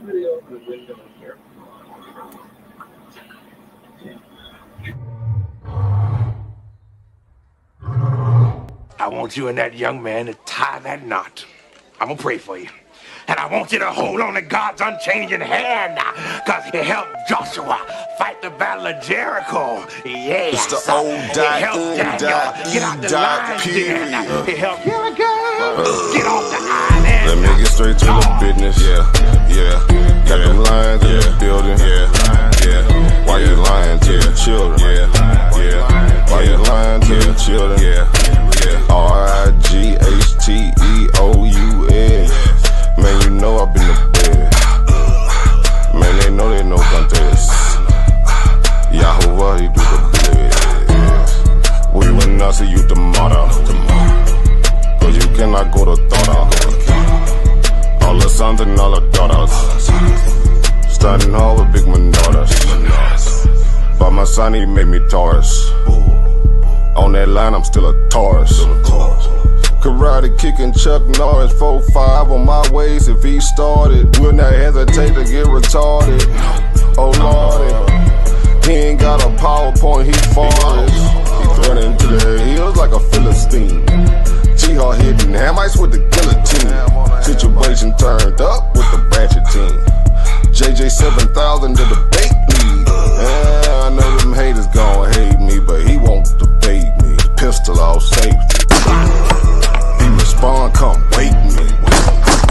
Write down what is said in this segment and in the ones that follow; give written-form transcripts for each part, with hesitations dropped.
video in the window here. I want you and that young man to tie that knot. I'm gonna pray for you. And I want you to hold on to God's unchanging hand, because he helped Joshua fight the battle of Jericho. Yeah, it's the old he helped Daniel get out the lion's den. He helped get off the island. Let me get straight to the business. Yeah. Got them lions in the building. Yeah. Why you lying to the children? Yeah. Why you lying to the children? Yeah. RIGHTEOUS. Man, you know I've been to bed. Man, they know they no contest. Yahoo, he do the bled. We will not see you tomorrow. Cause you cannot go to thought. All the sons and all the daughters. Standing hard with big manotas. But my son, he made me Taurus. On that line, I'm still a Taurus. Karate kicking Chuck Norris, 4-5 on my waist. If he started, will not hesitate to get retarded. Oh lordy, he ain't got a PowerPoint, he forest. He running to the hills like a Philistine. G-Hawk hitting Hamites with the guillotine. Situation turned up with the ratchet team. JJ 7000 to debate me. I know them haters gon' hate me, but he won't debate me. Pistol off safety. He respond, come wake me.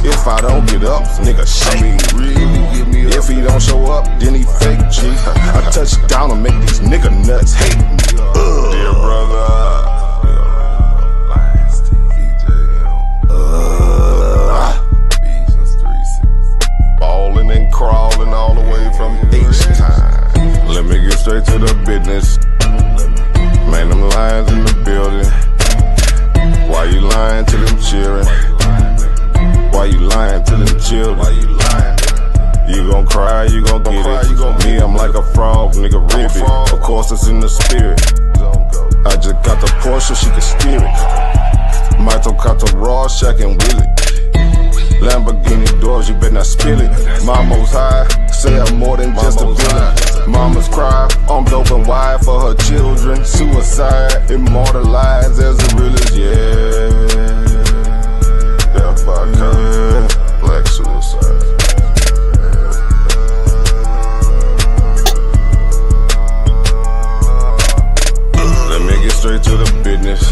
If I don't get up, nigga shake me. If he don't show up, then he fake G. I touch down and make these nigga nuts hate me. Dear brother. Ballin' and crawling all the way from H-Time. Let me get straight to the business. Man, them lions in the building. Why you lying to them children? Why you lying to them children? You gon' cry, you gon' get it. Me, I'm like a frog, nigga, ribbit. Of course, it's in the spirit. I just got the Porsche, she can steer it. Mito got the raw, Shaq and Willie. Lamborghini doors, you better not spill it. Mama's high, say I'm more than just a villain. Mama's cry, I'm dope and wide for her children. Suicide, immortalized as the realest, yeah. Death by cop, black suicide. Let me get straight to the business.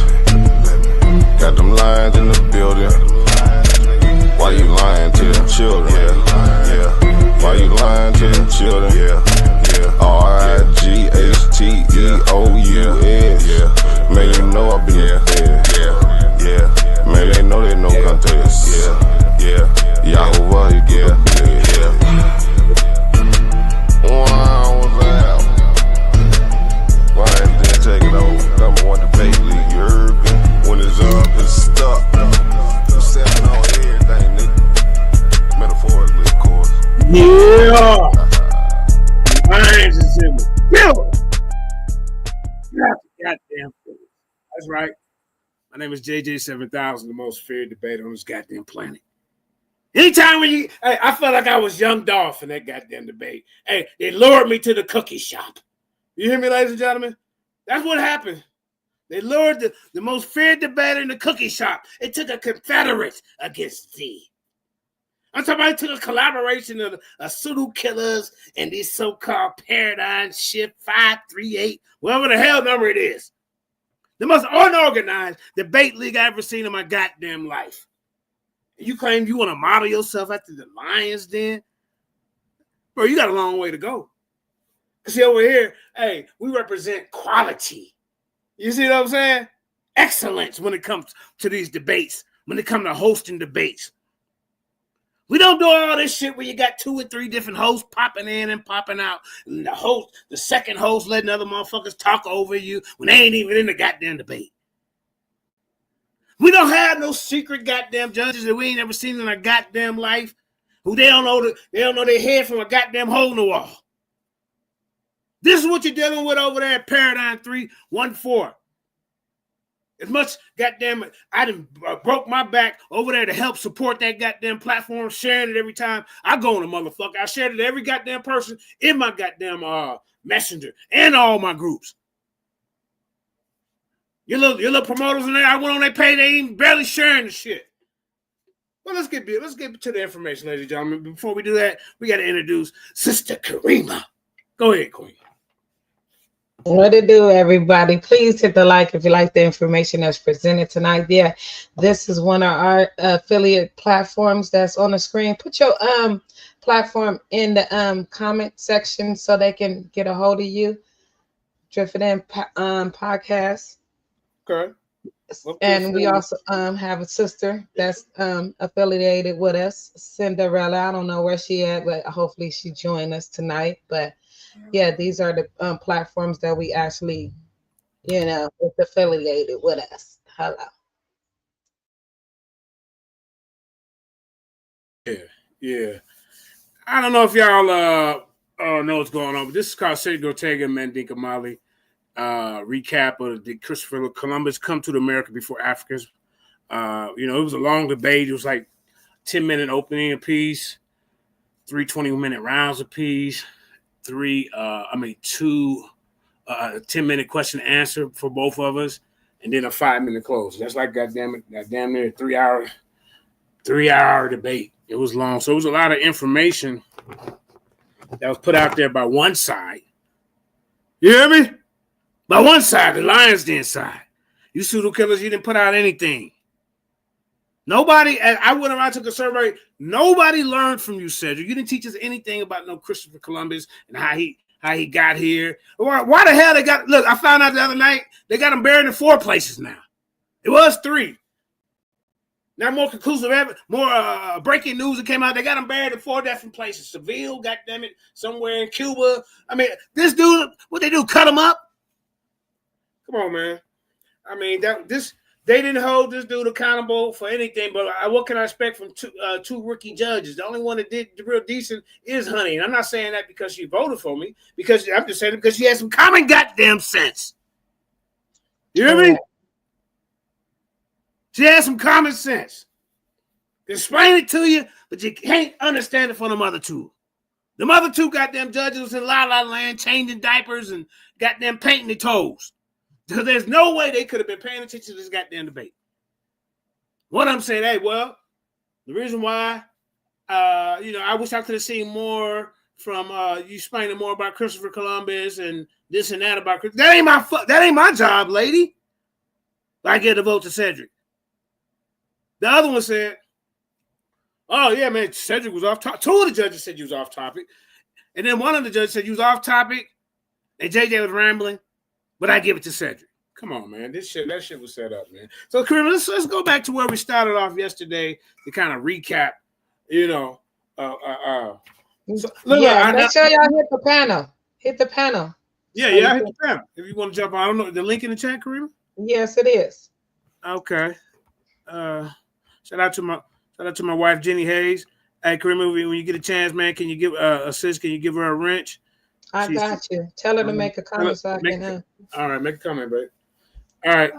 Got them lions in the building. Why you lying to them children? Yeah. Why you lying to them children? Yeah. RIGHTEOUS. Man, you know I be there. Yeah. Man, they know they no contest. Yeah. Yahoo, he do the bled. Wow, what's that? Why didn't take it over? Number one debate league, you heard me? When it's up, it's stuck. You stepping on everything, nigga. Metaphorically, of course. Yeah! Lions is in the building! Goddamn fool. That's right. My name is JJ 7000, the most feared debater on this goddamn planet. Anytime when you, hey, I felt like I was young Dolph in that goddamn debate. Hey, they lured me to the cookie shop. You hear me, ladies and gentlemen? That's what happened. They lured the most feared debater in the cookie shop. It took a Confederate against thee. I'm talking about it took a collaboration of pseudo killers and these so-called paradigm shift 538, whatever the hell number it is. The most unorganized debate league I ever seen in my goddamn life. You claim you want to model yourself after the Lions Den? Bro, you got a long way to go. See, over here, hey, we represent quality. You see what I'm saying? Excellence when it comes to these debates, when it comes to hosting debates. We don't do all this shit where you got 2 or 3 different hosts popping in and popping out. And the second host letting other motherfuckers talk over you when they ain't even in the goddamn debate. We don't have no secret goddamn judges that we ain't ever seen in our goddamn life who they don't know their head from a goddamn hole in the wall. This is what you're dealing with over there at Paradigm 314. As much goddamn I done broke my back over there to help support that goddamn platform, sharing it every time I go on a motherfucker. I shared it to every goddamn person in my goddamn messenger and all my groups. Your little promoters in there, I went on their page, they ain't barely sharing the shit. Well, let's get to the information, ladies and gentlemen. Before we do that, we got to introduce Sister Karima. Go ahead, Queen. What to do, everybody? Please hit the like if you like the information that's presented tonight. Yeah, this is one of our affiliate platforms that's on the screen. Put your platform in the comment section so they can get a hold of you. Drifted in podcast. Okay. And we also have a sister that's affiliated with us, Cinderella. I don't know where she at, but hopefully she joined us tonight. But yeah, these are the platforms that we actually, is affiliated with us. Hello. Yeah. I don't know if y'all know what's going on, but this is called Cedric Ortega and Mandinka Mali. Recap of the Christopher Columbus come to America before Africans. It was a long debate. It was like 10-minute opening apiece, 3 20-minute rounds apiece, two 10-minute question and answer for both of us, and then a 5-minute close. That's like goddamn near a 3-hour debate. It was long, so it was a lot of information that was put out there by one side. You hear me? By one side, the Lions Den side. You pseudo killers, you didn't put out anything. Nobody, I went around, took a survey. Nobody learned from you, Cedric. You didn't teach us anything about no Christopher Columbus and how he got here. Why the hell they got? Look, I found out the other night they got him buried in 4 places now. It was 3. Now more conclusive evidence, more breaking news that came out. They got him buried in 4 different places. Seville, goddammit, somewhere in Cuba. I mean, this dude, what they do? Cut him up? Come on, man. I mean, they didn't hold this dude accountable for anything. But what can I expect from 2 rookie judges? The only one that did real decent is Honey. And I'm not saying that because she voted for me. Because I'm just saying it because she has some common goddamn sense. You hear me? She has some common sense. Explain it to you, but you can't understand it for them other 2. Them other 2 goddamn judges was in La La Land changing diapers and goddamn painting their toes. Because there's no way they could have been paying attention to this goddamn debate. What I'm saying, hey, well, the reason why, I wish I could have seen more from you explaining more about Christopher Columbus and this and that about Christopher. That ain't my job, lady. I get a vote to Cedric. The other one said, oh, yeah, man, Cedric was off topic. 2 of the judges said you was off topic. And then one of the judges said you was off topic and JJ was rambling. But I give it to Cedric. Come on, man. That shit was set up, man. So, Kareem, let's go back to where we started off yesterday to kind of recap, Make sure y'all hit the panel. Hit the panel. Yeah, hit the panel. If you want to jump on, I don't know, the link in the chat, Kareem? Yes, it is. Okay. Shout out to my wife, Jenny Hayes. Hey, Kareem, when you get a chance, man, can you give can you give her a wrench? I got you. Tell her to make a comment so I can. All right, make a comment, babe. All right.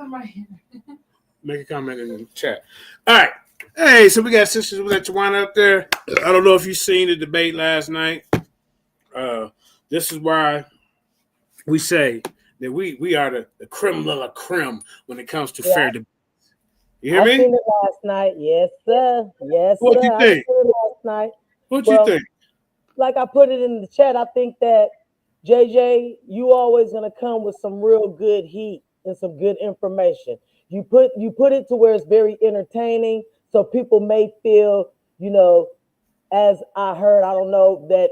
Make a comment in the chat. All right. Hey, so we got sisters. We got Tawana up there. I don't know if you've seen the debate last night. This is why we say that we are the creme de la creme when it comes to fair debate. You hear me? I seen it last night. Yes, sir. Yes, what sir. You think? I seen it last night. What you think? Like I put it in the chat, I think that JJ, you always gonna come with some real good heat and some good information. You put it to where it's very entertaining, so people may feel, as I heard, I don't know that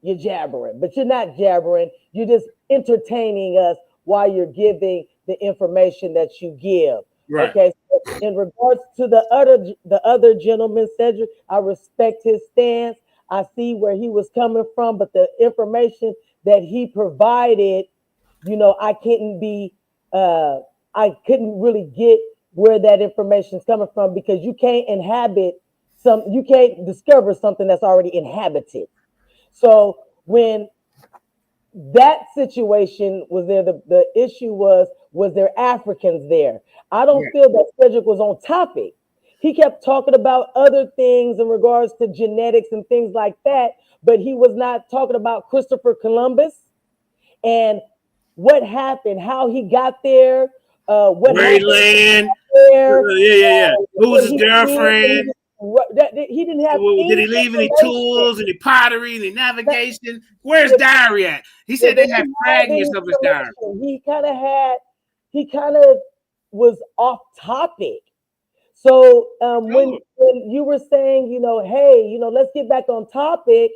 you're jabbering, but you're not jabbering. You're just entertaining us while you're giving the information that you give. Right. Okay. So in regards to the other gentleman, Cedric, I respect his stance. I see where he was coming from, but the information that he provided, I couldn't really get where that information is coming from, because you can't discover something that's already inhabited. So when that situation was there, the issue was Was there Africans there? I don't feel that Cedric was on topic. He kept talking about other things in regards to genetics and things like that, but he was not talking about Christopher Columbus and what happened, how he got there, what Where he happened land. there. Yeah. Who was his girlfriend? He didn't have Did any he leave any information. tools, any pottery, any navigation? Where's diary at? He said they have fragments of his diary. He kind of was off topic. So when you were saying, hey, let's get back on topic,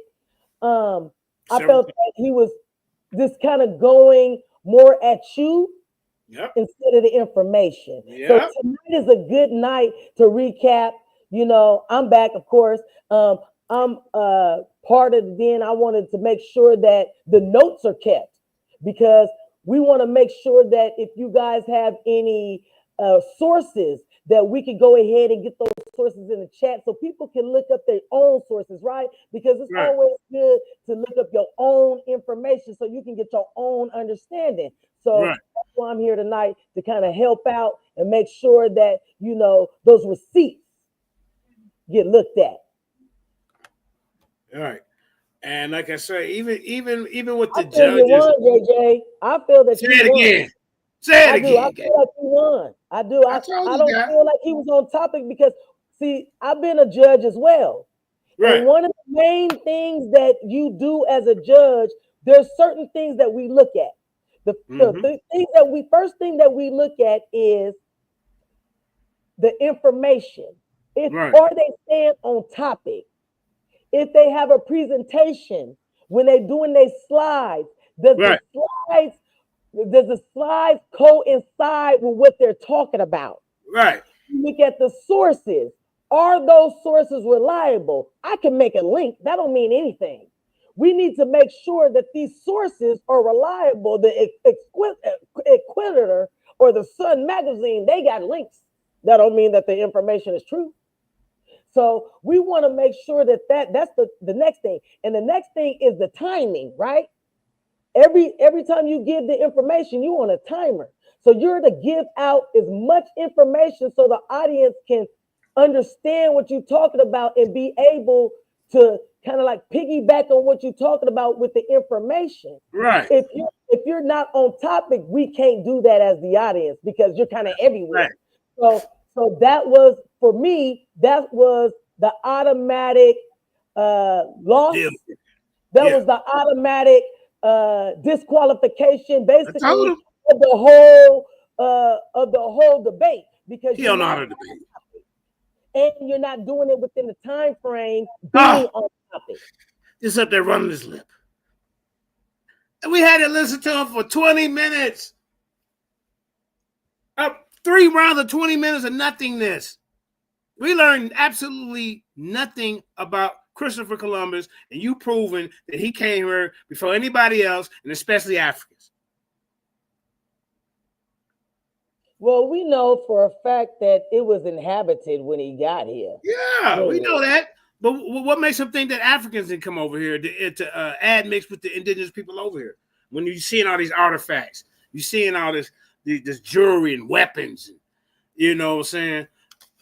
I felt that he was just kind of going more at you instead of the information. So tonight is a good night to recap. I'm back, of course. I'm part of the den. I wanted to make sure that the notes are kept because we want to make sure that if you guys have any sources, that we could go ahead and get those sources in the chat so people can look up their own sources, right? Because it's always good to look up your own information so you can get your own understanding. So that's why I'm here tonight, to kind of help out and make sure that, those receipts get looked at. All right. And like I said, even with the I feel judges, you won, JJ. I feel that say it again. Say it again. I feel like you won. I do. I don't feel like he was on topic because, see, I've been a judge as well. Right. And one of the main things that you do as a judge, there's certain things that we look at. The thing that first thing that we look at is the information. Are they staying on topic? If they have a presentation, when they're doing their slides, does the slides coincide with what they're talking about? Right. Look at the sources. Are those sources reliable? I can make a link. That don't mean anything. We need to make sure that these sources are reliable. The Equator or the Sun magazine, they got links. That don't mean that the information is true. So we want to make sure that's the next thing. And the next thing is the timing, right? Every time you give the information, you want a timer. So you're to give out as much information so the audience can understand what you're talking about and be able to kind of like piggyback on what you're talking about with the information. Right. If you're not on topic, we can't do that as the audience because you're kind of everywhere. Right. So that was, for me, that was the automatic loss. Yeah. That was the automatic disqualification, basically, of the whole debate, because you don't know how to debate, and you're not doing it within the time frame being on topic. Just up there running his lip, and we had to listen to him for 20 minutes. 3 rounds of 20 minutes of nothingness. We learned absolutely nothing about Christopher Columbus, and you proven that he came here before anybody else, and especially Africans. Well, we know for a fact that it was inhabited when he got here. Yeah, we know that. But what makes him think that Africans didn't come over here to admix with the indigenous people over here? When you're seeing all these artifacts, you're seeing all this jewelry and weapons, you know what I'm saying?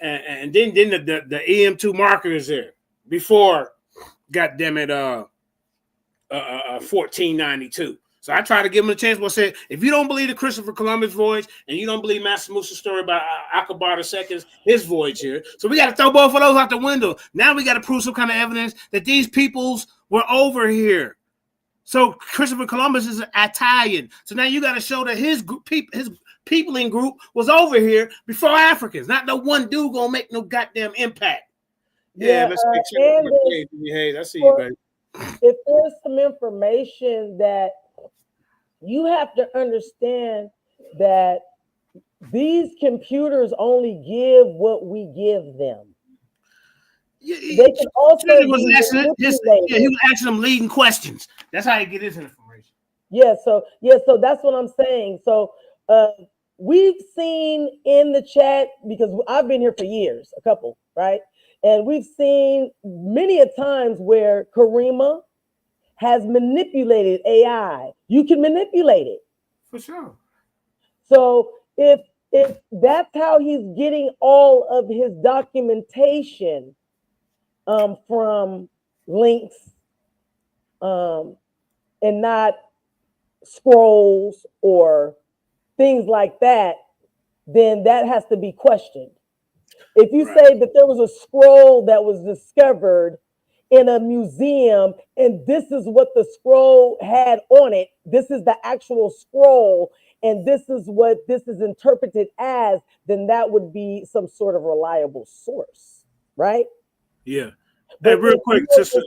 And then the EM2 marker is there before, goddamn it, 1492. So I try to give him a chance. But I said, if you don't believe the Christopher Columbus voyage and you don't believe Master Musa's story about Akbar II's his voyage here, so we got to throw both of those out the window. Now we got to prove some kind of evidence that these peoples were over here. So Christopher Columbus is Italian. So now you got to show that his peopling group was over here before Africans. Not no one dude gonna make no goddamn impact. Yeah, let's make sure. Hey, I see you, baby. If there's some information that you have to understand, that these computers only give what we give them. They can also he was asking them leading questions. That's how you get his information. Yeah, so that's what I'm saying. So we've seen in the chat, because I've been here for years, a couple, right? And we've seen many a times where Karima has manipulated AI. You can manipulate it. For sure. So if that's how he's getting all of his documentation from links and not scrolls or things like that, then that has to be questioned. If you say that there was a scroll that was discovered in a museum and this is what the scroll had on it, this is the actual scroll, and this is what this is interpreted as, then that would be some sort of reliable source, right? Yeah. But Hey, real if quick, you- sister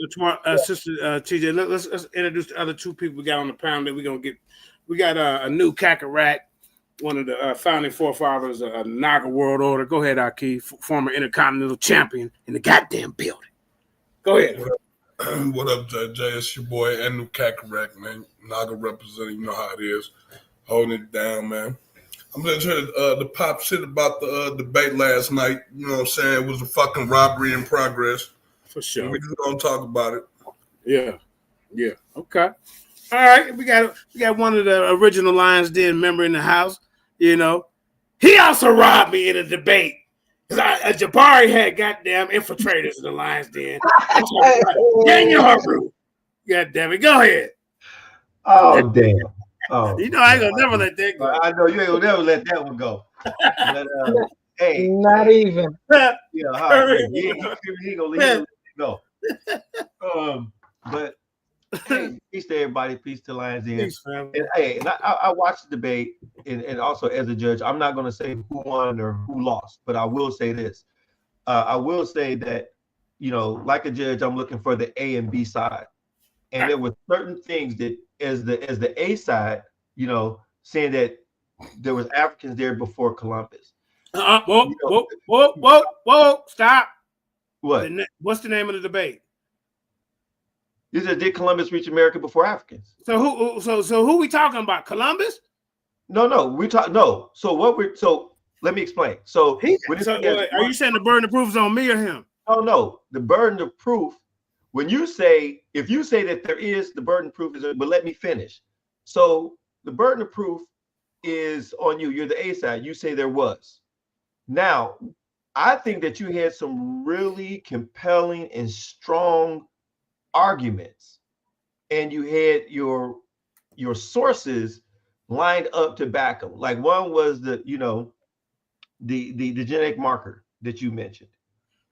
TJ, let's introduce the other two people we got on the panel that we're gonna get. We got a new Kakarot, one of the founding forefathers of Naga World Order. Go ahead, Aki, former Intercontinental Champion in the goddamn building. Go ahead. What up, JJ? It's your boy, Anu Kakarek, man. Naga representing, you know how it is. Holding it down, man. I'm just here to pop shit about the debate last night. You know what I'm saying? It was a fucking robbery in progress. For sure. We just gonna talk about it. Yeah. Okay. All right. We got one of the original Lions Den member in the house. You know, he also robbed me in a debate because Jabari had goddamn infiltrators in the Lions Den. Daniel Haru. God damn it. Go ahead. Oh damn. Oh, you know I ain't gonna never let that go. I know you ain't gonna never let that one go. But, hey, not even. Yeah, he gonna leave it go. But hey, peace to everybody, peace to Lions Den. And hey, and I watched the debate, and also as a judge, I'm not gonna say who won or who lost, but I will say this. I will say that, you know, like a judge, I'm looking for the A and B side. And there were certain things that as the A side, you know, saying that there was Africans there before Columbus. Whoa, stop. What? What's the name of the debate? This is, did Columbus reach America before Africans? So who we talking about? Columbus? No, we talk no. So let me explain. So are you saying the burden of proof is on me or him? No. The burden of proof, if you say that there is, the burden of proof is, but let me finish. So the burden of proof is on you. You're the A side. You say there was. Now, I think that you had some really compelling and strong arguments, and you had your sources lined up to back them. Like one was the genetic marker that you mentioned.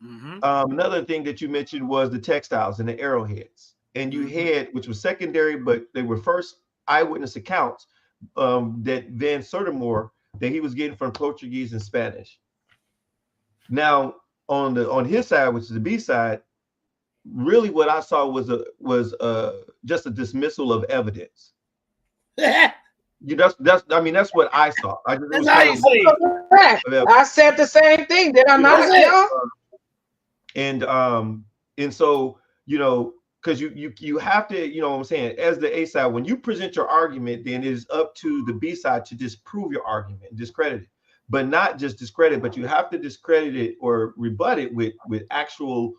Mm-hmm. Another thing that you mentioned was the textiles and the arrowheads, and you had, which was secondary, but they were first eyewitness accounts that Van Sertimore that he was getting from Portuguese and Spanish. Now on his side, which is the B side, really what I saw was just a dismissal of evidence. That's what I saw. That's how you see it. I said the same thing. Did I not? And so, you know, because you have to, you know what I'm saying, as the A side, when you present your argument, then it is up to the B side to disprove your argument, discredit it. But not just discredit, but you have to discredit it or rebut it with actual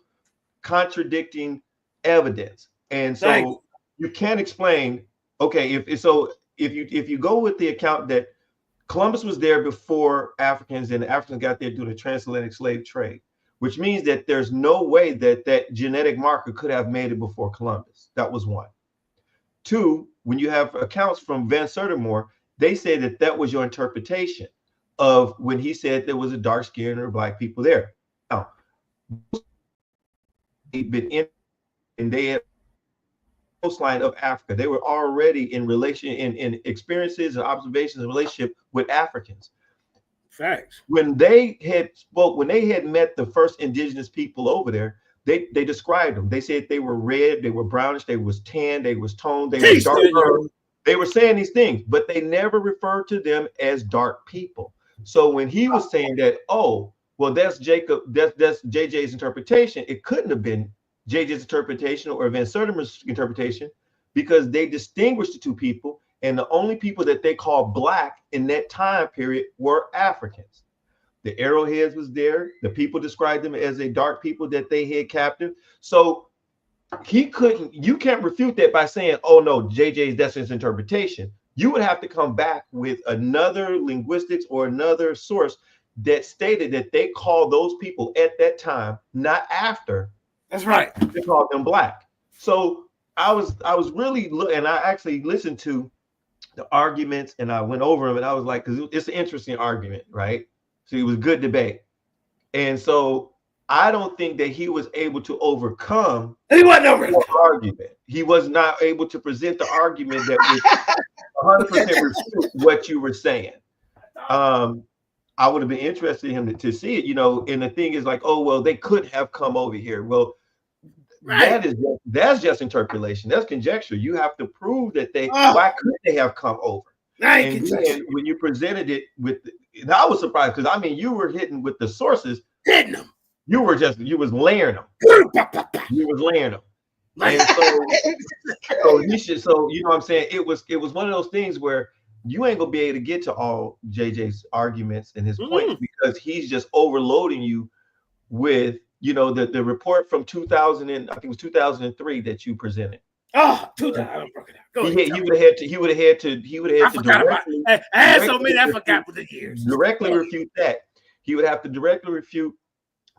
contradicting evidence. And so you can't explain, okay, if you go with the account that Columbus was there before Africans and the Africans got there doing the transatlantic slave trade, which means that there's no way that genetic marker could have made it before Columbus. That was one. Two, when you have accounts from Van Sertimore, they say that was your interpretation of when he said there was a dark skin or black people there. Now, they've been in, and they had coastline of Africa. They were already in relation in experiences and observations and relationship with Africans. Facts. When they had met the first indigenous people over there, they described them. They said they were red, they were brownish, they was tan, they was toned, they were dark. They were saying these things, but they never referred to them as dark people. So when he was saying that, oh, well, that's JJ's interpretation, it couldn't have been JJ's interpretation or Van Sertimer's interpretation, because they distinguished the two people, and the only people that they called black in that time period were Africans. The arrowheads was there. The people described them as a dark people that they had captive. So you can't refute that by saying, oh no, that's his interpretation, you would have to come back with another linguistics or another source that stated that they called those people at that time, not after. That's right. They called them black. So I was really and I actually listened to the arguments and I went over them and I was like, because it's an interesting argument, right? So it was good debate. And so I don't think that he was able to overcome the argument. He was not able to present the argument that would 100% refute what you were saying. I would have been interested in him to see it, and the thing is like, oh, well, they could have come over here. Well, right. That's just interpolation. That's conjecture. You have to prove that why couldn't they have come over? And then when you presented it and I was surprised because I mean you were hitting with the sources, hitting them. You was layering them. You was layering them. And so you know what I'm saying? It was one of those things where you ain't gonna be able to get to all JJ's arguments and his points because he's just overloading you with the report from 2000 and I think it was 2003 that you presented. Oh, 2000. He would have had to directly. I had so many I forgot for the years. Directly refute that. He would have to directly refute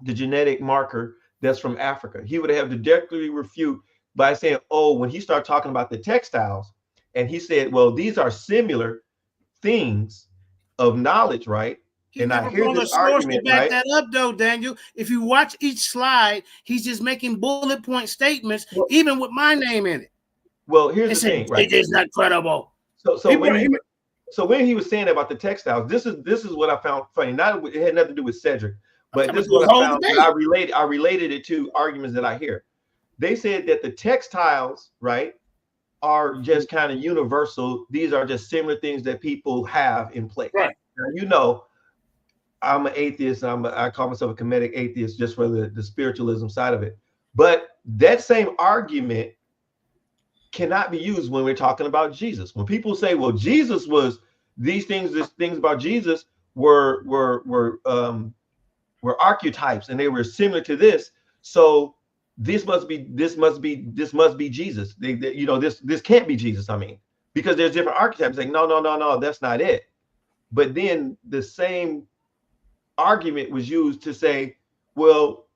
the genetic marker that's from Africa. He would have to directly refute by saying, oh, when he started talking about the textiles, and he said, well, these are similar things of knowledge, right? And I hear this argument, back that up, though, Daniel. If you watch each slide, he's just making bullet point statements, even with my name in it. Well, here's the thing, right? It's not credible. So when he was saying about the textiles, this is what I found funny. It had nothing to do with Cedric, but this is what I found. I related it to arguments that I hear. They said that the textiles, right, are just kind of universal. These are just similar things that people have in place. Right. Now, I'm an atheist. I call myself a comedic atheist just for the spiritualism side of it. But that same argument cannot be used when we're talking about Jesus. When people say, well, Jesus was these things about Jesus were archetypes and they were similar to this. So this must be Jesus. This can't be Jesus. I mean, because there's different archetypes. Like, no, that's not it. But then the same argument was used to say, well,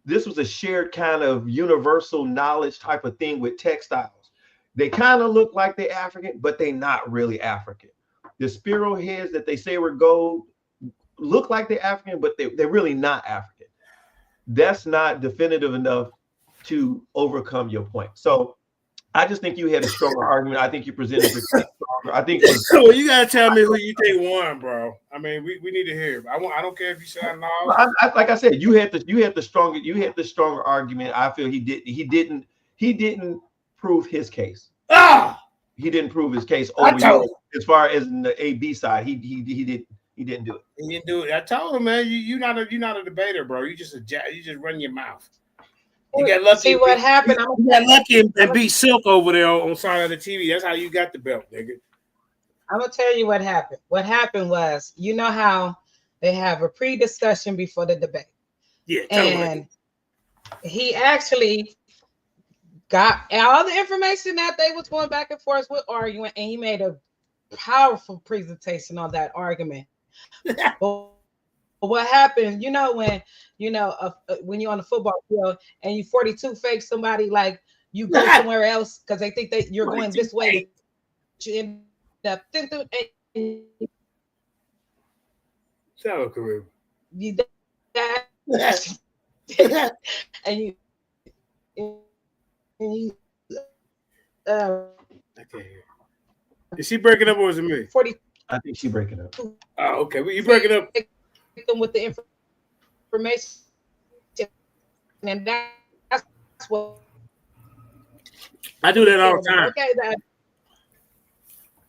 this was a shared kind of universal knowledge type of thing with textiles. They kind of look like they're African, but they're not really African. The spiral heads that they say were gold look like they're African, but they're really not African. That's not definitive enough to overcome your point. So I just think you had a stronger argument. I think you presented it stronger. I think so. You gotta tell me who you think won, bro. I mean, we need to hear. I don't care if you say no. Like I said, you had the stronger argument. I feel he didn't prove his case. He didn't prove his case over you. As far as in the A/B side, he didn't do it. He didn't do it. I told him, man, you're not a debater, bro. You just run your mouth. You got lucky. See what happened? You got lucky and beat Silk over there on side of the TV. That's how you got the belt, nigga. I'm gonna tell you what happened. What happened was, you know how they have a pre-discussion before the debate. Yeah, and he actually got all the information that they was going back and forth with arguing, and he made a powerful presentation on that argument. But what happened, when you're on the football field and you 42 fake somebody, like you go somewhere else because they think that you're going this way, you end up Shout Kareem. And you I can't hear. Is she breaking up or is it me? 40. I think she breaking up. Oh, okay. Well, you breaking up them with the information, and that's what I do that all the time. Okay,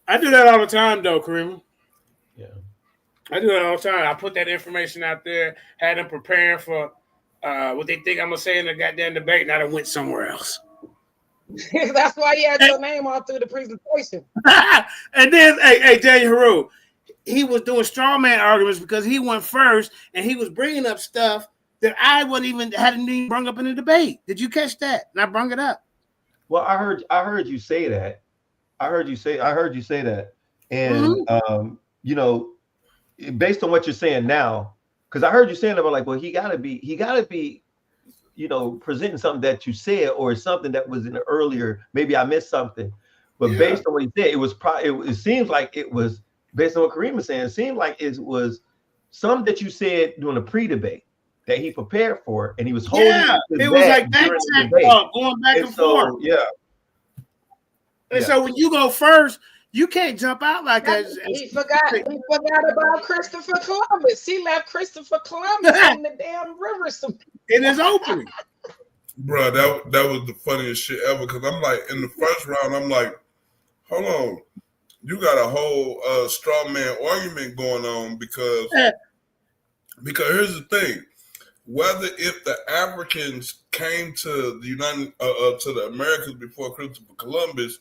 I do that all the time, though, Kareem. Yeah, I do that all the time. I put that information out there, had them preparing for what they think I'm gonna say in the goddamn debate, and I done went somewhere else. That's why you had your name all through the presentation. And then, hey, Daniel Haru, he was doing straw man arguments because he went first, and he was bringing up stuff that I hadn't even brought up in the debate. Did you catch that? And I brought it up. Well, I heard you say that, I heard you say that, and you know, based on what you're saying now, because I heard you saying about like, well, he gotta be, you know, presenting something that you said or something that was in the earlier. Maybe I missed something, but based on what he said, it was probably. It seems like it was based on what Kareem was saying. It seemed like it was something that you said during the pre-debate that he prepared for, and he was holding. Yeah, it was like back going back and forth. Yeah. And so when you go first, you can't jump out like that. He forgot about Christopher Columbus. He left Christopher Columbus in the damn river in his opening. Bro, that was the funniest shit ever. Because I'm like, in the first round, I'm like, hold on. You got a whole straw man argument going on because here's the thing. Whether if the Africans came to the to the Americas before Christopher Columbus,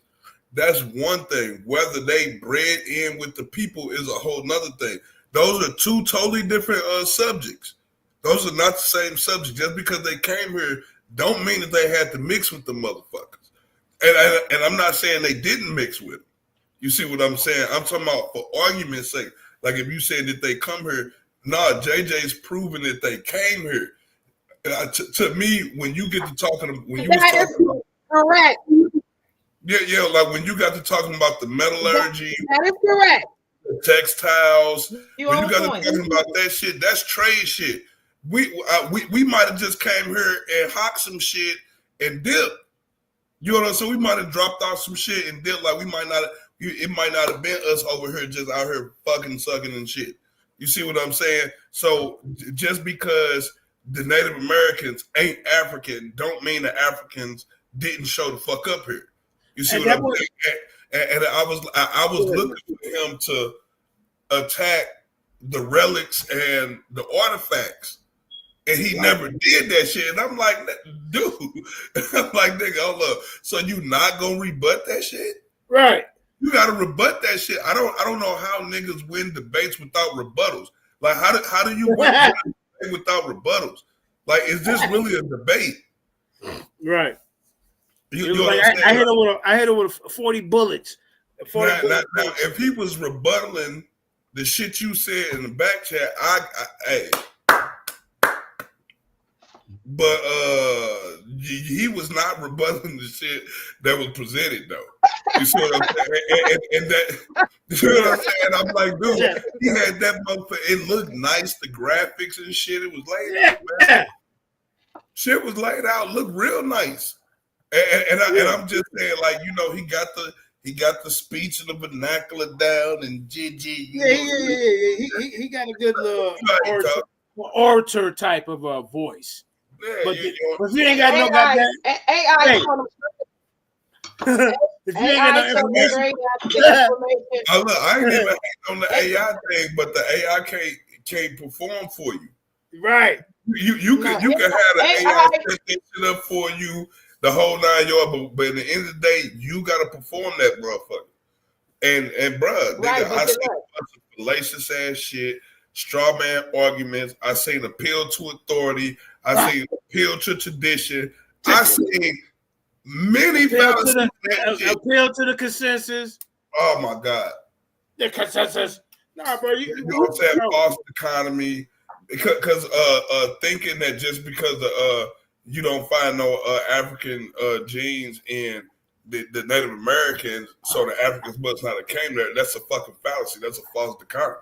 that's one thing. Whether they bred in with the people is a whole nother thing. Those are two totally different subjects. Those are not the same subject. Just because they came here don't mean that they had to mix with the motherfuckers. And I'm not saying they didn't mix with them. You see what I'm saying? I'm talking about for argument's sake. Like if you said that they come here, nah, JJ's proving that they came here. To me, when you get to talking, when you was talking about, correct. Yeah, like when you got to talking about the metallurgy, that is correct. The textiles, when you got to talking about that shit, that's trade shit. We might have just came here and hocked some shit and dipped. You know what I'm saying? We might have dropped off some shit and dipped. Like we might not. It might not have been us over here just out here fucking sucking and shit. You see what I'm saying? So just because the Native Americans ain't African, don't mean the Africans didn't show the fuck up here. You see what I'm saying? And I was looking for him to attack the relics and the artifacts, and he never did that shit. And I'm like, dude, I'm like, nigga, hold up. So you not gonna rebut that shit? Right. You gotta rebut that shit. I don't know how niggas win debates without rebuttals. Like how do you win without rebuttals? Like, is this really a debate? Right. You like I hit him with 40 bullets. 40 now, if he was rebuttaling the shit you said in the back chat, hey. But he was not rebutting the shit that was presented though. You see what I'm saying? And that, you know what I'm saying? I'm like, dude, he had that motherfucker. It looked nice, the graphics and shit. It was laid out, man. Shit was laid out, looked real nice. And I'm just saying, like, you know, he got the speech and the vernacular down and GG. He got a good little orator type of a voice. Yeah, but you ain't got no goddamn AI. If you ain't got no information. Look, I ain't even on the AI thing, but the AI can't perform for you. Right. You can have the AI set that shit up for you the whole 9 yards, but at the end of the day, you gotta perform that motherfucker. And bruh, nigga, I see a bunch of fallacious ass shit, straw man arguments. I seen appeal to authority. I seen appeal to tradition. I seen many appeal to the consensus. Oh my God. The consensus. Nah, bro. You know what I'm saying? False economy. Because thinking that just because you don't find no African genes in the Native Americans, so the Africans must not have came there. That's a fucking fallacy. That's a false dichotomy.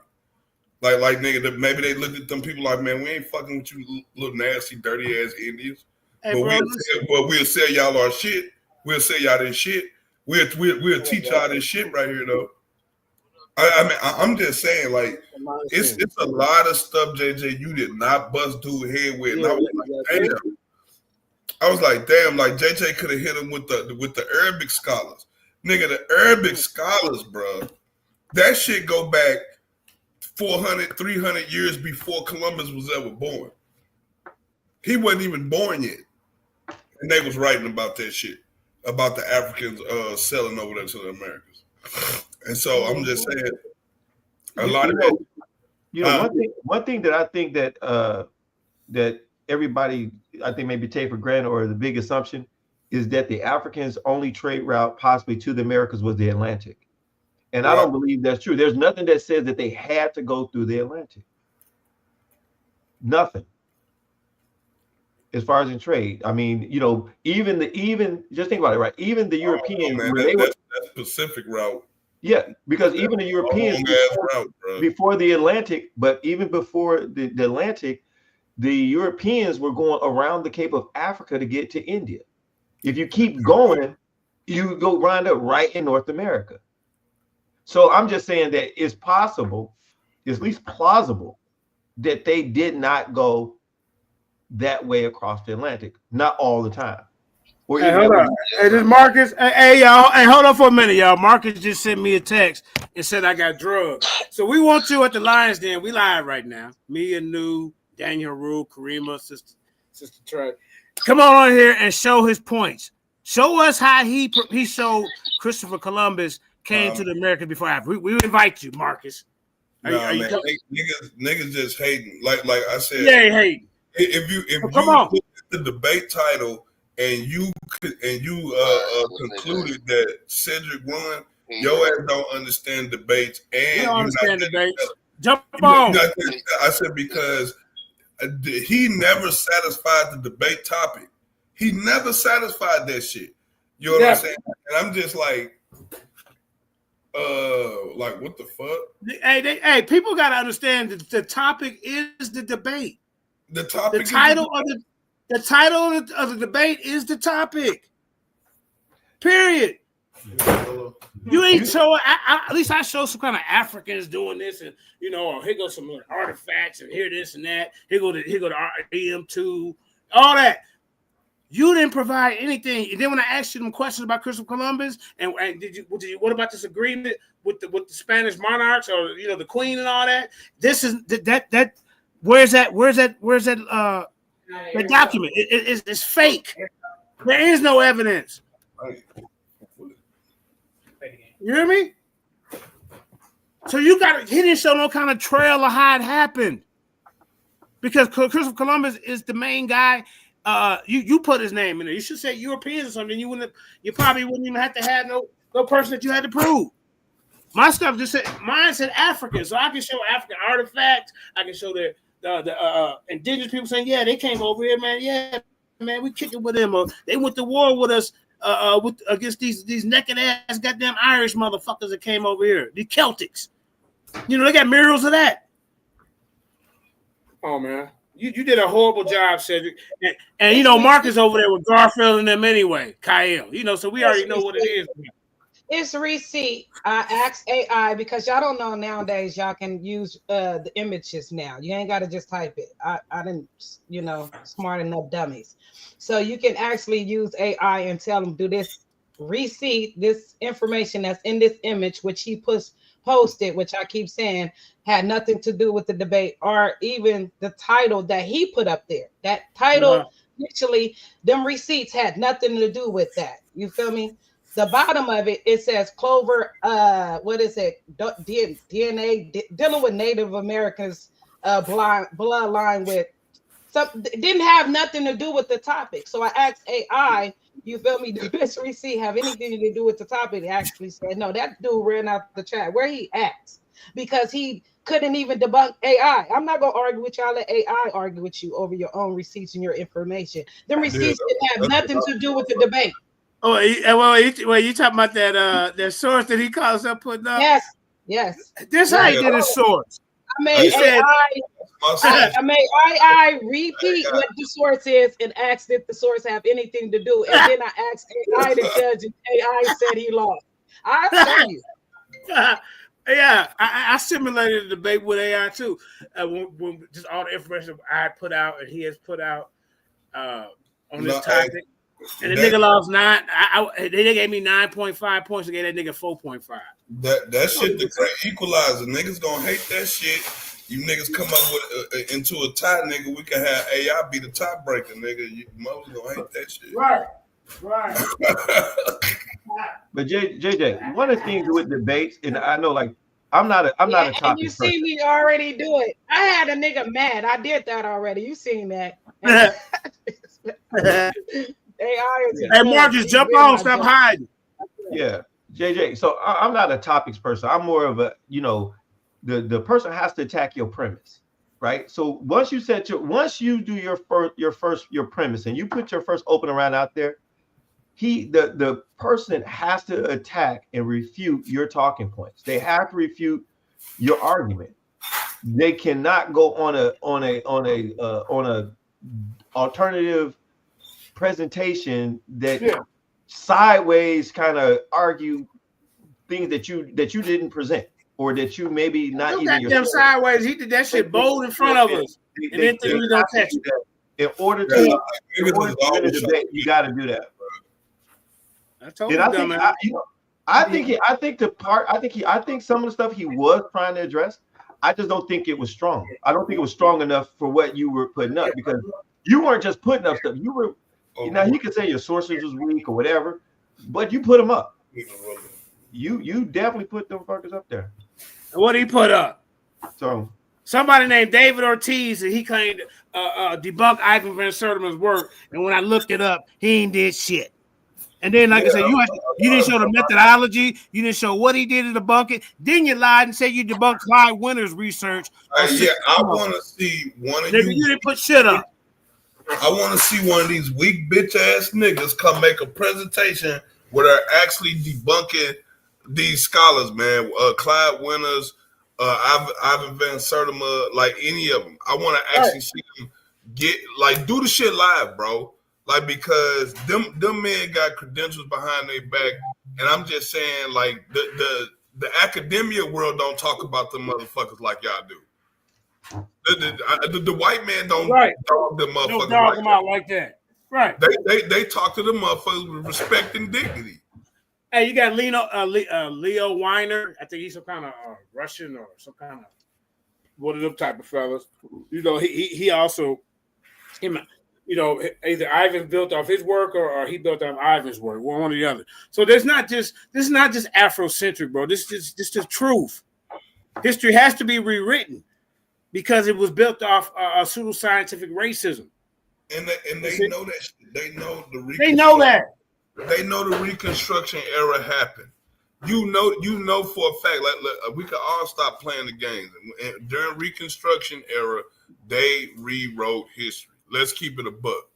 Like nigga, maybe they looked at them people like, man, we ain't fucking with you little nasty, dirty ass Indians. Hey, but we'll sell y'all our shit. We'll sell y'all this shit. We'll teach y'all this shit right here though. I mean, I'm just saying, like, it's a lot of stuff, JJ, you did not bust dude head with. And I was like, damn, like JJ could have hit him with the Arabic scholars. Nigga, the Arabic scholars, bro, that shit go back 400, 300 years before Columbus was ever born. He wasn't even born yet. And they was writing about that shit, about the Africans selling over there to the Americans. And so I'm just saying, a lot of that. You know, one thing that I think that that everybody, I think, maybe take for granted, or the big assumption, is that the Africans' only trade route possibly to the Americas was the Atlantic. And I Right. don't believe that's true. There's nothing that says that they had to go through the Atlantic. Nothing. As far as in trade, I mean, you know, even just think about it, right? Even the Europeans, man, when they were, that Pacific route. yeah, because even the Europeans before the Atlantic, but even before the Atlantic, the Europeans were going around the Cape of Africa to get to India. If you keep going, you go wind up right in North America. So I'm just saying that it's possible, it's at least plausible, that they did not go that way across the Atlantic, not all the time. Or Hey, hold on. Hey, this Marcus. Hey, y'all. Hey, hold on for a minute, y'all. Marcus just sent me a text and said I got drugs. So we want you at the Lions Den. We live right now. Me and New, Daniel Rue, Karima, Sister Trey. Come on here and show his points. Show us how he showed Christopher Columbus came to the Americas before Africa. We invite you, Marcus. Are you niggas just hating. Like I said. Yeah, hating. If you come on. Look at the debate title and you concluded that Cedric won, your ass don't understand debates and you don't understand debates. Jump on. I said because he never satisfied the debate topic. He never satisfied that shit. You know what I'm saying? And I'm just like what the fuck? Hey, people gotta understand that the topic is the debate. The topic. The title of the debate is the topic. Period. You ain't show. At least I show some kind of Africans doing this, and you know, here goes some artifacts, and here this and that. Here go to EM2, all that. You didn't provide anything. And then when I asked you them questions about Christopher Columbus, and did you what about this agreement with the Spanish monarchs or you know the Queen and all that? This is that. Where's that document? It's fake. There is no evidence. You hear me? So he didn't show no kind of trail of how it happened. Because Christopher Columbus is the main guy. You put his name in there. You should say Europeans or something. You probably wouldn't even have to have no person that you had to prove. My stuff just said mine said African, so I can show African artifacts. I can show the indigenous people saying, yeah, they came over here, man. Yeah, man, we kicked it with them. Or they went to war with us against these naked ass goddamn Irish motherfuckers that came over here. The Celtics. You know, they got murals of that. Oh man. You did a horrible job, Cedric. And you know, Marcus over there with Garfield and them anyway, Kyle. You know, so we already know what it is. It's receipt. I asked AI because y'all don't know nowadays. Y'all can use the images now. You ain't got to just type it. I didn't, smart enough dummies. So you can actually use AI and tell them do this receipt, this information that's in this image, which he posted, which I keep saying had nothing to do with the debate, or even the title that he put up there. That title, literally, them receipts had nothing to do with that. You feel me? The bottom of it, it says Clover, what is it? DNA, dealing with Native Americans bloodline with something, didn't have nothing to do with the topic. So I asked AI, you feel me, does this receipt have anything to do with the topic? It actually said, no, that dude ran out the chat. Where he at? Because he couldn't even debunk AI. I'm not going to argue with y'all. Let AI argue with you over your own receipts and your information. Them receipts didn't have nothing to do with the debate. Oh, you talking about that source that he calls up putting up? Yes. This how he did his source. I made AI repeat what the source is and asked if the source have anything to do. And then I asked AI to judge, and AI said he lost. I'll tell you. Yeah, I simulated the debate with AI too. When just all the information I put out and he has put out on this topic. And the nigga lost 9. They gave me 9.5 points. They gave that nigga 4.5. That shit the great equalizer. Niggas gonna hate that shit. You niggas come up with into a tie, nigga. We can have AI be the tiebreaker, nigga. You mother's gonna hate that shit. Right. But JJ, one of the things with debates, and I know, like, I'm not a topic and you see me already do it. I had a nigga mad. I did that already. You seen that? AI is Hey, Marcus, jump on. Stop hiding. Yeah, JJ. So I'm not a topics person. I'm more of a, the person has to attack your premise, right? So once you do your premise and you put your first opening round out there, the person has to attack and refute your talking points. They have to refute your argument. They cannot go on a alternative presentation that sideways kind of argue things that you didn't present, or that you maybe not even yourself. Sideways, he did that shit bold in front of us, and then think we don't catch it. In order to win a debate, you got to do that. I told you, I think some of the stuff he was trying to address, I just don't think it was strong. I don't think it was strong enough for what you were putting up, because you weren't just putting up stuff. You were, now he could say your sources was weak or whatever, but you put them up. You definitely put them fuckers up there. What he put up? So somebody named David Ortiz, and he claimed debunk Ivan Van Sertima's work, and when I looked it up, he ain't did shit. And then, like I said, you didn't show the methodology. You didn't show what he did to debunk it. Then you lied and said you debunked Clyde Winter's research. I want to see one of you. You didn't put shit up. I want to see one of these weak bitch ass niggas come make a presentation where they're actually debunking these scholars, man. Clyde Winters, Ivan Van Sertima, like any of them. I want to actually see them do the shit live, bro. Like, because them men got credentials behind their back, and I'm just saying, like, the academia world don't talk about them motherfuckers like y'all do. The white man don't dog them motherfuckers. Don't dog them out like that. Right. They talk to them motherfuckers with respect and dignity. Hey, you got Leo Weiner. I think he's some kind of Russian or some kind of one of them type of fellas. He also either Ivan built off his work or he built off Ivan's work, one or the other. So this is not just Afrocentric, bro. This is the truth. History has to be rewritten because it was built off pseudoscientific racism. And they know that. They know the. They know that. They know the Reconstruction era happened. You know for a fact. Like we could all stop playing the games. And during Reconstruction era, they rewrote history. Let's keep it a buck.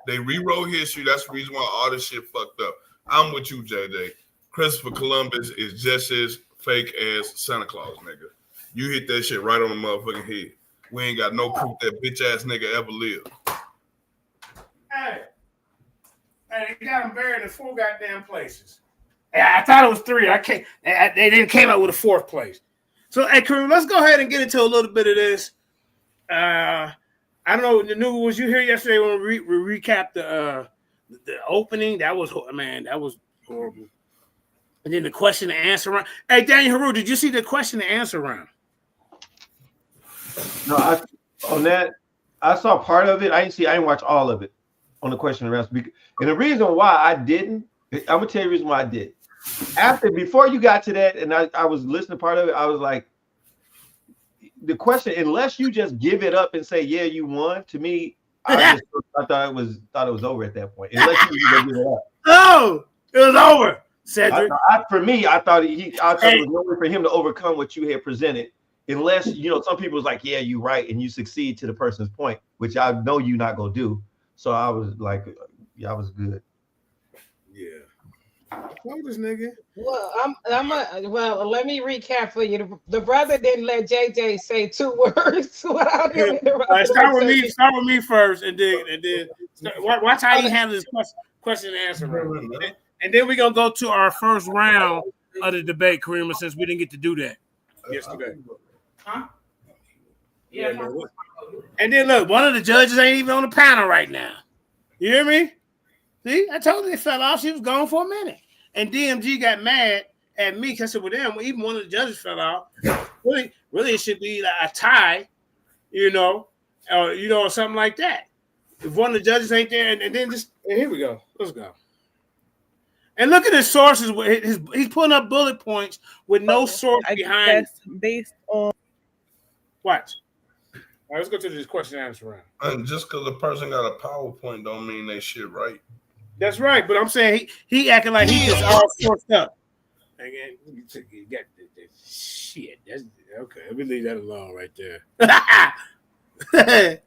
They rewrote history. That's the reason why all this shit fucked up. I'm with you, JJ. Christopher Columbus is just as fake as Santa Claus, nigga. You hit that shit right on the motherfucking head. We ain't got no proof that bitch ass nigga ever lived. Hey, they got him buried in 4 goddamn places. I thought it was 3. They didn't came out with a 4th place. So, hey, Kareem, let's go ahead and get into a little bit of this. I don't know. Nunu, was you here yesterday when we recapped the opening? That was horrible. And then the question and answer round. Hey, Daniel Haru, did you see the question and answer round? No, I saw part of it. I didn't watch all of it on the question and answer. And the reason why I didn't, I'm gonna tell you the reason why I did. Before you got to that, and I was listening to part of it, I was like, the question, unless you just give it up and say, yeah, you won, to me, I thought it was over at that point. Unless you just give it up. Oh, it was over, Cedric. I thought it was no way for him to overcome what you had presented. Unless, some people was like, yeah, you're right, and you succeed to the person's point, which I know you're not gonna do. So I was like, yeah, I was good. Yeah. I told this nigga. Well, let me recap for you. The brother didn't let JJ say 2 words without him. Start with me first, and then watch how he handles this question and answer round. And then we're gonna go to our first round of the debate, Kareem, since we didn't get to do that yesterday. Huh? Yeah. And then look, one of the judges ain't even on the panel right now. You hear me? See, I told you they fell off. She was gone for a minute. And DMG got mad at me because I said, well, damn, even one of the judges fell off. Really, it should be like a tie, or something like that. If one of the judges ain't there, and then here we go. Let's go. And look at his sources. He's putting up bullet points with no source behind. That's based on. Watch. All right, let's go to this question and answer round. And just because a person got a PowerPoint don't mean they shit right. That's right. But I'm saying he acting like he just all forced up. Again, you got shit. That's okay. Let me leave that alone right there. Hey,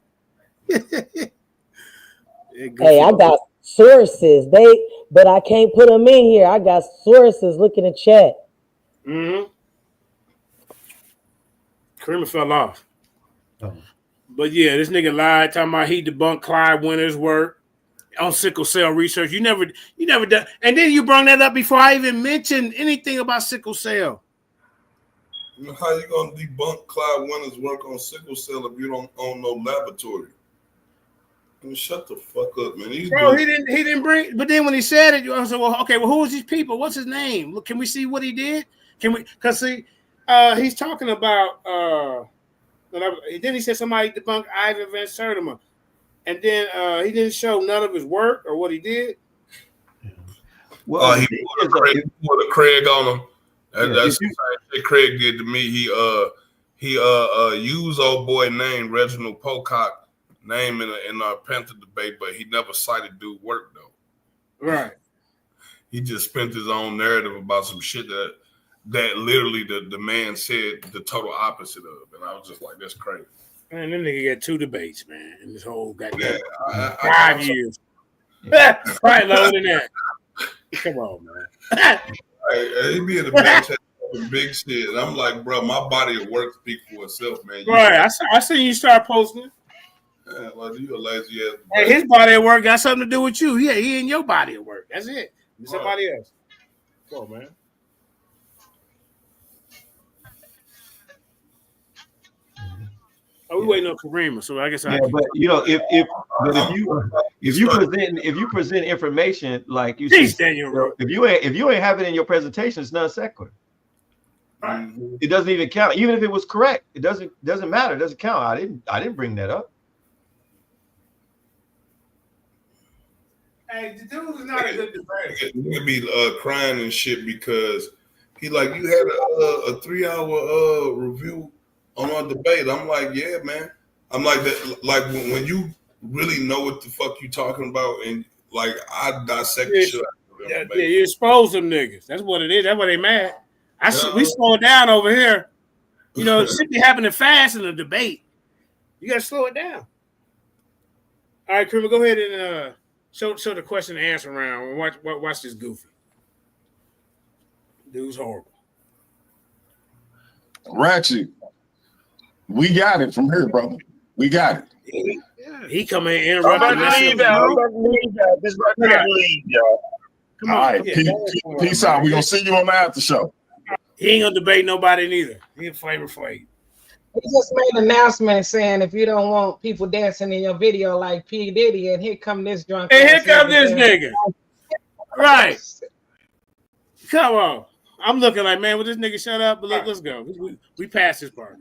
I got sources. But I can't put them in here. I got sources. Look in the chat. Mm-hmm. Kramer fell off. Oh. But yeah, this nigga lied, talking about he debunked Clyde Winter's work on sickle cell research. You never done. And then you brought that up before I even mentioned anything about sickle cell. How you gonna debunk Clyde Winter's work on sickle cell if you don't own no laboratory? I mean, shut the fuck up, man. Bro, he didn't bring. But then when he said it, I said, "Well, okay. Well, who was these people? What's his name? Look, can we see what he did? Can we? Because see, he's talking about. Then he said somebody debunked Ivan Van Sertima, and then he didn't show none of his work or what he did. Well, he put a Craig on him. That's the same shit Craig did to me. He used old boy named Reginald Pocock name in our Panther debate, but he never cited dude work though. Right. He just spent his own narrative about some shit that literally the man said the total opposite of, and I was just like, that's crazy. Man, them nigga got 2 debates, man, in this whole goddamn 5 I years. Probably lower than that. Come on, man. He be in the bench with big shit, and I'm like, bro, my body of work speaks for itself, man. Right, I seen you start posting. Yeah, well, you a lazy ass. Hey, his body of work got something to do with you. Yeah, he in your body of work. That's it. Somebody else. Come on, man. Oh, we waiting on Karima, so I guess but you know, if you present information like you said, if you ain't have it in your presentation, it's non sequitur. Right. It doesn't even count. Even if it was correct, it doesn't matter. It doesn't count. I didn't bring that up. Hey, the dude is not a good debater. He'd be crying and shit because he like, you had a 3-hour review on our debate. I'm like, yeah, man. I'm like that. Like when you really know what the fuck you talking about, and like I dissect the shit. Yeah, you expose them niggas. That's what it is. That's why they mad. We slow it down over here. You know, it should be happening fast in a debate. You gotta slow it down. All right, Kramer, go ahead and show the question and answer round and watch this goofy. Dude's horrible. Ratchet. We got it from here, brother. We got it. Yeah. He come in and interrupt. I'm about to leave, y'all. Come on. All right, peace out. We're going to see you on the after show. He ain't going to debate nobody neither. He a flavor for you. He just made an announcement saying if you don't want people dancing in your video like P. Diddy, and here come this drunk. And here come this nigga. Right. Come on. I'm looking like, man, will this nigga shut up? But let's go. We passed this part.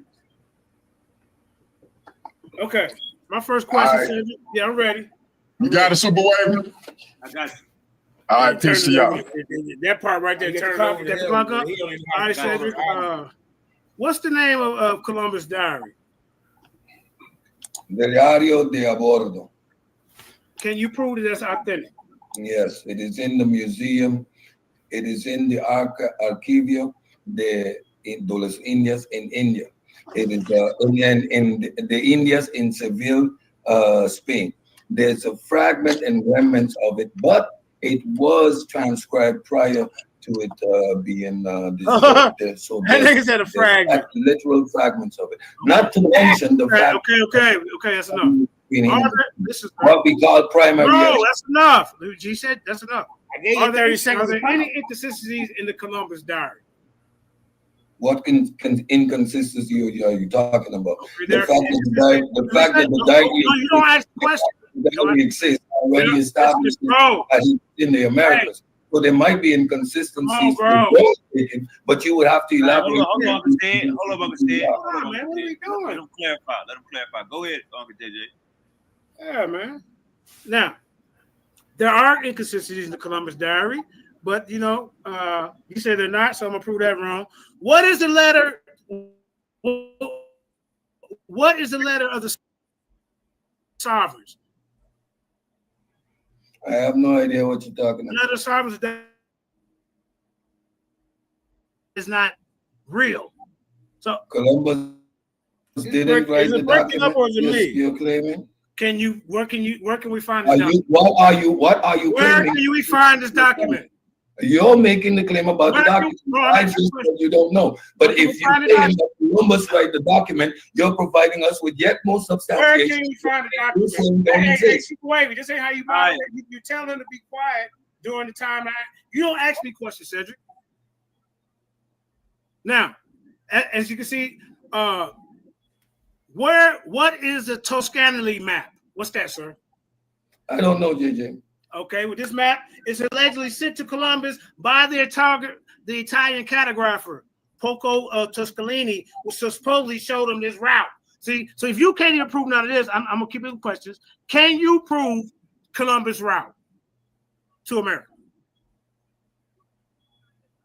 Okay. My first question, right. Yeah, I'm ready. You got a super waiver? I got you. All right, peace to y'all. That part right there, turn up. All right, Cedric. What's the name of Columbus Diary? Diario de Abordo. Can you prove that that's authentic? Yes, it is in the museum. It is in the Archivio de las Indias in India. It is in the Indias in Seville, Spain. There's a fragment and remnants of it, but it was transcribed prior to it being so there's a fragment, literal fragments of it. Not to mention the fact. Okay, that's enough. This is what we call primary. Bro, that's enough. G said that's enough. Are there any inconsistencies in the Columbus Diary? What inconsistency are you talking about? The fact that the diary you don't ask questions. Exists already established in the Americas. So there might be inconsistencies, but you would have to elaborate. Hold on, Uncle Ted. Hold on, man. What are we doing? Let him clarify. Go ahead, Uncle JJ. Yeah, man. Now, there are inconsistencies in the Columbus Diary, but you said they're not, so I'm gonna prove that wrong. What is the letter? What is the letter of the sovereigns? I have no idea what you're talking about. Another sovereignty that is not real. So Columbus didn't write is the it breaking up document or is it me? you're claiming. Where can we find this document? What are you Where claiming? can we find this document? You're making the claim about the document. I just said you don't know. But if you claim that Columbus write the document, you're providing us with yet more substantiation. Where can we find the document? Hey, this ain't how you buy it. You tell them to be quiet during the time. You don't ask me questions, Cedric. Now, as you can see, what is the Toscanelli map? What's that, sir? I don't know, JJ. Okay, with this map, it's allegedly sent to Columbus by the Italian cartographer Poco Toscanelli, which supposedly showed him this route. See, so if you can't even prove none of this, I'm gonna keep it with questions. Can you prove Columbus' route to America?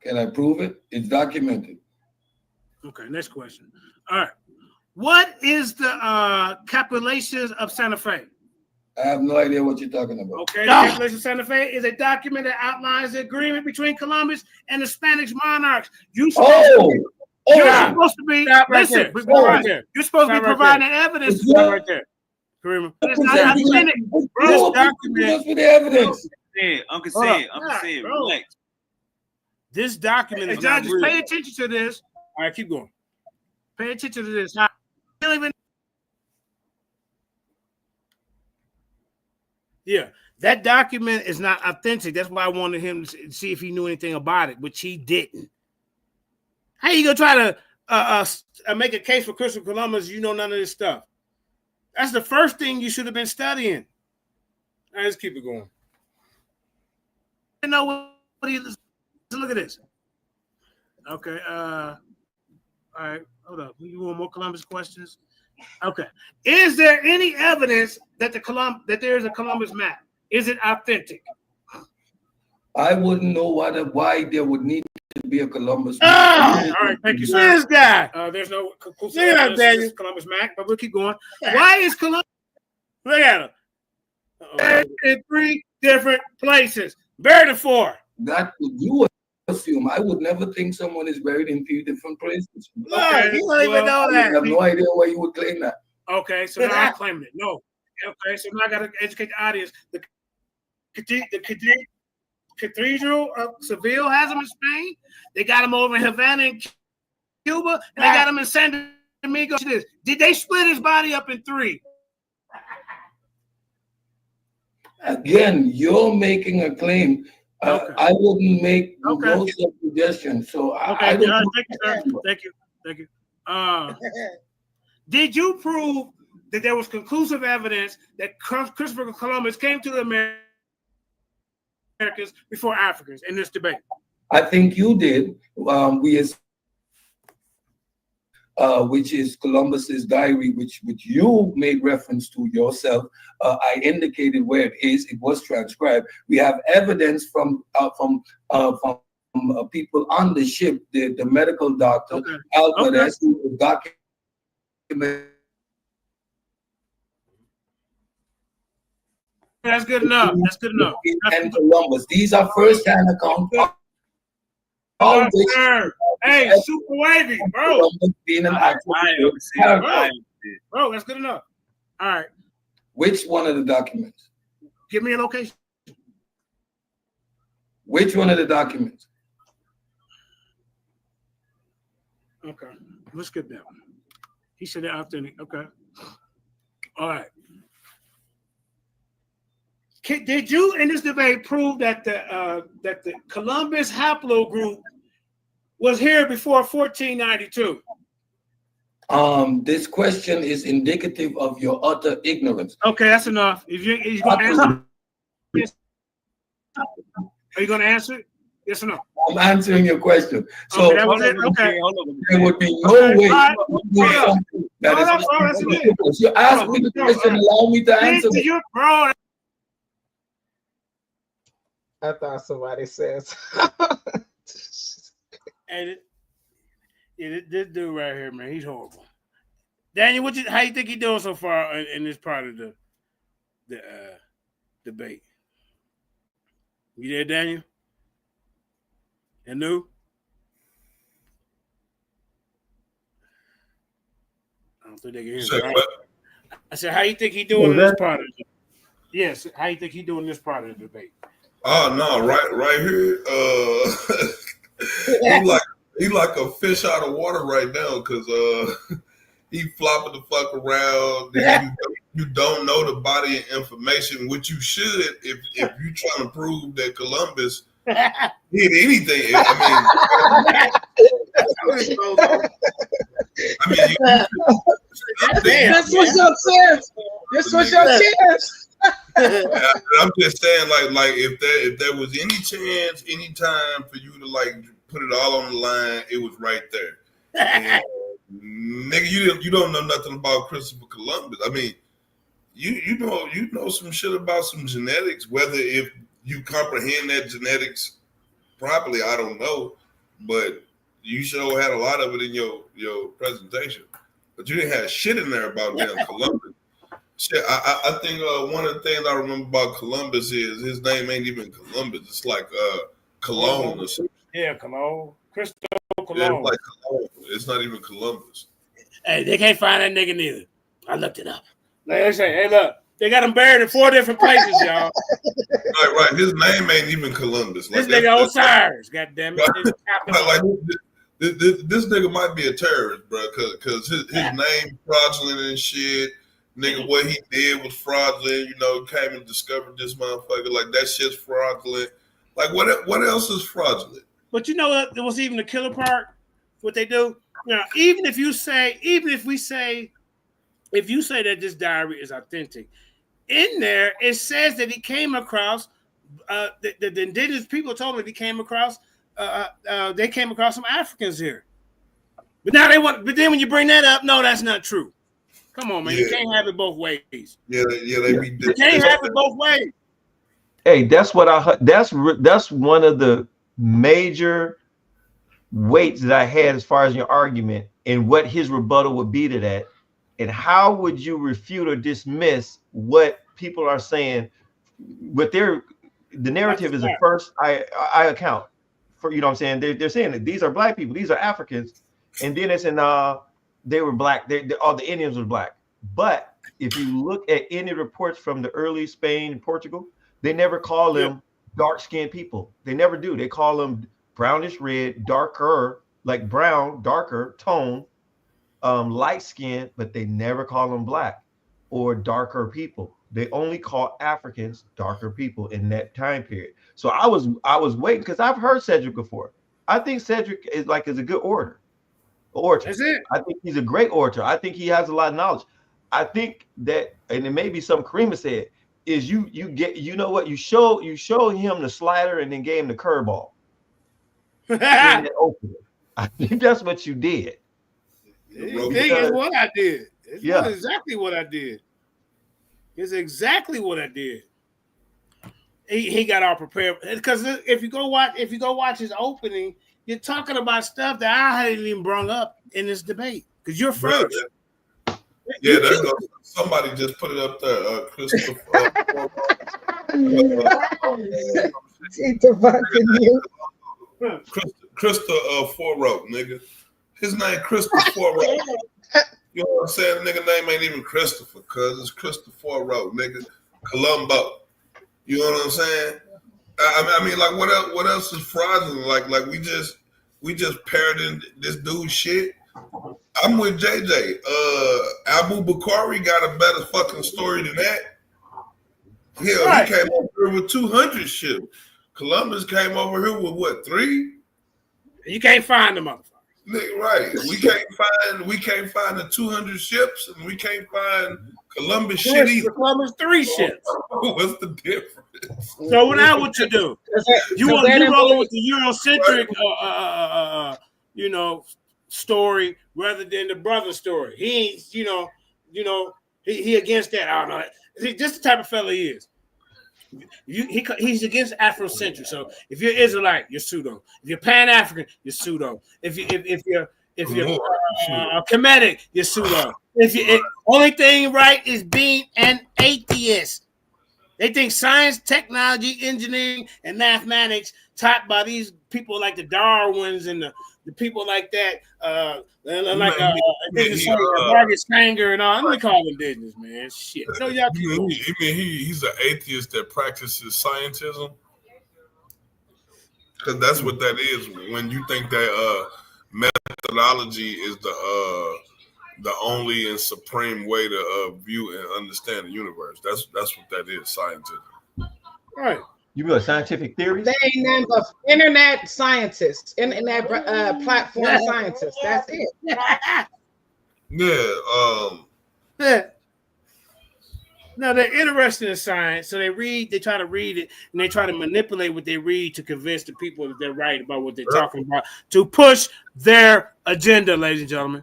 Can I prove it? It's documented. Okay, next question. All right, what is the Capitulations of Santa Fe? I have no idea what you're talking about. Okay, the Capitulation of Santa Fe is a document that outlines the agreement between Columbus and the Spanish monarchs. You're supposed to be. Listen, you're supposed to be providing evidence. Right there. It's not authentic. This document with the evidence. Uncle said, relax. This document is not real. Pay attention to this. All right, keep going. Pay attention to this. I don't even. Yeah, that document is not authentic. That's why I wanted him to see if he knew anything about it, which he didn't. How you gonna try to make a case for Christopher Columbus? You know none of this stuff. That's the first thing you should have been studying. All right, let's keep it going. You know what he? Look at this. Okay. All right. Hold up. You want more Columbus questions? Okay. Is there any evidence that there is a Columbus map? Is it authentic? I wouldn't know why there would need to be a Columbus map. All right, thank you, sir. This guy. There's no conclusive evidence Columbus map, but we'll keep going. Why is Columbus? Look at him. In 3 different places. Buried in 4. That would you assume. I would never think someone is buried in 3 different places. Okay, you don't even know that. I have no idea why you would claim that. Okay, so now I'm claiming it. No. Okay, so now I got to educate the audience. The Cathedral of Seville has them in Spain. They got them over in Havana in Cuba, and they got them in San Domingo. Did they split his body up in 3? Again, you're making a claim. Okay. I wouldn't make no suggestions. So I don't. Thank you, sir. Thank you. Did you prove that there was conclusive evidence that Christopher Columbus came to the Americas before Africans in this debate? I think you did. Which is Columbus's diary, which you made reference to yourself. I indicated where it is. It was transcribed. We have evidence from people on the ship, the medical doctor, Albert, who was documented. That's good enough. That's good enough. And Columbus. These are first-hand accounts. Hey, super wavy, bro. Being an bro, that's good enough. All right. Which one of the documents? Give me a location. Which one of the documents? Okay. Let's get that one. He said that authentic. Okay. All right. Did you in this debate prove that the Columbus haplogroup was here before 1492? This question is indicative of your utter ignorance. Okay, that's enough. If you're going to answer, are you going to answer? Yes or no? I'm answering your question. So okay, that was it. Okay. There would be no way you do something that is. You ask me the question, allow me to answer. Bro. I thought somebody says. And this dude right here, man, he's horrible. Daniel, how you think he doing so far in this part of the debate? You there, Daniel? And new? I don't think they can hear me. Right? I said, how you think he doing in this part of it? Yes, how you think he doing this part of the debate? Oh no, right here. He like a fish out of water right now because he flopping the fuck around. You don't know the body of information, which you should if you trying to prove that Columbus did anything. This was your chance. This was your chance. I'm just saying, like if there was any chance, any time for you to like put it all on the line, it was right there. And, nigga, you don't know nothing about Christopher Columbus. I mean, you know some shit about some genetics. Whether if you comprehend that genetics properly, I don't know, but you sure had a lot of it in your presentation. But you didn't have shit in there about damn Columbus. Shit, I think one of the things I remember about Columbus is his name ain't even Columbus. It's like Cologne or something. Yeah, Cologne. Crystal Cologne. Yeah, it's like Cologne. It's not even Columbus. Hey, they can't find that nigga neither. I looked it up. Like they say, hey, look, they got him buried in 4 different places, y'all. Right. His name ain't even Columbus. This nigga Osiris, goddamn it. This nigga might be a terrorist, bro, because his name fraudulent and shit. Nigga, what he did was fraudulent. Came and discovered this motherfucker. Like, that shit's fraudulent. Like, what else is fraudulent? But you know what? There was even the killer part. What they do? Even if you say that this diary is authentic, in there it says that he came across the indigenous people told him he came across they came across some Africans here. But then when you bring that up, no, that's not true. Come on, man. Yeah. You can't have it both ways. Yeah, they be you can't have it both ways. Hey, that's what I heard. That's one of the major weights that I had as far as your argument and what his rebuttal would be to that. And how would you refute or dismiss what people are saying with the narrative is the first I account for, what I'm saying? They're saying that these are black people, these are Africans. And then it's they were black. All the Indians were black. But if you look at any reports from the early Spain and Portugal, they never call them dark-skinned people. They never do. They call them brownish red, darker, like brown, darker tone, light skin, but they never call them black or darker people. They only call Africans darker people in that time period. So I was waiting because I've heard Cedric before. I think Cedric is a good orator. That's it. I think he's a great orator. I think he has a lot of knowledge. I think that, and it may be some Karima said, is you show him the slider and then gave him the curveball. I think that's what you did. It's what I did. It's exactly what I did. It's exactly what I did. He got all prepared because if you go watch his opening, you're talking about stuff that I hadn't even brought up in this debate because you're first. Yeah, there goes. Somebody just put it up there. Christopher. Krista Foro, nigga. His name Christopher Foro. You know what I'm saying? The nigga name ain't even Christopher, cuz it's Christopher Foro, nigga. Columbo. You know what I'm saying? I mean, like, what else is fraudulent? Like we just parroting this dude's shit. I'm with JJ. Abu Bakari got a better fucking story than that. Hell, right. He came over here with 200 ships. Columbus came over here with what, 3? You can't find them, motherfuckers. Right. We can't find the 200 ships, and we can't find Columbus shit either. Columbus 3 ships. What's the difference? So now what you do? You roll with the Eurocentric, story rather than the brother story. He ain't, he against that. I don't know. See, just the type of fella he is. He's against Afrocentric. So if you're Israelite, you're pseudo. If you're Pan-African, you're pseudo. If you're Kemetic, you're pseudo. Only thing right is being an atheist. They think science, technology, engineering, and mathematics taught by these people like the Darwins and the people like that, Margaret Sanger and all. I'm gonna call them indigenous, man. Shit. No, y'all keep going. He's an atheist that practices scientism? Because that's what that is. When you think that methodology is the only and supreme way to view and understand the universe. That's what that is, scientism. Right. You mean scientific theories? They ain't nothing but internet scientists, internet platform scientists. That's it. Yeah. No, they're interested in science, so they try to read it, and they try to manipulate what they read to convince the people that they're right about what they're talking about to push their agenda, ladies and gentlemen.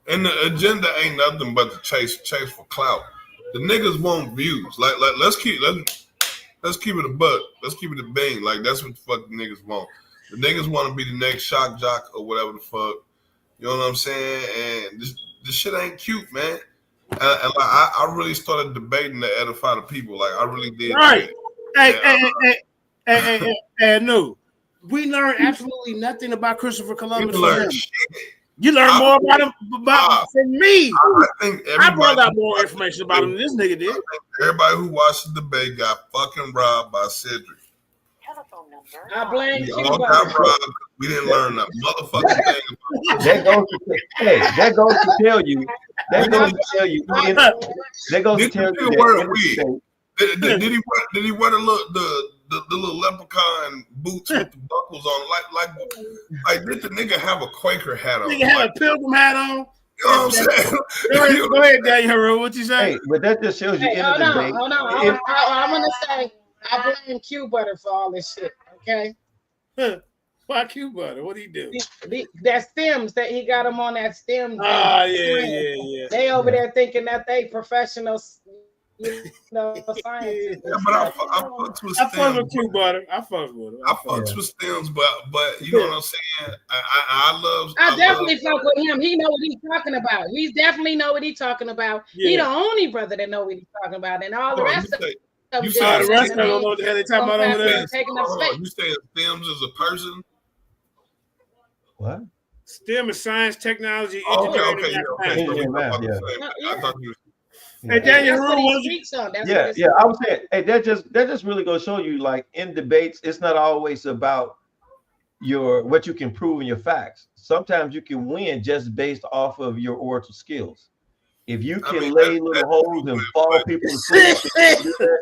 And the agenda ain't nothing but to chase for clout. The niggas want views. Like let's keep it a buck. Let's keep it a bang. Like that's what the fuck the niggas want. The niggas want to be the next shock jock or whatever the fuck. You know what I'm saying? And this shit ain't cute, man. And I really started debating to edify the people. Like I really did. Right. Hey, no. We learned absolutely nothing about Christopher Columbus. You learn more about him from me. I brought out more information about him than this nigga did. Everybody who watched the debate got fucking robbed by Cedric. I blame you. All got robbed. We didn't learn that motherfucking thing. That goes to tell you. That goes to tell you. Did he wear the little leprechaun boots with the buckles on? Like did the nigga have a Quaker hat on? Nigga had a pilgrim hat on. You know what I'm saying? Go ahead, Daniel Haru. What you say? Hey, but that just shows you. Hold on. I'm gonna say I blame Q Butter for all this shit. Okay. Why Q Butter? What did he do? That stems that he got him on that stem. Yeah. They over there thinking that they professionals. Scientists. Yeah, but I fucks with stems. I fuck with Q Butter. I fuck with him. I fucks with stems, but you know what I'm saying? I definitely fuck with him. He know what he's talking about. We definitely know what he's talking about. Yeah. He the only brother that know what he's talking about, and all the rest of you say the rest of them don't know what the hell they talking about over there. You saying stems is a person? What? STEM is science, technology, engineering. I thought you. Hey, Daniel, I was saying, hey, that just really goes to show you, like in debates, it's not always about what you can prove in your facts. Sometimes you can win just based off of your oratorical skills. If you can lay little holes and fall people asleep,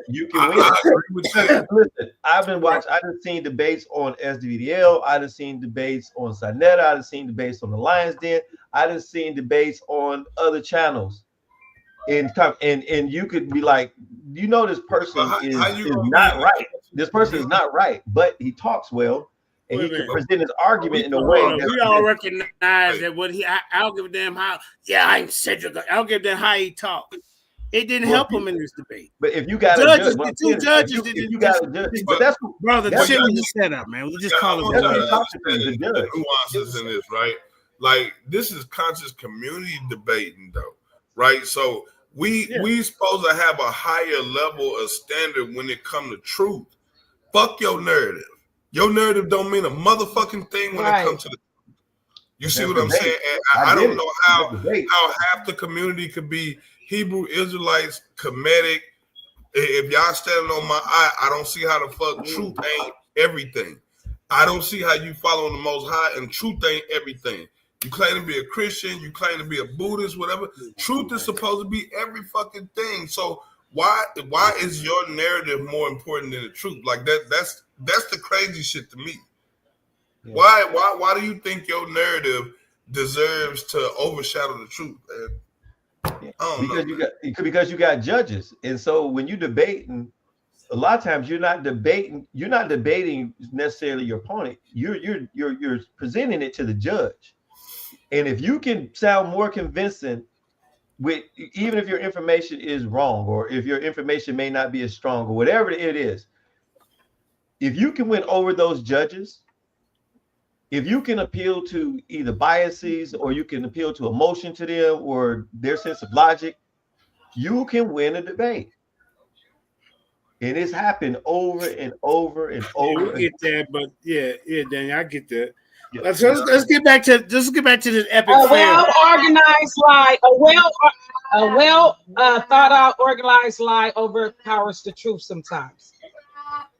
you can win. Listen, I've been watching. I done seen debates on SDVDL. I done seen debates on Sinetta. I done seen debates on the Lions Den. I done seen debates on other channels. And you could be like, this person is not right. This person is not right, but he talks well, and he can present his argument in a way. We all recognize that I don't give a damn how. Yeah, I'm Cedric. I don't give a damn how he talk. It didn't help him in this debate. But if you got judges, the two judges didn't. You got a judge. But that's brother. The shit was just set up, man. We just call it the nuances in this, right? Like this is conscious community debating, though, right? So. We supposed to have a higher level of standard when it comes to truth. Fuck your narrative. Your narrative don't mean a motherfucking thing when it comes to the truth. You see what I'm saying? And I don't know how half the community could be Hebrew Israelites, Kemetic. If y'all standing on my eye, I don't see how the fuck truth ain't everything. I don't see how you following the Most High and truth ain't everything. You claim to be a Christian, you claim to be a Buddhist, whatever. Truth is supposed to be every fucking thing. So why is your narrative more important than the truth? Like that's the crazy shit to me. Yeah. Why do you think your narrative deserves to overshadow the truth? Because you got judges. And so when you debating, a lot of times you're not debating necessarily your opponent. You're presenting it to the judge. And if you can sound more convincing even if your information is wrong, or if your information may not be as strong, or whatever it is, if you can win over those judges, if you can appeal to either biases, or you can appeal to emotion to them, or their sense of logic, you can win a debate. And it's happened over and over and Yeah, over. we get that, but yeah, Daniel, I get that. Yeah. Let's get back to this epic A fail. well-organized lie, a well thought out, organized lie overpowers the truth sometimes.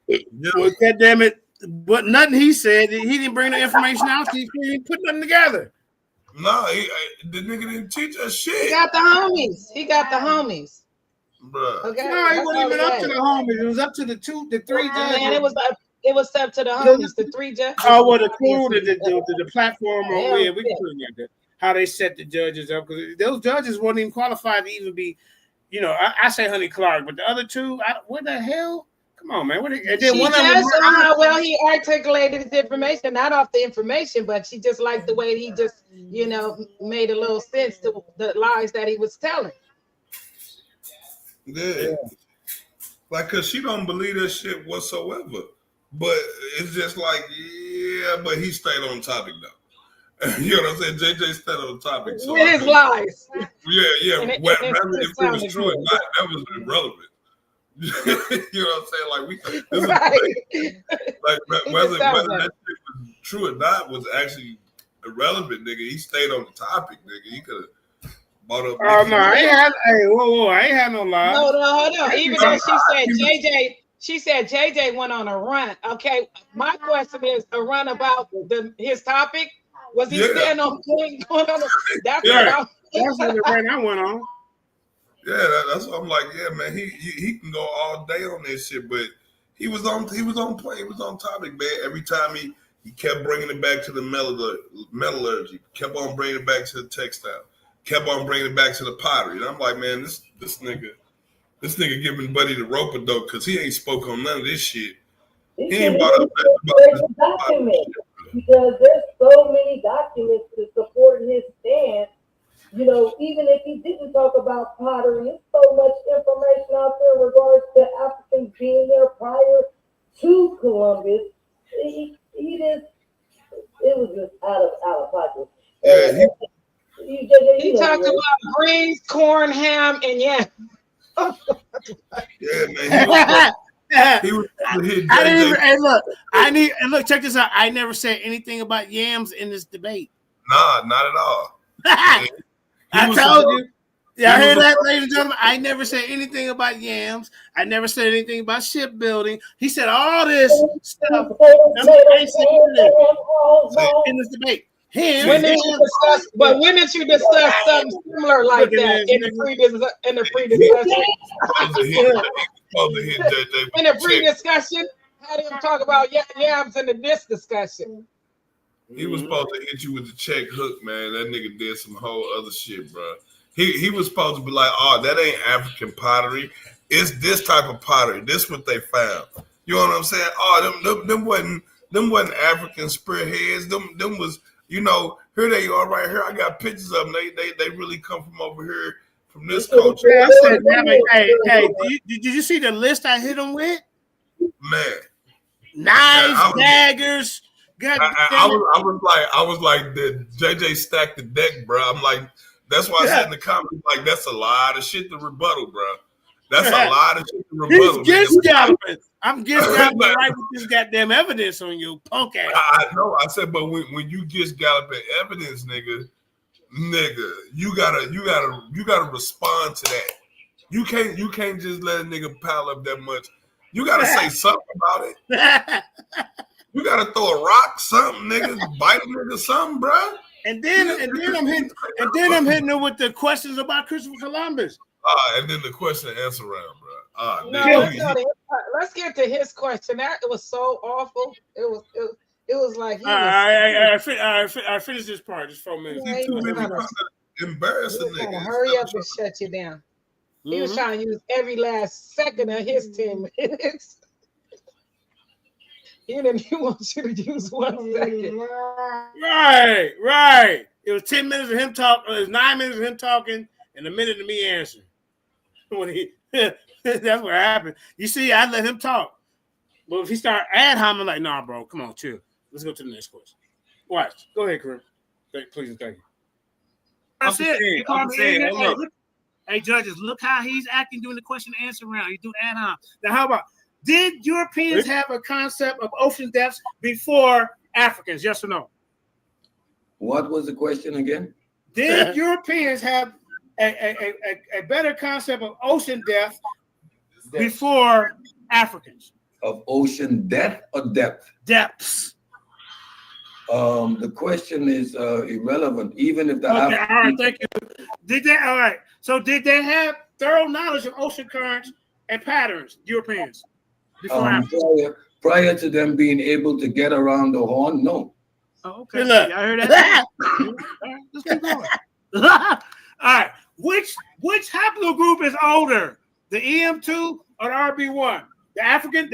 Well, goddamn it, but nothing he said. He didn't bring the information out. He didn't put nothing together. Nah, the nigga didn't teach us shit. He got the homies. Bruh. Okay. No, it wasn't even up to the homies. It was up to the three judges. Man, it was up to the homies, the three judges. Oh, well, the crew, the platform, Hell we yeah. couldn't get that. How they set the judges up, because those judges weren't even qualified to even be, I say Honey Clark, but the other two, what the hell? Come on, man. And then She one of just them, how well he articulated his information, not off the information, but she just liked the way he just, made a little sense to the lies that he was telling. Yeah. Like, cause she don't believe that shit whatsoever. But it's just like, yeah, but he stayed on topic though. You know what I'm saying? JJ stayed on topic. So With his lies. Yeah. And Whether it if it was true or not, that was irrelevant. You know what I'm saying? Like whether that shit was true or not was actually irrelevant, nigga. He stayed on the topic, nigga. He could have bought up. Oh no, I ain't had no lie. No, hold on. Even though she said JJ went on a run. Okay, my question is a run about his topic. Was he staying on point going on? That's the run I went on. Yeah, that's what I'm like. Yeah, man, he can go all day on this shit, but he was on point. He was on topic, man. Every time he kept bringing it back to the metallurgy, kept on bringing it back to the textile, kept on bringing it back to the pottery. And I'm like, man, this nigga giving Buddy the rope a dope because he ain't spoke on none of this shit. He ain't brought up that documents because there's so many documents to support his stance. Even if he didn't talk about pottery, there's so much information out there in regards to Africans being there prior to Columbus. It was just out of pocket. He talked about greens, corn, ham, and yeah. Yeah, man. He was look, check this out. I never said anything about yams in this debate. Nah, not at all. I told you. Y'all hear that, ladies and gentlemen? I never said anything about yams. I never said anything about shipbuilding. He said all this stuff in this debate. When did you discuss something similar like that in the pre-discussion? In the pre-discussion, how did you talk about yams in this discussion? He was supposed to hit you with the check hook, man. That nigga did some whole other shit, bro. He was supposed to be like, oh, that ain't African pottery. It's this type of pottery. This what they found. You know what I'm saying? Oh, them wasn't African spearheads. Them was, here they are right here. I got pictures of them. They really come from over here, from this culture. I said, hey, did you see the list I hit them with? Man. Knives, daggers. I was like, the JJ stacked the deck, bro. I'm like, that's why I said in the comments, like, that's a lot of shit to rebuttal, bro. That's a lot of shit to rebuttal. He's galloping. I'm galloping right with this goddamn evidence on you, punk ass. I know. I said, but when you galloping evidence, nigga, you gotta respond to that. You can't just let a nigga pile up that much. You gotta say something about it. You gotta throw a rock, something, nigga, bite a nigga, something, bro. And then I'm hitting her with the questions about Christopher Columbus. And then the question and answer round, bro. Let's get to his question. That was so awful. It was like I finished this part. Just 4 minutes. Embarrassing nigga. Hurry up and shut you down. He was trying to use every last second of his 10 minutes. He wants you to use 1 second. Right. It was 10 minutes of him talking. It was 9 minutes of him talking and a minute of me answering. That's what happened. You see, I let him talk. But if he start ad homing, like, nah, bro, come on, chill. Let's go to the next question. Watch. Go ahead, Kareem. Please and thank you. I'm saying, Hey, judges, look how he's acting during the question and answer round. He's doing ad hoc. Now, how about, did Europeans have a concept of ocean depths before Africans? Yes or no? What was the question again? Did Europeans have a better concept of ocean depth before Africans? Of ocean depth or depth? Depths. The question is irrelevant, even if the all right, thank you. Did they? All right. So did they have thorough knowledge of ocean currents and patterns, Europeans, before prior to them being able to get around the horn? No. Oh, okay. Yeah, I heard that. Let's keep going. All right. Which haplogroup is older, the EM2 or the RB1? The African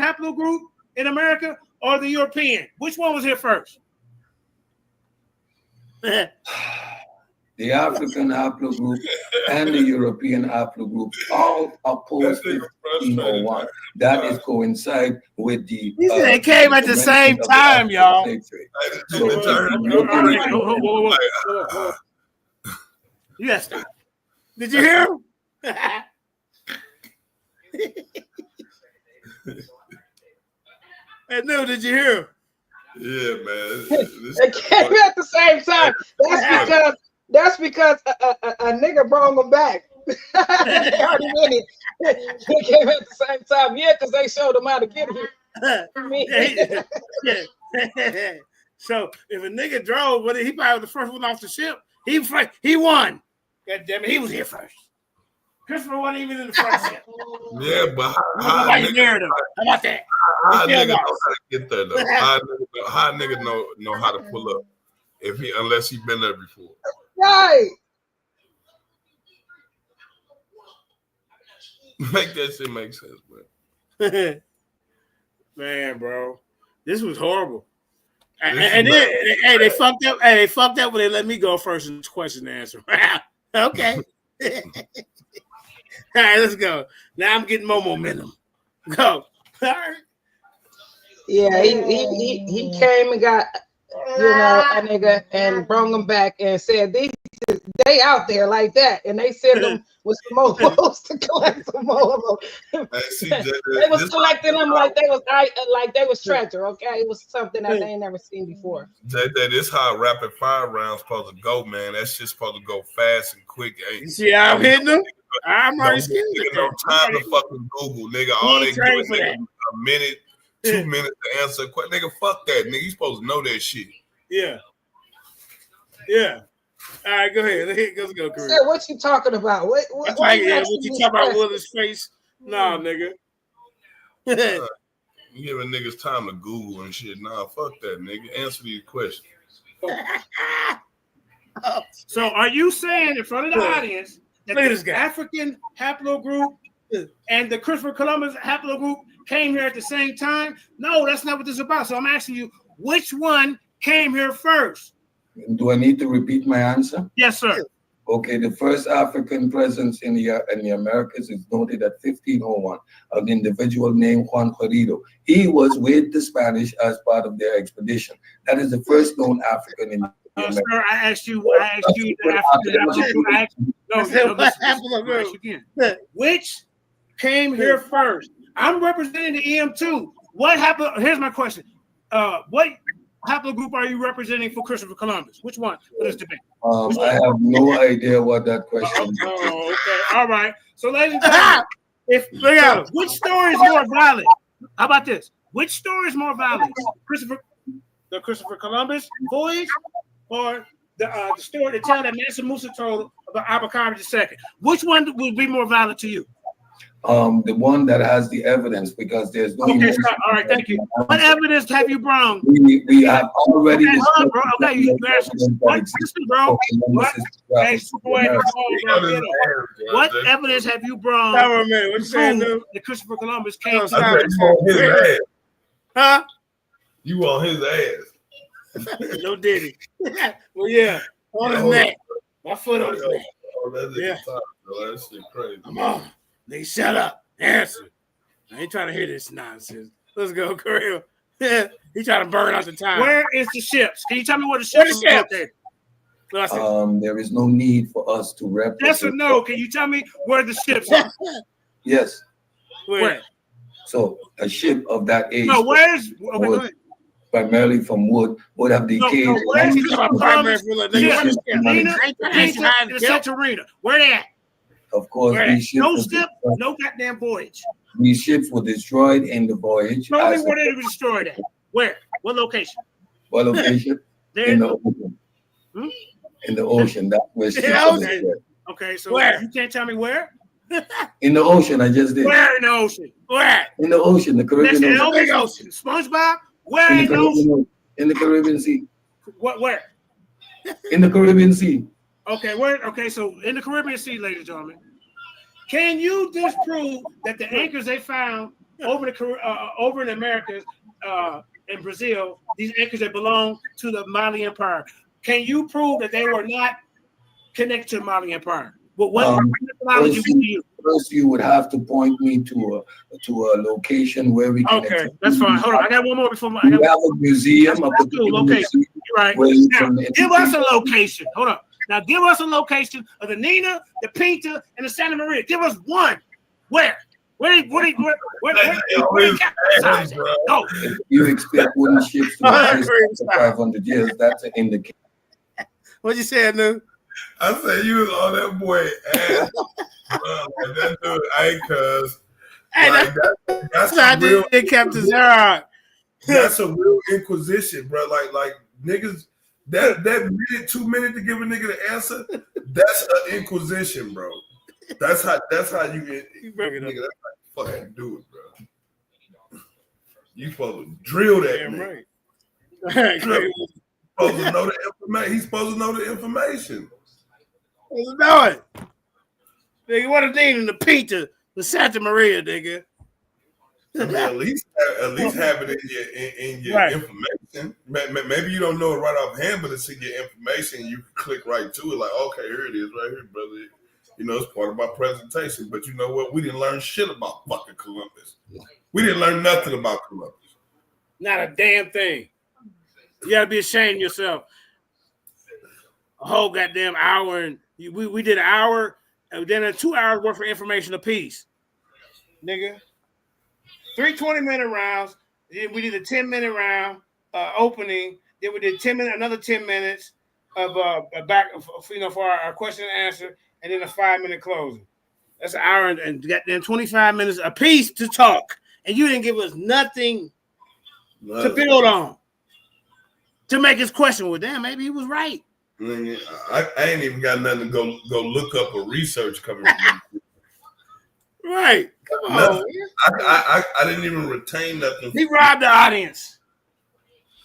haplogroup in America or the European? Which one was here first? The African haplogroup and the European haplogroup all are post 1501. That is coincide with the. They came at the same time, y'all. Yes. Did you hear him? Hey, no, did you hear him? Yeah, man. They came at the same time. That's because a nigga brought them back. They already in it. They came at the same time. Yeah, because they showed them how to get here. Yeah. So if a nigga drove, well, he probably was the first one off the ship. He won. God damn it, he was here first. Christopher wasn't even in the front ship. Yeah, but how about that? How nigga know how to get there though? How nigga know how to pull up unless he been there before? Right. Make that shit make sense, man. Man, bro, this was horrible. And then they fucked up. Hey, they fucked up when they let me go first in this question and answer. Okay. All right, let's go. Now I'm getting more momentum. Go. All right. Yeah, he came and got a nigga and brought him back and said they out there like that, and they sent them with some mofos to collect some more. They was collecting them like they was treasure. Okay, it was something that they ain't never seen before. That is how rapid fire rounds supposed to go, man. That shit's supposed to go fast and quick. Hey, you see how I'm hitting them? I'm already scared. No time to fucking Google, nigga. All they give is a minute, 2 minutes to answer a question. Nigga, fuck that, nigga. You supposed to know that shit. Yeah. Yeah. All right, go ahead. Let's go, Chris. So what you talking about? What you talking about? Willis' face? Nah, nigga. You giving niggas time to Google and shit. Nah, fuck that, nigga. Answer these questions. So, are you saying in front of the audience that the African haplogroup and the Christopher Columbus haplogroup came here at the same time? No, that's not what this is about. So, I'm asking you, which one came here first? Do I need to repeat my answer? Yes, sir. Okay, the first African presence in the Americas is noted at 1501, an individual named Juan Jorido. He was with the Spanish as part of their expedition. That is the first known African in the Americas. Sir, I asked you which came here first? I'm representing the EM2. What happened? Here's my question. What haplogroup are you representing for Christopher Columbus? Which one for this debate? I have no idea what that question is. Oh, okay. All right. So, ladies and gentlemen, which story is more valid? How about this? Which story is more valid? The Christopher Columbus voyage, or the story to tell that Mansa Musa told about Abercrombie II? Which one would be more valid to you? The one that has the evidence, because there's no. Okay, stop. All right, thank you. What evidence have you brought? We have already. What evidence have you brought? The Christopher Columbus came to. Huh? You on his ass? No diddy. Well, yeah, on his neck. My foot on his neck. Yeah, that shit crazy. Come on. They shut up. Answer. I ain't trying to hear this nonsense. Let's go, Korea. Yeah, he trying to burn out the time. Where is the ships? Can you tell me where the ships are located? There is no need for us to represent. Yes or no? Can you tell me where the ships are? Yes. Where? So a ship of that age. No, where's okay, go ahead. Primarily from would have decayed. No, where's Columbus, Nina, Pinta, and the Santorina? Where they at? Of course, these ships no ship, no goddamn voyage. These ships were destroyed in the voyage. Tell me where they were destroyed at. Where? What location? What location? In the ocean. In the ocean. That's where ships are destroyed. Okay, so where? You can't tell me where? In the ocean, I just did. Where in the ocean? Where? In the ocean, the Caribbean Ocean. SpongeBob? Where in the ocean? In the Caribbean Sea. What? Where? In the Caribbean Sea. Okay, where? Okay, so in the Caribbean Sea, ladies and gentlemen, can you disprove that the anchors they found over in Americas, in Brazil, these anchors that belong to the Mali Empire, can you prove that they were not connected to the Mali Empire? What methodology would you use? First, you would have to point me to a location where we can. Okay, that's fine. Hold on, I got one more before. We have a museum. Location. You're right. Now, give us a location. Hold on. Now, give us a location of the Nina, the Pinta, and the Santa Maria. Give us one. Where? Where No. You expect wooden ships to be for 500 years? That's an indication. What'd you say, Anu? I said you was on that boy ass. Like that dude ain't cuz. Hey, like, that's real, Captain Zera. That's a real inquisition, bro. Like niggas, that minute, 2 minutes to give a nigga the answer, that's an inquisition, bro. That's how you get nigga, that's how you fucking do it, bro. You supposed to drill that nigga. Right. Supposed to know the information. He's supposed to know the information. Supposed to know it. Nigga, what a thing in the Pinta, the Santa Maria, nigga. I mean, at least have it in your right. Information. Maybe you don't know it right off hand, but it's in your information. You can click right to it. Like, okay, here it is, right here, brother. You know, it's part of my presentation. But you know what? We didn't learn shit about fucking Columbus. We didn't learn nothing about Columbus. Not a damn thing. You gotta be ashamed of yourself. A whole goddamn hour, and we did an hour, and then 2 hours worth of information apiece, nigga. 3 20-minute rounds. Then we did a 10-minute round opening. Then we did another 10 minutes of back, for our question and answer, and then a 5-minute closing. That's an hour and goddamn 25 minutes apiece to talk, and you didn't give us nothing to build on. To make his question, well, damn, maybe he was right. I ain't even got nothing to go look up or research coming from you. Right. Come on. I didn't even retain nothing. He robbed the audience.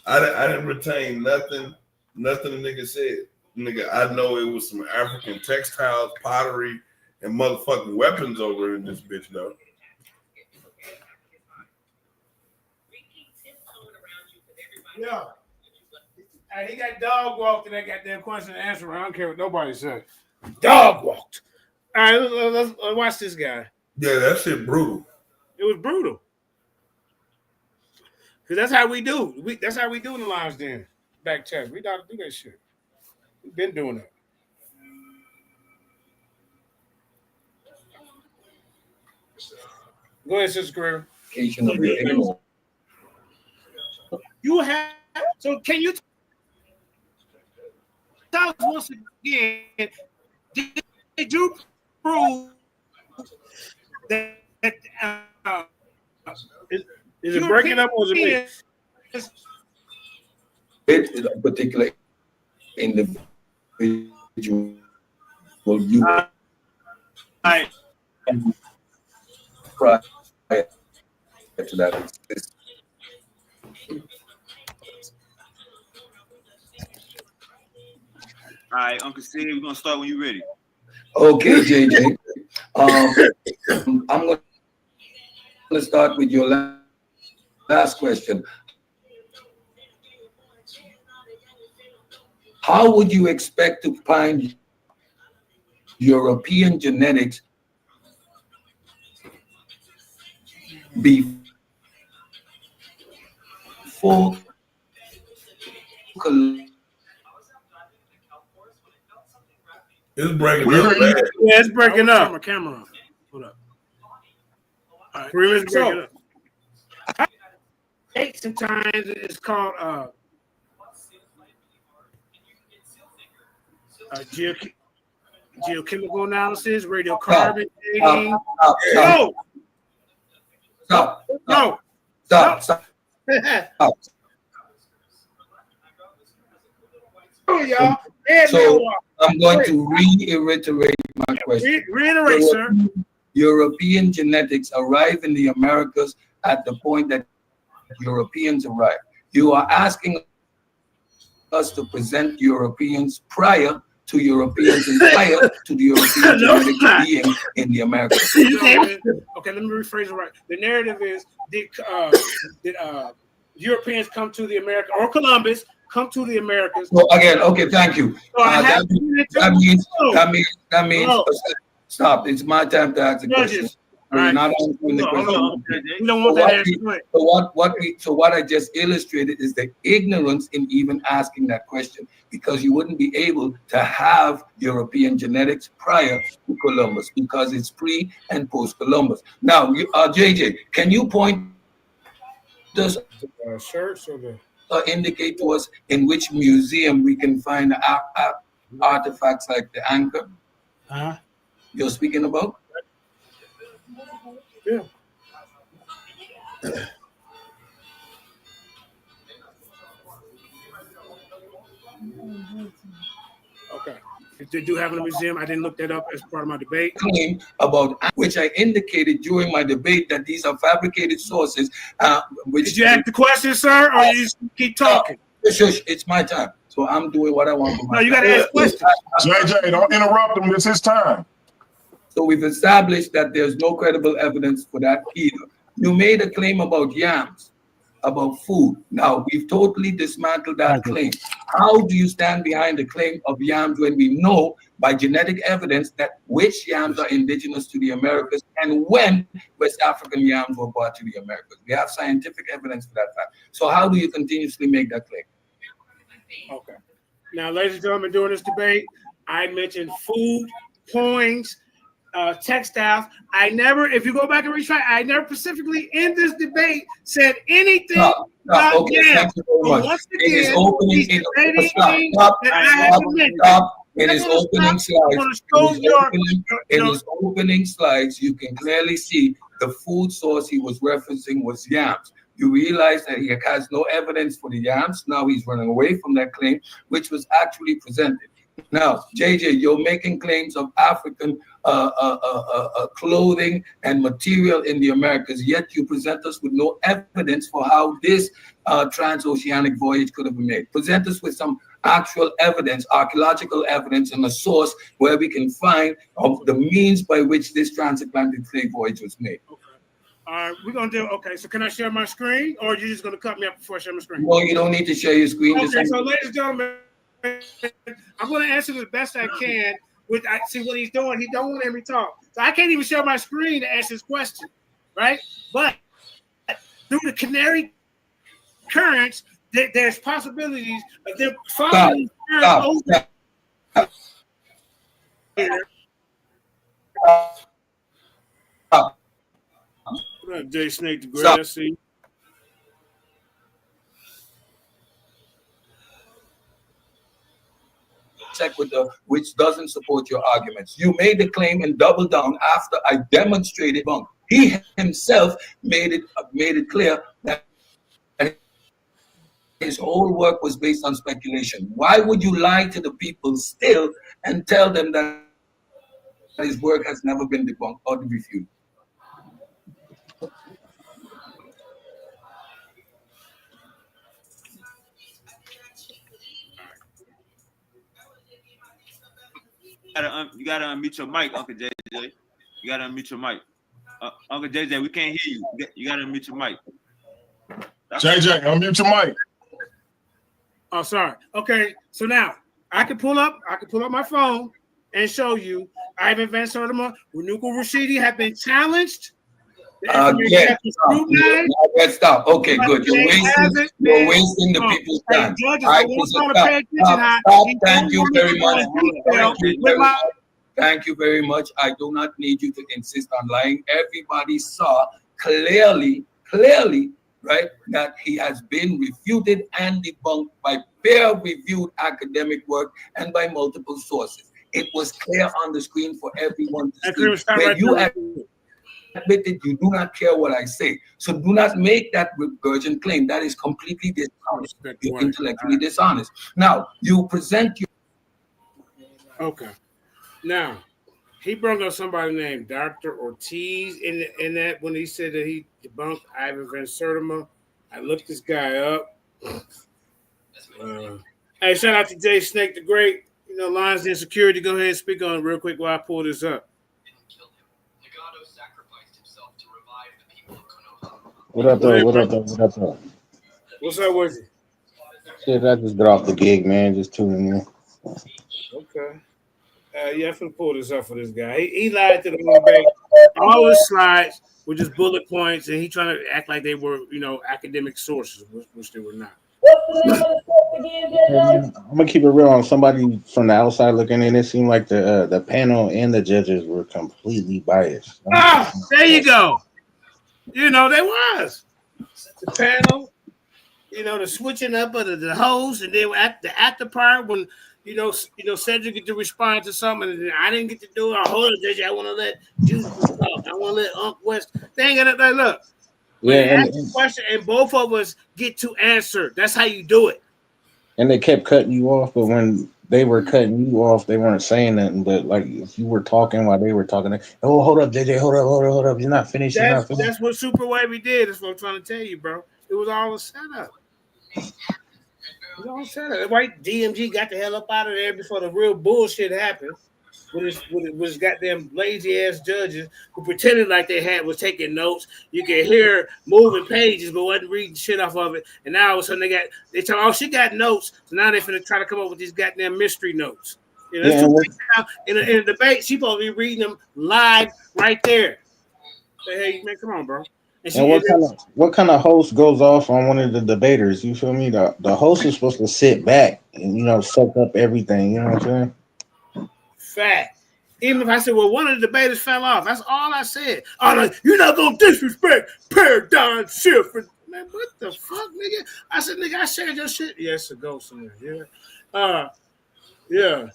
I didn't retain nothing the nigga said. Nigga, I know it was some African textiles, pottery, and motherfucking weapons over in this bitch, though. Yeah. Hey, he got dog walked in that goddamn question and answer. I don't care what nobody said. Dog walked. All right, let's watch this guy. Yeah, that shit brutal. It was brutal. Because that's how we do. That's how we do in the Lions Den. Back chat. We got to do that shit. We've been doing that. Go ahead, Sister Career. You have, so can you tell us once again, did you prove that is it breaking up or is it me? It a particular individual you prior to that exists. All right, Uncle Sid, we're gonna start when you're ready. Okay, JJ. I'm going to start with your last question. How would you expect to find European genetics before It's breaking up. Yeah, it's breaking up. Turn my camera on. Hold up. All right. Breaking up. Dates and times is called geochemical analysis, radiocarbon dating. Stop. Oh, y'all. So I'm going to reiterate my question. Reiterate, sir. European genetics arrive in the Americas at the point that Europeans arrive. You are asking us to present Europeans prior to Europeans and prior to the European genetics being in the Americas. Okay, let me rephrase it right. The narrative is did Europeans come to the America or Columbus come to the Americas? So again, okay, thank you. So that means stop. It's my time to ask the question. We're not answering the question. You don't want that. So what I just illustrated is the ignorance in even asking that question, because you wouldn't be able to have European genetics prior to Columbus because it's pre and post Columbus. Now, JJ, can you point us indicate to us in which museum we can find artifacts like the anchor you're speaking about? Yeah. Okay. If they do have in a museum, I didn't look that up as part of my debate. Claim about which I indicated during my debate that these are fabricated sources. Did you ask the question, sir, or you just keep talking? Shush, it's my time, so I'm doing what I want for my time. You got to ask questions. JJ, don't interrupt him. It's his time. So we've established that there's no credible evidence for that either. You made a claim about yams, about food. Now, we've totally dismantled that claim. How do you stand behind the claim of yams when we know by genetic evidence that which yams are indigenous to the Americas and when West African yams were brought to the Americas? We have scientific evidence for that fact. So how do you continuously make that claim? Okay. Now, ladies and gentlemen, during this debate, I mentioned food, coins, textiles. I never, if you go back and retry, I never specifically in this debate said anything about yams. Once again, it is opening. In his opening slides, in his opening slides, you can clearly see the food source he was referencing was yams. You realize that he has no evidence for the yams. Now he's running away from that claim, which was actually presented. Now, JJ, you're making claims of African clothing and material in the Americas, yet you present us with no evidence for how this transoceanic voyage could have been made. Present us with some actual evidence, archaeological evidence, and a source where we can find the means by which this transatlantic slave voyage was made. Okay. We're going to do, okay, so can I share my screen, or are you just going to cut me up before I share my screen? No, you don't need to share your screen. Okay, so ladies and gentlemen, I'm going to answer the best I can. I see what he's doing. He don't want to hear me talk. So I can't even share my screen to answer his question, right? But through the Canary currents, there's possibilities of them following Jay Snake the Great, I see. Check with which doesn't support your arguments. You made the claim and doubled down after I demonstrated wrong. He himself made it clear that his whole work was based on speculation. Why would you lie to the people still and tell them that his work has never been debunked or refuted? You gotta unmute your mic, Uncle JJ. You gotta unmute your mic. Uncle JJ, we can't hear you. You gotta unmute your mic. JJ, unmute your mic. Oh, sorry. Okay, so now I can pull up my phone and show you Ivan Van Sertima, Renuka Rashidi have been challenged Yes, stop. Okay, good. You're wasting the people's time. Stop. Thank you very much. Thank you very much. I do not need you to insist on lying. Everybody saw clearly, right, that he has been refuted and debunked by peer-reviewed academic work and by multiple sources. It was clear on the screen for everyone to see. When you admitted you do not care what I say, so do not make that regurgent claim. That is completely dishonest. You're intellectually dishonest. Now, you present your... Okay. Now, he brought up somebody named Dr. Ortiz in that when he said that he debunked Ivan Van Sertima. I looked this guy up. Hey, shout out to Jay Snake the Great. You know, Lions Insecurity. Go ahead and speak on it real quick while I pull this up. What up, though? What up? What's up with you? Shit, I just got off the gig, man. Just tuning in. Okay. Yeah, I'm finna pull this up for this guy. He lied to the whole bank. All his slides were just bullet points, and he trying to act like they were, you know, academic sources, which they were not. I'm gonna keep it real. On somebody from the outside looking in, it seemed like the panel and the judges were completely biased. Ah, there you go. You know, they was the panel. You know, the switching up of the host, and then at the after part when. You know, Cedric get to respond to something, and I didn't get to do it. Hold on, JJ. I want to let Juice talk. I want to let Unc West. They ain't gonna look. Yeah, ask a question, and both of us get to answer. That's how you do it. And they kept cutting you off, but when they were cutting you off, they weren't saying nothing. But like if you were talking while they were talking, oh, hold up, JJ, hold up. You're not finished. That's what Super Wavy did. That's what I'm trying to tell you, bro. It was all a setup. That's why DMG got the hell up out of there before the real bullshit happened. With his goddamn lazy ass judges who pretended like they was taking notes. You can hear moving pages, but wasn't reading shit off of it. And now all of a sudden they tell, oh, she got notes. So now they're finna try to come up with these goddamn mystery notes. You know, in a debate, she supposed to be reading them live right there. Say, hey, man, come on, bro. And what kind of host goes off on one of the debaters? You feel me? The host is supposed to sit back and, you know, soak up everything. You know what I'm saying? Fact. Even if I said, well, one of the debaters fell off, that's all I said. I'm like, you're not gonna disrespect Paradigm Shift. Man, what the fuck, nigga? I said, nigga, I shared your shit. Yes, it goes somewhere. Yeah. Yeah.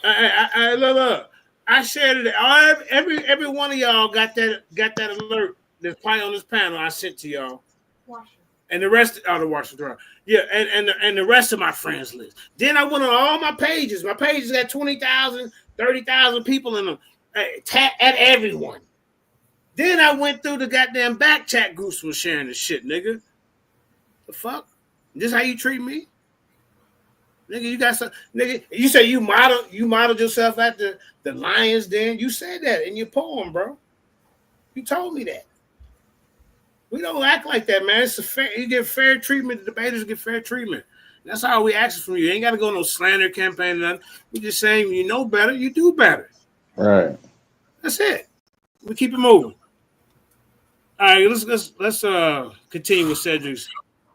I look. I shared it. Every one of y'all got that alert. That's probably on this panel I sent to y'all. And the rest of the Washington. Yeah, and the rest of my friends list. Then I went on all my pages. My pages got 20,000, 30,000 people in them. At everyone. Then I went through the goddamn back chat groups was sharing the shit, nigga. The fuck? This how you treat me? Nigga, you got some nigga. You say you modeled yourself after the Lions Den. You said that in your poem, bro. You told me that. We don't act like that, man. It's you get fair treatment. The debaters get fair treatment. That's how we ask from you. You ain't got to go no slander campaign or nothing. We just saying you know better, you do better. Right. That's it. We keep it moving. All right, let's continue with Cedric's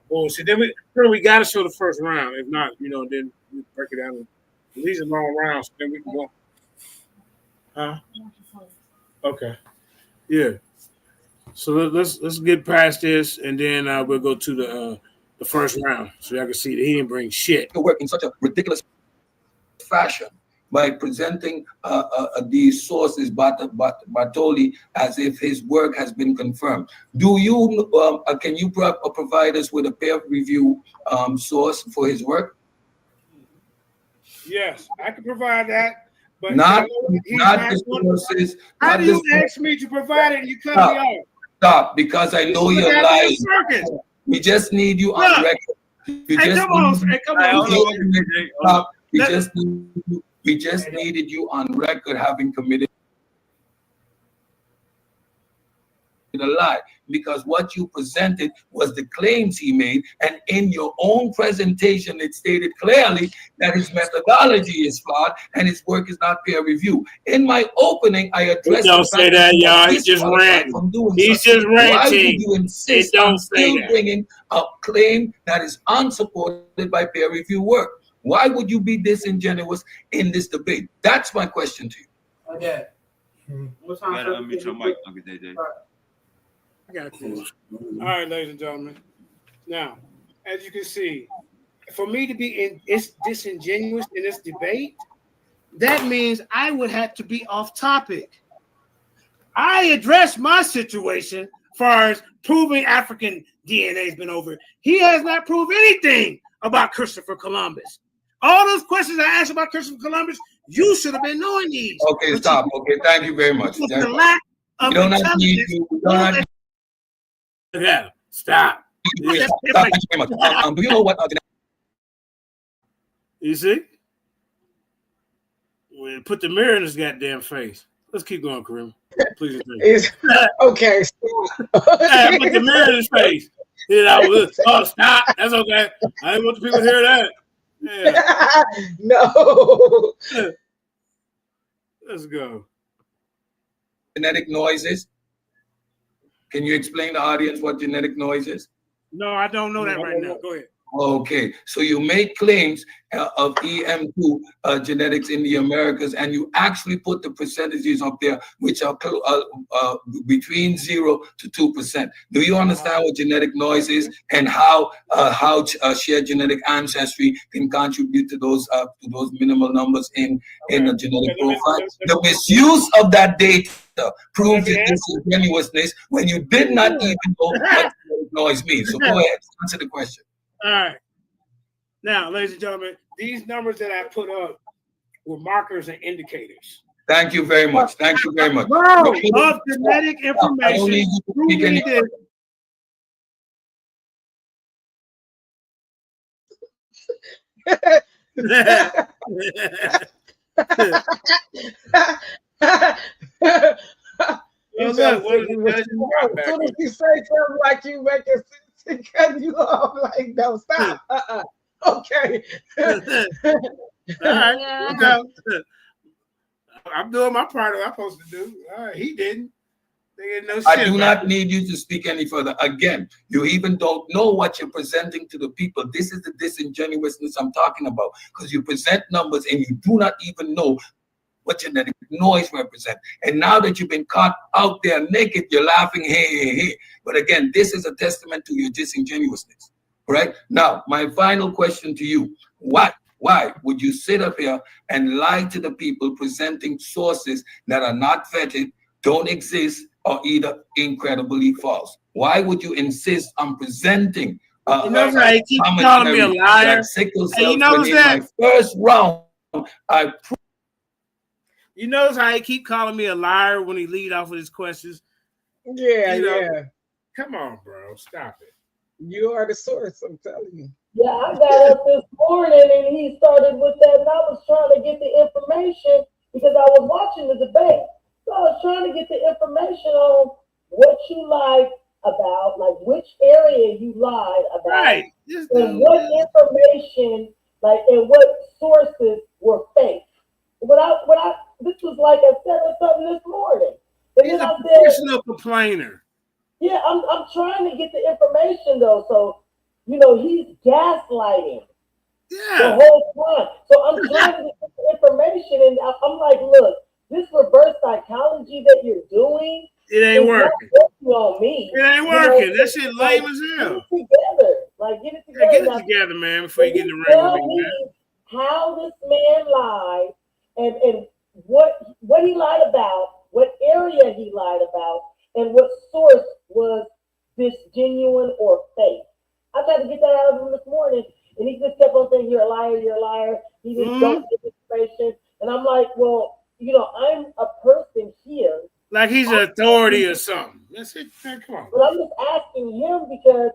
bullshit. Then we got to show the first round. If not, you know, then we break it down. These are long rounds, so then we can go. Huh? Okay. Yeah. So let's get past this, and then we'll go to the first round, so y'all can see that he didn't bring shit. To work in such a ridiculous fashion by presenting these sources, Bartoli, as if his work has been confirmed. Do you can you provide us with a peer review source for his work? Yes, I can provide that. But not the sources. How do you ask me to provide it and you cut me off? Stop, because I know you're lying. We just need you on record. We just needed you on record having committed. a lie, because what you presented was the claims he made, and in your own presentation it stated clearly that his methodology is flawed and his work is not peer reviewed. In my opening, I addressed don't say that, y'all. He's just ranting. He's just ranting. Why would you insist on still bringing a claim that is unsupported by peer review work? Why would you be disingenuous in this debate? That's my question to you. Okay. You gotta unmute your mic, Uncle JJ. I got this. All right, ladies and gentlemen. Now, as you can see, for me to be disingenuous in this debate, that means I would have to be off topic. I addressed my situation as far as proving African DNA has been over. He has not proved anything about Christopher Columbus. All those questions I asked about Christopher Columbus, you should have been knowing these. Okay, stop. Okay, thank you very much. The lack of intelligence. Yeah, stop. Yeah. Thank you very much. Do you know what? You see? Well, put the mirror in his goddamn face. Let's keep going, Kareem. Please. Okay. Yeah, put the mirror in his face. You know, oh, stop. That's okay. I didn't want the people to hear that. Yeah. No. Let's go. Genetic noises. Can you explain to the audience what genetic noise is? No, I don't know that right now. Go ahead. Okay, so you make claims of EM2 genetics in the Americas, and you actually put the percentages up there, which are between 0 to 2%. Do you understand what genetic noise is, and how shared genetic ancestry can contribute to those minimal numbers in a genetic profile? The misuse of that data proves the disingenuousness when you did not even know what genetic noise means. So go ahead, answer the question. All right. Now, ladies and gentlemen, these numbers that I put up were markers and indicators. Thank you very much. Thank you very much. Of genetic information. As soon as you say something like you make it cut you off, like, no, stop. Okay. All right. Okay. I'm doing my part of what I'm supposed to do. All right. He didn't. I do not need you to speak any further. Again, you even don't know what you're presenting to the people. This is the disingenuousness I'm talking about, because you present numbers and you do not even know what genetic noise represent. And now that you've been caught out there naked, you're laughing, hey. But again, this is a testament to your disingenuousness, right? Now, my final question to you, why would you sit up here and lie to the people presenting sources that are not vetted, don't exist, or either incredibly false? Why would you insist on presenting you know how he keep calling me a liar? Hey, you know that? My first round, you notice how he keep calling me a liar when he lead off with his questions? Yeah. Come on, bro. Stop it. You are the source, I'm telling you. Yeah, I got up this morning and he started with that, and I was trying to get the information because I was watching the debate. So I was trying to get the information on what you lied about, like which area you lied about, right? And what information, like, and what sources were fake. This was like at 7 this morning. And He's then a I said, professional complainer. Yeah, I'm trying to get the information though. So, you know, he's gaslighting the whole time. So I'm trying to get the information, and I'm like, look, this reverse psychology that you're doing, it ain't working. On me. It ain't working. That shit lame as hell. Get it together. Like, get it together. Yeah, get it together, man, before you get in the ring with me, man. How this man lied and what he lied about, what area he lied about, and what source was this genuine or fake. I tried to get that out of him this morning, and he just kept on saying, you're a liar. He just don't get information. And I'm like, well, you know, I'm a person here. Like he's an authority or something. That's it. Man, come on. But I'm just asking him because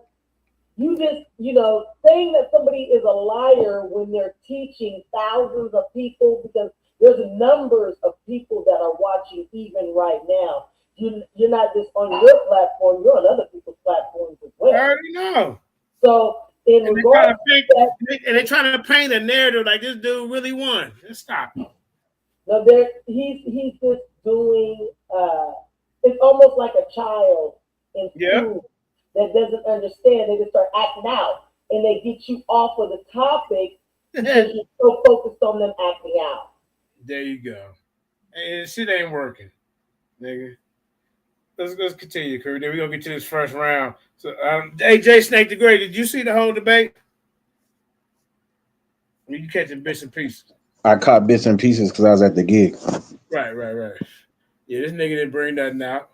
you just, you know, saying that somebody is a liar when they're teaching thousands of people, because there's numbers of people that are watching even right now. you're not just on your platform, you're on other people's platforms as I well. already know. So in And regards to that, they're trying to paint a narrative like this dude really won. Just stop. no, he's just doing it's almost like a child in school that doesn't understand. They just start acting out and they get you off of the topic because you're so focused on them acting out. There you go. And shit ain't working, nigga. Let's continue, Curry. Then we're gonna get to this first round. So AJ Snake the Great, did you see the whole debate? You catching bits and pieces. I caught bits and pieces because I was at the gig. Right. Yeah, this nigga didn't bring nothing out.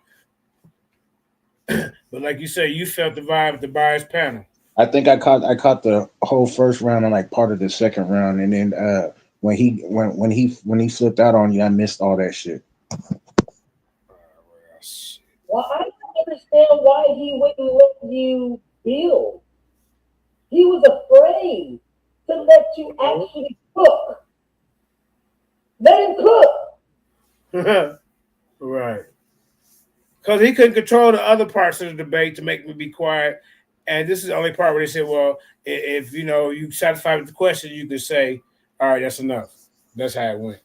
But like you say, you felt the vibe of the biased panel. I think I caught the whole first round and like part of the second round, and then when he flipped out on you, I missed all that shit. Well, I don't understand why he wouldn't let you build. He was afraid to let you actually cook. Let him cook. Right. Because he couldn't control the other parts of the debate to make me be quiet. And this is the only part where they said, well, if you satisfied with the question, you could say, all right, that's enough. That's how it went.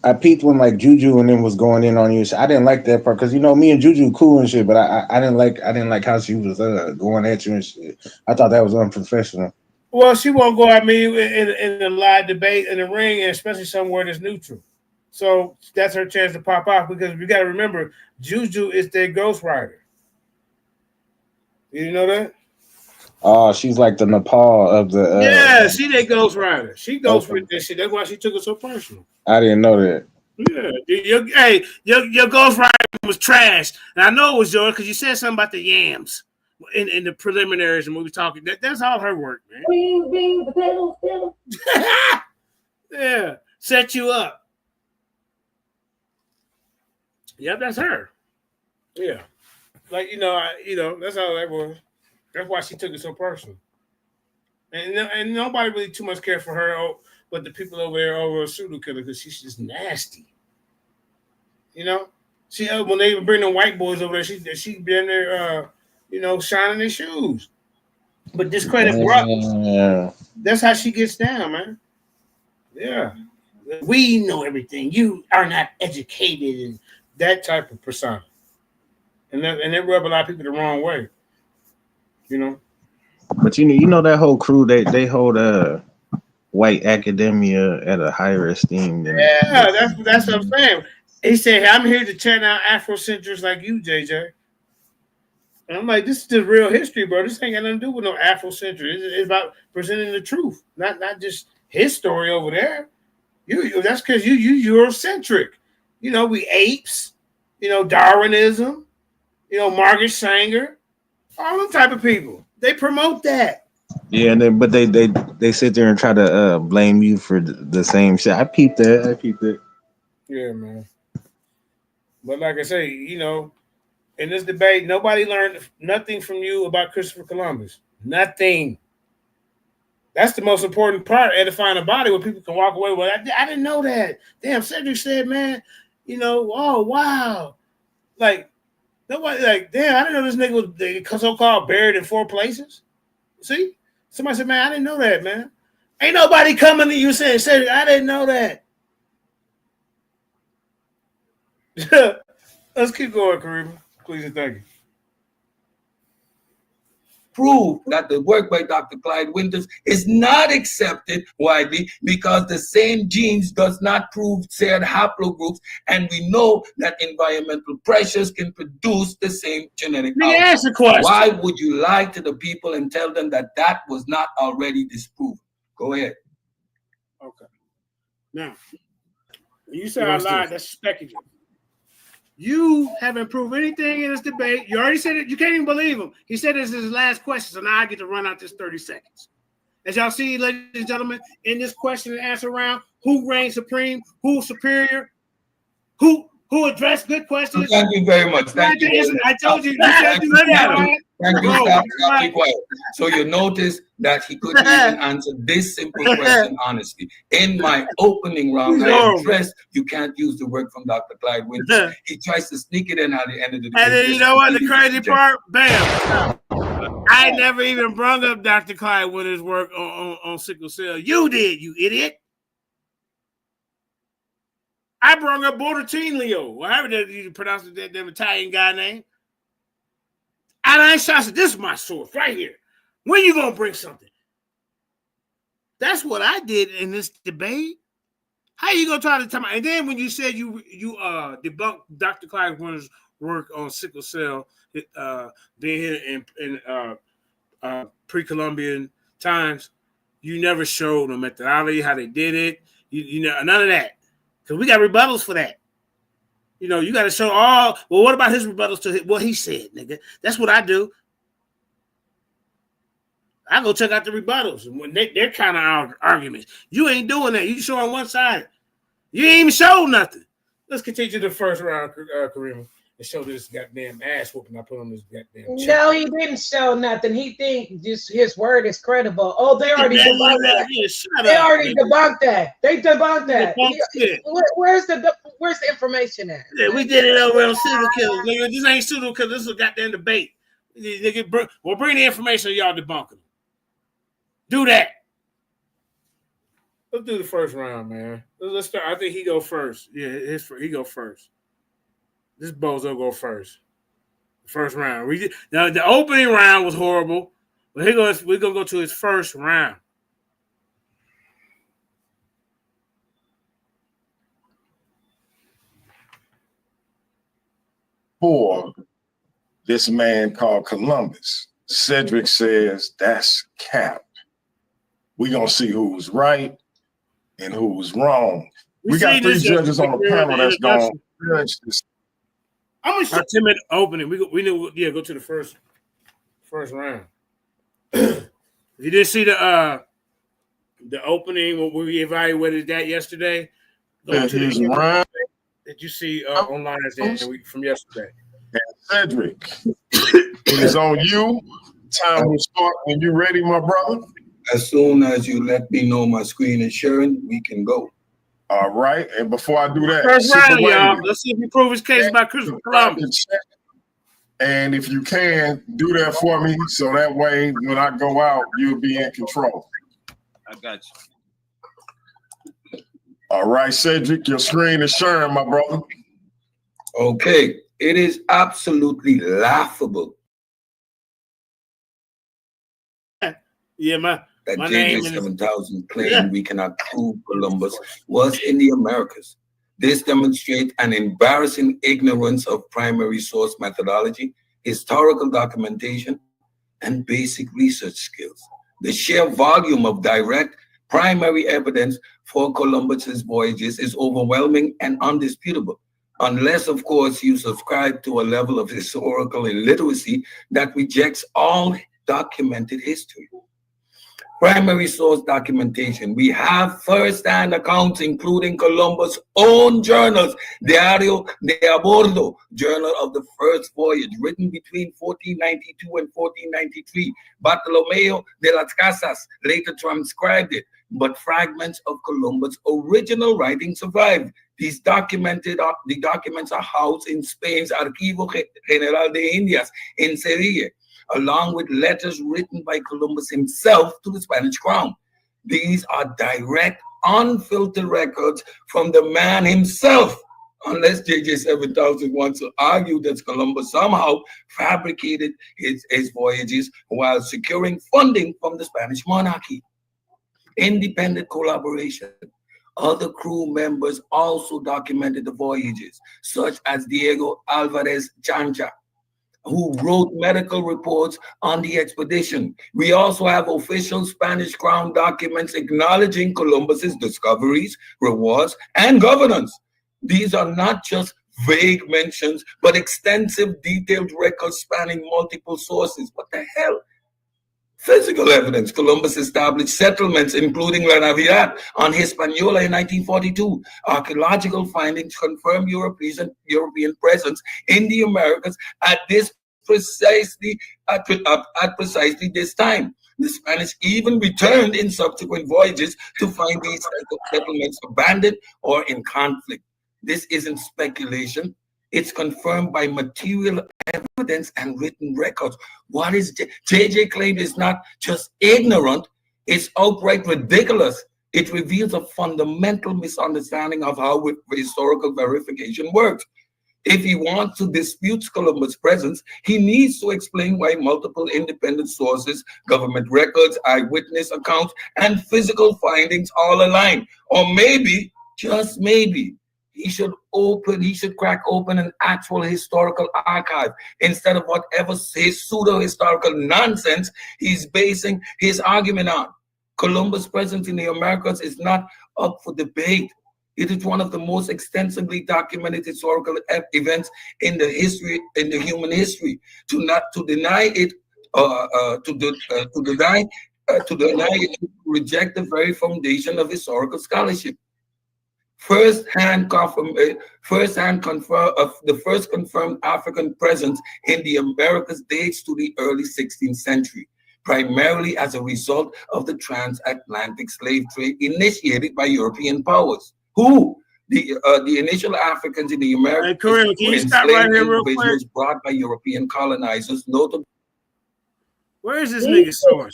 I peeped when like Juju and them was going in on you. So I didn't like that part because me and Juju cool and shit, but I didn't like how she was going at you and shit. I thought that was unprofessional. Well, she won't go at me in a live debate in the ring, and especially somewhere that's neutral. So that's her chance to pop off because we got to remember, Juju is their ghostwriter. You know that? Oh, she's like the Nepal of the. Yeah, she their ghostwriter. She ghostwritten this shit. That's why she took it so personal. I didn't know that. Yeah, your ghostwriter was trash, and I know it was yours because you said something about the yams in the preliminaries and we were talking. That's all her work, man. Beans, potatoes. Yeah, set you up. Yep, that's her. Yeah, like that's how that was. That's why she took it so personal. And nobody really too much care for her, but the people over there over a pseudo killer because she's just nasty. She when they even bring the white boys over there, she been there, shining their shoes. But discredit brothers. Yeah. That's how she gets down, man. Yeah. We know everything. You are not educated and that type of persona. And that rub a lot of people the wrong way. But you know that whole crew they hold white academia at a higher esteem than that's what I'm saying. He said, I'm here to turn out Afrocentrics like you, JJ. And I'm like, this is the real history, bro. This ain't got nothing to do with no Afrocentric. It's about presenting the truth, not just his story over there. That's because you Eurocentric. We apes, Darwinism, Margaret Sanger, all them type of people. They promote that. Yeah, but they sit there and try to blame you for the same shit. I peeped that. Yeah, man. But like I say, in this debate, nobody learned nothing from you about Christopher Columbus. Nothing. That's the most important part, edifying the body, where people can walk away with. I didn't know that. Damn, Cedric said, man, oh, wow. Like, nobody, like, damn, I didn't know this nigga was so-called buried in 4 places. See? Somebody said, man, I didn't know that, man. Ain't nobody coming to you saying, Cedric, I didn't know that. Let's keep going, Kareem. Please and thank you. Prove that the work by Dr. Clyde Winters is not accepted widely because the same genes does not prove said haplogroups, and we know that environmental pressures can produce the same genetic outcome. Ask the question. Why would you lie to the people and tell them that was not already disproven? Go ahead. Okay. Now, when you say I lied, that's speculative. You haven't proved anything in this debate. You already said it. You can't even believe him. He said this is his last question, so now I get to run out this 30 seconds. As y'all see, ladies and gentlemen, in this question and answer round, who reigns supreme? Who's superior? Who addressed good questions? Thank you very much. Thank you. I told you. You said you Thank you. Bro, Stop. right. Be quiet. So you notice that he couldn't even answer this simple question honestly. In my opening round, I addressed you can't use the word from Dr. Clyde Winters. He tries to sneak it in at the end of the day. And then you know what? The crazy part? Bam. I never even brought up Dr. Clyde Winters' work on sickle cell. You did, you idiot. I brought up Bordertinlio. However you pronounce that damn Italian guy name. And I said, this is my source right here. When you gonna bring something? That's what I did in this debate. How you gonna try to tell me? And then when you said you debunked Dr. Clyde Winters' work on sickle cell, being here in pre-Columbian times, you never showed no methodology, how they did it. You know, none of that. Because we got rebuttals for that. You know, you got to show all. Well, what about his rebuttals to what he said, nigga? That's what I do. I go check out the rebuttals. And when they're kind of arguments. You ain't doing that. You show on one side. You ain't even showed nothing. Let's continue to the first round, Kareem, and show this goddamn ass whooping I put on this goddamn check. No, he didn't show nothing. He think just his word is credible. Oh, they already debunked that. They already debunked that. They debunked that. Where's the information at? Yeah, we did it over on pseudo killers. Nigga, this ain't pseudo killers. This is a goddamn debate. Nigga, well, bring the information y'all debunking. Do that. Let's do the first round, man. Let's start. I think he go first. Yeah, he go first. This bozo go first. First round. Now the opening round was horrible, but we're gonna go to his first round. For this man called Columbus, Cedric says that's cap. We're gonna see who's right and who's wrong. We got three judges on the panel that's gonna judge this. I'm gonna 10-minute opening. We knew, yeah, go to the first round. You didn't see the opening when we evaluated that yesterday? Go to the round that you see online from yesterday. And Cedric, it is on you. Time will start when you're ready, my brother. As soon as you let me know my screen is sharing, we can go. All right. And before I do that, first round, y'all. Let's see if you prove his case by Christopher Columbus. And if you can, do that for me so that way when I go out, you'll be in control. I got you. All right, Cedric, your screen is sharing, my brother. Okay. It is absolutely laughable. Yeah, that JJ 7000 claimed we cannot prove Columbus was in the Americas. This demonstrates an embarrassing ignorance of primary source methodology, historical documentation, and basic research skills. The sheer volume of direct primary evidence for Columbus's voyages is overwhelming and undisputable, unless, of course, you subscribe to a level of historical illiteracy that rejects all documented history. Primary source documentation. We have first-hand accounts, including Columbus' own journals, Diario de Abordo, Journal of the First Voyage, written between 1492 and 1493. Bartolomeo de las Casas later transcribed it, but fragments of Columbus' original writing survive. The documents are housed in Spain's Archivo General de Indias in Sevilla, along with letters written by Columbus himself to the Spanish crown. These are direct, unfiltered records from the man himself, unless JJ 7000 wants to argue that Columbus somehow fabricated his voyages while securing funding from the Spanish monarchy. Independent collaboration. Other crew members also documented the voyages, such as Diego Alvarez Chancha, who wrote medical reports on the expedition. We also have official Spanish Crown documents acknowledging Columbus's discoveries, rewards, and governance. These are not just vague mentions, but extensive, detailed records spanning multiple sources. What the hell? Physical evidence. Columbus established settlements, including La Navidad on Hispaniola in 1942. Archaeological findings confirm European presence in the Americas at this precisely at precisely this time. The Spanish even returned in subsequent voyages to find these settlements abandoned or in conflict. This isn't speculation. It's confirmed by material evidence and written records. What is JJ claim is not just ignorant, it's outright ridiculous. It reveals a fundamental misunderstanding of how historical verification works. If he wants to dispute Columbus' presence, he needs to explain why multiple independent sources, government records, eyewitness accounts, and physical findings all align. Or maybe, just maybe, he should crack open an actual historical archive instead of whatever his pseudo-historical nonsense he's basing his argument on. Columbus' presence in the Americas is not up for debate. It is one of the most extensively documented historical events in the human history. To deny it, reject the very foundation of historical scholarship. The first confirmed African presence in the Americas dates to the early 16th century, primarily as a result of the transatlantic slave trade initiated by European powers. The initial Africans in the Americas were enslaved individuals brought by European colonizers. Notably, where's this nigga source?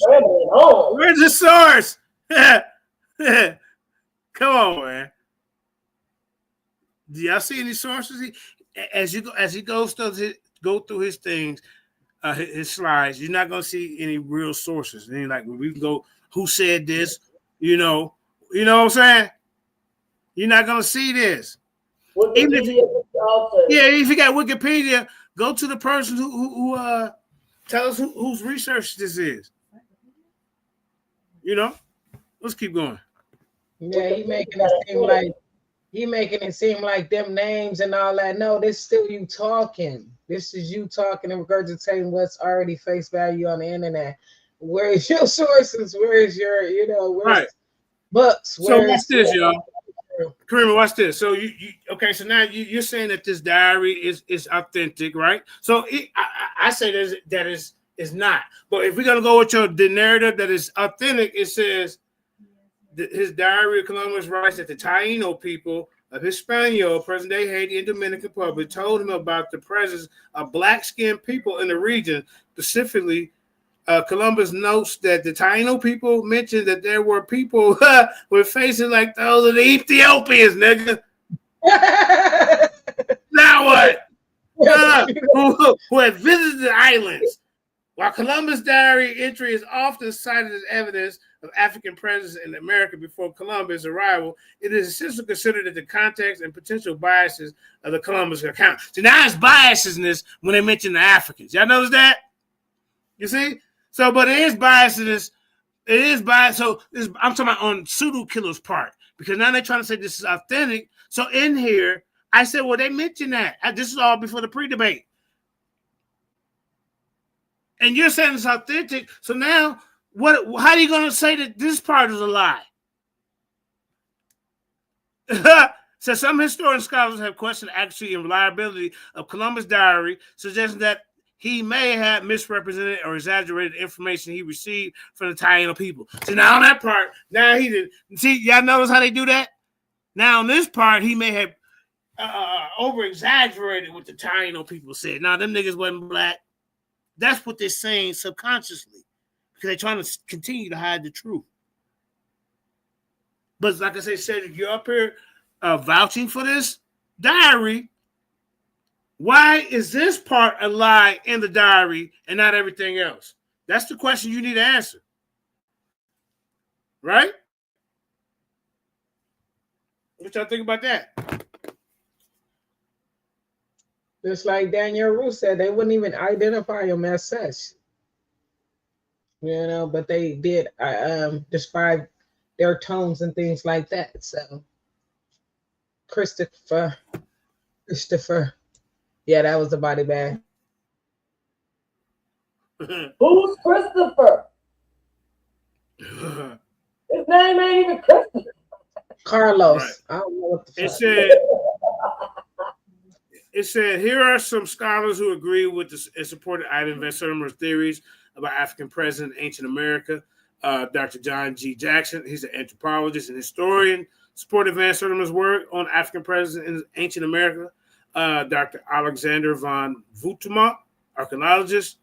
Where's the source? Come on, man. Do y'all see any sources? As he goes through his things, his slides, you're not gonna see any real sources. And like when we can go, who said this? You know what I'm saying? You're not gonna see this. Even if you got Wikipedia, go to the person who tell us whose research this is. Let's keep going. Yeah, he making it seem like them names and all that. No, this is still you talking. This is you talking and regurgitating what's already face value on the internet. Where is your sources? Where is your, where's books? So watch this, y'all. Kareem, watch this. So okay? So now you're saying that this diary is authentic, right? So I say that is not. But if we're gonna go with the narrative that is authentic, it says his diary of Columbus writes that the Taino people of Hispaniola, present-day Haiti and Dominican Republic, told him about the presence of black-skinned people in the region. Specifically, Columbus notes that the Taino people mentioned that there were people with faces like those of the Ethiopians, nigga. Now what? Who had visited the islands. While Columbus' diary entry is often cited as evidence of African presence in America before Columbus' arrival, it is essentially considered that the context and potential biases of the Columbus account. So now it's biasness when they mention the Africans. Y'all notice that? You see? So, but it is biasness. It is bias. So I'm talking about on pseudo killer's part, because now they're trying to say this is authentic. So in here, I said, well, they mentioned that. This is all before the pre-debate. And you're saying it's authentic. So now, how are you going to say that this part is a lie? So some historian scholars have questioned the accuracy and reliability of Columbus' diary, suggesting that he may have misrepresented or exaggerated information he received from the Taino people. So now on that part, now he did. See, y'all notice how they do that? Now on this part, he may have over-exaggerated what the Taino people said. Now, them niggas wasn't black. That's what they're saying subconsciously, because they're trying to continue to hide the truth. But like I say, Cedric, you're up here vouching for this diary. Why is this part a lie in the diary and not everything else? That's the question you need to answer. Right? What y'all think about that? Just like Daniel Roos said, they wouldn't even identify him as such. But they did describe their tones and things like that. So Christopher. Yeah, that was the body bag. Who's Christopher? His name ain't even Christopher. Carlos. Right. I don't know what the fuck. It said, here are some scholars who agree with this and supported Ivan Van Sertima's theories about African presence in ancient America. Dr. John G. Jackson, he's an anthropologist and historian, supported Van Sertima's work on African presence in ancient America. Dr. Alexander von Voutema, archaeologist,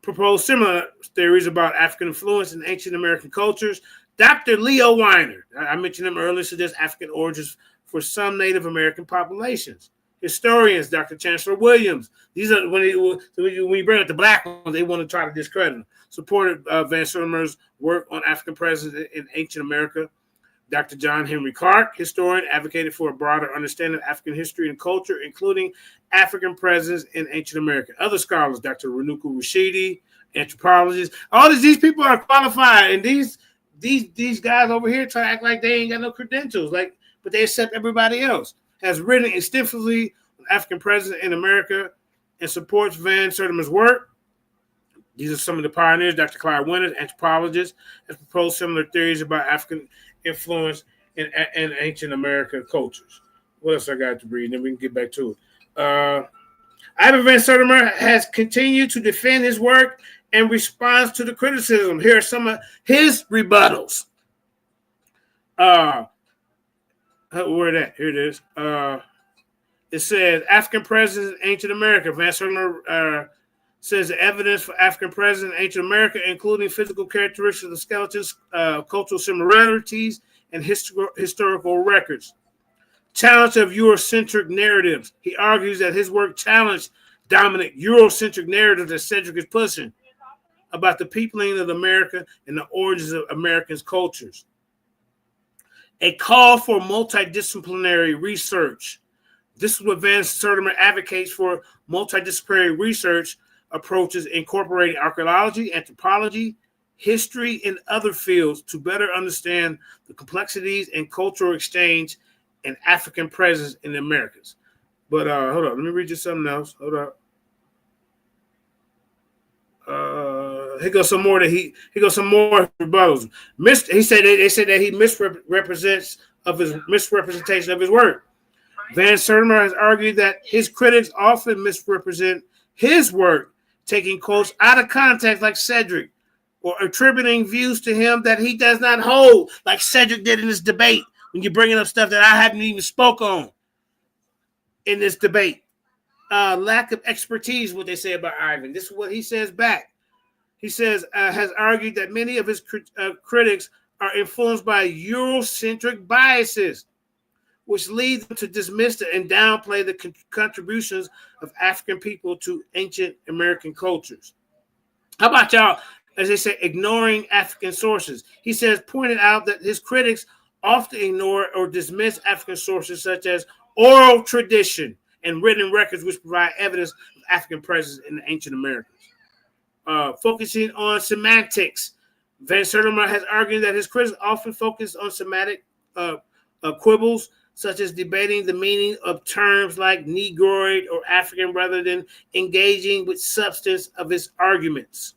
proposed similar theories about African influence in ancient American cultures. Dr. Leo Weiner, I mentioned him earlier, suggests African origins for some Native American populations. Historians, Dr. Chancellor Williams, these are when you bring up the black ones, they want to try to discredit them. Supported Van Sertima's work on African presence in ancient America. Dr. John Henry Clark, historian, advocated for a broader understanding of African history and culture, including African presence in ancient America. Other scholars, Dr. Renuka Rashidi, anthropologists, all these people are qualified, and these guys over here try to act like they ain't got no credentials, but they accept everybody else. Has written extensively on African presence in America and supports Van Sertima's work. These are some of the pioneers. Dr. Clyde Winters, anthropologist, has proposed similar theories about African influence in ancient American cultures. What else I got to read? Then we can get back to it. Ivan Van Sertima has continued to defend his work in response to the criticism. Here are some of his rebuttals. Where that? Here it is. It says African presence in ancient America. Van Sertima says the evidence for African presence in ancient America, including physical characteristics of the skeletons, cultural similarities, and historical records. Challenge of Eurocentric narratives. He argues that his work challenged dominant Eurocentric narratives that Cedric is pushing about the peopling of America and the origins of Americans' cultures. A call for multidisciplinary research. This is what Van Sertima advocates for: multidisciplinary research approaches incorporating archaeology, anthropology, history, and other fields to better understand the complexities and cultural exchange and African presence in the Americas. But hold on, let me read you something else. Hold up. Here goes some more rebuttals. He said they said that he misrepresentation of his work. Van Sertima has argued that his critics often misrepresent his work, taking quotes out of context like Cedric, or attributing views to him that he does not hold, like Cedric did in this debate, when you're bringing up stuff that I haven't even spoke on in this debate. Lack of expertise, what they say about Ivan. This is what he says back. He says, has argued that many of his critics are influenced by Eurocentric biases, which lead them to dismiss and downplay the contributions of African people to ancient American cultures. How about y'all, as they say, ignoring African sources? He says, pointed out that his critics often ignore or dismiss African sources such as oral tradition and written records which provide evidence of African presence in the ancient Americas. Focusing on semantics, Van Sertima has argued that his critics often focus on semantic quibbles, such as debating the meaning of terms like Negroid or African rather than engaging with substance of his arguments.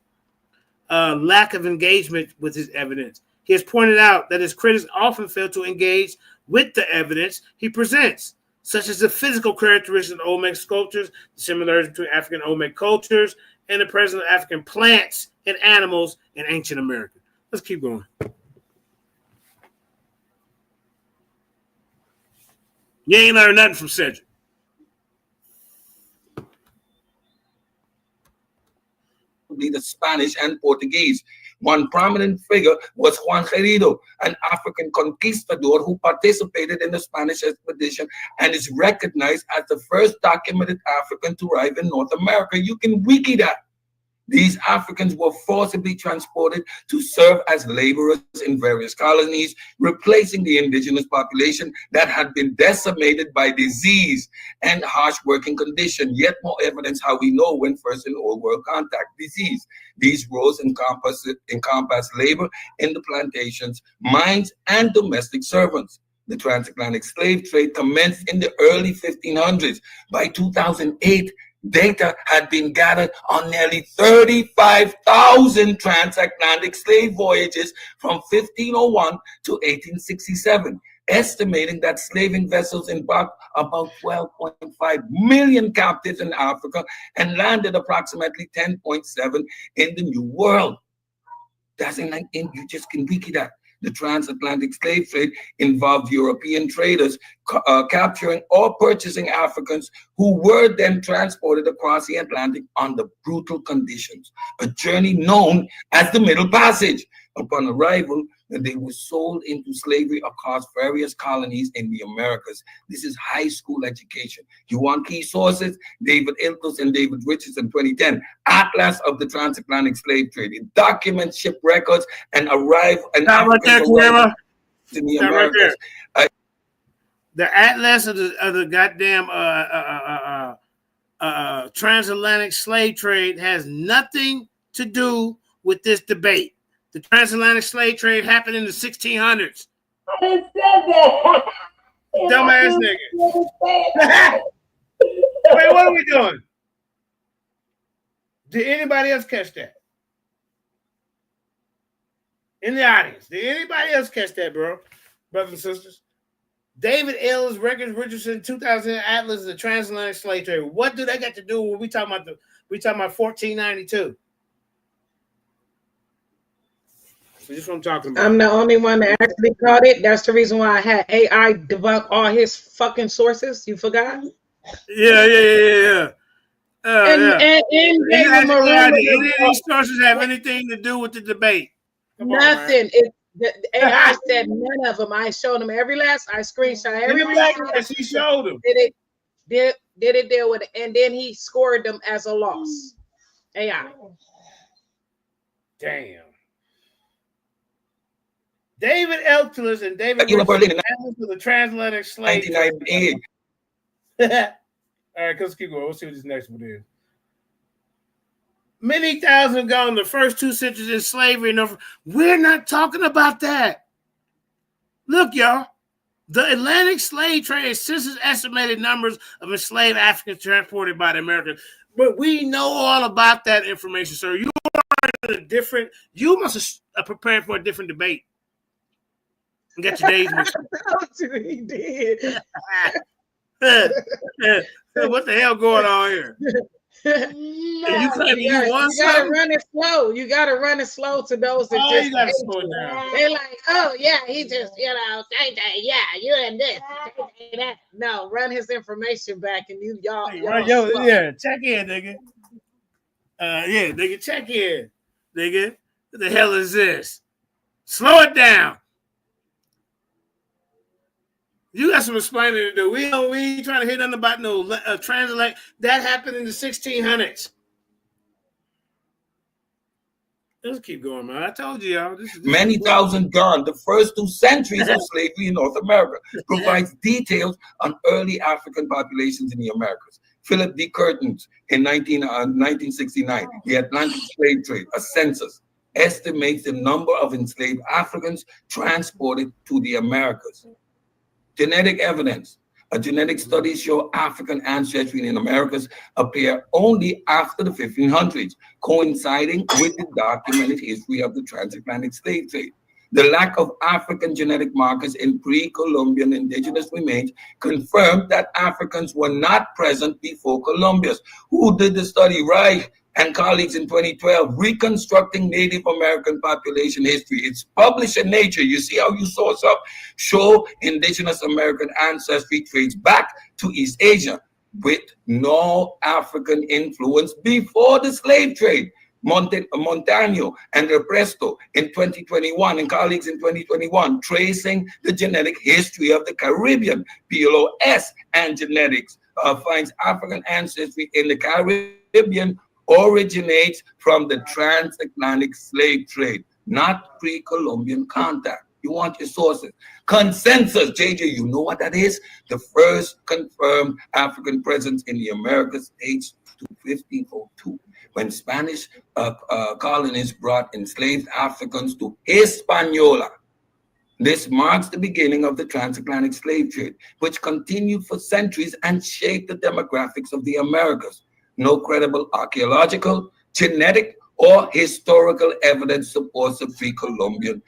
Lack of engagement with his evidence. He has pointed out that his critics often fail to engage with the evidence he presents, such as the physical characteristics of Olmec sculptures, the similarities between African Olmec cultures, and the presence of African plants and animals in ancient America. Let's keep going. You ain't learned nothing from Cedric. The Spanish and Portuguese. One prominent figure was Juan Querido, an African conquistador who participated in the Spanish expedition and is recognized as the first documented African to arrive in North America. You can wiki that. These Africans were forcibly transported to serve as laborers in various colonies, replacing the indigenous population that had been decimated by disease and harsh working conditions. Yet more evidence how we know when first in old world contact disease. These roles encompass labor in the plantations, mines, and domestic servants. The transatlantic slave trade commenced in the early 1500s. By 2008, data had been gathered on nearly 35,000 transatlantic slave voyages from 1501 to 1867. estimating that slaving vessels embarked about 12.5 million captives in Africa and landed approximately 10.7 in the New World. That's you just can wiki that. The transatlantic slave trade involved European traders capturing or purchasing Africans who were then transported across the Atlantic under brutal conditions, a journey known as the Middle Passage. Upon arrival, they were sold into slavery across various colonies in the Americas. This is high school education. You want key sources? David Iltus and David Richardson, 2010, Atlas of the Transatlantic Slave Trade. It documents ship records and arrival and African arrival in the Americas. The Atlas of the goddamn transatlantic slave trade has nothing to do with this debate. The transatlantic slave trade happened in the 1600s. I didn't say that. Dumbass nigga. Wait, what are we doing? Did anybody else catch that? In the audience, did anybody else catch that, bro? Brothers and sisters? David Ellis, Records Richardson, 2000 Atlas of the Transatlantic Slave Trade. What do they got to do when we talking about 1492? So this is what I'm talking about. I'm the only one that actually caught it. That's the reason why I had AI debunk all his fucking sources. You forgot? Yeah. And gave him a any of these sources have anything to do with the debate? Nothing. The AI said none of them. I showed him every last. I screenshot every last. He showed him. Did it deal with it, and then he scored them as a loss. AI. Damn. David Eltlis and David Richardson, Atlas of the Transatlantic Slave Trade. All right, let's keep going. We'll see what this next one is. Many thousands gone in the first 2 centuries in slavery. We're not talking about that. Look, y'all. The Atlantic slave trade since its estimated numbers of enslaved Africans transported by the Americans. But we know all about that information, sir. You must have prepared for a different debate. And got your days mixed up. He did. What the hell going on here? You gotta run it slow. You gotta run it slow to those that just you gotta slow it down. They're like, oh yeah, he just, yeah, you and this, that. No, run his information back, and y'all check in, nigga. Nigga, check in, nigga. What the hell is this? Slow it down. You got some explaining to do. We ain't trying to hear nothing about no translate. That happened in the 1600s. Let's keep going, man. I told you, y'all. Many thousand gone. The first 2 centuries of slavery in North America provides details on early African populations in the Americas. Philip D. Curtins in 1969, The Atlantic Slave Trade, a census, estimates the number of enslaved Africans transported to the Americas. Genetic evidence. Genetic studies show African ancestry in the Americas appear only after the 1500s, coinciding with the documented history of the transatlantic slave trade. The lack of African genetic markers in pre-Columbian indigenous remains confirmed that Africans were not present before Columbus. Who did the study? Reich and colleagues in 2012, Reconstructing Native American Population History. It's published in Nature. You see how you source up? Show indigenous American ancestry traces back to East Asia with no African influence before the slave trade. Montano and Represto in 2021 and colleagues in 2021, tracing the genetic history of the Caribbean. PLOS and genetics finds African ancestry in the Caribbean originates from the transatlantic slave trade, not pre-Columbian contact. You want your sources. Consensus, JJ, you know what that is? The first confirmed African presence in the Americas dates to 1502, when Spanish colonists brought enslaved Africans to Hispaniola. This marks the beginning of the transatlantic slave trade, which continued for centuries and shaped the demographics of the Americas. No credible archaeological, genetic, or historical evidence supports the pre-Columbian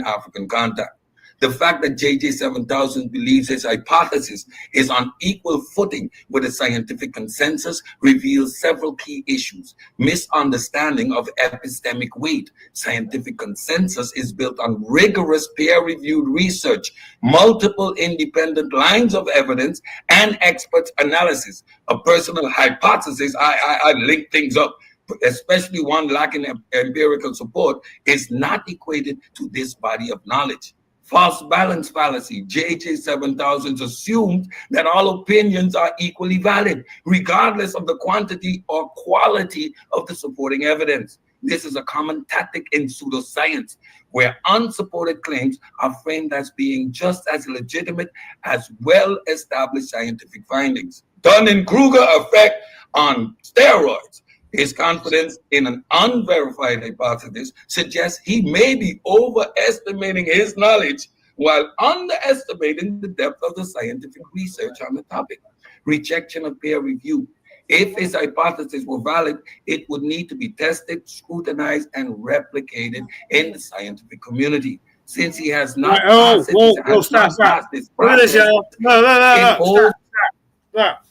African contact. The fact that JJ7000 believes his hypothesis is on equal footing with the scientific consensus reveals several key issues. Misunderstanding of epistemic weight. Scientific consensus is built on rigorous peer-reviewed research, multiple independent lines of evidence, and expert analysis. A personal hypothesis, I link things up, especially one lacking empirical support, is not equated to this body of knowledge. False balance fallacy. JJ7000 assumes that all opinions are equally valid, regardless of the quantity or quality of the supporting evidence. This is a common tactic in pseudoscience, where unsupported claims are framed as being just as legitimate as well-established scientific findings. Dunning-Kruger effect on steroids. His confidence in an unverified hypothesis suggests he may be overestimating his knowledge while underestimating the depth of the scientific research on the topic. Rejection of peer review. If his hypothesis were valid, it would need to be tested, scrutinized, and replicated in the scientific community. Since he has not passed this process, stop.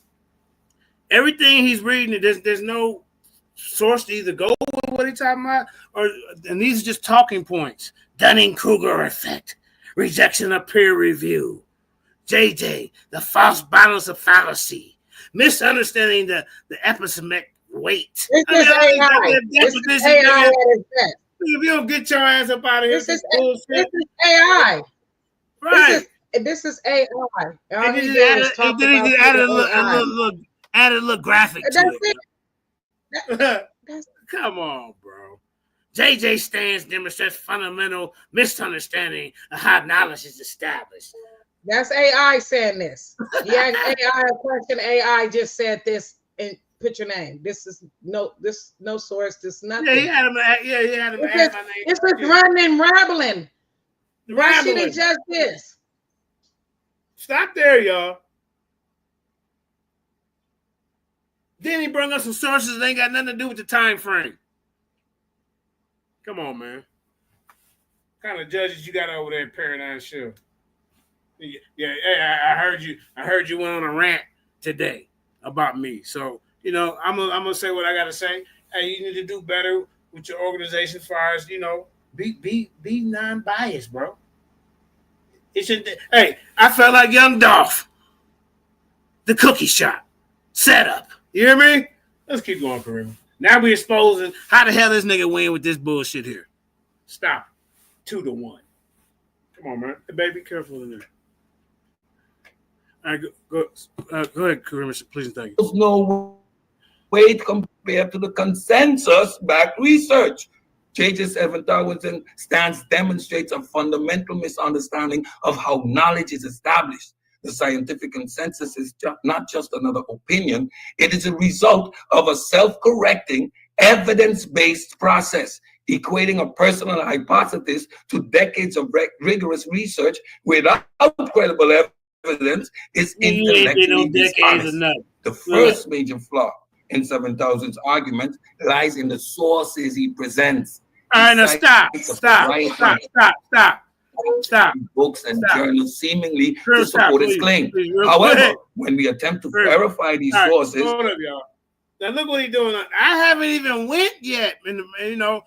Everything he's reading, there's no source to either go with what he's talking about, and these are just talking points. Dunning-Kruger effect, rejection of peer review, JJ, the false balance of fallacy, misunderstanding the epistemic weight. This is AI. This is AI. If you don't get your ass up out of here, this is AI. Right. This is AI. And then he added a little graphic to it. Come on, bro. JJ stands demonstrates fundamental misunderstanding of how knowledge is established. That's AI saying this. Yeah, AI a question. AI just said this and put your name. This is no source. This nothing. Yeah, he had him add my name. This is running and rambling. Why should it just this? Stop there, y'all. Then he brought up some sources that ain't got nothing to do with the time frame. Come on, man. What kind of judges you got over there in Paradigm Show? Yeah, I heard you. I heard you went on a rant today about me. So, I'm gonna say what I gotta say. Hey, you need to do better with your organization as far as, be non-biased, bro. It should. Hey, I felt like Young Dolph, the cookie shop setup. You hear me? Let's keep going, Kareem. Now we exposing how the hell this nigga win with this bullshit here. Stop. 2-1. Come on, man. Hey, baby, be careful in there. All right, go ahead, Kareem. Please and thank you. There's no weight compared to the consensus-backed research. JJ7000 stance demonstrates a fundamental misunderstanding of how knowledge is established. The scientific consensus is not just another opinion. It is a result of a self-correcting, evidence-based process. Equating a personal hypothesis to decades of rigorous research without credible evidence is intellectually dishonest. The first major flaw in 7000's argument lies in the sources he presents. All right, now stop. Books and journals seemingly to support his claim. However, when we attempt to verify these sources, hold up, y'all. Now look what he's doing. I haven't even went yet, and all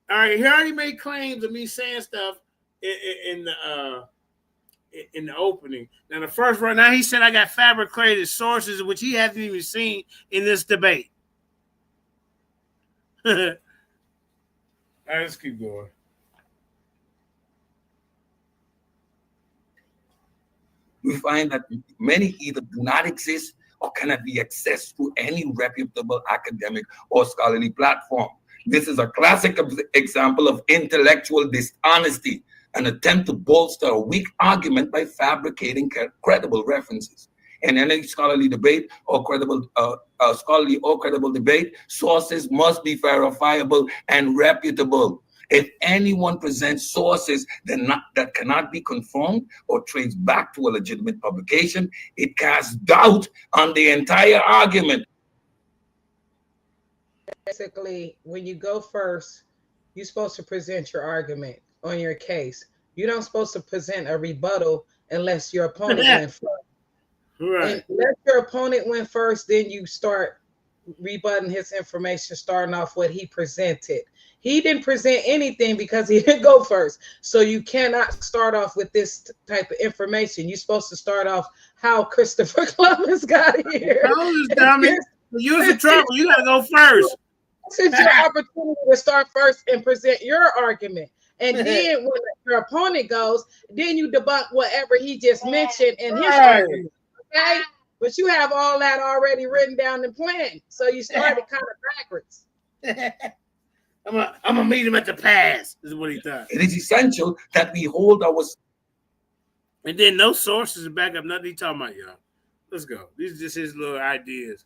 right, he already made claims of me saying stuff in the opening. Now the first right now he said I got fabricated sources, which he hasn't even seen in this debate. All right, let's keep going. We find that many either do not exist or cannot be accessed through any reputable academic or scholarly platform. This is a classic example of intellectual dishonesty, an attempt to bolster a weak argument by fabricating credible references. In any scholarly debate or credible debate, sources must be verifiable and reputable. If anyone presents sources that cannot be confirmed or traced back to a legitimate publication, it casts doubt on the entire argument. basically, when you go first, you're supposed to present your argument on your case. You don't supposed to present a rebuttal unless your opponent went first. And Right. let your opponent win first, then you start rebutting his information, starting off what he presented. He didn't present anything because he didn't go first. So you cannot start off with this type of information. You're supposed to start off how Christopher Columbus got here. Told this dummy. You was in trouble. You gotta go first. This is your opportunity to start first and present your argument. And then when your opponent goes, then you debunk whatever he just mentioned in his argument. Okay? But you have all that already written down and planned. So you started kind of backwards. I'm gonna meet him at the pass, is what he thought. It is essential that we hold our. And then no sources to back up nothing he talking about, y'all. Let's go. These are just his little ideas.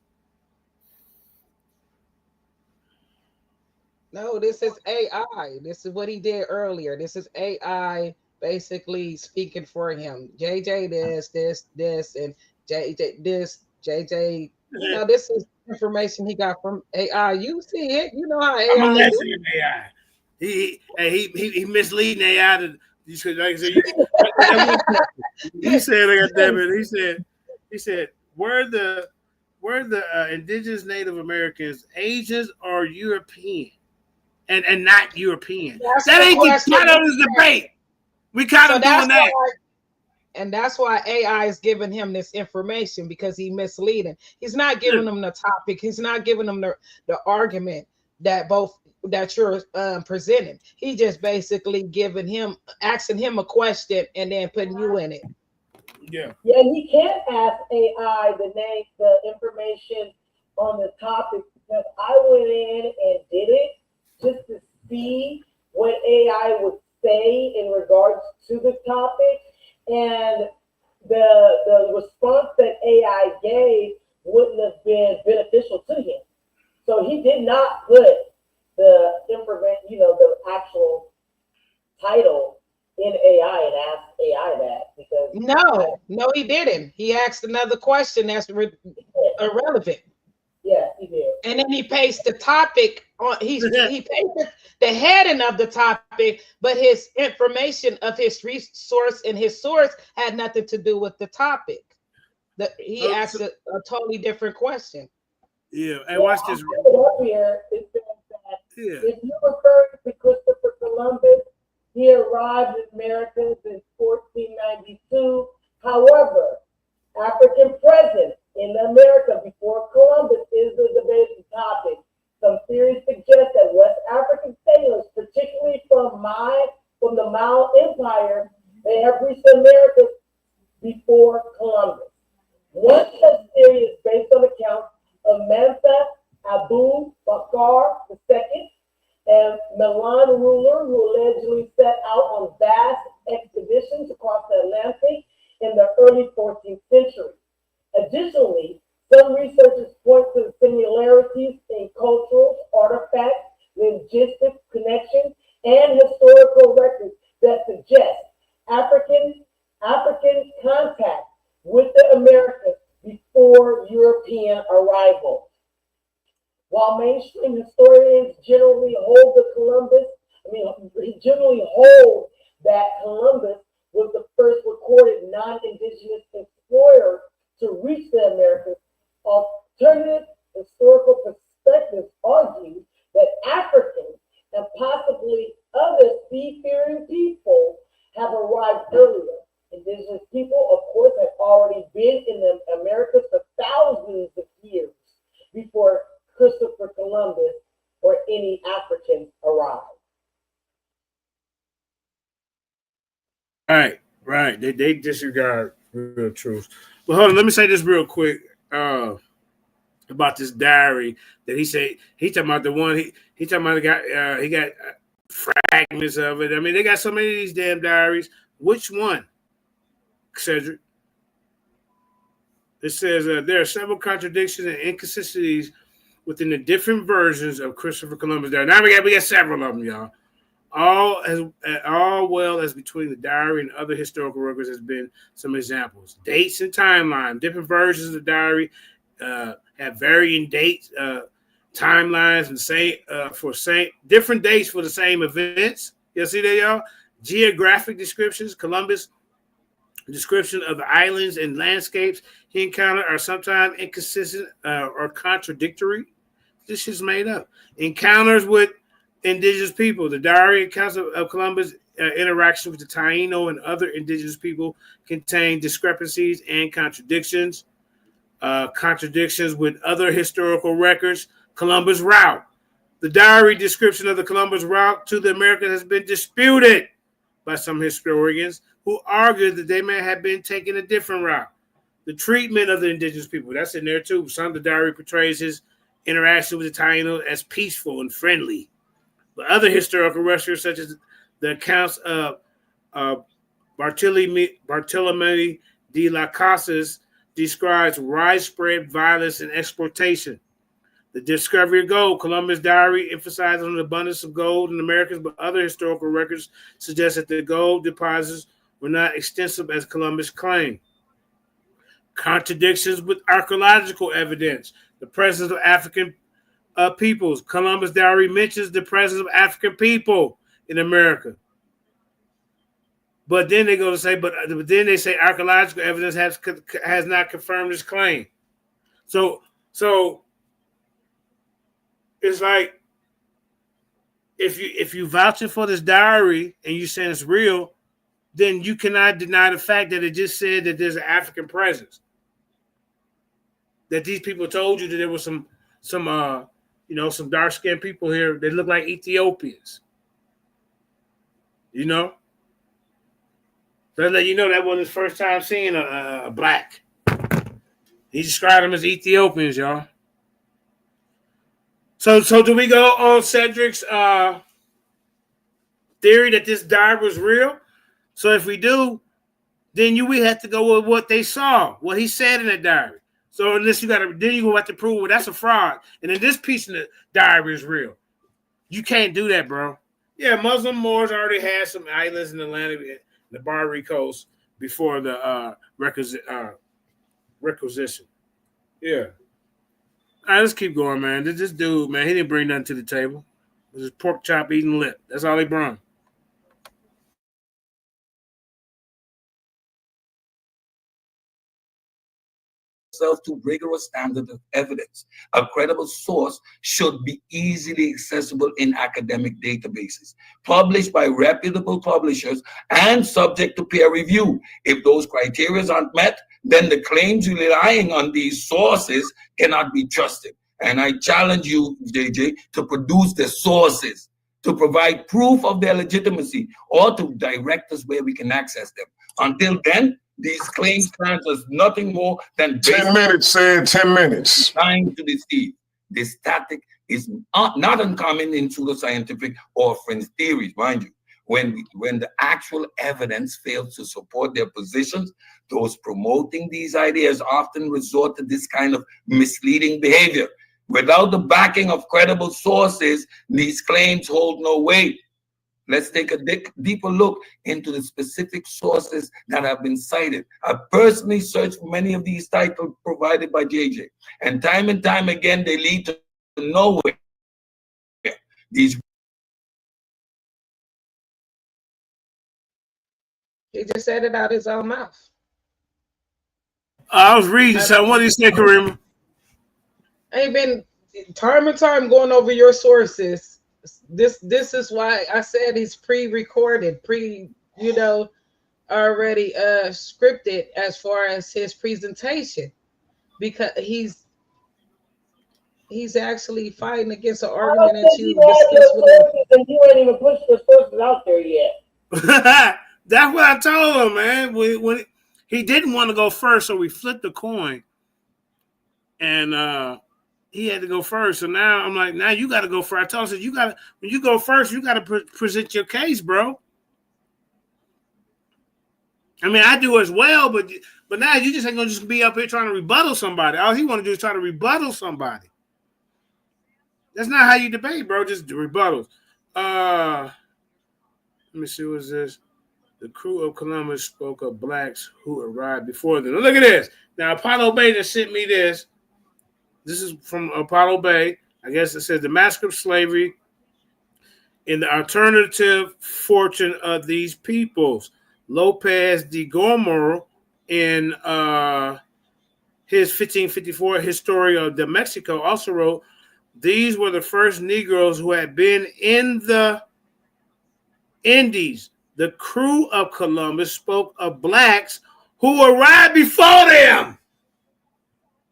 No, this is AI. This is what he did earlier. This is AI basically speaking for him. JJ this, and JJ this, JJ. You know, this is information he got from AI. You see it. You know how AI I'm a do. lesson in AI. He misleading AI to you said like I said, he said, like damn it, he said, were the indigenous Native Americans Asians or European? And not European. That's that ain't the part of this debate. We kind of doing that. And that's why AI is giving him this information because he misleading. He's not giving them the topic. He's not giving them the argument that you're presenting. He just basically asking him a question and then putting you in it. Yeah. Yeah, he can't ask AI the information on the topic because I went in and did it just to see what AI would say in regards to the topic. And the response that AI gave wouldn't have been beneficial to him. So he did not put the information, the actual title in AI and ask AI that because no, he didn't. He asked another question that's irrelevant. Yes, he did. And then he pasted the topic on. He pasted the heading of the topic, but his information of his resource and his source had nothing to do with the topic. He asked a totally different question. Yeah, and watch this. Here it says that if you refer to Christopher Columbus, he arrived in America in 1492. However, African presence in America before Columbus is the debated topic. Some theories suggest that West African sailors, particularly from the Mao Empire, may have reached America before Columbus. One such theory is based on accounts of Mansa Abu Bakr II, and Milan ruler who allegedly set out on vast expeditions across the Atlantic in the early 14th century. Additionally, some researchers point to the similarities in cultural artifacts, linguistic connections, and historical records that suggest African contact with the Americas before European arrival. While mainstream historians generally hold that Columbus was the first recorded non-indigenous explorer to reach the Americas, alternative historical perspectives argue that Africans and possibly other seafaring people have arrived earlier. Indigenous people, of course, have already been in the Americas for thousands of years before Christopher Columbus or any Africans arrived. Right. They disregard real truth. But hold on, let me say this real quick about this diary that he said he talking about the one he talking about he got fragments of it. I mean, they got so many of these damn diaries. Which one, Cedric? It says there are several contradictions and inconsistencies within the different versions of Christopher Columbus diary. Now we got several of them, y'all. All well as between the diary and other historical records has been some examples. Dates and timeline. Different versions of the diary have varying dates timelines and for different dates for the same events. You see that, y'all? Geographic descriptions. Columbus description of the islands and landscapes he encountered are sometimes inconsistent or contradictory. This shit's made up. Encounters with indigenous people. The diary accounts of Columbus' interaction with the Taino and other indigenous people contain discrepancies and contradictions. Contradictions with other historical records. Columbus route. The diary description of the Columbus route to the Americas has been disputed by some historians who argue that they may have been taking a different route. The treatment of the indigenous people, that's in there too. Some of the diary portrays his interaction with the Taino as peaceful and friendly. But other historical records, such as the accounts of Bartolome de las Casas, describes widespread violence and exploitation. The discovery of gold. Columbus' diary emphasizes on the abundance of gold in the Americas, but other historical records suggest that the gold deposits were not extensive as Columbus claimed. Contradictions with archaeological evidence. The presence of African peoples. Columbus' diary mentions the presence of African people in America. But then they go to say, but then they say archaeological evidence has not confirmed this claim. So it's like if you vouching for this diary and you saying it's real, then you cannot deny the fact that it just said that there's an African presence. That these people told you that there was some dark-skinned people here that look like Ethiopians. You know? So let you know that wasn't his first time seeing a black. He described them as Ethiopians, y'all. So do we go on Cedric's theory that this diary was real? So if we do, then we have to go with what they saw, what he said in that diary. So unless you have to prove, well, that's a fraud. And then this piece of the diary is real. You can't do that, bro. Yeah, Muslim Moors already had some islands in the Atlantic, the Barbary Coast before the requisition. Yeah. All right, let's keep going, man. This dude, man, he didn't bring nothing to the table. It was his pork chop eating lip. That's all he brought. To rigorous standard of evidence. A credible source should be easily accessible in academic databases, published by reputable publishers and subject to peer review. If those criteria aren't met, then the claims relying on these sources cannot be trusted. And I challenge you, JJ, to produce the sources, to provide proof of their legitimacy, or to direct us where we can access them. Until then, these claims stand as nothing more than 10 minutes, said 10 minutes. Trying to deceive. This tactic is not uncommon in pseudoscientific or fringe theories, mind you. When the actual evidence fails to support their positions, those promoting these ideas often resort to this kind of misleading behavior. Without the backing of credible sources, these claims hold no weight. Let's take a deeper look into the specific sources that have been cited. I've personally searched for many of these titles provided by JJ, and time again, they lead to nowhere. He just said it out his own mouth. I was reading something. What did you say, Kareem? I've been time and time going over your sources. This is why I said he's pre-recorded, already scripted as far as his presentation, because he's actually fighting against an argument that you discussed with him. And you ain't even pushed the sources out there yet. That's what I told him, man. When he didn't want to go first, so we flipped the coin, and he had to go first. So now I'm like, now you got to go first. I told him, when you go first, you got to present your case, bro. I mean, I do as well, but now you just ain't gonna just be up here trying to rebuttal somebody. All he want to do is try to rebuttal somebody. That's not how you debate, bro. Just rebuttals. Let me see, what's this? The crew of Columbus spoke of blacks who arrived before them. Look at this. Now, Apollo Bay just sent me this. This is from Apollo Bay. I guess it says the massacre of slavery in the alternative fortune of these peoples. Lopez de Gormor in his 1554 Historia de Mexico also wrote, these were the first Negroes who had been in the Indies. The crew of Columbus spoke of blacks who arrived before them.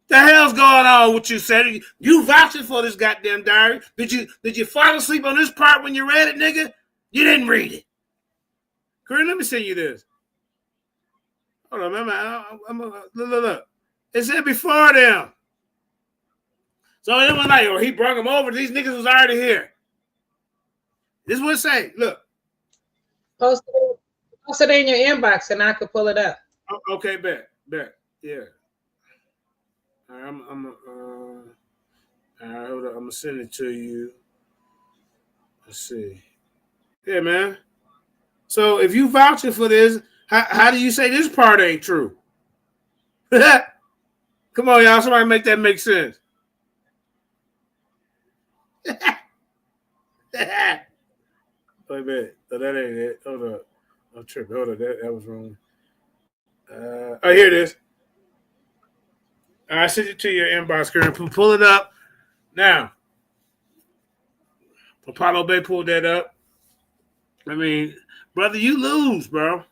The hell's going on with you, Cedric? You vouching for this goddamn diary? Did you fall asleep on this part when you read it, nigga? You didn't read it. Corinne, let me send you this. Hold on, man. Look. It said before them. So it was like, he brought them over. These niggas was already here. This is what it say. Look. Post it in your inbox and I could pull it up. Okay, bet. Yeah. All right, all right, hold on. I'm gonna send it to you. Let's see. Yeah, man. So if you vouching for this, how do you say this part ain't true? Come on, y'all. Somebody make that make sense. Wait a minute. No, that ain't it. Hold up. I'm tripping. Hold up. That was wrong. Oh, here it is. I sent it to your inbox, girl. Pull it up. Now, Apollo Bay pulled that up. I mean, brother, you lose, bro.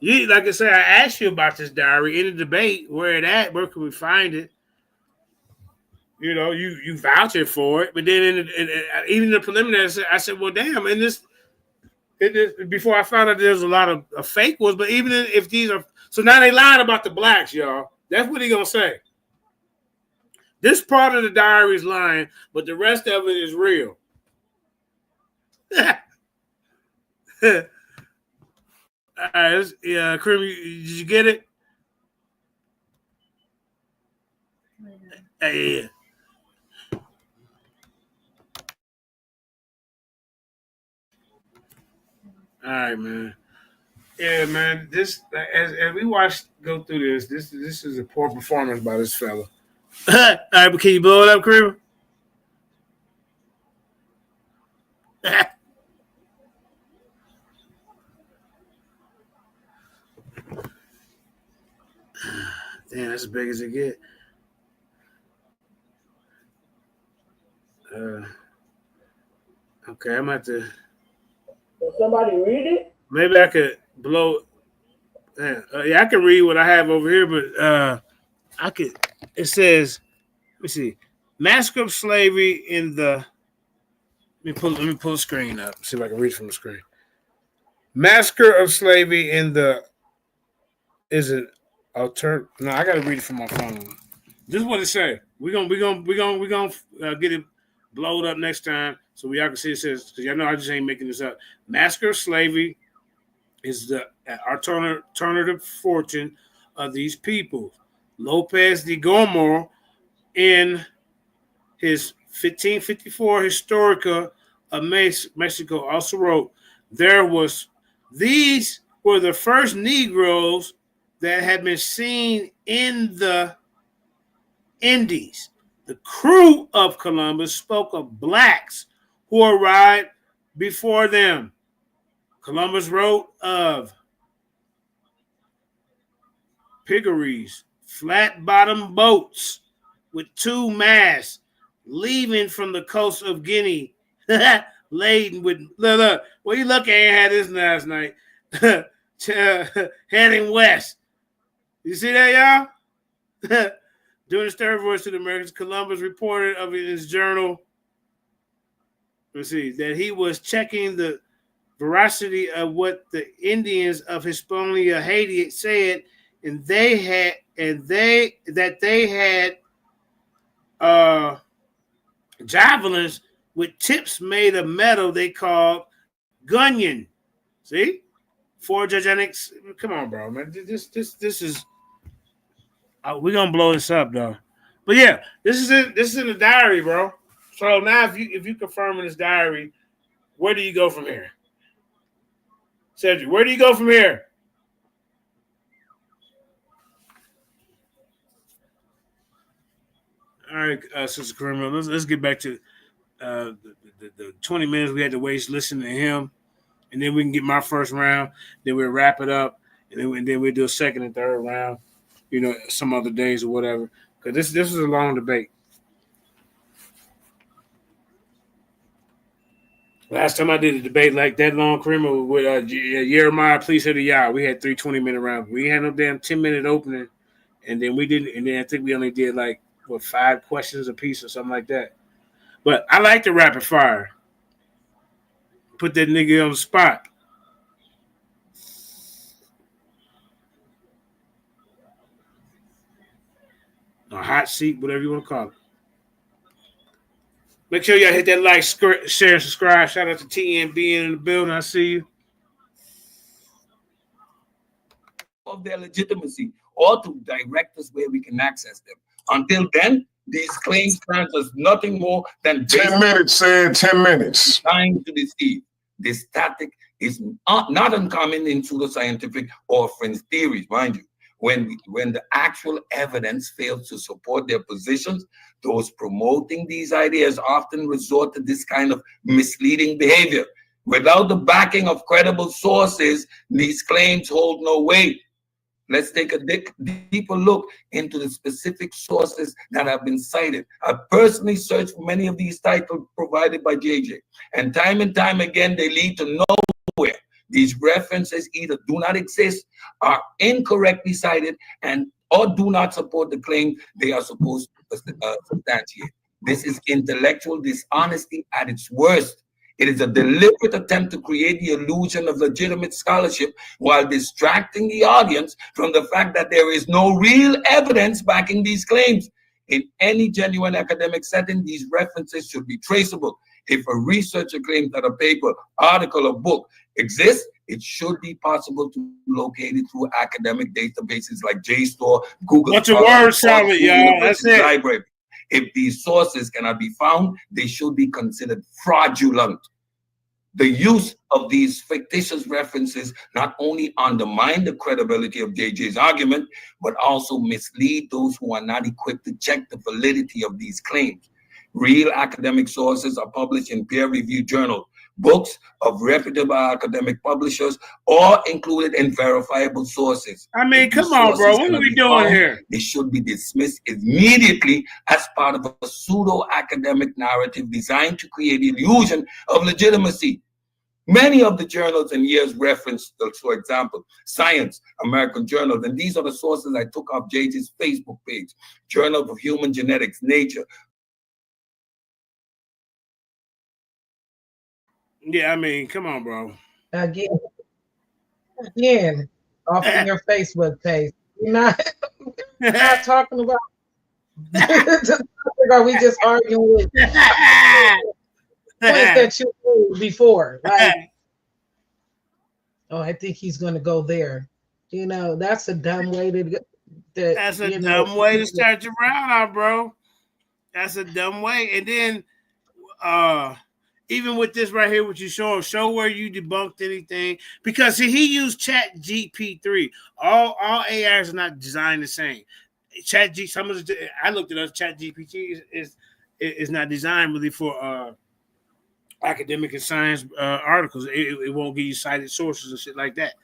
You, like I said, I asked you about this diary in the debate. Where it at? Where can we find it? You know, you vouching for it, but then even in the preliminaries, I said, well, damn. In this, before I found out there's a lot of fake ones, but even if these are, so now they lying about the blacks, y'all. That's what he gonna say. This part of the diary is lying, but the rest of it is real. All right, yeah, Krim, did you get it? Yeah. All right, man. Yeah, man. This as we go through this is a poor performance by this fella. All right, but can you blow it up, Krim? Damn, that's as big as it get. Okay, I'm about to. Can somebody read it? Maybe I could blow. Yeah, I can read what I have over here, but I could. It says, let me see, massacre of slavery in the. Let me pull the screen up. See if I can read from the screen. Massacre of slavery in the. Is it alter? No, I got to read it from my phone. This is what it say. We're gonna get it blowed up next time so y'all can see it says, because y'all know I just ain't making this up. Massacre of slavery is the alternative fortune of these people. Lopez de Gormor in his 1554 Historica of Mexico also wrote, these were the first Negroes that had been seen in the Indies. The crew of Columbus spoke of blacks who arrived before them. Columbus wrote of piggeries, flat-bottomed boats with two masts leaving from the coast of Guinea, laden with, look, well, you lucky I ain't had this last night, heading west. You see that, y'all? During his third voyage to the Americas, Columbus reported of in his journal, that he was checking the veracity of what the Indians of Hispaniola, Haiti said, and they had javelins with tips made of metal they called gunyon. See? For Judgenics. Come on, bro, man. This is we're gonna blow this up though. But yeah, this is in the diary, bro. So now if you confirm in this diary, where do you go from here? Cedric, where do you go from here? All right, Sister Criminal. Let's get back to the 20 minutes we had to waste listening to him, and then we can get my first round. Then we'll wrap it up, and then we'll do a second and third round. Some other days or whatever. Because this is a long debate. Last time I did a debate like that long, criminal with Jeremiah, please hit a Yah. We had 3 20-minute rounds. We had no damn 10-minute opening, and then we didn't. And then I think we only did 5 questions a piece or something like that. But I like the rapid fire. Put that nigga on the spot. A hot seat, whatever you want to call it. Make sure y'all hit that like, share, and subscribe. Shout out to TN being in the building. I see you. Of their legitimacy, or to direct us where we can access them. Until then, these claims stand as nothing more than 10 minutes, said 10 minutes. Trying to deceive. This tactic is not uncommon in pseudoscientific or fringe theories, mind you. When the actual evidence fails to support their positions, those promoting these ideas often resort to this kind of misleading behavior. Without the backing of credible sources, these claims hold no weight. Let's take a deeper look into the specific sources that have been cited. I personally searched for many of these titles provided by JJ, and time again, they lead to nowhere. These references either do not exist, are incorrectly cited, or do not support the claim they are supposed to substantiate. This is intellectual dishonesty at its worst. It is a deliberate attempt to create the illusion of legitimate scholarship while distracting the audience from the fact that there is no real evidence backing these claims. In any genuine academic setting, these references should be traceable. If a researcher claims that a paper, article, or book exists, it should be possible to locate it through academic databases like JSTOR, Google. What's a word salad, y'all? That's it. Library. If these sources cannot be found, they should be considered fraudulent. The use of these fictitious references not only undermine the credibility of JJ's argument, but also mislead those who are not equipped to check the validity of these claims. Real academic sources are published in peer-reviewed journals, books of reputable academic publishers, or included in verifiable sources. I mean, come on, bro. What are we doing here? They should be dismissed immediately as part of a pseudo-academic narrative designed to create the illusion of legitimacy. Many of the journals and years referenced, for example, Science, American Journal, and these are the sources I took off JJ's Facebook page, Journal of Human Genetics, Nature. Yeah, I mean, come on, bro. Again, off of your Facebook page. You're not talking about. Are we just arguing with points that you made before? I think he's going to go there. That's a dumb way to. That's a dumb way to start your round out, bro. That's a dumb way, and then, even with this right here, what you show where you debunked anything, because he used Chat GP3. All AIs are not designed the same. I looked at us. Chat GPT is not designed really for academic and science articles. It won't give you cited sources and shit like that.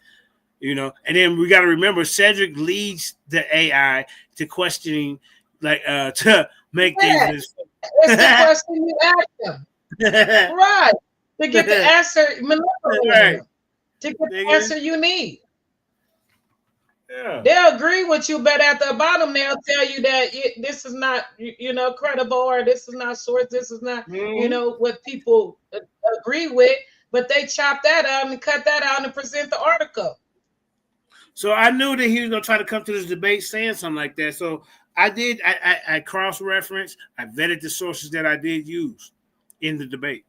And then we got to remember Cedric leads the AI to questioning, to make things. It's the question you ask them. Right. To get the answer, right. To get the answer you need. Yeah. They'll agree with you, but at the bottom, they'll tell you that this is not, credible, or this is not source, this is not, what people agree with, but they chop that out and cut that out and present the article. So I knew that he was going to try to come to this debate saying something like that. So I cross-referenced, I vetted the sources that I did use in the debate.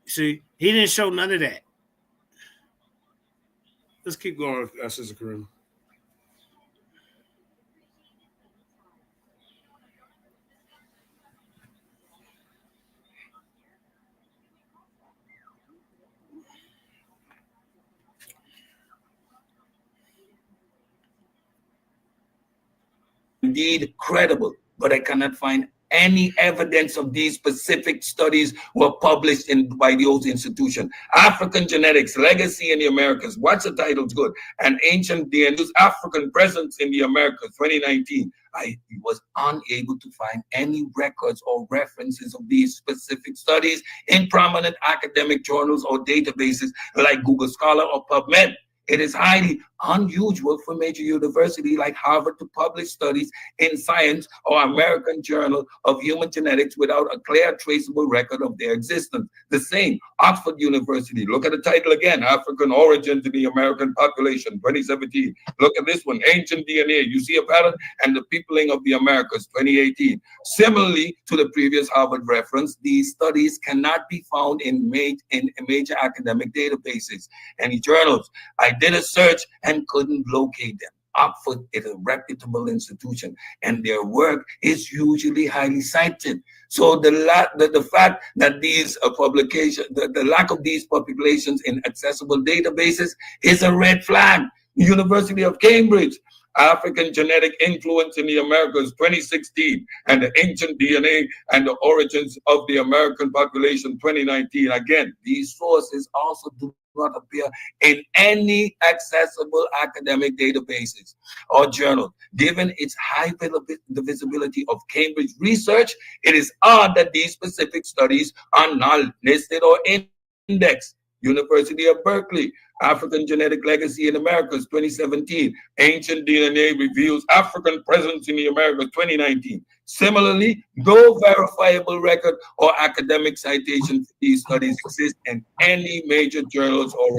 See, he didn't show none of that. Let's keep going, Sister Kareem. Indeed credible. but I cannot find any evidence of these specific studies were published by those institutions. African Genetics, Legacy in the Americas. Watch the title's good. And Ancient DNA's African Presence in the Americas, 2019. I was unable to find any records or references of these specific studies in prominent academic journals or databases like Google Scholar or PubMed. It is highly unusual for major universities like Harvard to publish studies in Science or American Journal of Human Genetics without a clear, traceable record of their existence. The same, Oxford University. Look at the title again, African Origins in the American Population, 2017. Look at this one, Ancient DNA. You see a pattern? And the Peopling of the Americas, 2018. Similarly to the previous Harvard reference, these studies cannot be found in major academic databases, any journals. I did a search and couldn't locate them. Oxford is a reputable institution, and their work is usually highly cited. So the fact that these publications, the lack of these populations in accessible databases is a red flag. University of Cambridge, African Genetic Influence in the Americas, 2016, and the Ancient DNA and the Origins of the American Population, 2019. Again, these sources also do not appear in any accessible academic databases or journals. Given its high visibility of Cambridge research, it is odd that these specific studies are not listed or indexed. University of Berkeley, African Genetic Legacy in Americas, 2017. Ancient DNA Reveals African Presence in the Americas, 2019. Similarly, no verifiable record or academic citation for these studies exist in any major journals or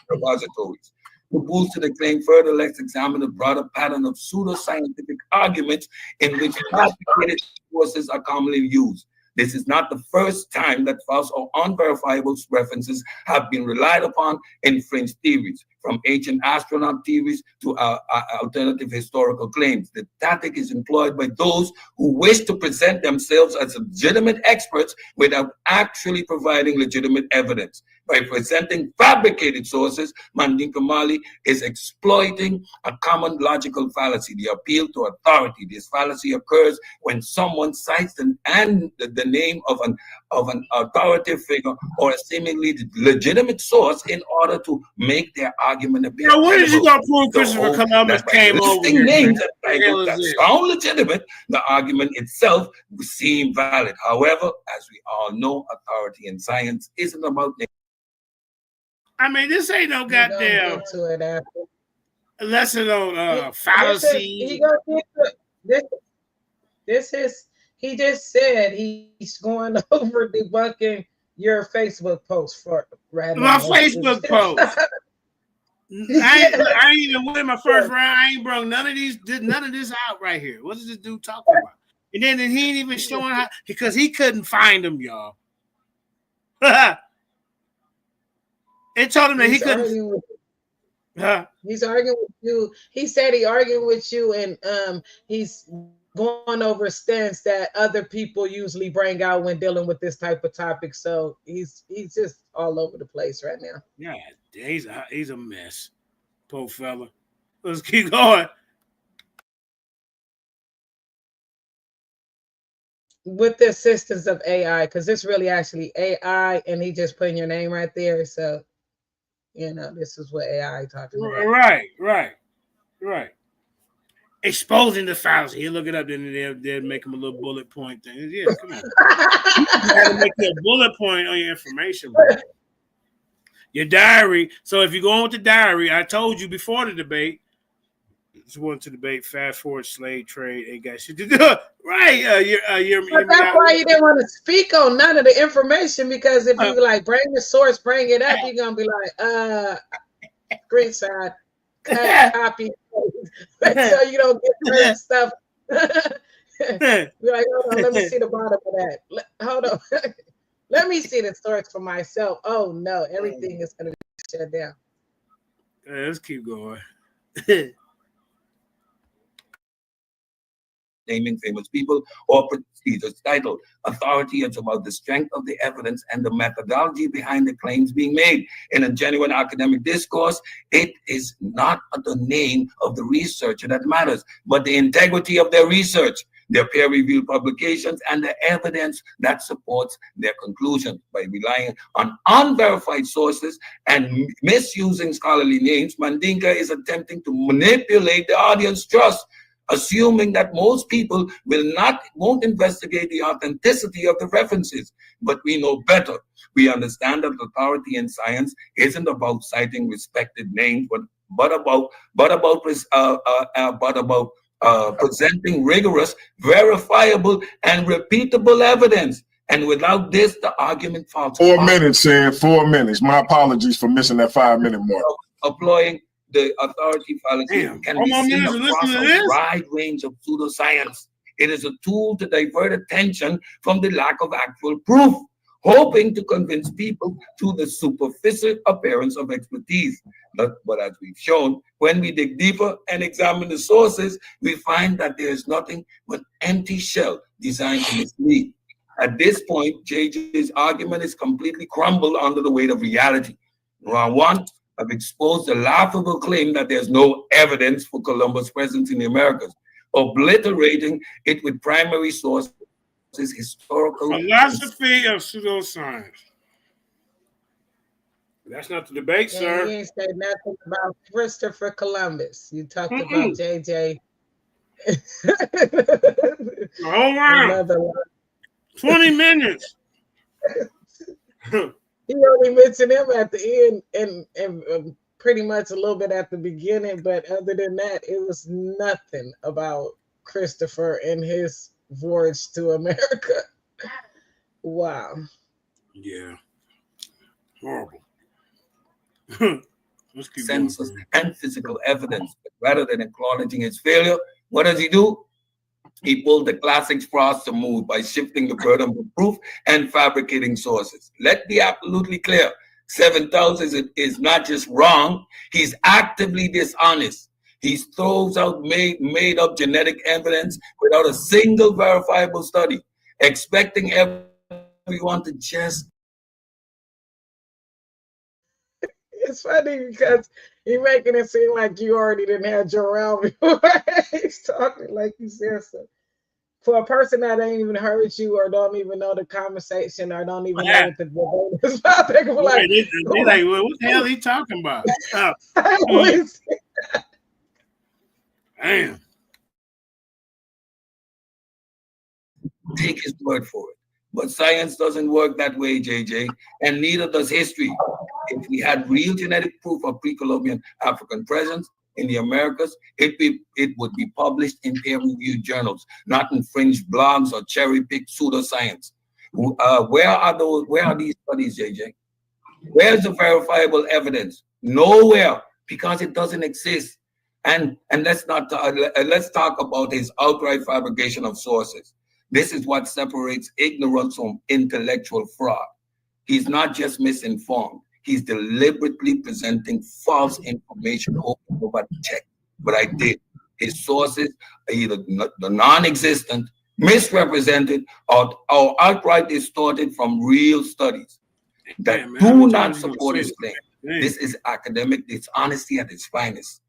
repositories. To boost the claim further, let's examine the broader pattern of pseudoscientific arguments in which complicated sources are commonly used. This is not the first time that false or unverifiable references have been relied upon in fringe theories, from ancient astronaut theories to alternative historical claims. The tactic is employed by those who wish to present themselves as legitimate experts without actually providing legitimate evidence. By presenting fabricated sources, Mandinka Mali is exploiting a common logical fallacy, the appeal to authority. This fallacy occurs when someone cites the name of an authoritative figure or a seemingly legitimate source in order to make their argument appear. Now, when is you gonna prove Christopher Columbus came over here? Names that sound legitimate, the argument itself would seem valid. However, as we all know, authority in science isn't about name. I mean, this ain't no goddamn lesson on fallacy. He just said he's going over debunking your Facebook post for right now. My Facebook post. I ain't even win my first round. I ain't brought none of this out right here. What is this dude talking about? And then he ain't even showing how, because he couldn't find them, y'all. It told him that he couldn't. He's arguing with you. He said he arguing with you, and he's going over a stance that other people usually bring out when dealing with this type of topic. So he's just all over the place right now. Yeah, he's a mess, poor fella. Let's keep going. With the assistance of AI, because it's really actually AI, and he just putting your name right there. So, you know, this is what AI talking about. Right. Exposing the fallacy. He'll look it up, then they'll make him a little bullet point thing. Yeah, come on. You gotta make a bullet point on your information, bro. Your diary. So if you go on with the diary, I told you before the debate, just wanted to debate fast forward slave trade. Ain't got shit to do. Right. That's why you didn't want to speak on none of the information, because if you like bring the source, bring it up, you're gonna be like, screenshot, cut, copy, so you don't get certain stuff. Be like, hold on, let me see the bottom of that. Hold on. Let me see the source for myself. Oh no, everything is gonna be shut down. Let's keep going. Naming famous people or prestigious title. Authority is about the strength of the evidence and the methodology behind the claims being made. In a genuine academic discourse, it is not the name of the researcher that matters, but the integrity of their research. their peer-reviewed publications, and the evidence that supports their conclusion. By relying on unverified sources and misusing scholarly names, Mandinka is attempting to manipulate the audience trust, assuming that most people won't investigate the authenticity of the references. But we know better. We understand that authority in science isn't about citing respected names, but about presenting rigorous, verifiable, and repeatable evidence. And without this, the argument falls. 4 minutes, Sam. 4 minutes. My apologies for missing that 5-minute mark. Employing the authority fallacy can be seen across a wide range of pseudoscience. It is a tool to divert attention from the lack of actual proof, hoping to convince people through the superficial appearance of expertise. But as we've shown, when we dig deeper and examine the sources, we find that there is nothing but empty shell designed to mislead. At this point, JJ's argument is completely crumbled under the weight of reality. Round one, I've exposed the laughable claim that there's no evidence for Columbus' presence in the Americas, obliterating it with primary sources, historical philosophy of pseudoscience. That's not the debate, sir. You ain't said nothing about Christopher Columbus. You talked about JJ. Hold on. 20 minutes. He only mentioned him at the end and pretty much a little bit at the beginning, but other than that, it was nothing about Christopher and his voyage to America. Wow. Yeah. Horrible. Census and physical evidence. But rather than acknowledging his failure, what does he do? He pulled the classic Frost move by shifting the burden of proof and fabricating sources. Let's be absolutely clear. 7,000 is not just wrong, he's actively dishonest. He throws out made up genetic evidence without a single verifiable study, expecting everyone to just. It's funny because you're making it seem like you already didn't have Joe around before. He's talking like you said so. For a person that ain't even heard you or don't even know the conversation or don't even know what the debate is about, they can be like, they're like, well, what the hell are he talking about? Damn. Take his word for it. But science doesn't work that way, JJ, and neither does history. If we had real genetic proof of pre-Columbian African presence in the Americas, it would be published in peer-reviewed journals, not in fringe blogs or cherry-picked pseudoscience. Where are these studies, JJ? Where's the verifiable evidence? Nowhere, because it doesn't exist. And let's talk about his outright fabrication of sources. This is what separates ignorance from intellectual fraud. He's not just misinformed. He's deliberately presenting false information, hoping nobody checked. But I did. His sources are either the non-existent, misrepresented, or outright distorted from real studies that do not support his claim. This is academic dishonesty at its finest.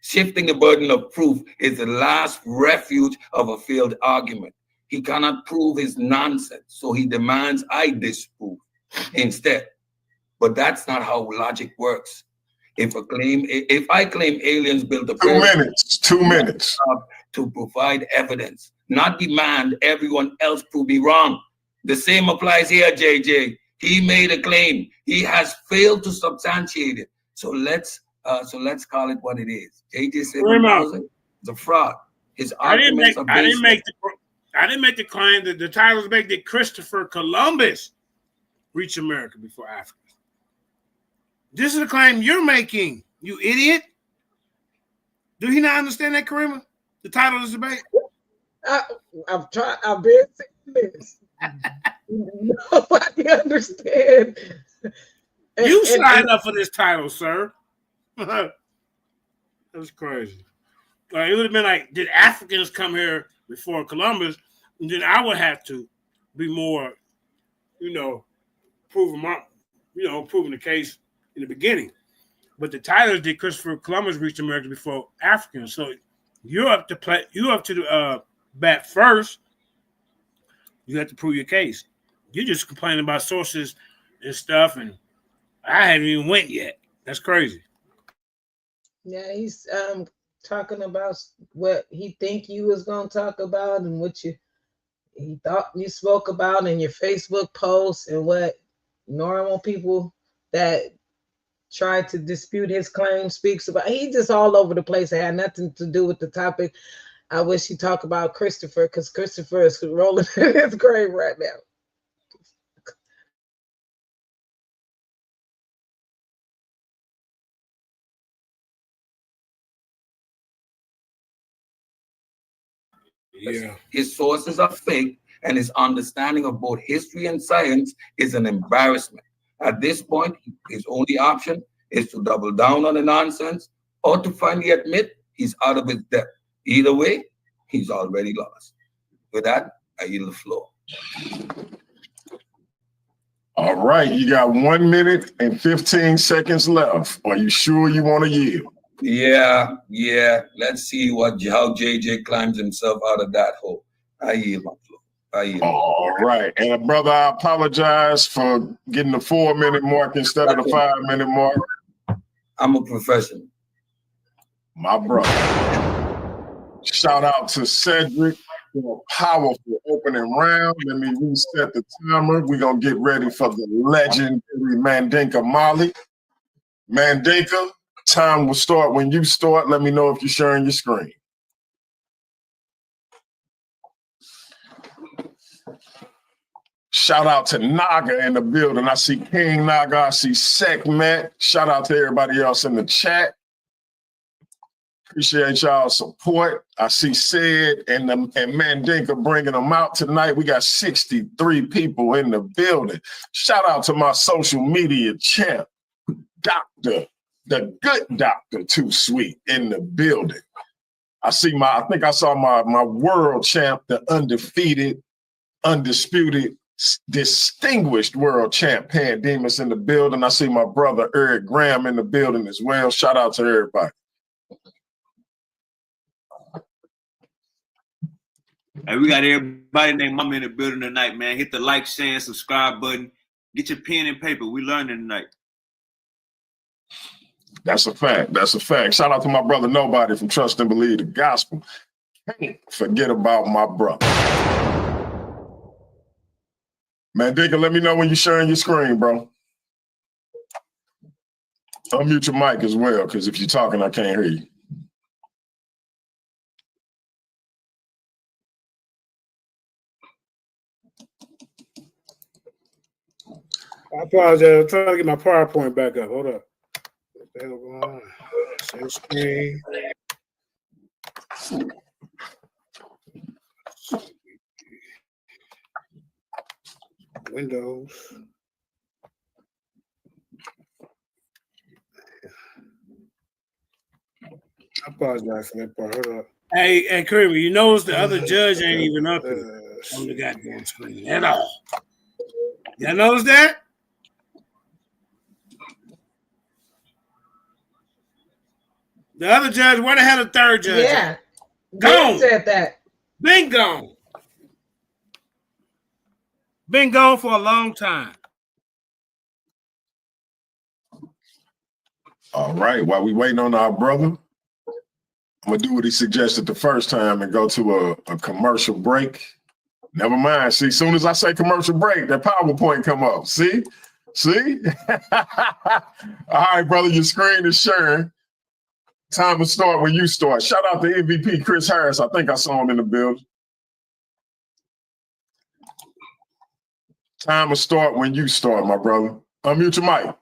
Shifting the burden of proof is the last refuge of a failed argument. He cannot prove his nonsense, so he demands I disprove instead. But that's not how logic works. If I claim aliens built a 2 minutes to provide evidence, not demand everyone else prove me wrong. The same applies here, JJ. He made a claim. He has failed to substantiate it. So let's call it what it is. JJ 7,000 is a fraud. His arguments are based. I didn't make the claim that the titles make that Christopher Columbus reached America before Africa. This is a claim you're making, you idiot. Do he not understand that, Karima? The title of this debate? I've been saying this. Nobody understands. You signed up for this title, sir. That's crazy. It would have been like, did Africans come here before Columbus? And then I would have to be more, proving the case in the beginning. But the title is, did Christopher Columbus reach America before Africans? So you're up to back first, you have to prove your case. You're just complaining about sources and stuff, and I haven't even went yet. That's crazy. Yeah, he's talking about what he think you was gonna talk about and what he thought you spoke about in your Facebook posts and what normal people that try to dispute his claim speaks about. He just all over the place. It had nothing to do with the topic. I wish he talked about Christopher because Christopher is rolling in his grave right now. Yeah. His sources are fake, and his understanding of both history and science is an embarrassment. At this point, his only option is to double down on the nonsense or to finally admit he's out of his depth. Either way, he's already lost. With that, I yield the floor. All right, you got 1 minute and 15 seconds left. Are you sure you want to yield? Yeah. Let's see how JJ climbs himself out of that hole. I yield my floor. All right. And brother, I apologize for getting the 4 minute mark instead of the 5 minute mark. I'm a professional. My brother. Shout out to Cedric for a powerful opening round. Let me reset the timer. We're going to get ready for the legendary Mandinka Molly. Mandinka, time will start when you start. Let me know if you're sharing your screen. Shout out to Naga in the building. I see King Naga. I see Sekhmet. Shout out to everybody else in the chat. Appreciate y'all's support. I see Sid and Mandinka bringing them out tonight. We got 63 people in the building. Shout out to my social media champ, Doctor, the good Doctor Too Sweet in the building. I think I saw my world champ, the undefeated, undisputed, distinguished world champ Pandemus in the building. I see my brother Eric Graham in the building as well. Shout out to everybody. Hey, we got everybody named Mama in the building tonight, man. Hit the like, share, and subscribe button. Get your pen and paper. We learning tonight. That's a fact. That's a fact. Shout out to my brother Nobody from Trust and Believe the Gospel. Can't forget about my brother. Mandinka, let me know when you're sharing your screen, bro. Unmute your mic as well, because if you're talking, I can't hear you. I apologize. I'm trying to get my PowerPoint back up. Hold up. What the hell going on? Share screen. Windows. I apologize for that part. Hold up. Hey, Kramer, you notice the other judge ain't even up here on the goddamn screen at all. Y'all notice that? The other judge, where the hell the third judge? Yeah. Gone. Said that. Been gone. Been gone for a long time. All right. While we waiting on our brother, I'm going to do what he suggested the first time and go to a commercial break. Never mind. See, as soon as I say commercial break, that PowerPoint come up. See? All right, brother, your screen is sharing. Time to start when you start. Shout out to MVP Chris Harris. I think I saw him in the building. Time to start when you start, my brother. Unmute your mic.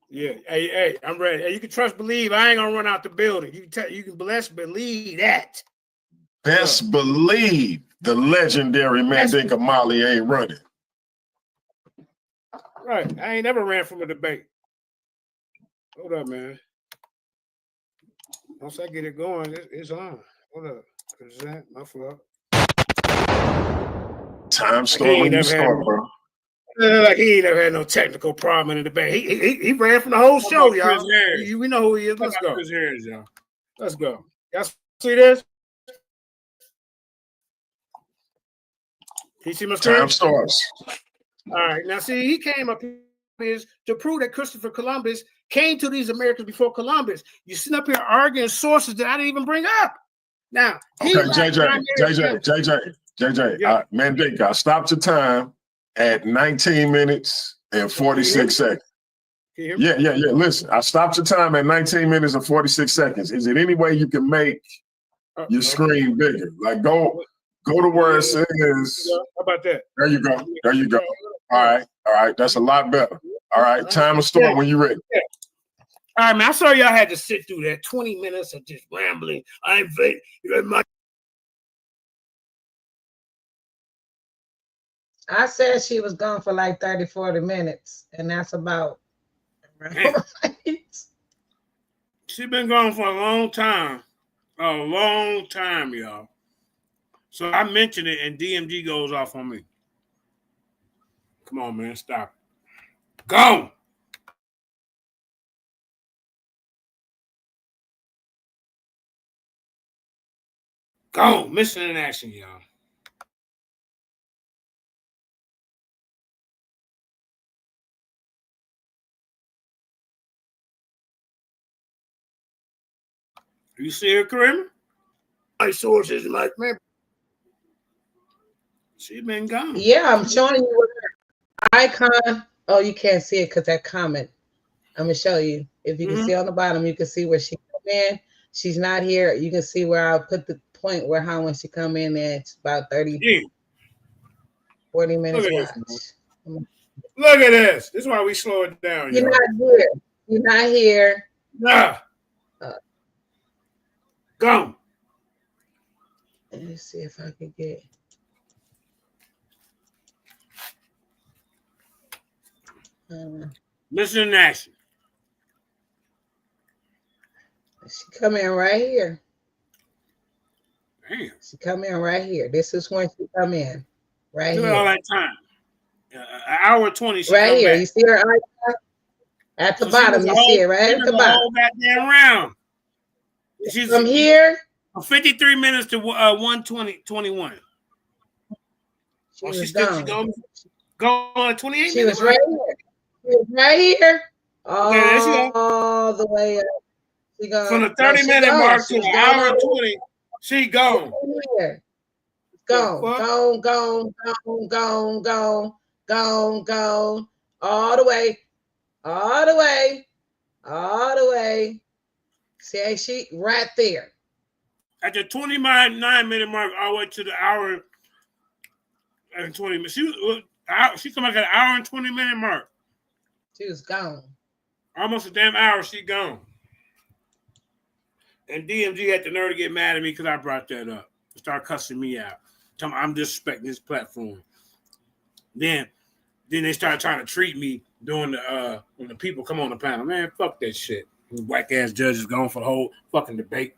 Yeah, hey, I'm ready. Hey, you can trust, believe. I ain't gonna run out the building. You can believe that. Best believe the legendary Mandinka Molly ain't running. Right, I ain't never ran from a debate. Hold up, man. Once I get it going, it's on. Hold up, present my fault. Time start when you start, bro. Like he ain't never had no technical problem in the debate. He ran from the whole show, y'all. We know who he is. Let's go. Chris Harris, y'all. Let's go. Y'all see this? Can you see my screen? Time starts. All right. Now, see, he came up here to prove that Christopher Columbus came to these Americas before Columbus. You sitting up here arguing sources that I didn't even bring up. Now, okay, JJ, yeah. Mandinka, I stopped your time at 19 minutes and 46 seconds. Yeah. Listen, I stopped your time at 19 minutes and 46 seconds. Is it any way you can make your screen bigger? Like go to where it says. How about that? There you go. All right. That's a lot better. All right. Time to start when you're ready. Yeah. All right, man. I saw y'all had to sit through that 20 minutes of just rambling. I said she was gone for like 30, 40 minutes, and that's about right. She's been gone for a long time. A long time, y'all. So I mentioned it, and DMG goes off on me. Come on, man. Stop it. Go! Go! Mission in action, y'all. You see her, Kareem? My sources, like, man. She been gone. Yeah, I'm showing you what her icon. Oh, you can't see it because that comment. I'm gonna show you. If you can see on the bottom, you can see where she come in. She's not here. You can see where I put the point where how when she come in there. It's about 30, 40 minutes watch. Look at this. This is why we slow it down. You're not here. You're not here. Nah. Go. Let me see if I can get. Mission in action. She come in right here. Damn. She come in right here. This is when she come in. Right Look here. at all that time. An hour 20. Right here. Back. You see her icon? At the bottom, you see it right at the bottom. Whole goddamn round. She's from here. 53 minutes to 1:21. She's gone. Gone 28 She was right here. She was right here. All the way up. She gone. From the 30-minute mark to the hour 20, she gone. Gone. All the way. See, she right there. At the 29-minute mark, all the way to the hour and 20 minutes. She come back at an hour and 20-minute mark. She was gone. Almost a damn hour, she gone. And DMG had the nerve to get mad at me because I brought that up. Start cussing me out. Tell me I'm disrespecting this platform. Then they started trying to treat me during the when the people come on the panel. Man, fuck that shit. Whack ass judges going for the whole fucking debate.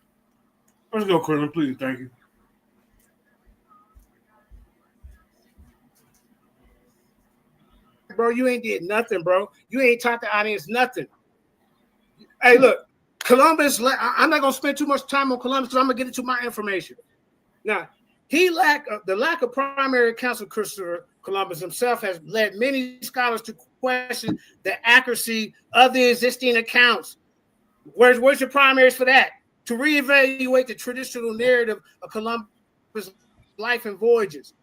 Let's go, Colonel, please. Thank you. Bro, you ain't did nothing, bro. You ain't taught the audience nothing. Hey, look, Columbus, I'm not going to spend too much time on Columbus because I'm going to get into my information. Now, the lack of primary accounts of Christopher Columbus himself has led many scholars to question the accuracy of the existing accounts. Where's your primaries for that? To reevaluate the traditional narrative of Columbus' life and voyages.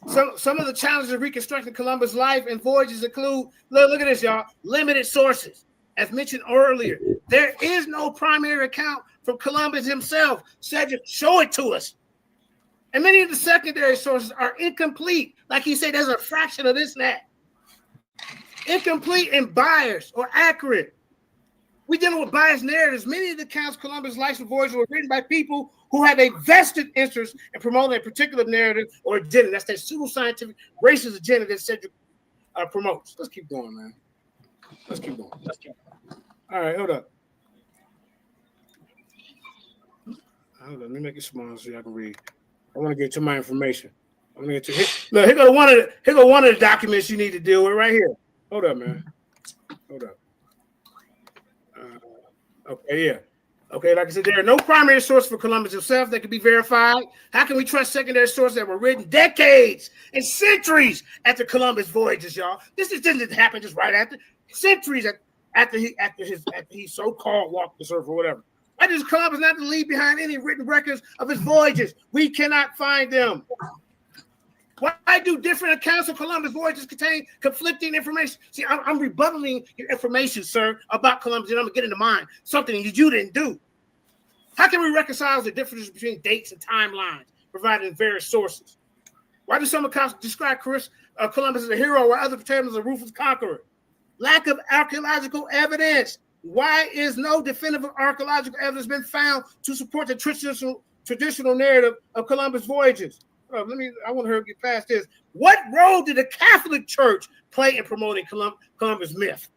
Some of the challenges of reconstructing Columbus' life and voyages include, look at this, y'all, limited sources. As mentioned earlier, there is no primary account from Columbus himself. Cedric, show it to us. And many of the secondary sources are incomplete. Like he said, there's a fraction of this and that. Incomplete and biased or accurate. We're dealing with biased narratives. Many of the accounts of Columbus' life and voyage were written by people who have a vested interest in promoting a particular narrative or agenda. That's that pseudoscientific racist agenda that Cedric promotes. Let's keep going, man. Let's keep going. All right, hold up. Let me make it small so y'all can read. I want to get to my information. Look, here go one of the documents you need to deal with right here. Hold up, man. Hold up. Okay, yeah. Okay, like I said, there are no primary sources for Columbus himself that can be verified. How can we trust secondary sources that were written decades and centuries after Columbus' voyages, y'all? This didn't happen just right after. Centuries after he so-called walked the earth or whatever. Why does Columbus not leave behind any written records of his voyages? We cannot find them. Why do different accounts of Columbus' voyages contain conflicting information? See, I'm rebuttaling your information, sir, about Columbus, and I'm going to get into mine, something that you didn't do. How can we reconcile the differences between dates and timelines provided in various sources? Why do some accounts describe Columbus as a hero while others portray him as a ruthless conqueror? Lack of archaeological evidence. Why is no definitive archaeological evidence been found to support the traditional narrative of Columbus' voyages? I want her to get past this. What role did the Catholic Church play in promoting Columbus myth?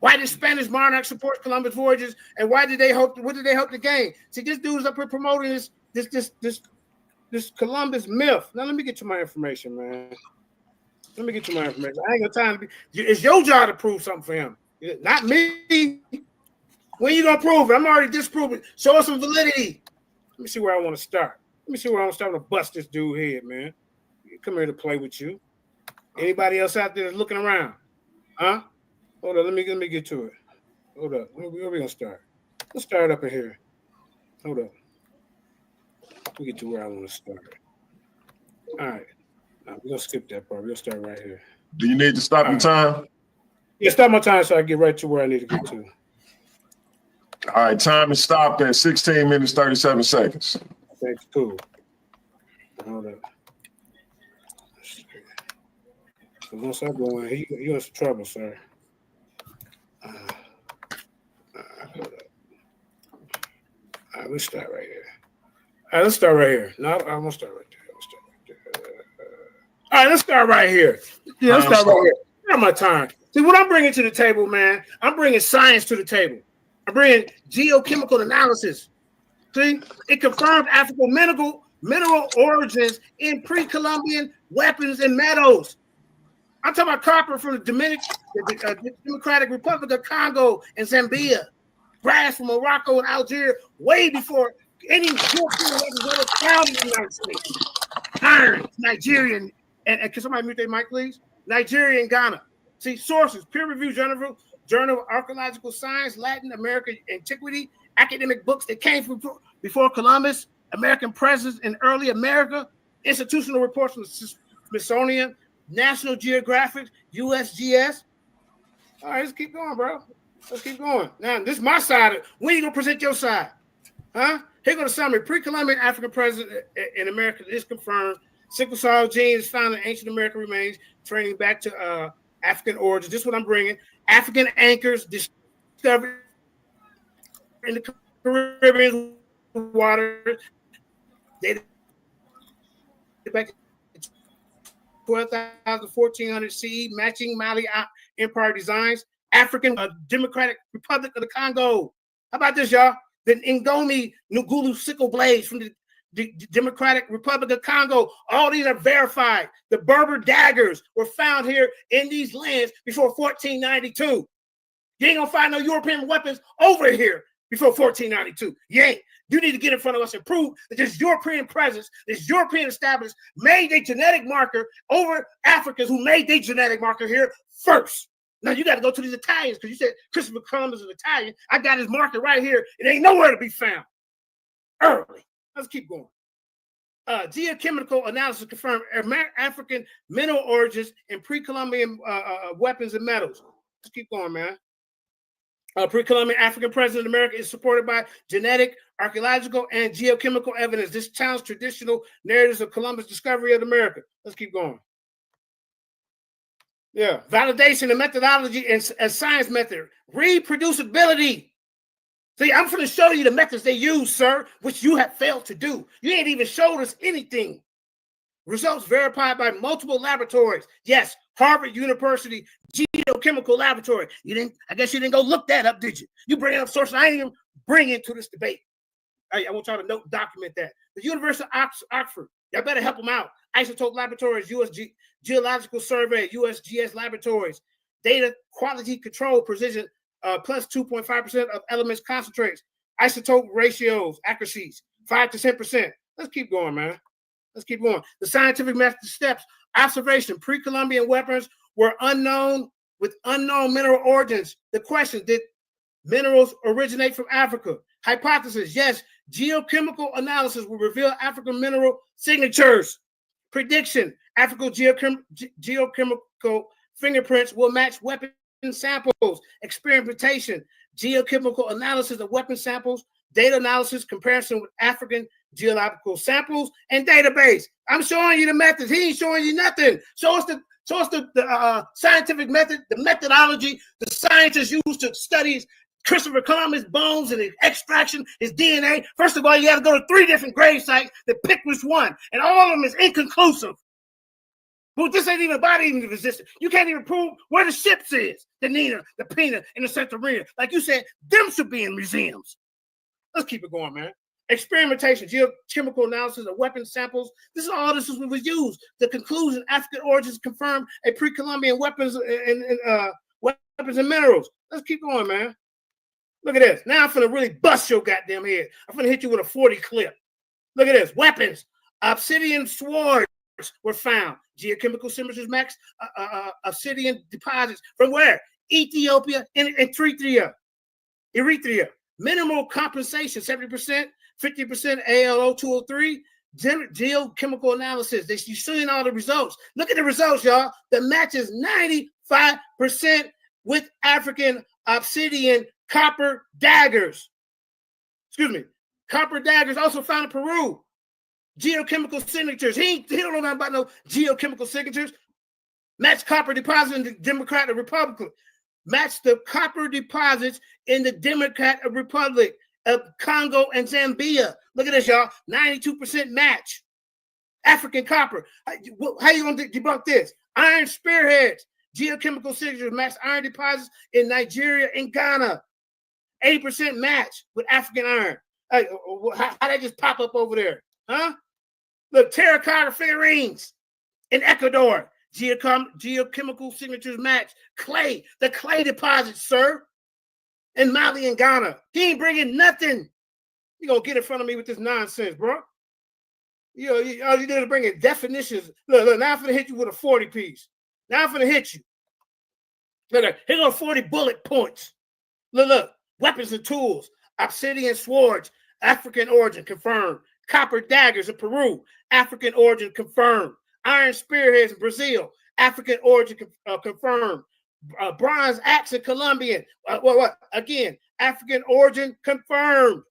Why did Spanish monarchs support Columbus voyages, and what did they hope to gain? See, this dude's up here promoting this Columbus myth. Now let me get you my information, man. Let me get you my information. I ain't got time to be. It's your job to prove something for him, not me. When you gonna prove it? I'm already disproving. Show us some validity. Let me see where I want to start. Let me see where I'm starting to bust this dude head, man. Come here to play with you. Anybody else out there looking around? Huh? Hold on, let me get to it. Hold up. Where we gonna start? Let's start up in here. Hold up. Let me get to where I want to start. All right. We're gonna skip that part. We're gonna start right here. Do you need to stop your time? Yeah, stop my time so I get right to where I need to get to. All right, time is stopped at 16 minutes, 37 seconds. That's cool. Hold up. So once I go in, you're in some trouble, sir. Hold up. All right, let's start right here. All right, let's start right here. No, I won't start right there. All right, let's start right here. Yeah, let's start right here. Not my time. See, what I'm bringing to the table, man, I'm bringing science to the table. I'm bringing geochemical analysis. See, it confirmed African mineral origins in pre-Columbian weapons and metals. I'm talking about copper from the Democratic Republic of Congo and Zambia, brass from Morocco and Algeria, way before any European weapons ever found in the United States. Iron, Nigerian, and can somebody mute their mic, please? Nigeria and Ghana. See, sources, peer-reviewed Journal of Archaeological Science, Latin American Antiquity, academic books that came from before Columbus, American presence in early America, institutional reports from the Smithsonian, National Geographic, USGS. All right, let's keep going, bro. Let's keep going. Now, this is my side. When you gonna present your side? Huh? Here goes the summary. Pre-Columbian African presence in America is confirmed. Sickle cell gene is found in ancient American remains, training back to African origins. This is what I'm bringing. African anchors discovered in the Caribbean water. They back to 12,000, 1400 CE, matching Mali Empire designs. African Democratic Republic of the Congo. How about this, y'all? The Ngomi Ngulu sickle blades from the Democratic Republic of Congo. All these are verified. The Berber daggers were found here in these lands before 1492. You ain't gonna find no European weapons over here before 1492. You ain't. You need to get in front of us and prove that this European presence, this European established, made a genetic marker over Africans who made their genetic marker here first. Now you got to go to these Italians because you said Christopher Columbus is Italian. I got his marker right here. It ain't nowhere to be found. Early. Let's keep going. Geochemical analysis confirmed African mineral origins in pre-Columbian weapons and metals. Let's keep going, man. Pre-Columbian African presence in America is supported by genetic, archaeological, and geochemical evidence. This challenges traditional narratives of Columbus' discovery of America. Let's keep going. Yeah, validation and methodology and science method. Reproducibility. See, I'm going to show you the methods they use, sir, which you have failed to do. You ain't even showed us anything. Results verified by multiple laboratories. Yes, Harvard University Geochemical Laboratory. I guess you didn't go look that up, did you? You bring up sources I ain't even bring into this debate. I want y'all to document that. The University of Oxford. Y'all better help them out. Isotope Laboratories, U.S. Geological Survey, USGS Laboratories. Data Quality Control Precision, plus 2.5% of elements concentrates. Isotope ratios, accuracies, 5 to 10%. Let's keep going, man. Let's keep going. The scientific method steps. Observation. Pre-Columbian weapons were unknown with unknown mineral origins. The question, did minerals originate from Africa? Hypothesis, yes. Geochemical analysis will reveal African mineral signatures. Prediction, African geochemical fingerprints will match weapon samples. Experimentation, geochemical analysis of weapon samples. Data analysis, comparison with African geological samples and database. I'm showing you the methods. He ain't showing you nothing. Show us the scientific method, the methodology the scientists use to study Christopher Columbus' bones and his extraction, his DNA. First of all, you have to go to 3 different grave sites to pick which one, and all of them is inconclusive. But this ain't even body even resistant. You can't even prove where the ships is, the Nina, the Pina, and the Santorini. Like you said, them should be in museums. Let's keep it going, man. Experimentation, geochemical analysis of weapon samples. This was used. The conclusion, African origins confirmed a pre-Columbian weapons and minerals. Let's keep going, man. Look at this. Now I'm finna really bust your goddamn head. I'm finna hit you with a 40 clip. Look at this. Weapons. Obsidian swords were found. Geochemical signatures match obsidian deposits from where? Ethiopia and Eritrea. Minimal compensation, 70%, 50% ALO 203. Geochemical analysis. You're seeing all the results. Look at the results, y'all. The match is 95% with African obsidian copper daggers. Excuse me. Copper daggers also found in Peru. Geochemical signatures. He don't know nothing about no geochemical signatures. Match copper deposits in the Democratic Republic. Match the copper deposits in the Democratic Republic of Congo and Zambia. Look at this, y'all. 92% match. African copper. How you going to debunk this? Iron spearheads. Geochemical signatures match iron deposits in Nigeria and Ghana. 80% match with African iron. How that just pop up over there? Huh? Look, terracotta figurines in Ecuador. Geochemical signatures match clay. The clay deposits, sir, in Mali and Ghana. He ain't bringing nothing. You gonna get in front of me with this nonsense, bro? All you did is bring in definitions. Look, now I'm gonna hit you with a 40 piece. Now I'm gonna hit you. Look, here go 40 bullet points. Look, weapons and tools. Obsidian swords, African origin confirmed. Copper daggers in Peru, African origin confirmed. Iron spearheads in Brazil, African origin confirmed. Bronze axe in Colombian, again, African origin confirmed.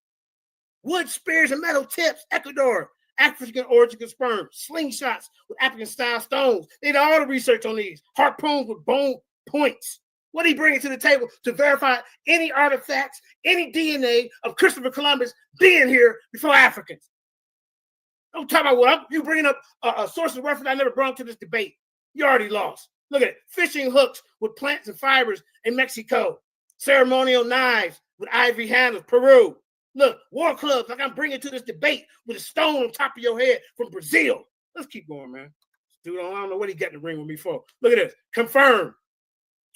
Wood spears and metal tips, Ecuador, African origin confirmed. Slingshots with African style stones. They did all the research on these. Harpoons with bone points. What are he bringing to the table to verify any artifacts, any DNA of Christopher Columbus being here before Africans? Don't talk about what you bringing up a source of reference I never brought to this debate. You already lost. Look at it. Fishing hooks with plants and fibers in Mexico. Ceremonial knives with ivory handles, Peru. Look, war clubs like I'm bringing to this debate with a stone on top of your head from Brazil. Let's keep going, man. Dude, I don't know what he got in the ring with me for. Look at this. Confirmed.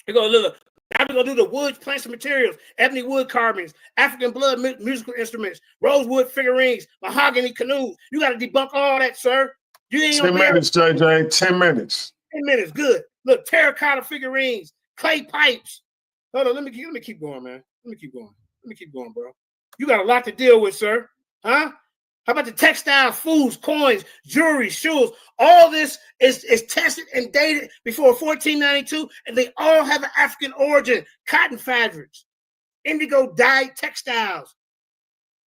We're going to look. Now we're going to do the woods, plants, and materials, ebony wood carvings, African blood musical instruments, rosewood figurines, mahogany canoes. You got to debunk all that, sir. You ain't 10 minutes, JJ. 10 minutes. 10 minutes, good. Look, terracotta figurines, clay pipes. Hold on, let me keep going, man. Let me keep going, bro. You got a lot to deal with, sir. Huh? How about the textiles, foods, coins, jewelry, shoes? All this is tested and dated before 1492, and they all have an African origin. Cotton fabrics, indigo dyed textiles,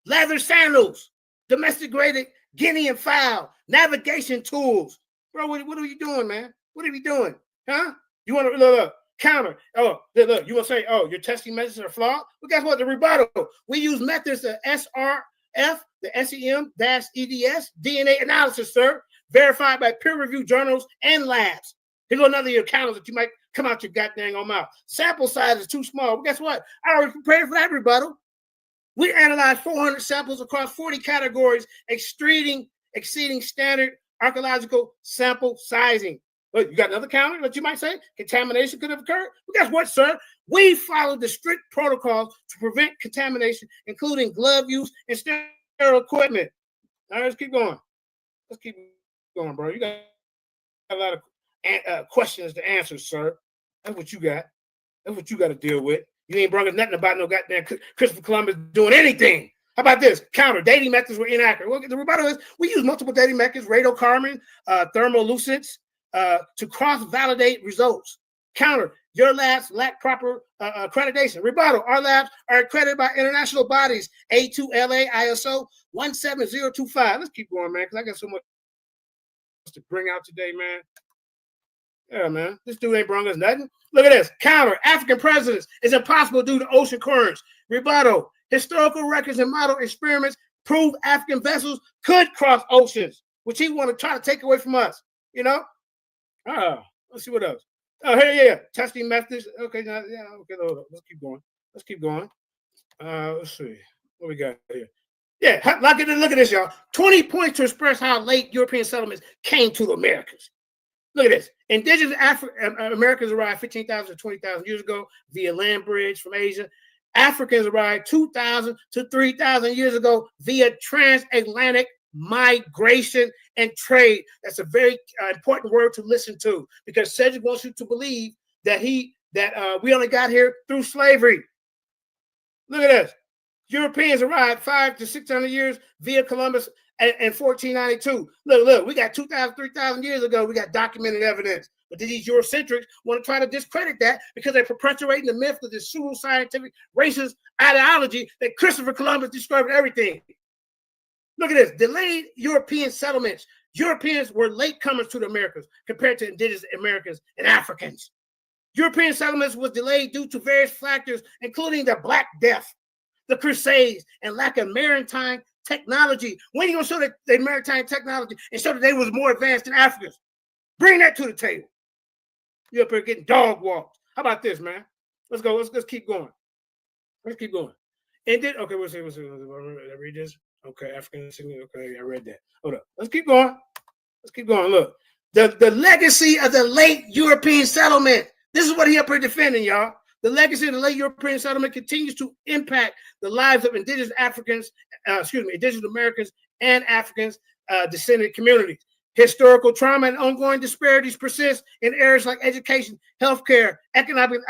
leather sandals, domesticated Guinean fowl, navigation tools. Bro, what are you doing, man? What are you doing? Huh? You want to look, counter. Oh, look, you want to say, oh, your testing methods are flawed? Well, guess what? The rebuttal. We use methods of SRF, the SEM-EDS, DNA analysis, sir, verified by peer-reviewed journals and labs. Here go another of your counters that you might come out your goddamn own mouth. Sample size is too small. Well, guess what? I already prepared for that rebuttal. We analyzed 400 samples across 40 categories, exceeding standard archaeological sample sizing. But you got another counter that you might say contamination could have occurred. Well, guess what, sir? We followed the strict protocols to prevent contamination, including glove use and sterile equipment. All right, let's keep going. Let's keep going, bro. You got a lot of questions to answer, sir. That's what you got. That's what you got to deal with. You ain't brought us nothing about no goddamn Christopher Columbus doing anything. How about this? Counter. Dating methods were inaccurate. Well, the rebuttal is we use multiple dating methods, radiocarbon, thermolucents, to cross-validate results. Counter. Your labs lack proper accreditation. Rebuttal. Our labs are accredited by international bodies, A2LA, ISO 17025. Let's keep going, man, because I got so much to bring out today, man. Yeah, man. This dude ain't brought us nothing. Look at this. Counter. African presidents is impossible due to ocean currents. Rebuttal. Historical records and model experiments prove African vessels could cross oceans, which he want to try to take away from us. You know? Let's see what else. Oh, yeah. Testing methods. Okay, now, yeah, okay, hold up. Let's keep going. Let's keep going. Let's see. What we got here? Yeah, look at this, y'all. 20 points to express how late European settlements came to the Americas. Look at this. Indigenous Americans arrived 15,000 to 20,000 years ago via land bridge from Asia. Africans arrived 2,000 to 3,000 years ago via transatlantic migration and trade. That's a very important word to listen to because Cedric wants you to believe that we only got here through slavery. Look at this. Europeans arrived 500 to 600 years via Columbus in 1492. Look, we got 2,000, 3,000 years ago, we got documented evidence. But these Eurocentrics want to try to discredit that because they're perpetuating the myth of this pseudo-scientific racist ideology that Christopher Columbus discovered everything. Look at this. Delayed European settlements. Europeans were latecomers to the Americas compared to indigenous Americans and Africans. European settlements was delayed due to various factors, including the Black Death, the Crusades, and lack of maritime technology. When are you going to show that the maritime technology and show that they was more advanced than Africans? Bring that to the table. You're up here getting dog walked. How about this, man? Let's go. Let's keep going. Let's keep going. And then, okay, let's see. Did I read this? Okay, African. Okay, I read that. Hold up. Let's keep going. Let's keep going. Look, the legacy of the late European settlement. This is what he up here defending, y'all. The legacy of the late European settlement continues to impact the lives of indigenous indigenous Americans and Africans descendant communities. Historical trauma and ongoing disparities persist in areas like education, healthcare, economic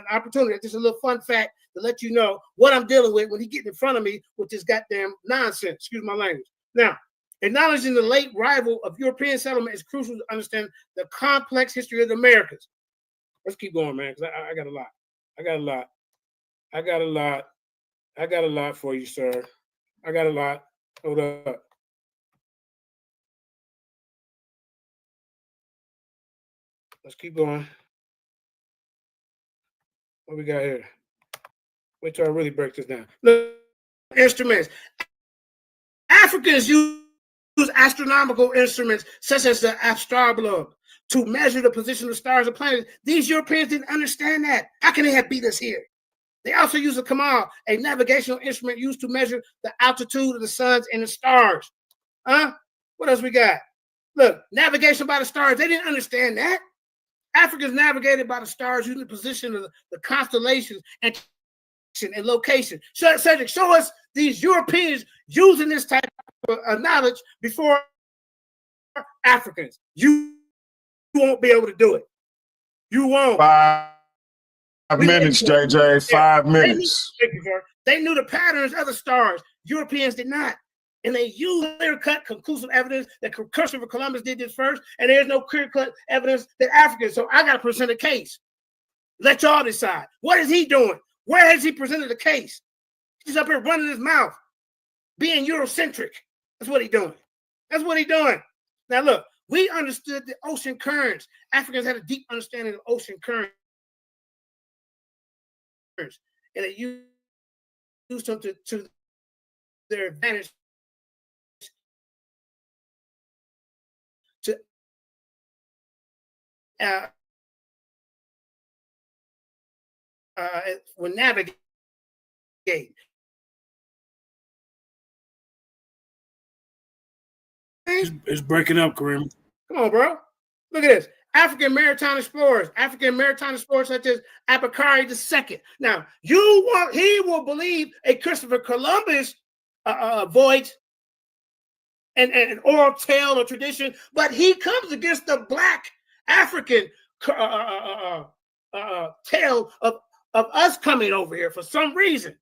opportunity. Just a little fun fact to let you know what I'm dealing with when he gets in front of me with this goddamn nonsense. Excuse my language. Now, acknowledging the late arrival of European settlement is crucial to understand the complex history of the Americas. Let's keep going, man, because I got a lot. I got a lot for you, sir. I got a lot. Hold up. Let's keep going. What we got here? Wait till I really break this down. Look, instruments. Africans use astronomical instruments such as the astrolabe to measure the position of stars and planets. These Europeans didn't understand that. How can they have beat us here? They also use a kamal, a navigational instrument used to measure the altitude of the suns and the stars. What else we got? Look, navigation by the stars. They didn't understand that. Africans navigated by the stars using the position of the constellations and location. Cedric, show us these Europeans using this type of knowledge before Africans. You won't be able to do it. You won't. 5 minutes, JJ. 5 minutes. They knew the patterns of the stars. Europeans did not. And they used clear-cut, conclusive evidence that Christopher Columbus did this first, and there's no clear-cut evidence that Africans. So I got to present a case. Let y'all decide. What is he doing? Where has he presented a case? He's up here running his mouth, being Eurocentric. That's what he's doing. That's what he's doing. Now, look, we understood the ocean currents. Africans had a deep understanding of ocean currents. And they used them to their advantage to when navigating. It's breaking up, Kareem. Come on, bro. Look at this. African maritime explorers such as Abakari II. Now, he will believe a Christopher Columbus voyage and an oral tale or tradition, but he comes against the Black African tale of us coming over here for some reason.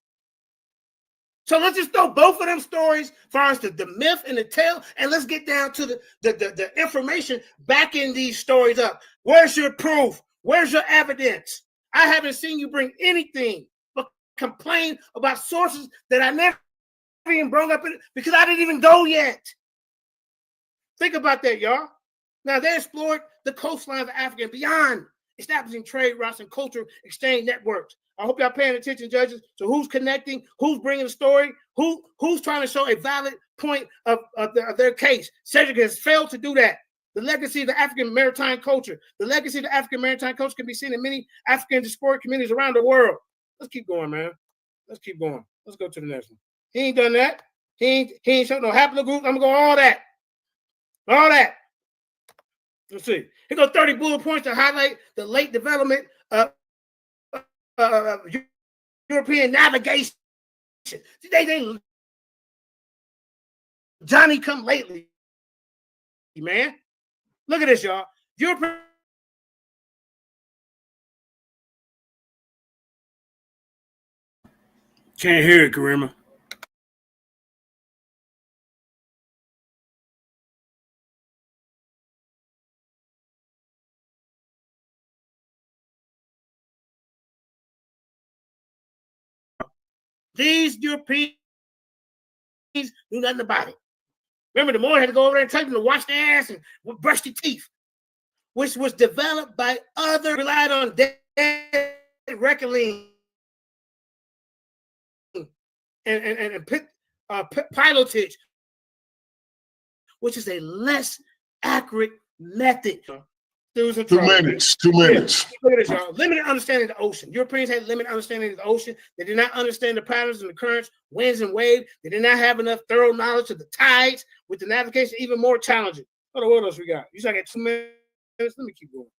So let's just throw both of them stories, as far as the myth and the tale, and let's get down to the information backing these stories up. Where's your proof? Where's your evidence? I haven't seen you bring anything but complain about sources that I never even brought up because I didn't even go yet. Think about that, y'all. Now, they explored the coastline of Africa and beyond, establishing trade routes and cultural exchange networks. I hope y'all paying attention, judges. So who's connecting? Who's bringing the story? Who's trying to show a valid point of their case? Cedric has failed to do that. The legacy of the African maritime culture. The legacy of the African maritime culture can be seen in many African diasporic communities around the world. Let's keep going, man. Let's keep going. Let's go to the next one. He ain't done that. He ain't showing no haplogroups. I'm going to go all that. All that. Let's see. Here go 30 bullet points to highlight the late development of European navigation. They Johnny come lately, man. Look at this, y'all. European can't hear it, Karima. These Europeans knew nothing about it. Remember, the Moors had to go over there and tell them to wash their ass and brush their teeth, which was developed by others, relied on dead reckoning and pilotage, which is a less accurate method. Two minutes. Look at this, y'all. Limited understanding of the ocean. Europeans had limited understanding of the ocean. They did not understand the patterns and the currents, winds and waves. They did not have enough thorough knowledge of the tides, with the navigation even more challenging. What else we got? You said I got 2 minutes. Let me keep going.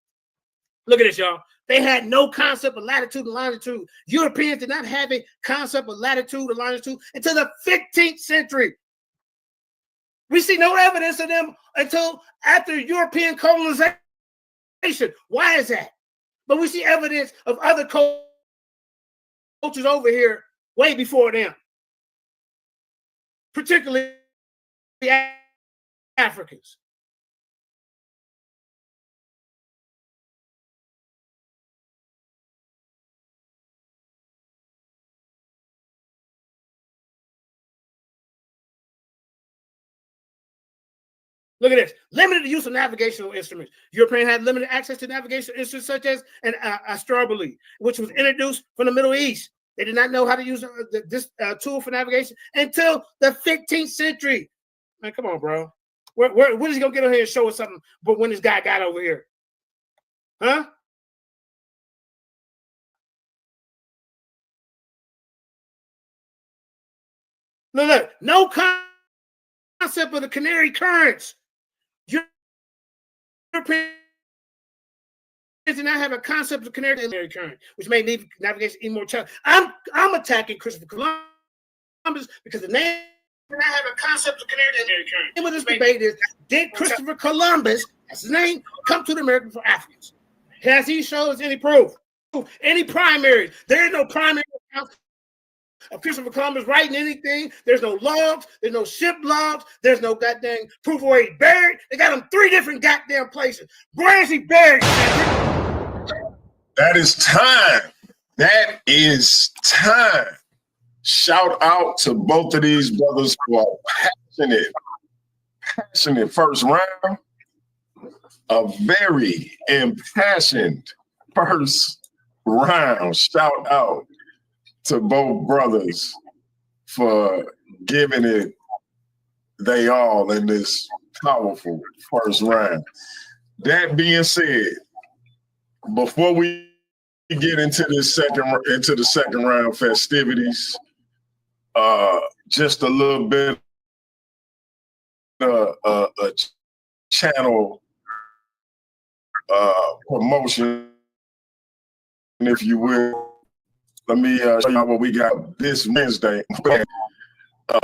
Look at this, y'all. They had no concept of latitude and longitude. Europeans did not have a concept of latitude or longitude until the 15th century. We see no evidence of them until after European colonization. Why is that? But we see evidence of other cultures over here way before them, particularly the Africans. Look at this. Limited use of navigational instruments. Europeans had limited access to navigational instruments such as an astrolabe, which was introduced from the Middle East. They did not know how to use this tool for navigation until the 15th century. Man, come on, bro. When is he going to get over here and show us something but when this guy got over here? Huh? Look. No concept of the Canary Currents. Europeans did not have a concept of Canary Current, which made navigation even more challenging. I'm attacking Christopher Columbus because the name did not have a concept of Canary Current. And what this debate is, did Christopher Columbus, as his name, come to the Americas for Africans? Has he shown us any proof? Any primaries? There is no primary account of Christopher Columbus writing anything. There's no logs. There's no ship logs. There's no goddamn proof of where he buried. They got him 3 different goddamn places. Where is he buried? That is time. That is time. Shout out to both of these brothers for a passionate first round. A very impassioned first round. Shout out to both brothers for giving it they all in this powerful first round. That being said, before we get into the second round festivities, just a little bit a channel promotion, if you will. Let me show you what we got this Wednesday.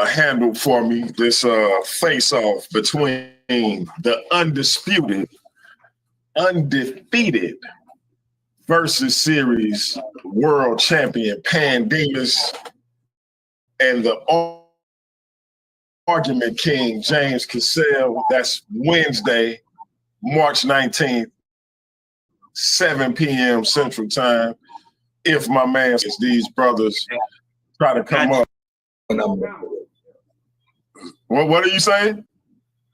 Handled for me this face-off between the undefeated versus series world champion Pandemus and the argument king James Cassell. That's Wednesday, March 19th, 7 p.m. Central Time. If my man says these brothers try to come up. What are you saying?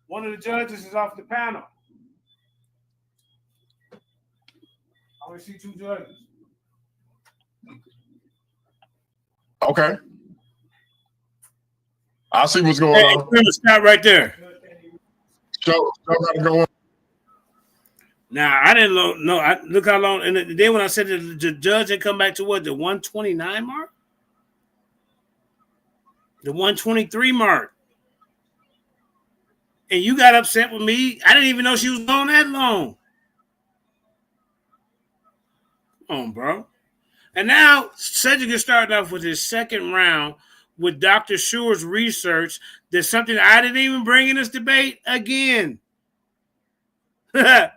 One of the judges is off the panel. I only see 2 judges. Okay. I see what's going on. Stop right there. Show gotta go on. Now I didn't know. Look how long. And then when I said the judge had come back to what, the 129 mark, the 123 mark, and you got upset with me. I didn't even know she was going that long. Come on, bro. And now Cedric is starting off with his second round with Dr. Schuer's research. There's something I didn't even bring in this debate again. You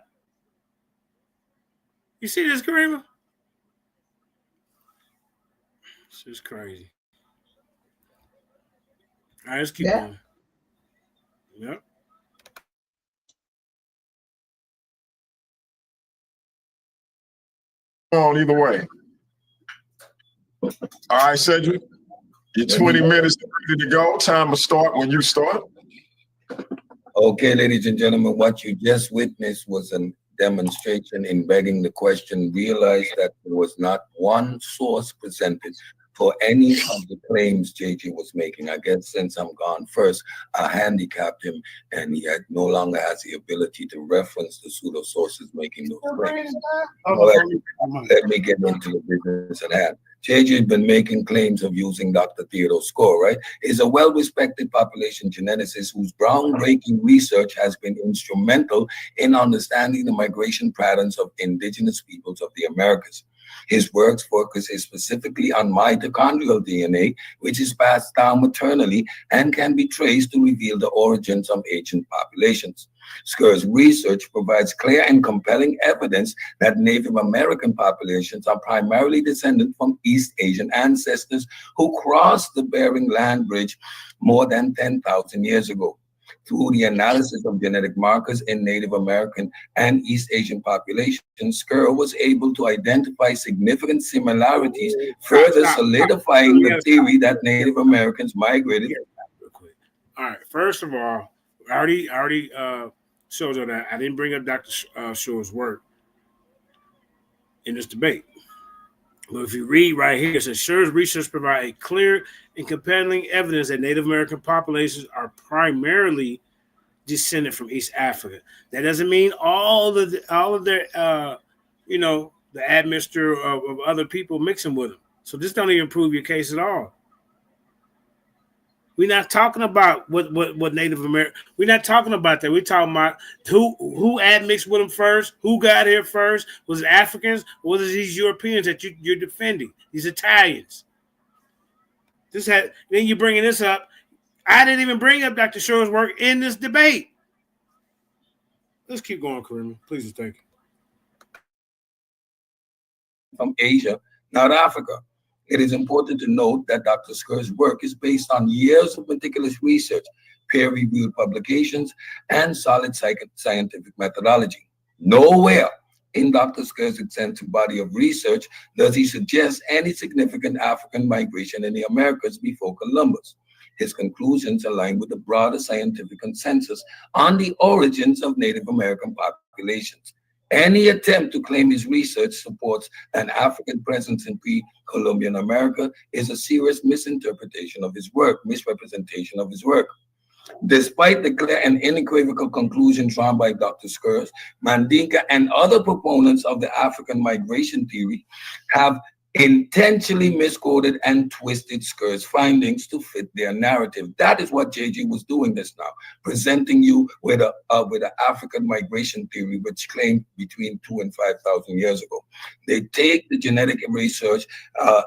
see this, Karima? This is crazy. All right, let's keep going. Yep. On either way. All right, Cedric. You're 20 minutes ready to go. Time to start when you start. Okay, ladies and gentlemen, what you just witnessed was a demonstration in begging the question. Realize that there was not one source presented for any of the claims JJ was making. I guess since I'm gone first, I handicapped him and he no longer has the ability to reference the pseudo sources making those claims. Let me get into the business at hand. JJ has been making claims of using Dr. Theodore Score, right? He's a well-respected population geneticist whose groundbreaking research has been instrumental in understanding the migration patterns of indigenous peoples of the Americas. His works focuses specifically on mitochondrial DNA, which is passed down maternally and can be traced to reveal the origins of ancient populations. Sker's research provides clear and compelling evidence that Native American populations are primarily descended from East Asian ancestors who crossed the Bering Land Bridge more than 10,000 years ago. Through the analysis of genetic markers in Native American and East Asian populations, Sker was able to identify significant similarities, further solidifying the theory that Native Americans migrated. All right, first of all, I already showed you that I didn't bring up Dr. Schuer's work in this debate. But if you read right here, it says Scher's research provides a clear and compelling evidence that Native American populations are primarily descended from East Africa. That doesn't mean all of their the admixture of other people mixing with them. So this don't even prove your case at all. We're not talking about what Native American. We're not talking about that. We're talking about who admixed with them first, who got here first. Was it Africans or was it these Europeans that you're defending? These Italians. Then you're bringing this up. I didn't even bring up Dr. Schuer's work in this debate. Let's keep going, Karima. Please and thank you. From Asia, not Africa. It is important to note that Dr. Sker's work is based on years of meticulous research, peer-reviewed publications, and solid scientific methodology. Nowhere in Dr. Sker's extensive body of research does he suggest any significant African migration in the Americas before Columbus. His conclusions align with the broader scientific consensus on the origins of Native American populations. Any attempt to claim his research supports an African presence in pre-Columbian America is a serious misrepresentation of his work. Despite the clear and unequivocal conclusion drawn by Dr. Sker, Mandinka and other proponents of the African migration theory have intentionally misquoted and twisted Sker's findings to fit their narrative. That is what JJ was doing this now, presenting you with a African migration theory, which claimed between 2,000 and 5,000 years ago. They take the genetic research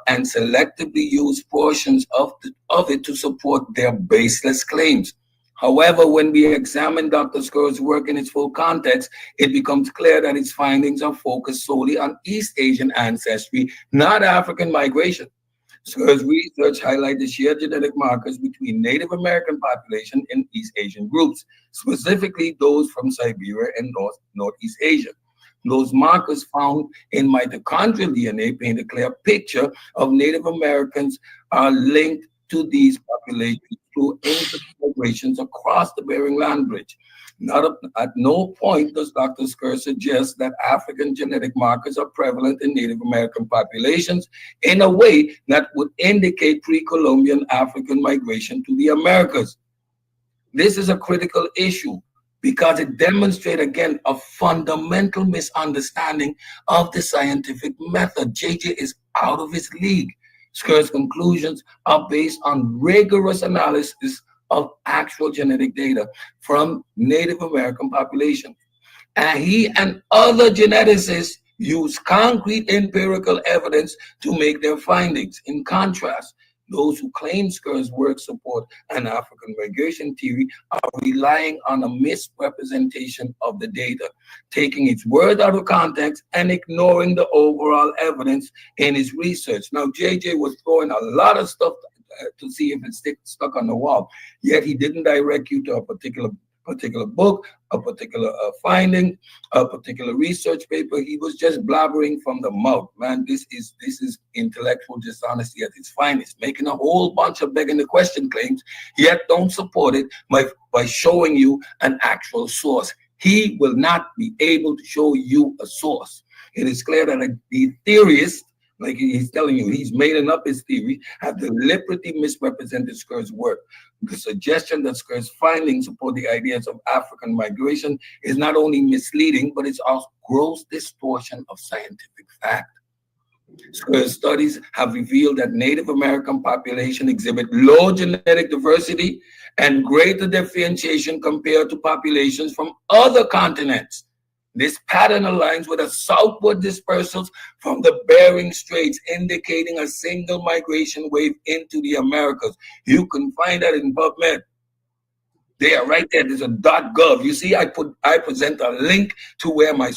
and selectively use portions of it to support their baseless claims. However, when we examine Dr. Sker's work in its full context, it becomes clear that its findings are focused solely on East Asian ancestry, not African migration. Sker's research highlights the shared genetic markers between Native American population and East Asian groups, specifically those from Siberia and Northeast Asia. Those markers found in mitochondrial DNA paint a clear picture of Native Americans are linked to these populations through migrations across the Bering Land Bridge. At no point does Dr. Sker suggest that African genetic markers are prevalent in Native American populations in a way that would indicate pre-Columbian African migration to the Americas. This is a critical issue because it demonstrates, again, a fundamental misunderstanding of the scientific method. JJ is out of his league. Sker's conclusions are based on rigorous analysis of actual genetic data from Native American population. And he and other geneticists use concrete empirical evidence to make their findings. In contrast, those who claim Sker's work support an African migration theory are relying on a misrepresentation of the data, taking its word out of context and ignoring the overall evidence in his research. Now, JJ was throwing a lot of stuff to see if it's stuck on the wall, yet he didn't direct you to a particular book, a particular finding, a particular research paper. He was just blabbering from the mouth. Man, this is intellectual dishonesty at its finest, making a whole bunch of begging the question claims, yet don't support it by showing you an actual source. He will not be able to show you a source. It is clear that the theorist, like he's telling you, he's made up his theory, have deliberately misrepresented Sker's work. The suggestion that Sker's findings support the ideas of African migration is not only misleading, but it's also gross distortion of scientific fact. Sker's studies have revealed that Native American population exhibit low genetic diversity and greater differentiation compared to populations from other continents. This pattern aligns with a southward dispersals from the Bering Straits, indicating a single migration wave into the Americas. You can find that in PubMed. There, right there, there's a .gov. You see, I present a link to where my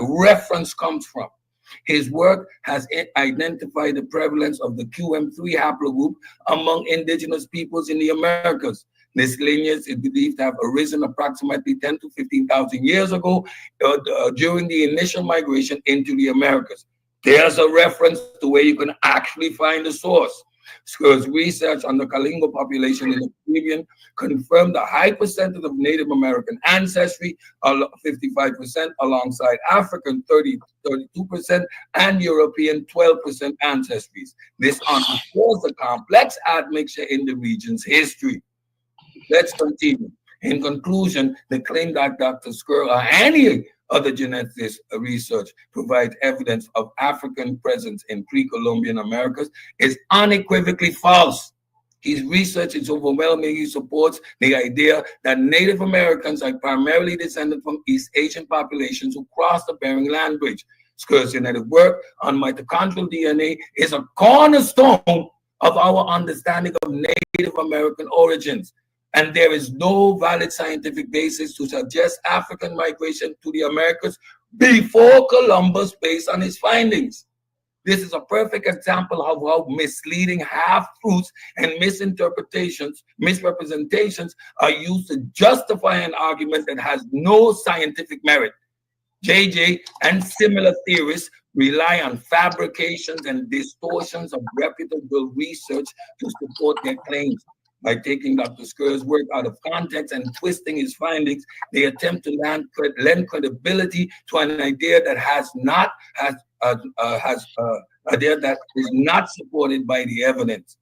reference comes from. His work has identified the prevalence of the QM3 haplogroup among indigenous peoples in the Americas. This lineage is believed to have arisen approximately 10 to 15,000 years ago during the initial migration into the Americas. There's a reference to where you can actually find the source. Sker's research on the Kalingo population in the Caribbean confirmed a high percentage of Native American ancestry, 55%, alongside African 32%, and European 12% ancestries. This underscores the complex admixture in the region's history. Let's continue. In conclusion, the claim that Dr. Sker or any other geneticist research provides evidence of African presence in pre-Columbian Americas is unequivocally false. His research is overwhelmingly supports the idea that Native Americans are primarily descended from East Asian populations who crossed the Bering Land Bridge. Sker's genetic work on mitochondrial DNA is a cornerstone of our understanding of Native American origins. And there is no valid scientific basis to suggest African migration to the Americas before Columbus based on his findings. This is a perfect example of how misleading half-truths and misrepresentations are used to justify an argument that has no scientific merit. JJ and similar theorists rely on fabrications and distortions of reputable research to support their claims. By taking Dr. Sker's work out of context and twisting his findings, they attempt to lend credibility to an idea that is not supported by the evidence.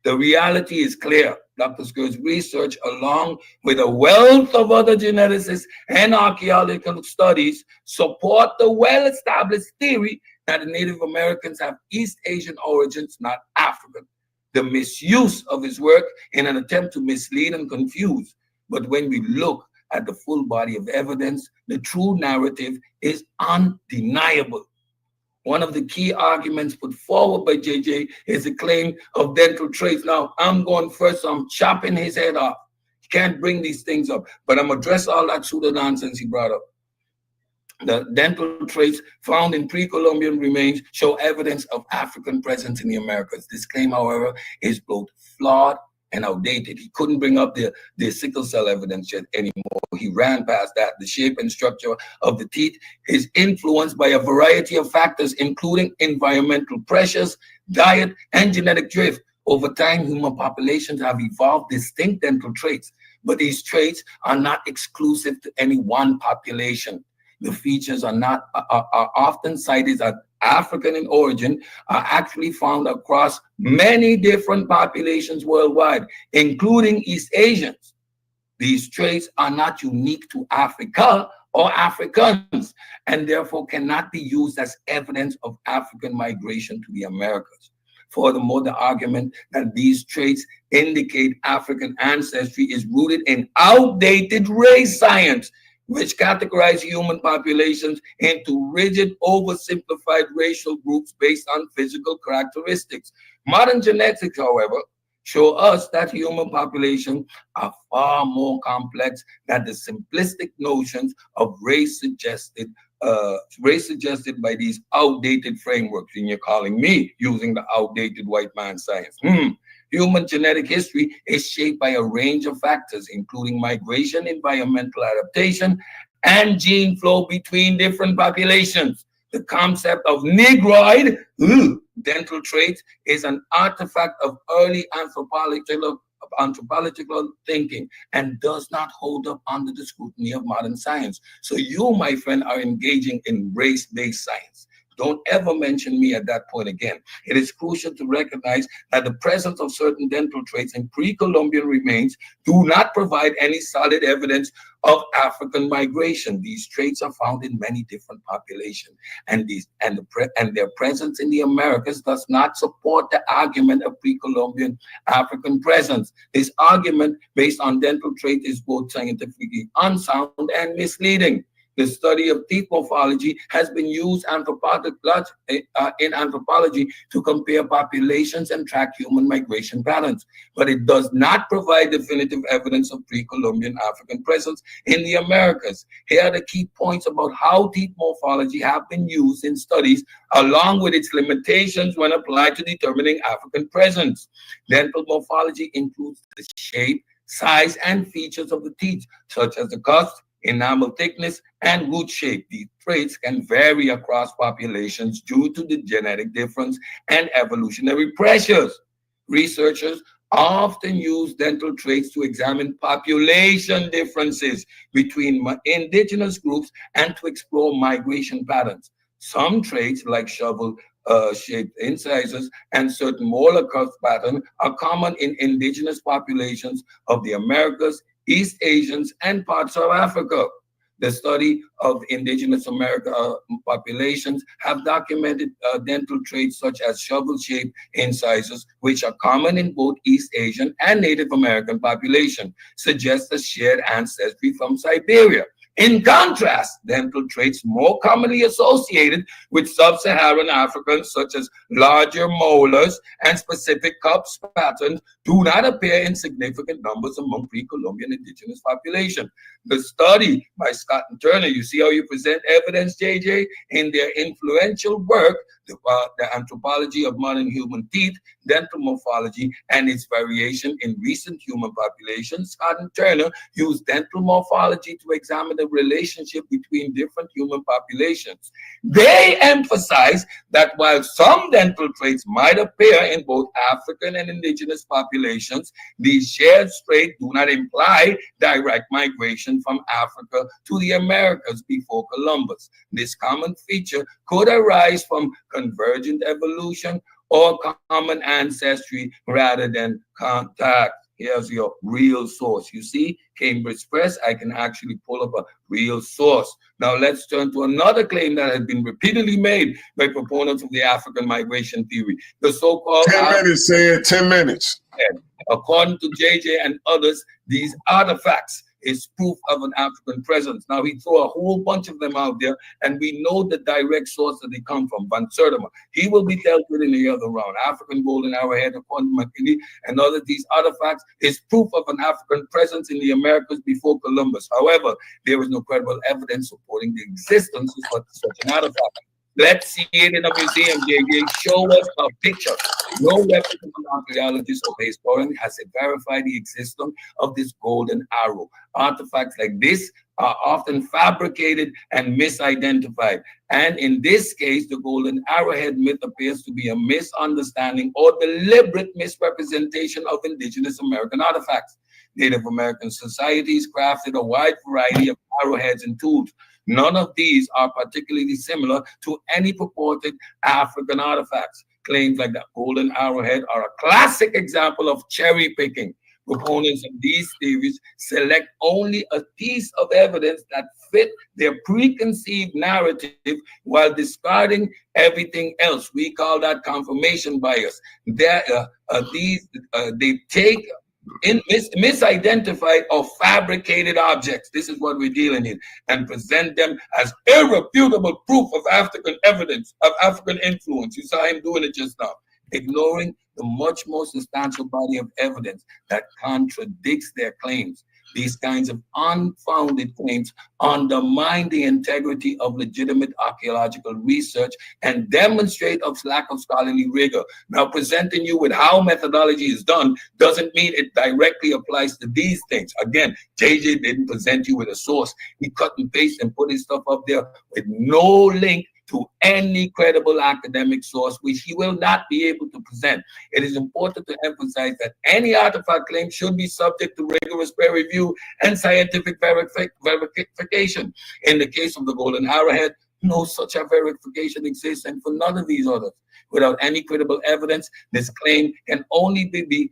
The reality is clear. Dr. Sker's research, along with a wealth of other geneticists and archaeological studies, support the well-established theory that the Native Americans have East Asian origins, not African. The misuse of his work in an attempt to mislead and confuse. But when we look at the full body of evidence, the true narrative is undeniable. One of the key arguments put forward by JJ is the claim of dental traits. Now, I'm going first, so I'm chopping his head off. He can't bring these things up, but I'm address all that pseudo nonsense he brought up. The dental traits found in pre-Columbian remains show evidence of African presence in the Americas. This claim, however, is both flawed and outdated. He couldn't bring up the sickle cell evidence yet anymore. He ran past that. The shape and structure of the teeth is influenced by a variety of factors, including environmental pressures, diet, and genetic drift. Over time, human populations have evolved distinct dental traits, but these traits are not exclusive to any one population. The features are often cited as African in origin, are actually found across many different populations worldwide, including East Asians. These traits are not unique to Africa or Africans, and therefore cannot be used as evidence of African migration to the Americas. Furthermore, the argument that these traits indicate African ancestry is rooted in outdated race science, which categorize human populations into rigid, oversimplified racial groups based on physical characteristics. Modern genetics, however, show us that human populations are far more complex than the simplistic notions of race suggested by these outdated frameworks. And you're calling me using the outdated white man science. Human genetic history is shaped by a range of factors, including migration, environmental adaptation, and gene flow between different populations. The concept of Negroid dental traits is an artifact of early anthropological thinking and does not hold up under the scrutiny of modern science. So you, my friend, are engaging in race-based science. Don't ever mention me at that point again. It is crucial to recognize that the presence of certain dental traits in pre-Columbian remains do not provide any solid evidence of African migration. These traits are found in many different populations, and their presence in the Americas does not support the argument of pre-Columbian African presence. This argument based on dental traits is both scientifically unsound and misleading. The study of teeth morphology has been used in anthropology to compare populations and track human migration patterns, but it does not provide definitive evidence of pre-Columbian African presence in the Americas. Here are the key points about how teeth morphology have been used in studies, along with its limitations when applied to determining African presence. Dental morphology includes the shape, size, and features of the teeth, such as the cusp, enamel thickness, and root shape. These traits can vary across populations due to the genetic difference and evolutionary pressures. Researchers often use dental traits to examine population differences between indigenous groups and to explore migration patterns. Some traits, like shovel-shaped incisors and certain molar curve pattern, are common in indigenous populations of the Americas, East Asians, and parts of Africa. The study of indigenous America populations have documented dental traits such as shovel-shaped incisors, which are common in both East Asian and Native American population, suggest a shared ancestry from Siberia. In contrast, dental traits more commonly associated with sub-Saharan Africans, such as larger molars and specific cups patterns, do not appear in significant numbers among pre-Columbian indigenous population. The study by Scott and Turner, you see how you present evidence, JJ, in their influential work, the anthropology of modern human teeth, dental morphology, and its variation in recent human populations. Scott and Turner used dental morphology to examine the relationship between different human populations. They emphasize that while some dental traits might appear in both African and indigenous populations, these shared traits do not imply direct migration from Africa to the Americas before Columbus. This common feature could arise from convergent evolution or common ancestry rather than contact. Here's your real source. You see, Cambridge Press, I can actually pull up a real source. Now let's turn to another claim that has been repeatedly made by proponents of the African migration theory. The so-called 10 minutes, said 10 minutes. According to JJ and others, these artifacts is proof of an African presence. Now, he threw a whole bunch of them out there, and we know the direct source that they come from, Van Sertima. He will be dealt with in the other round. African golden arrowhead, according to McKinney, and other these artifacts is proof of an African presence in the Americas before Columbus. However, there is no credible evidence supporting the existence of such an artifact. Let's see it in a museum, JJ. Show us a picture. No reputable archaeologist or historian has verified the existence of this golden arrow. Artifacts like this are often fabricated and misidentified. And in this case, the golden arrowhead myth appears to be a misunderstanding or deliberate misrepresentation of indigenous American artifacts. Native American societies crafted a wide variety of arrowheads and tools. None of these are particularly similar to any purported African artifacts. Claims like the golden arrowhead are a classic example of cherry picking. Proponents of these theories select only a piece of evidence that fit their preconceived narrative while discarding everything else. We call that confirmation bias. They take misidentified or fabricated objects. This is what we're dealing in, and present them as irrefutable proof of African evidence, of African influence. You saw him doing it just now, ignoring the much more substantial body of evidence that contradicts their claims. These kinds of unfounded claims undermine the integrity of legitimate archaeological research and demonstrate a lack of scholarly rigor. Now, presenting you with how methodology is done doesn't mean it directly applies to these things. Again, JJ didn't present you with a source. He cut and paste and put his stuff up there with no link to any credible academic source, which he will not be able to present. It is important to emphasize that any artifact claim should be subject to rigorous peer review and scientific verification. In the case of the golden arrowhead, no such a verification exists, and for none of these others. Without any credible evidence, this claim can only be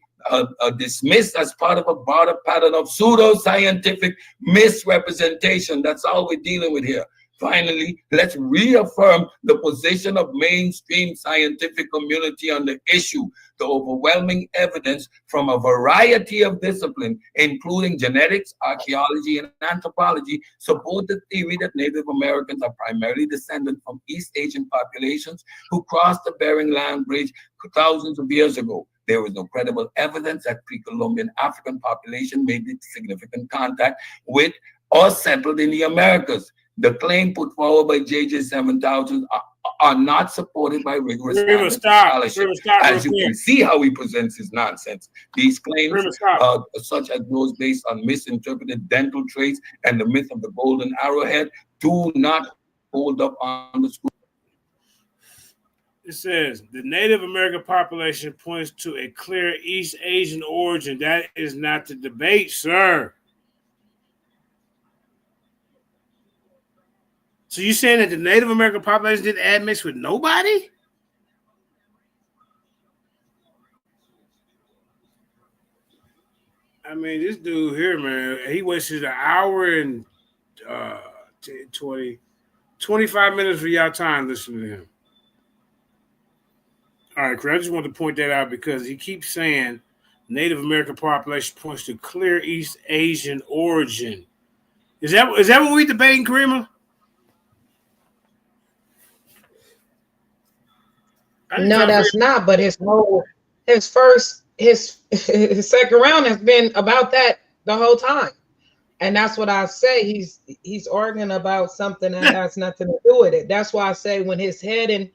dismissed as part of a broader pattern of pseudo-scientific misrepresentation. That's all we're dealing with here. Finally, let's reaffirm the position of mainstream scientific community on the issue. The overwhelming evidence from a variety of disciplines, including genetics, archaeology, and anthropology, support the theory that Native Americans are primarily descended from East Asian populations who crossed the Bering Land Bridge thousands of years ago. There is no credible evidence that pre-Columbian African population made significant contact with or settled in the Americas. The claim put forward by JJ 7000 are not supported by rigorous scholarship. As you can see how he presents his nonsense. These claims, such as those based on misinterpreted dental traits and the myth of the golden arrowhead, do not hold up on the screw. It says the Native American population points to a clear East Asian origin. That is not the debate, sir. So you saying that the Native American population didn't admix with nobody? I mean, this dude here, man, he wasted an hour and 25 minutes of y'all time listening to him. All right, Chris, I just wanted to point that out because he keeps saying Native American population points to clear East Asian origin. Is that what we debating, Karima? No, that's not. But his second round has been about that the whole time, and that's what I say. He's arguing about something that has nothing to do with it. That's why I say when his heading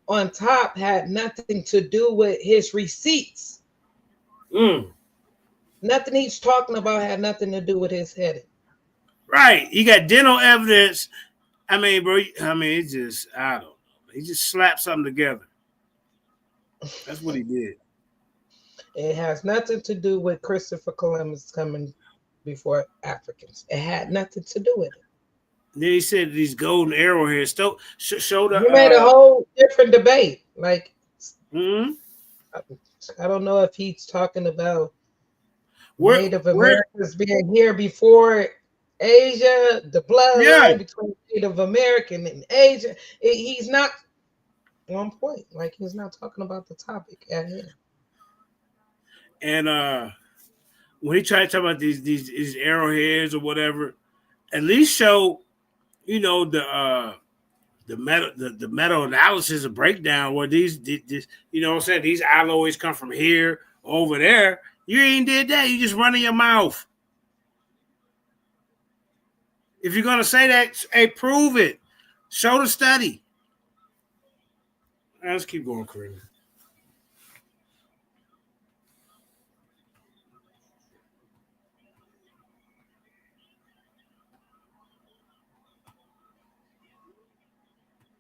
on top had nothing to do with his receipts. Nothing he's talking about had nothing to do with his heading. Right. He got dental evidence. I mean, bro. I mean, it's just I don't know. He just slapped something together. That's what he did. It has nothing to do with Christopher Columbus coming before Africans. It had nothing to do with it. Then he said these golden arrowheads showed up. You made a whole different debate. Like, I don't know if he's talking about. Native Americans being here before Asia, the bloodline between Native American and Asia. He's not on point. Like he's not talking about the topic at hand. And when he tried to talk about these arrowheads or whatever, at least show, you know, the metal analysis of breakdown where these you know what I'm saying, these alloys come from here over there. You ain't did that. You just running your mouth. If you're gonna say that, hey, prove it. Show the study. Right, let's keep going, Kareem.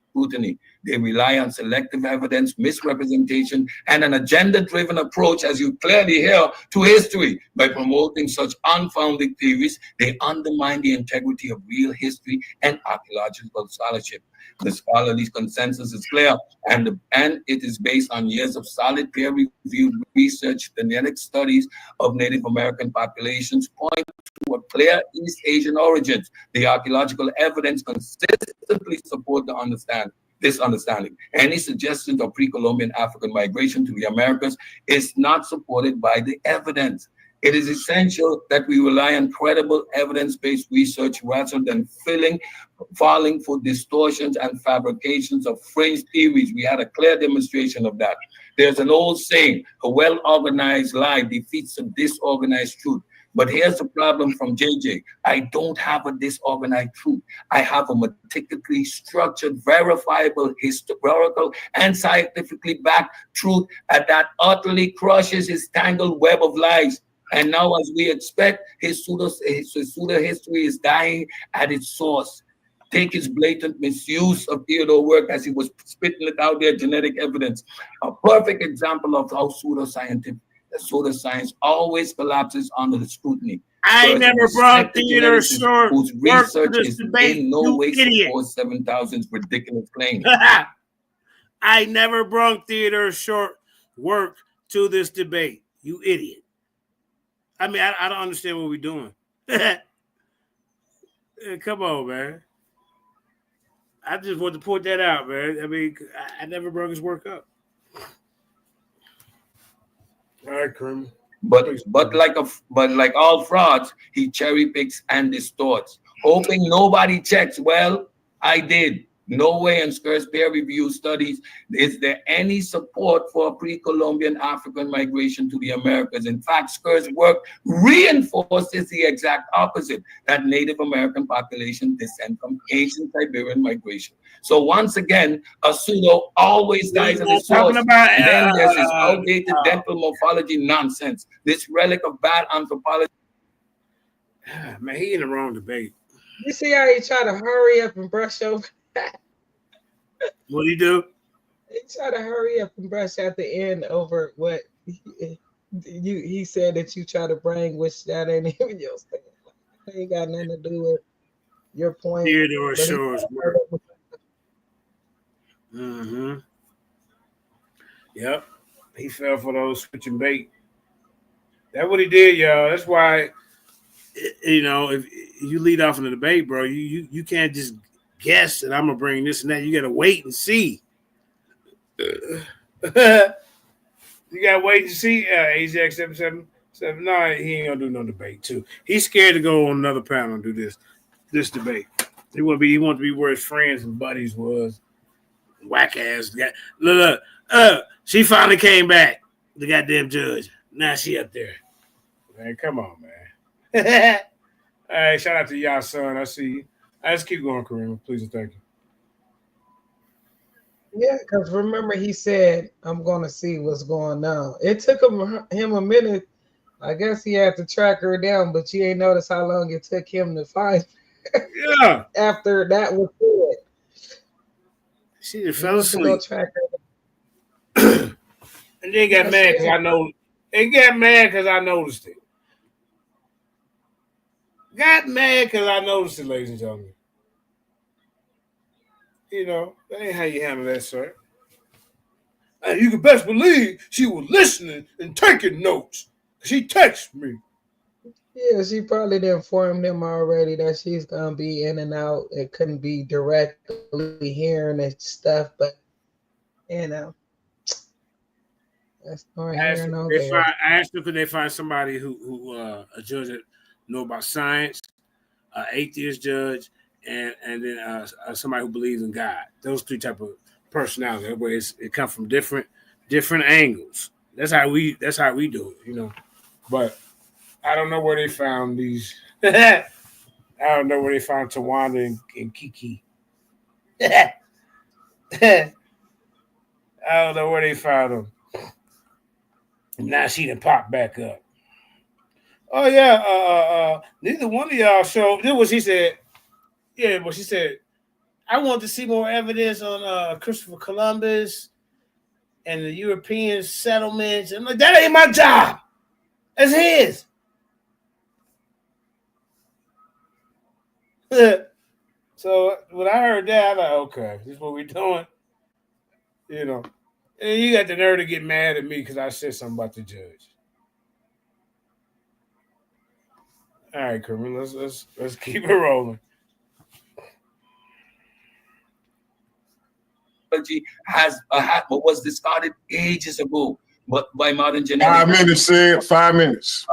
Scrutiny. They rely on selective evidence, misrepresentation, and an agenda-driven approach, as you clearly hear, to history. By promoting such unfounded theories, they undermine the integrity of real history and archaeological scholarship. The scholarly consensus is clear, and it is based on years of solid peer-reviewed research. The genetic studies of Native American populations point to a clear East Asian origins. The archaeological evidence consistently support this understanding. Any suggestion of pre-Columbian African migration to the Americas is not supported by the evidence. It is essential that we rely on credible evidence-based research rather than falling for distortions and fabrications of fringe theories. We had a clear demonstration of that. There's an old saying, a well-organized lie defeats a disorganized truth. But here's the problem from JJ. I don't have a disorganized truth. I have a meticulously structured, verifiable, historical, and scientifically backed truth that utterly crushes his tangled web of lies. And now, as we expect, his pseudo history is dying at its source. Take his blatant misuse of Theodore work as he was spitting it out there, genetic evidence. A perfect example of how pseudoscience always collapses under the scrutiny. I ain't never brought Theodore short whose work research to this is debate, in no you way idiot. supports 7,000's ridiculous claim. I never brought Theodore short work to this debate, you idiot. I mean, I don't understand what we're doing. Come on, man. I just want to point that out, man. I mean, I never brought his work up. All right, Kerm. But like all frauds, he cherry picks and distorts, hoping nobody checks. Well, I did. No way in Sker's peer-reviewed studies is there any support for pre-Columbian African migration to the Americas. In fact, Sker's work reinforces the exact opposite, that Native American population descend from Asian Siberian migration. So once again, a pseudo always dies at the source. Then there's this outdated dental morphology nonsense, this relic of bad anthropology. Man, he in the wrong debate. You see how he try to hurry up and brush over? What do you do? He try to hurry up and brush at the end over what he said that you try to bring, which that ain't even your thing. It ain't got nothing to do with your point. Theodore Shore's work. Mm-hmm. Yep. He fell for those switching bait. That's what he did, y'all. That's why, you know, if you lead off in the debate, bro, you can't just guess that I'm gonna bring this and that. You gotta wait and see. You gotta wait and see. AZX 777. No, he ain't gonna do no debate too. He's scared to go on another panel and do this debate. He want to be where his friends and buddies was. Whack ass guy. Look, she finally came back. The goddamn judge. Now she up there. Man, come on, man. All right, shout out to y'all, son. I see you. Let's keep going, Kareem. Please and thank you. Yeah, because remember he said, I'm going to see what's going on. It took him a minute. I guess he had to track her down, but you ain't noticed how long it took him to find her. Yeah. After that was said. She just fell asleep. Track her. And then got mad because I know. They got mad because I noticed it. Got mad because I noticed it, ladies and gentlemen. You know, that ain't how you handle that, sir. And you can best believe she was listening and taking notes. She texted me. Yeah, she probably informed them already that she's gonna be in and out. It couldn't be directly hearing and stuff, but you know, that's not here nor there. I asked them could they find somebody who a judge that know about science, an atheist judge, and then somebody who believes in God. Those three type of personalities. Where it comes from different angles. That's how we do it, you know. But I don't know where they found these. I don't know where they found Tawanda and Kiki. I don't know where they found them. And now she done popped back up. Oh yeah, neither one of y'all showed. This was she said. Yeah, but she said I want to see more evidence on Christopher Columbus and the European settlements. I'm like, that ain't my job. That's his. So when I heard that, I'm like, okay, this is what we're doing. You know. And you got the nerve to get mad at me because I said something about the judge. All right, Kermit, let's keep it rolling. Has what was discarded ages ago, but by modern genetics. 5 minutes, Sid. 5 minutes.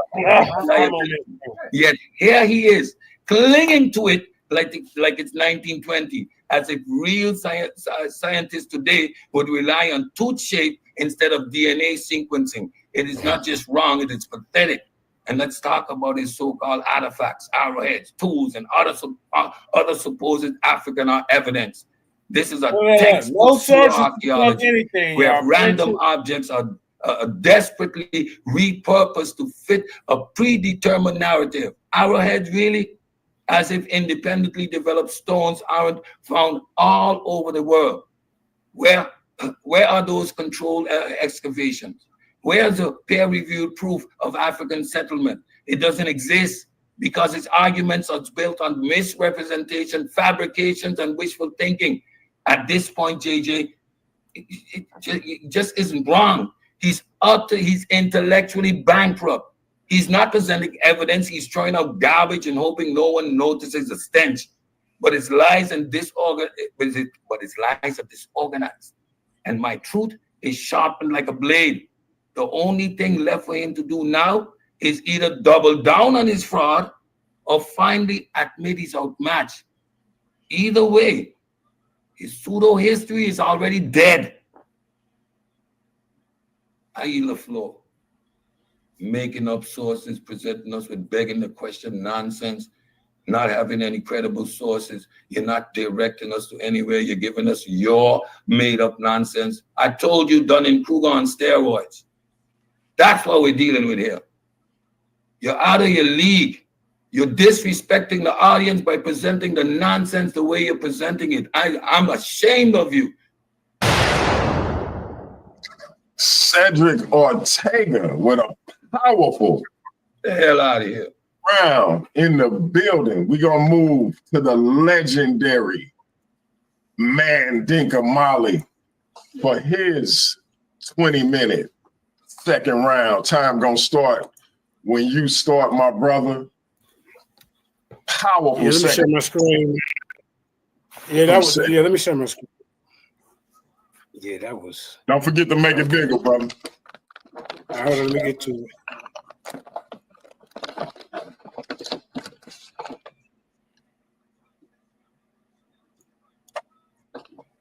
Yet here he is clinging to it like it's 1920, as if real scientists today would rely on tooth shape instead of DNA sequencing. It is not just wrong; it is pathetic. And let's talk about his so-called artifacts, arrowheads, tools, and other supposed African evidence. This is a textbook archaeology where random objects are desperately repurposed to fit a predetermined narrative. Arrowheads, really? As if independently developed stones aren't found all over the world. Where are those controlled excavations? Where's the peer-reviewed proof of African settlement? It doesn't exist because its arguments are built on misrepresentation, fabrications, and wishful thinking. At this point, JJ, it just isn't wrong. He's intellectually bankrupt. He's not presenting evidence. He's throwing out garbage and hoping no one notices the stench. But his lies are disorganized. And my truth is sharpened like a blade. The only thing left for him to do now is either double down on his fraud or finally admit he's outmatched. Either way, his pseudo history is already dead. I yield the floor. Making up sources, presenting us with begging the question nonsense, not having any credible sources. You're not directing us to anywhere. You're giving us your made up nonsense. I told you Dunning-Kruger on steroids. That's what we're dealing with here. You're out of your league. You're disrespecting the audience by presenting the nonsense the way you're presenting it. I'm ashamed of you. Cedric Ortega with a powerful the hell out of here round in the building. We're going to move to the legendary Mandinka Molly for his 20-minute second round. Time going to start when you start, my brother. Powerful. Yeah, let me share my screen. Yeah, that was. Yeah, let me share my screen. Yeah, that was. Don't forget to make it bigger, brother. All right, hold on, let me get to it.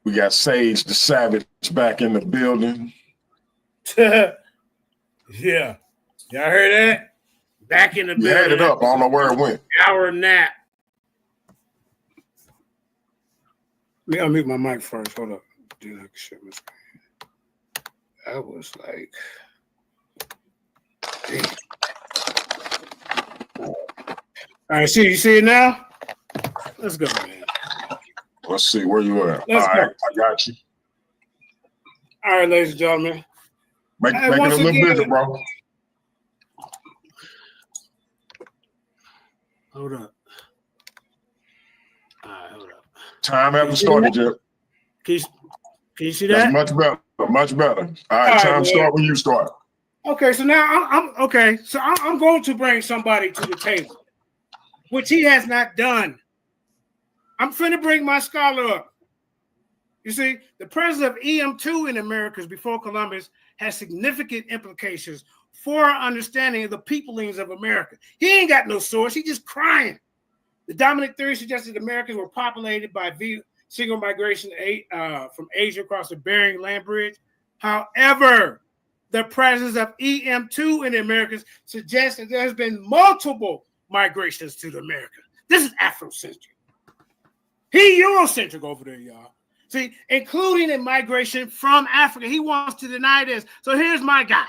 We got Sage the Savage back in the building. Yeah. Y'all heard that? Back in the building. You had it up. I don't know where it went. Hour nap. Let me unmute my mic first. Hold up. Dude, I can share my screen. That was like. Damn. All right, you see it now? Let's go, man. Let's see where you at. Let's All go. right, I got you. All right, ladies and gentlemen. Make it a little bigger, bro. Hold up. All right, hold up. Time hasn't started yet. Can you see that? That's much better. Much better. All right, time start when you start. Okay, so now I'm okay. So I'm going to bring somebody to the table, which he has not done. I'm finna bring my scholar up. You see, the presence of EM2 in Americas before Columbus has significant implications for our understanding of the peoplings of America. He ain't got no source. He just crying. The dominant theory suggested Americans were populated by single migration from Asia across the Bering Land Bridge. However, the presence of EM2 in the Americas suggests that there's been multiple migrations to the Americas. This is Afrocentric. He Eurocentric over there, y'all. See, including a migration from Africa. He wants to deny this. So here's my guy.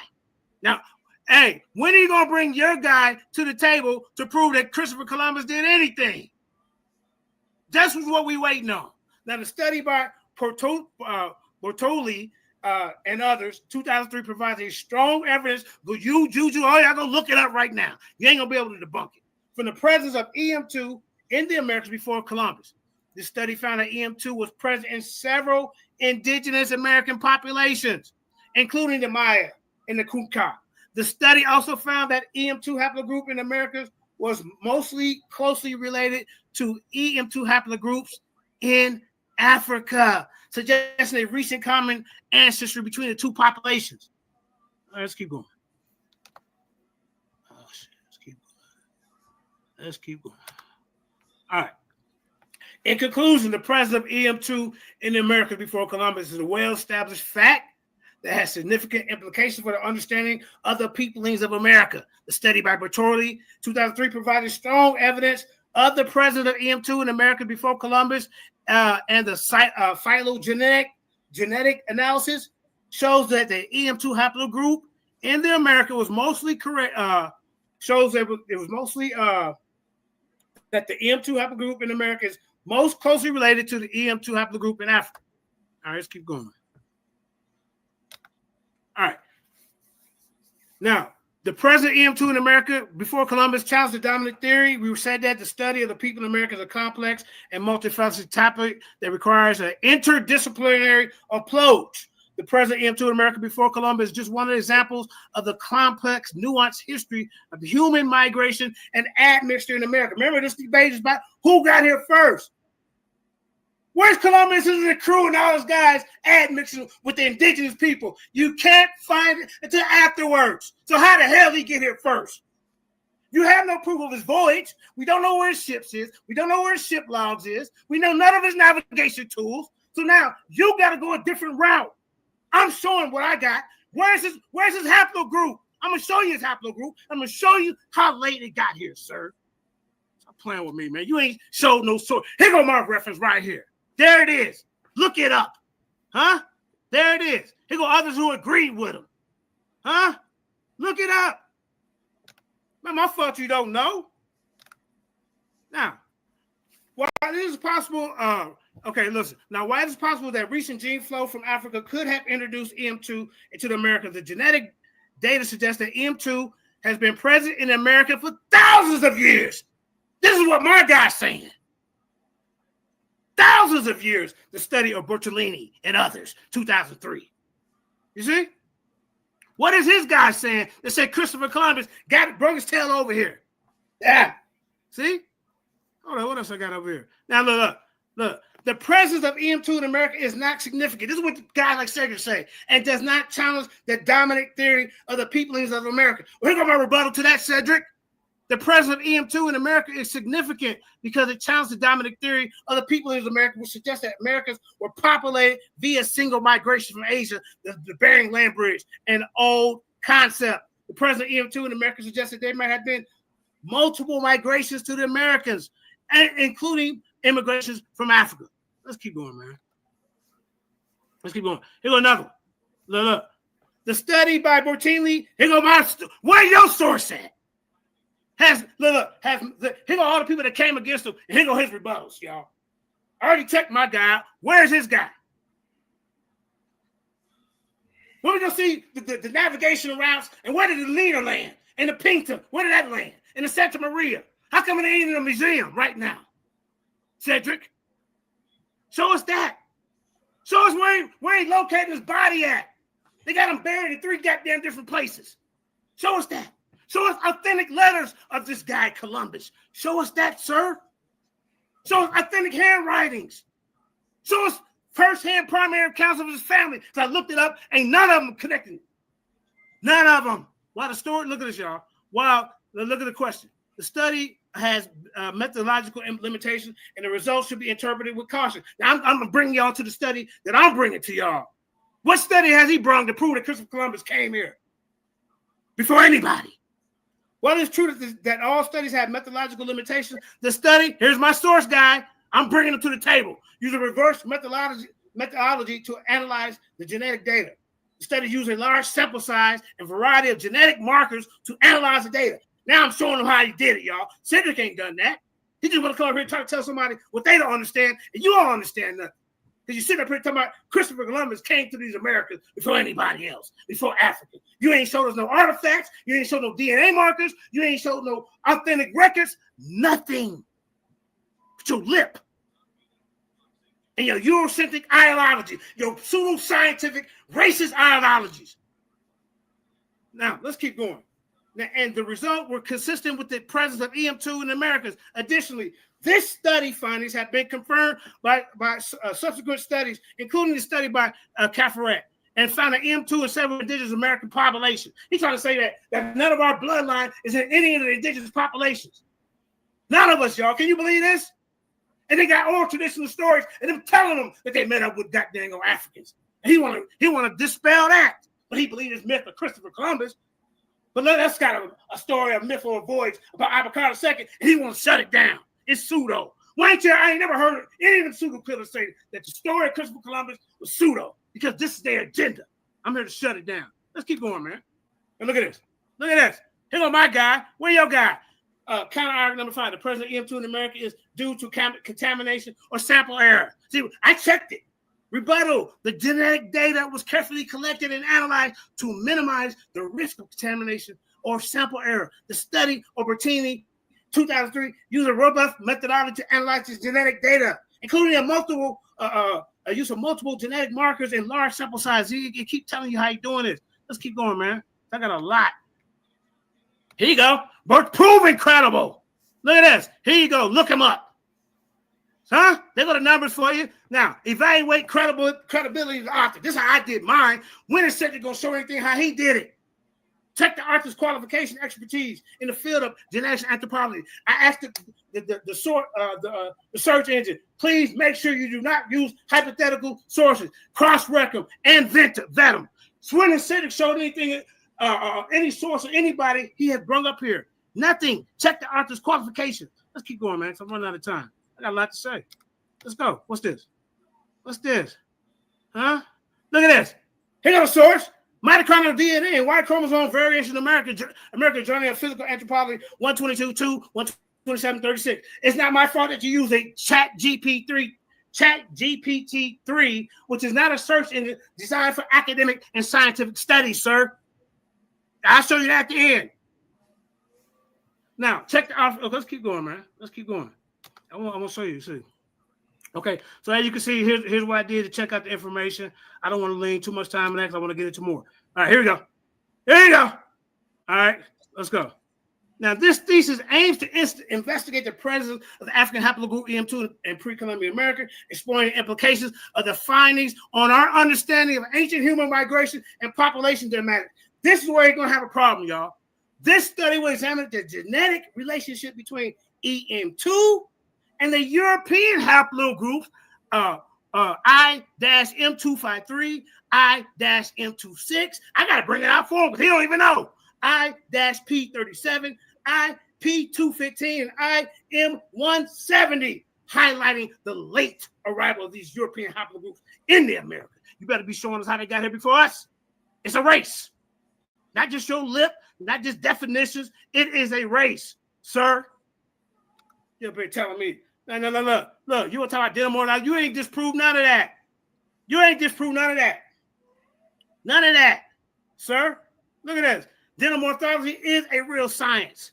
Now, hey, when are you going to bring your guy to the table to prove that Christopher Columbus did anything? That's what we waiting on. Now, the study by Bortoli and others, 2003, provides a strong evidence, but y'all going to look it up right now. You ain't going to be able to debunk it. From the presence of EM2 in the Americas before Columbus. This study found that EM2 was present in several indigenous American populations, including the Maya and the Kuka. The study also found that EM2 haplogroup in Americas was mostly closely related to EM2 haplogroups in Africa, suggesting a recent common ancestry between the two populations. All right, let's keep going. Oh, shit. Let's keep going. All right. In conclusion, the presence of EM2 in the Americas before Columbus is a well-established fact that has significant implications for the understanding of the peoplings of America. The study by Bertolli, 2003, provided strong evidence of the presence of EM2 in America before Columbus, and the phylogenetic analysis shows that the EM2 haplogroup in the America was mostly correct. Shows that it was mostly that the EM2 haplogroup in America is most closely related to the EM2 haplogroup in Africa. All right, let's keep going. All right. Now, the present EM2 in America before Columbus challenged the dominant theory. We said that the study of the people in America is a complex and multifaceted topic that requires an interdisciplinary approach. The present EM2 in America before Columbus is just one of the examples of the complex, nuanced history of human migration and admixture in America. Remember, this debate is about who got here first. Where's Columbus and the crew and all those guys admixing with the indigenous people? You can't find it until afterwards. So how the hell did he get here first? You have no proof of his voyage. We don't know where his ships is. We don't know where his ship logs is. We know none of his navigation tools. So now you got to go a different route. I'm showing what I got. Where's his haplogroup? I'm going to show you his haplogroup. I'm going to show you how late it got here, sir. Stop playing with me, man. You ain't showed no source. Here go my reference right here. There it is. Look it up. Huh? There it is. Here go others who agreed with him. Huh? Look it up. Man, my fault you don't know. Now, why this is possible, okay, listen. Now, why it is possible that recent gene flow from Africa could have introduced EM2 into the Americas? The genetic data suggests that EM2 has been present in America for thousands of years. This is what my guy's saying. Thousands of years. The study of Bertolini and others, 2003. You see? What is his guy saying that said Christopher Columbus brought his tail over here? Yeah. See? Hold on, what else I got over here? Now, look. The presence of EM2 in America is not significant. This is what guys like Cedric say, and does not challenge the dominant theory of the peoplings of America. Well, here go my rebuttal to that, Cedric. The presence of EM2 in America is significant because it challenges the dominant theory of the peoplings of America, which suggests that Americans were populated via single migration from Asia, the Bering Land Bridge, an old concept. The presence of EM2 in America suggests that there might have been multiple migrations to the Americans, including immigrations from Africa. Let's keep going, man. Let's keep going. Here go another one. Look. The study by Bortini, here go where your source at? Here go all the people that came against him, and here go his rebuttals, y'all. I already checked my guy out. Where's his guy? When we gonna see the navigational routes, and where did the leader land? And the Pinta, where did that land? And the Santa Maria. How come it ain't in a museum right now? Cedric, show us that. Show us where he located his body at. They got him buried in 3 goddamn different places. Show us that. Show us authentic letters of this guy, Columbus. Show us that, sir. Show us authentic handwritings. Show us first-hand primary accounts of his family. So I looked it up, ain't none of them connected. None of them. While the story, look at this, y'all. Look at the question. The study has methodological limitations, and the results should be interpreted with caution. Now, I'm going to bring y'all to the study that I'm bringing to y'all. What study has he brought to prove that Christopher Columbus came here before anybody? Well, it's true that all studies have methodological limitations. The study, here's my source guy. I'm bringing them to the table. Use a reverse methodology to analyze the genetic data. The study used a large sample size and variety of genetic markers to analyze the data. Now I'm showing them how he did it, y'all. Cedric ain't done that. He just want to come up here and try to tell somebody what they don't understand, and you don't understand nothing. Because you sit up here talking about Christopher Columbus came to these Americas before anybody else, before Africa. You ain't showed us no artifacts. You ain't showed no DNA markers. You ain't showed no authentic records. Nothing. But your lip and your Eurocentric ideology, your pseudo-scientific racist ideologies. Now, let's keep going. Now, and the result were consistent with the presence of EM2 in the Americas. Additionally, this study findings have been confirmed by subsequent studies, including the study by Cafferat, and found that EM2 in several indigenous American populations. He's trying to say that none of our bloodline is in any of the indigenous populations. None of us, y'all. Can you believe this? And they got oral traditional stories, and them telling them that they met up with goddamn Africans. And he want to dispel that, but he believed this myth of Christopher Columbus. But look, that's got a story of myth or voids about Abakar II, and he want to shut it down. It's pseudo. Why ain't you? I ain't never heard of any of the pseudo killers say that the story of Christopher Columbus was pseudo, because this is their agenda. I'm here to shut it down. Let's keep going, man. And look at this. Look at this. Here go my guy. Where your guy? Counter argument number 5. The presence of EM2 in America is due to contamination or sample error. See, I checked it. Rebuttal. The genetic data was carefully collected and analyzed to minimize the risk of contamination or sample error. The study of Bertini, 2003, used a robust methodology to analyze this genetic data, including a use of multiple genetic markers and large sample size. You keep telling you how you're doing this. Let's keep going, man. I got a lot. Here you go. But prove incredible. Look at this. Here you go. Look him up. Huh? They got the numbers for you. Now, evaluate credibility of the author. This is how I did mine. When is Cedric going to show anything how he did it? Check the author's qualification expertise in the field of genetics and anthropology. I asked the search engine, please make sure you do not use hypothetical sources. Cross-reference them and vet them. When has Cedric showed anything, any source or anybody he has brought up here? Nothing. Check the author's qualification. Let's keep going, man, because I'm running out of time. I got a lot to say. Let's go. What's this? What's this? Huh? Look at this. Here goes the source. Mitochondrial DNA and Y chromosome variation in American Journal of Physical Anthropology 122.2, 127.36. It's not my fault that you use a ChatGPT-3, which is not a search engine designed for academic and scientific studies, sir. I'll show you that at the end. Now, check the author. Let's keep going, man. Let's keep going. I'm going to show you. See. Okay, so as you can see, here's what I did to check out the information. I don't want to lean too much time on that because I want to get into more. All right, here we go. Here you go. All right, let's go. Now, this thesis aims to investigate the presence of the African haplogroup EM2 in pre-Columbian America, exploring the implications of the findings on our understanding of ancient human migration and population dynamics. This is where you're going to have a problem, y'all. This study will examine the genetic relationship between EM2 and the European haplogroups I-M253, I-M26. I got to bring it out for him because he don't even know. I-P37, I-P215, and I-M170, highlighting the late arrival of these European haplogroups in the Americas. You better be showing us how they got here before us. It's a race. Not just your lip, not just definitions. It is a race, sir. You're telling me. No. Look, you want to talk about dinner more now? You ain't disproved none of that. None of that, sir. Look at this. Dental morphology is a real science.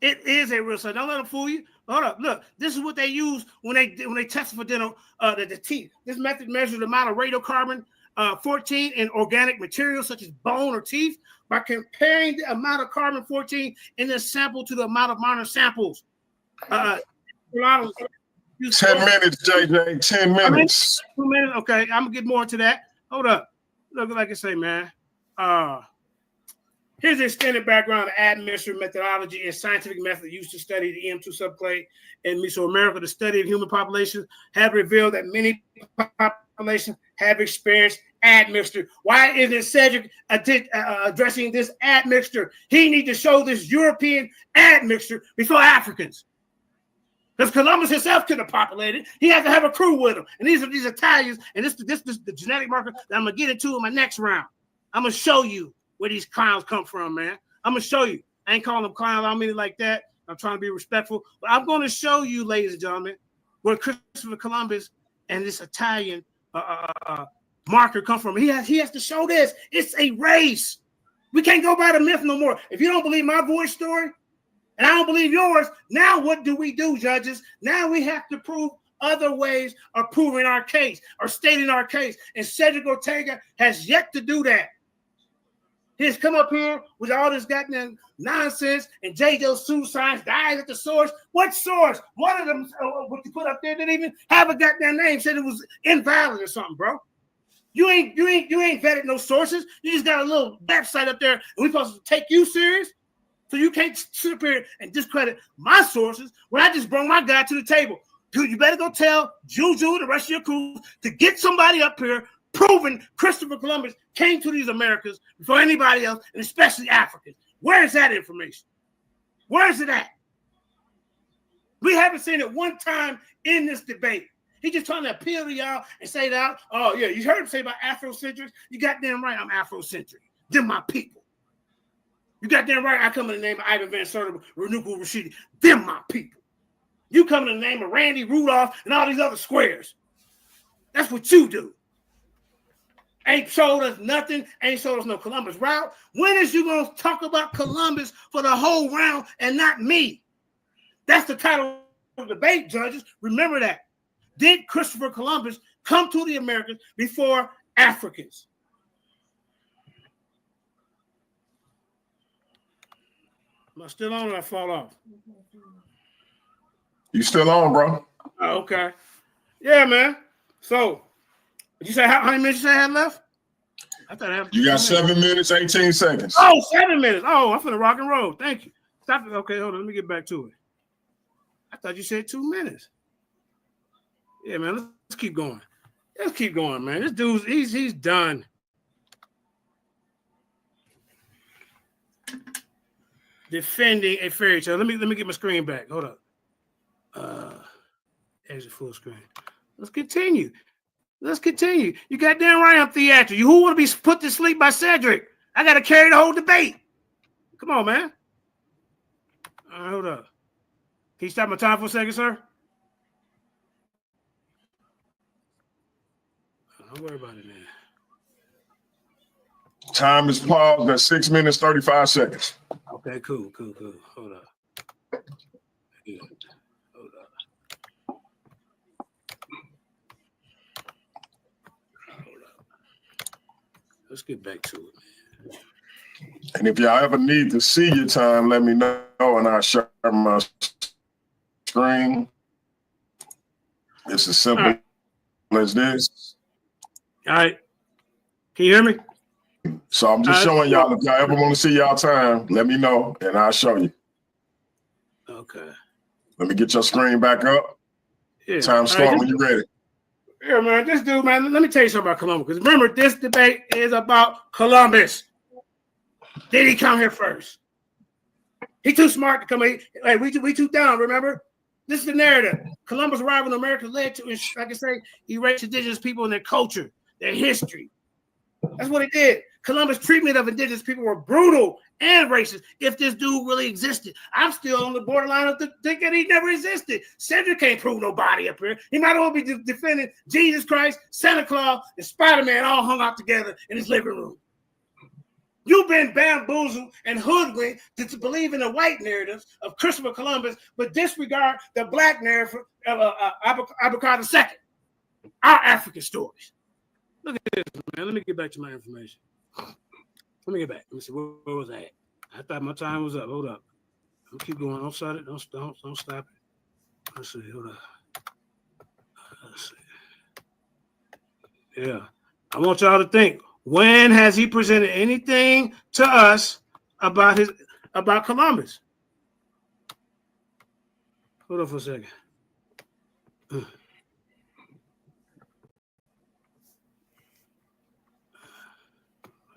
It is a real science. Don't let them fool you. Hold up. Look, this is what they use when they test for dental the teeth. This method measures the amount of radiocarbon 14 in organic materials such as bone or teeth by comparing the amount of carbon-14 in the sample to the amount of modern samples. 10 minutes, JJ. 10 minutes. 2 minutes. Okay, I'm gonna get more into that. Hold up. Look, like I say, man. Here's the extended background of admixture methodology and scientific method used to study the EM2 subclade in Mesoamerica. The study of human populations have revealed that many populations have experienced admixture. Why isn't Cedric addressing this admixture? He needs to show this European admixture before Africans. Because Columbus himself could have populated. He has to have a crew with him. And these are these Italians. And this the genetic marker that I'm going to get into in my next round. I'm going to show you where these clowns come from, man. I'm going to show you. I ain't calling them clowns. I don't mean it like that. I'm trying to be respectful. But I'm going to show you, ladies and gentlemen, where Christopher Columbus and this Italian marker come from. He has to show this. It's a race. We can't go by the myth no more. If you don't believe my voice story, and I don't believe yours, now what do we do, judges? Now we have to prove other ways of proving our case or stating our case. And Cedric Ortega has yet to do that. He's come up here with all this goddamn nonsense and JJ's pseudoscience dies at the source. What source? One of them, what you put up there, didn't even have a goddamn name, said it was invalid or something, bro. You ain't vetted no sources. You just got a little website up there, and we supposed to take you serious? So you can't sit up here and discredit my sources when I just brought my guy to the table. Dude, you better go tell Juju and the rest of your crew to get somebody up here proving Christopher Columbus came to these Americas before anybody else, and especially Africans. Where is that information? Where is it at? We haven't seen it one time in this debate. He's just trying to appeal to y'all and say that, oh, yeah, you heard him say about Afrocentrics? You got damn right I'm Afrocentric. They're my people. You got damn right I come in the name of Ivan Van Sertima, Renuku Rashidi. Them my people. You come in the name of Randy Rudolph and all these other squares. That's what you do. Ain't showed us nothing. Ain't showed us no Columbus route. When is you going to talk about Columbus for the whole round and not me? That's the title of the debate, judges. Remember that. Did Christopher Columbus come to the Americas before Africans? Am I still on or I fall off? You still on, bro? Oh, okay. Yeah, man. So, did you say how many minutes you say I had left? I thought I had you got 7 minutes, 18 seconds. Oh, 7 minutes. Oh, I'm finna rock and roll. Thank you. Stop it. Okay, hold on. Let me get back to it. I thought you said 2 minutes. Yeah, man. Let's keep going. Let's keep going, man. This dude's he's done. Defending a fairy tale. Let me get my screen back. Hold up. Exit full screen. Let's continue. You got damn right I'm theatrical. You who want to be put to sleep by Cedric? I got to carry the whole debate. Come on, man. All right, hold up. Can you stop my time for a second, sir? Don't worry about it, man. Time is paused at 6 minutes, 35 seconds. Okay, cool. Hold up. Good. Hold up. Let's get back to it, man. And if y'all ever need to see your time, let me know and I'll share my screen. It's as simple as this. All right. Can you hear me? So I'm just showing y'all, if y'all ever want to see y'all time, let me know and I'll show you. Okay. Let me get your screen back up. Yeah. Time start when you're ready. Yeah, man, this dude, man, let me tell you something about Columbus. Because remember, this debate is about Columbus. Did he come here first? He too smart to come here. Like, we too down, remember? This is the narrative. Columbus' arrival in America led to, like I say, erase indigenous people and their culture, their history. That's what it did. Columbus' treatment of indigenous people were brutal and racist if this dude really existed. I'm still on the borderline of thinking he never existed. Cedric can't prove nobody up here. He might as well be defending Jesus Christ, Santa Claus, and Spider-Man all hung out together in his living room. You've been bamboozled and hoodwinked to believe in the white narratives of Christopher Columbus, but disregard the black narrative of Abubakar II, our African stories. Look at this, man. Let me get back to my information. Let me get back. Let me see where was I at. I thought my time was up. Hold up. Don't keep going. Don't start it. Don't stop it. Let's see. Hold up. Let's see. Yeah. I want y'all to think. When has he presented anything to us about Columbus? Hold on for a second.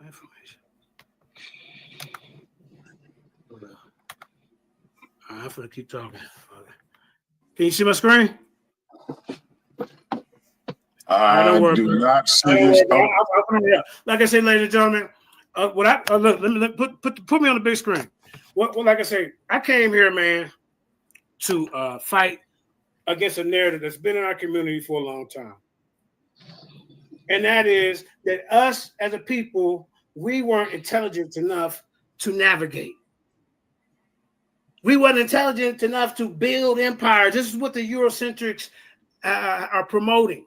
Information. Hold on. I'm gonna keep talking. Can you see my screen? I do not see this. Like I said, ladies and gentlemen, look, let me put me on the big screen. Well, like I say, I came here, man, to fight against a narrative that's been in our community for a long time, and that is that us as a people, we weren't intelligent enough to navigate. We weren't intelligent enough to build empires. This is what the Eurocentrics are promoting.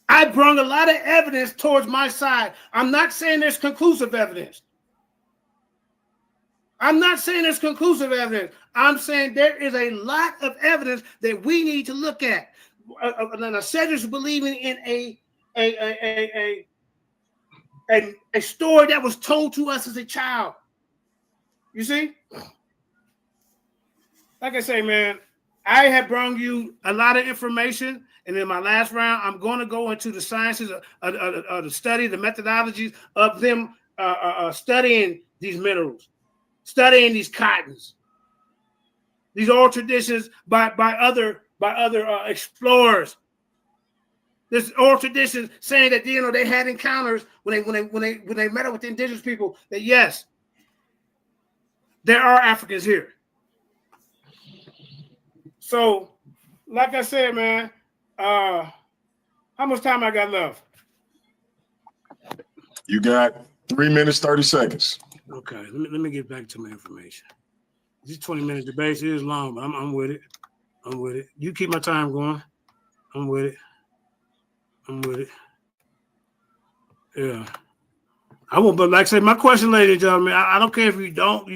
I brought a lot of evidence towards my side. I'm not saying there's conclusive evidence. I'm saying there is a lot of evidence that we need to look at. Cedric's believing in a story that was told to us as a child. You see? Like I say, man, I have brought you a lot of information. And in my last round, I'm going to go into the sciences of the study, the methodologies of them studying these minerals, studying these cottons, these oral traditions by other explorers. This oral tradition saying that they had encounters when they met up with the indigenous people. That yes, there are Africans here. So, like I said, man. How much time I got left? You got 3 minutes, 30 seconds. Okay, let me get back to my information. These 20-minute debates is long, but I'm with it. You keep my time going. I'm with it. Yeah. I won't, but like I say, my question, ladies and gentlemen, I don't care if you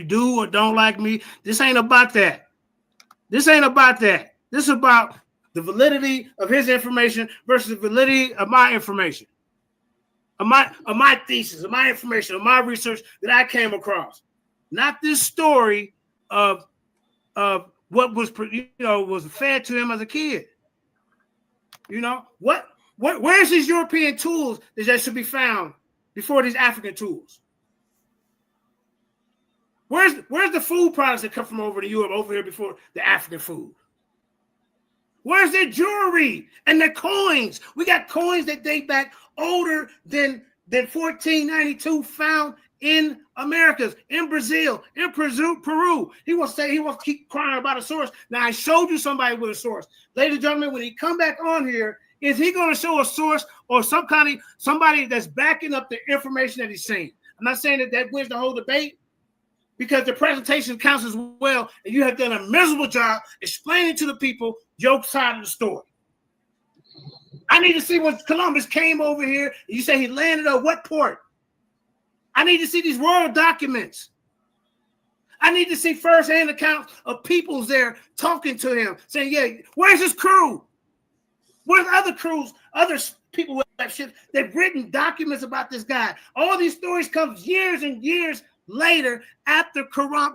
do or don't like me. This ain't about that. This is about the validity of his information versus the validity of my information, of my thesis, of my information, of my research that I came across. Not this story of what was was fed to him as a kid. Where's these European tools that should be found before these African tools? Where's the food products that come from over to Europe over here before the African food? Where's their jewelry and their coins? We got coins that date back older than 1492 found in Americas, in Brazil, in Peru. He wants to keep crying about a source. Now, I showed you somebody with a source. Ladies and gentlemen, when he come back on here, is he going to show a source or somebody that's backing up the information that he's saying? I'm not saying that wins the whole debate, because the presentation counts as well, and you have done a miserable job explaining to the people your side of the story. I need to see when Columbus came over here, and you say he landed at what port. I need to see these royal documents. I need to see first-hand accounts of peoples there talking to him, saying, yeah, where's his crew? Where's other crews, other people with that shit? They've written documents about this guy. All these stories come years and years later after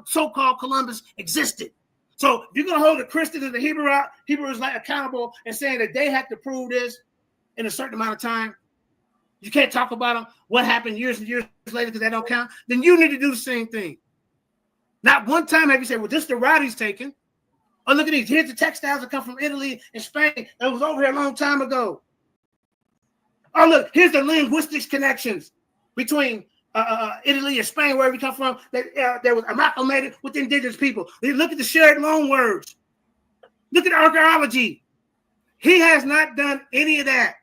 so-called Columbus existed. So if you're going to hold the Christians and the Hebrews accountable and saying that they have to prove this in a certain amount of time, you can't talk about them, what happened years and years later because they don't count, then you need to do the same thing. Not one time have you said, well, this is the route he's taking. Oh, look at these. Here's the textiles that come from Italy and Spain that was over here a long time ago. Oh, look, here's the linguistics connections between Italy and Spain, where we come from, that was amalgamated with indigenous people. Look at the shared loan words. Look at archaeology. He has not done any of that.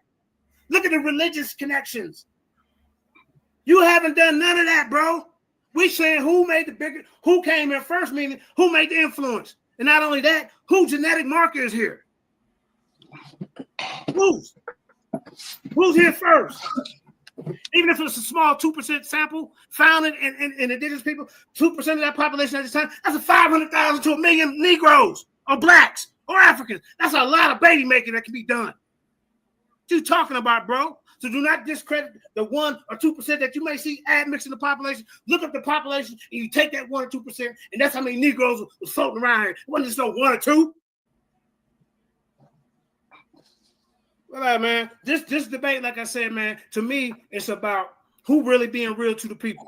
Look at the religious connections. You haven't done none of that, bro. We saying who came in first, meaning who made the influence. And not only that, who genetic marker is here? Who's? Who's here first? Even if it's a small 2% sample found in indigenous people, 2% of that population at this time, that's a 500,000 to 1 million Negroes or blacks or Africans. That's a lot of baby making that can be done. What you talking about, bro? So do not discredit the 1 or 2% that you may see admixing the population. Look up the population and you take that 1 or 2%, and that's how many Negroes was floating around here. It wasn't just no 1 or 2. Well, man, this debate, like I said, man, to me, it's about who really being real to the people.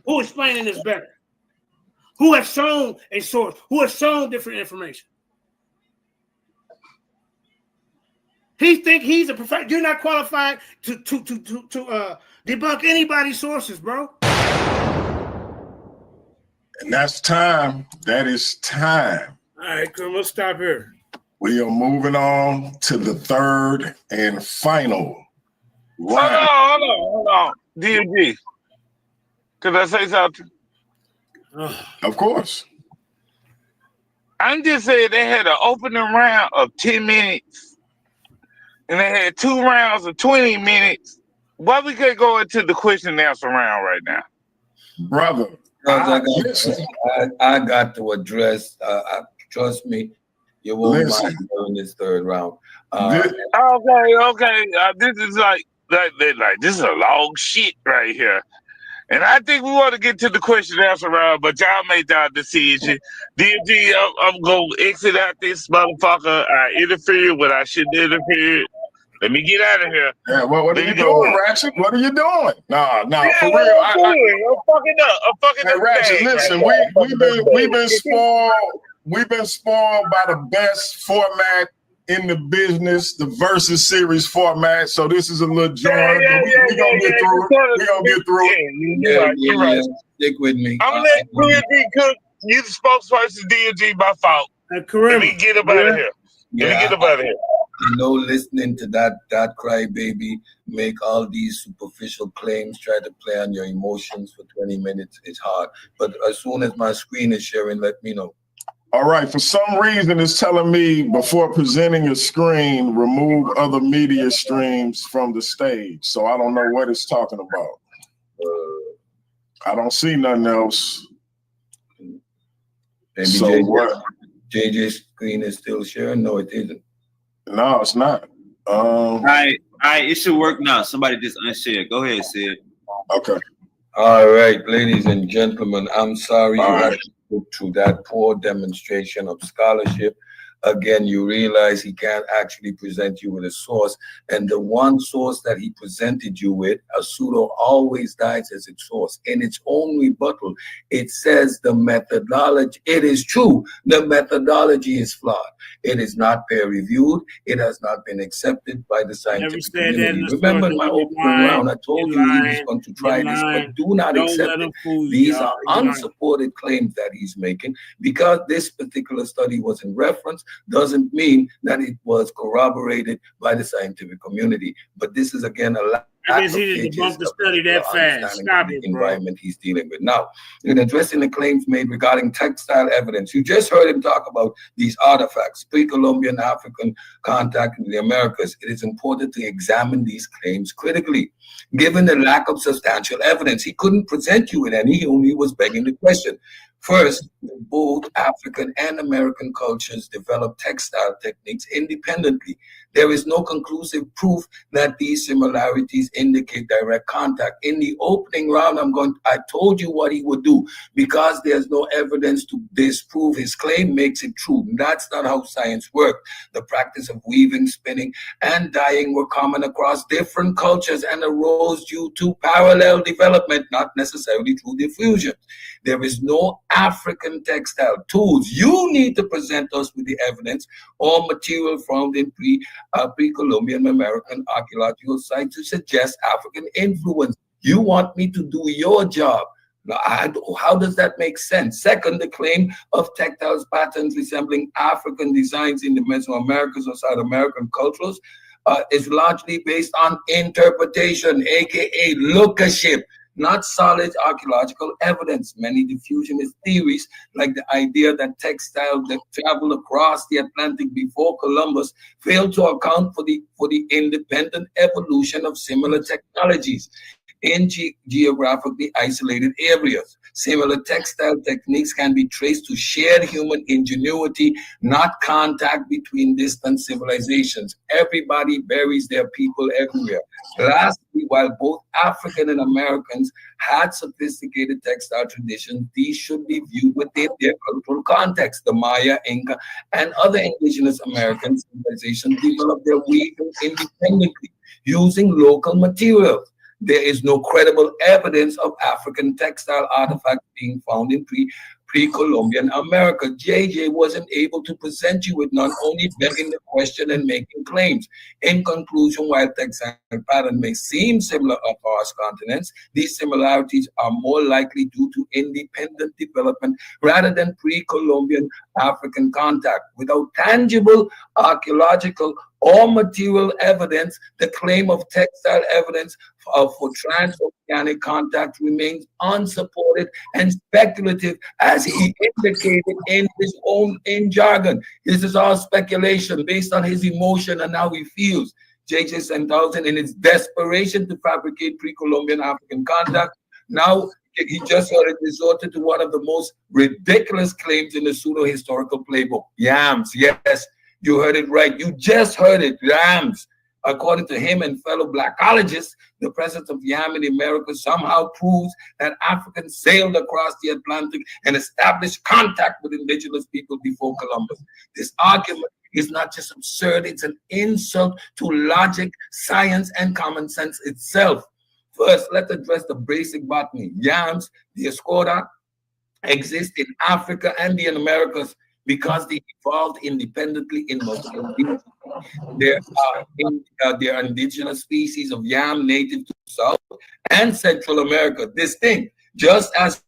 Who explaining this better? Who has shown a source? Who has shown different information? He think he's a professor. You're not qualified to debunk anybody's sources, bro. And that's time. That is time. All right, come. Let's stop here. We are moving on to the third and final round. Hold on. DMG. Could I say something? Of course. I'm just saying they had an opening round of 10 minutes and they had 2 rounds of 20 minutes. Why we can't go into the question and answer round right now? Brother. I got to address, trust me, you won't mind doing this third round. Okay. This is like this is a long shit right here. And I think we want to get to the question and answer round, but y'all made that decision. DMG, I'm going to exit out this motherfucker. I interfered when I shouldn't interfere. Let me get out of here. Yeah, well, what are you doing, Ratchet? What are you doing? Nah, yeah, for real. I'm fucking up. Hey, Ratchet, listen, we've been spoiled by the best format in the business, the Versus Series format. So this is a little joint. We're going to get through it. We're going to get through it. You're right. Stick with me. I'm going to let DMG cook. You the spokesperson, DMG, by fault. Let me get up out of here. You know, listening to that crybaby make all these superficial claims, try to play on your emotions for 20 minutes, it's hard. But as soon as my screen is sharing, let me know. All right, for some reason it's telling me before presenting a screen, remove other media streams from the stage. So I don't know what it's talking about. I don't see nothing else. Maybe so JJ's screen is still sharing? No, it isn't. No, it's not. All right, it should work now. Somebody just unshare. Go ahead, Sid. Okay. All right, ladies and gentlemen, I'm sorry you had to go through that poor demonstration of scholarship. Again, you realize he can't actually present you with a source. And the one source that he presented you with, a pseudo always dies as its source. In its own rebuttal, it says the methodology, it is true, the methodology is flawed. It is not peer-reviewed. It has not been accepted by the scientific community. Remember in my opening round, I told you he was going to try this, but do not accept it. These are unsupported claims that he's making. Because this particular study was in reference, doesn't mean that it was corroborated by the scientific community. But this is, again, a lack of the study that fast. Stop it, environment he's dealing with. Now, in addressing the claims made regarding textile evidence, you just heard him talk about these artifacts, pre-Columbian African contact in the Americas. It is important to examine these claims critically. Given the lack of substantial evidence, he couldn't present you with any. He only was begging the question. First, both African and American cultures developed textile techniques independently. There is no conclusive proof that these similarities indicate direct contact. In the opening round, I told you what he would do. Because there's no evidence to disprove his claim makes it true. That's not how science works. The practice of weaving, spinning, and dyeing were common across different cultures and arose due to parallel development, not necessarily through diffusion. There is no African textile tools. You need to present us with the evidence or material found in pre-Columbian American archaeological sites to suggest African influence. You want me to do your job. Now, how does that make sense? Second, the claim of textiles patterns resembling African designs in the Mesoamericas or South American cultures is largely based on interpretation, aka lookership, not solid archaeological evidence. Many diffusionist theories, like the idea that textiles that traveled across the Atlantic before Columbus, fail to account for the independent evolution of similar technologies in geographically isolated areas. Similar textile techniques can be traced to shared human ingenuity, not contact between distant civilizations. Everybody buries their people everywhere. Lastly, while both African and Americans had sophisticated textile traditions, these should be viewed within their cultural context. The Maya, Inca, and other indigenous American civilizations developed their weaving independently using local materials. There is no credible evidence of African textile artifacts being found in pre-Columbian America. JJ wasn't able to present you with not only begging the question and making claims. In conclusion, while textile pattern may seem similar across continents, these similarities are more likely due to independent development rather than pre-Columbian African contact. Without tangible archaeological or material evidence, the claim of textile evidence for transoceanic contact remains unsupported and speculative, as he indicated in his own jargon. This is all speculation based on his emotion and how he feels. J.J. Sandhausen, in his desperation to fabricate pre-Columbian African contact, now he just resorted to one of the most ridiculous claims in the pseudo-historical playbook. Yams, yes. You heard it right. You just heard it. Yams. According to him and fellow blackologists, the presence of yam in America somehow proves that Africans sailed across the Atlantic and established contact with indigenous people before Columbus. This argument is not just absurd, it's an insult to logic, science, and common sense itself. First, let's address the basic botany. Yams, the Escoda, exist in Africa and the Americas because they evolved independently in multiple regions. There are indigenous species of yam native to South and Central America, distinct, just as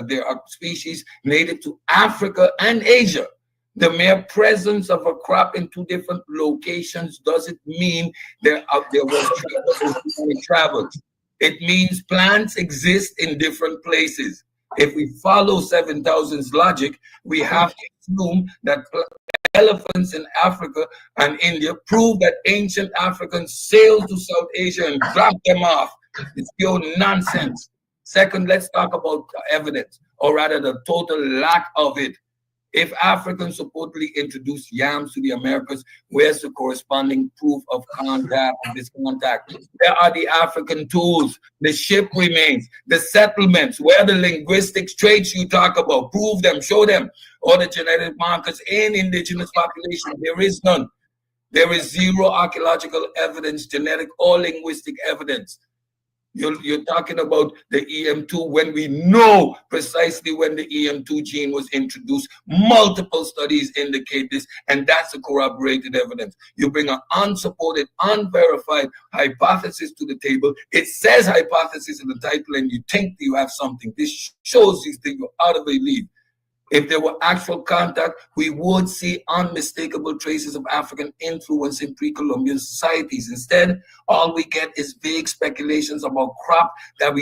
there are species native to Africa and Asia. The mere presence of a crop in two different locations doesn't mean there was travel. It means plants exist in different places. If we follow 7000's logic, we have to assume that elephants in Africa and India prove that ancient Africans sailed to South Asia and dropped them off. It's pure nonsense. Second, let's talk about evidence, or rather the total lack of it. If Africans supposedly introduced yams to the Americas, where's the corresponding proof of contact, of this contact? There are the African tools, the ship remains, the settlements, where the linguistic traits you talk about, prove them, show them, or the genetic markers in indigenous population. There is none. There is zero archaeological evidence, genetic or linguistic evidence. You're talking about the EM2 when we know precisely when the EM2 gene was introduced. Multiple studies indicate this, and that's the corroborated evidence. You bring an unsupported, unverified hypothesis to the table. It says hypothesis in the title, and you think you have something. This shows you think you're out of a league. If there were actual contact, we would see unmistakable traces of African influence in pre-Columbian societies. Instead, all we get is vague speculations about crop that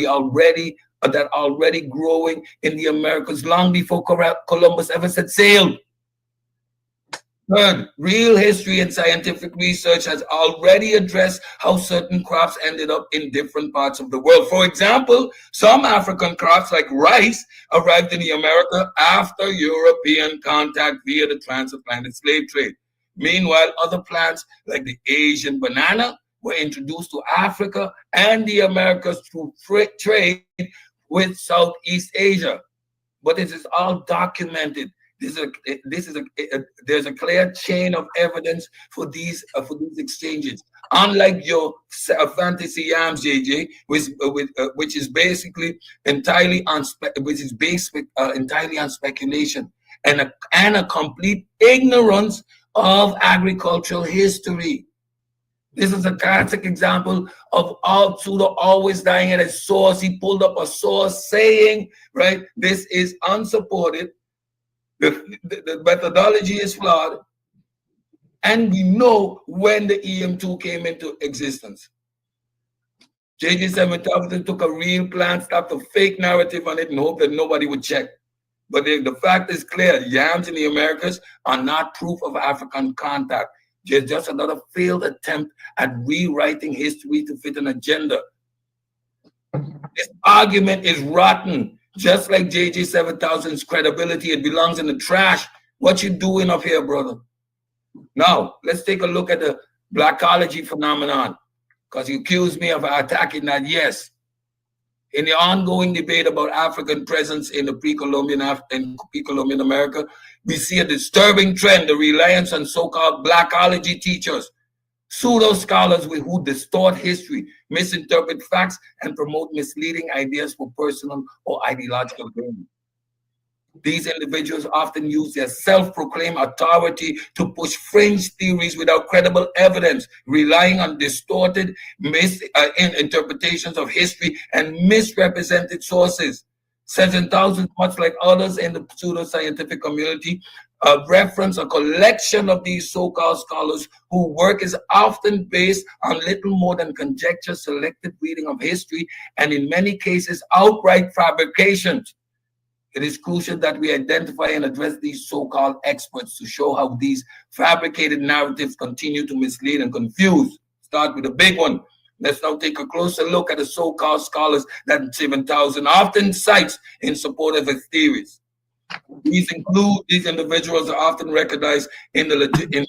already growing in the Americas long before Columbus ever set sail. Third, real history and scientific research has already addressed how certain crops ended up in different parts of the world. For example, some African crops like rice arrived in the America after European contact via the transatlantic slave trade. Meanwhile, other plants like the Asian banana were introduced to Africa and the Americas through trade with Southeast Asia. But this is all documented. There's a clear chain of evidence for these exchanges. Unlike your fantasy yams, JJ, which is basically entirely on speculation and a complete ignorance of agricultural history. This is a classic example of pseudo always dying at a source. He pulled up a source saying, right, this is unsupported. The methodology is flawed. And we know when the EM2 came into existence. JJ 7000 took a real plan, stopped a fake narrative on it, and hoped that nobody would check. But the fact is clear, yams in the Americas are not proof of African contact. Just another failed attempt at rewriting history to fit an agenda. This argument is rotten. Just like JJ 7000's credibility, it belongs in the trash. What you doing up here, brother? Now, let's take a look at the Blackology phenomenon, because you accused me of attacking that. Yes. In the ongoing debate about African presence in the pre-Columbian America, we see a disturbing trend, the reliance on so-called Blackology teachers, pseudo-scholars who distort history, misinterpret facts, and promote misleading ideas for personal or ideological gain. These individuals often use their self-proclaimed authority to push fringe theories without credible evidence, relying on distorted interpretations of history and misrepresented sources. 7,000, much like others in the pseudo-scientific community, reference a collection of these so-called scholars whose work is often based on little more than conjecture, selective reading of history, and in many cases, outright fabrications. It is crucial that we identify and address these so-called experts to show how these fabricated narratives continue to mislead and confuse. Start with a big one. Let's now take a closer look at the so-called scholars that 7,000 often cites in support of his theories. These individuals are often recognized in the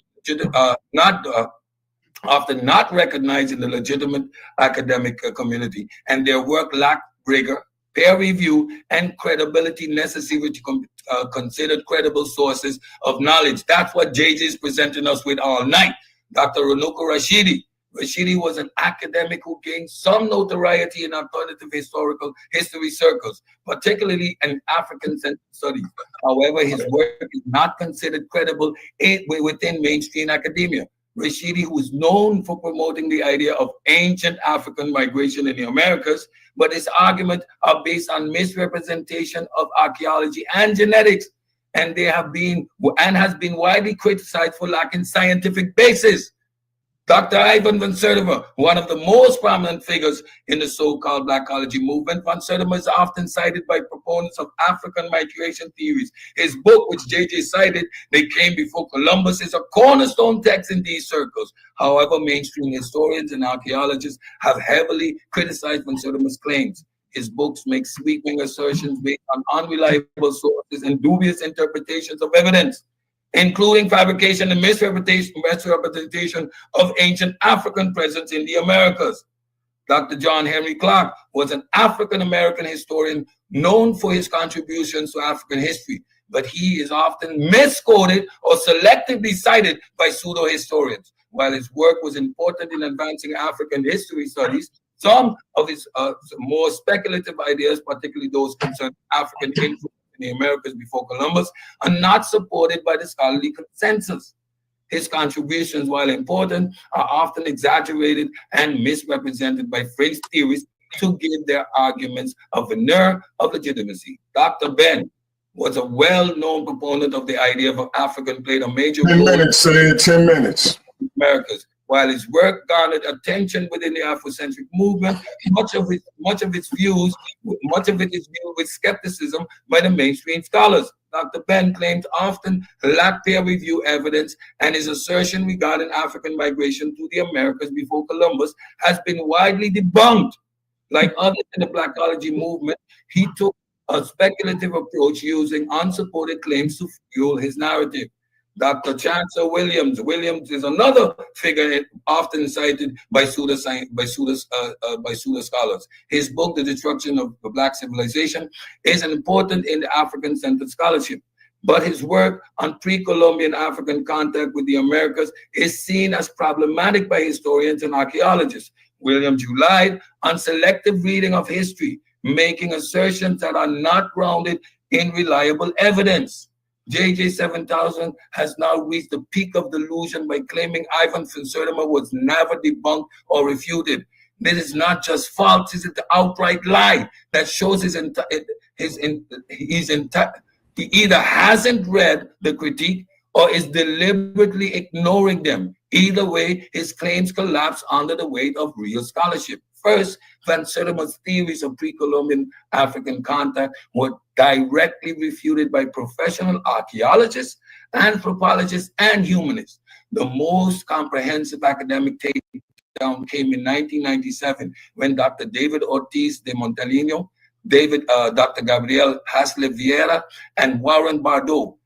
often not recognized in the legitimate academic community, and their work lack rigor, peer review, and credibility necessary to considered credible sources of knowledge. That's what JJ is presenting us with all night. Dr. Renuka Rashidi. Rashidi was an academic who gained some notoriety in alternative history circles, particularly in African-centered studies. However, his work is not considered credible within mainstream academia. Rashidi, who is known for promoting the idea of ancient African migration in the Americas, but his arguments are based on misrepresentation of archaeology and genetics, and has been widely criticized for lacking scientific basis. Dr. Ivan van Sertima, one of the most prominent figures in the so-called Blackology movement, van Sertima is often cited by proponents of African migration theories. His book, which JJ cited, They Came Before Columbus, is a cornerstone text in these circles. However, mainstream historians and archaeologists have heavily criticized van Sertima's claims. His books make sweeping assertions based on unreliable sources and dubious interpretations of evidence, including fabrication and misrepresentation of ancient African presence in the Americas. Dr. John Henry Clark was an African-American historian known for his contributions to African history, but he is often misquoted or selectively cited by pseudo-historians. While his work was important in advancing African history studies, some of his more speculative ideas, particularly those concerning African influence in the Americas before Columbus, are not supported by the scholarly consensus. His contributions, while important, are often exaggerated and misrepresented by fringe theories to give their arguments a veneer of legitimacy. Dr. Ben was a well-known proponent of the idea of African played a major role. 10 minutes, say 10 minutes. In the Americas. While his work garnered attention within the Afrocentric movement, much of it is viewed with skepticism by the mainstream scholars. Dr. Ben claims often lack peer review evidence, and his assertion regarding African migration to the Americas before Columbus has been widely debunked. Like others in the Blackology movement, he took a speculative approach using unsupported claims to fuel his narrative. Dr. Chancellor Williams is another figure often cited by pseudo scholars. His book, The Destruction of the Black Civilization, is important in the African-centered scholarship, but his work on pre-Columbian African contact with the Americas is seen as problematic by historians and archaeologists. Williams relied on selective reading of history, making assertions that are not grounded in reliable evidence. JJ 7000 has now reached the peak of delusion by claiming Ivan van Sertima was never debunked or refuted. This is not just false, it's an outright lie that shows he either hasn't read the critique or is deliberately ignoring them. Either way, his claims collapse under the weight of real scholarship. First, Van Sertima's theories of pre-Columbian African contact were directly refuted by professional archaeologists, anthropologists, and humanists. The most comprehensive academic takedown came in 1997 when Dr. David Ortiz de Montalino, Dr. Gabriel Hasle Vieira, and Warren Barbeau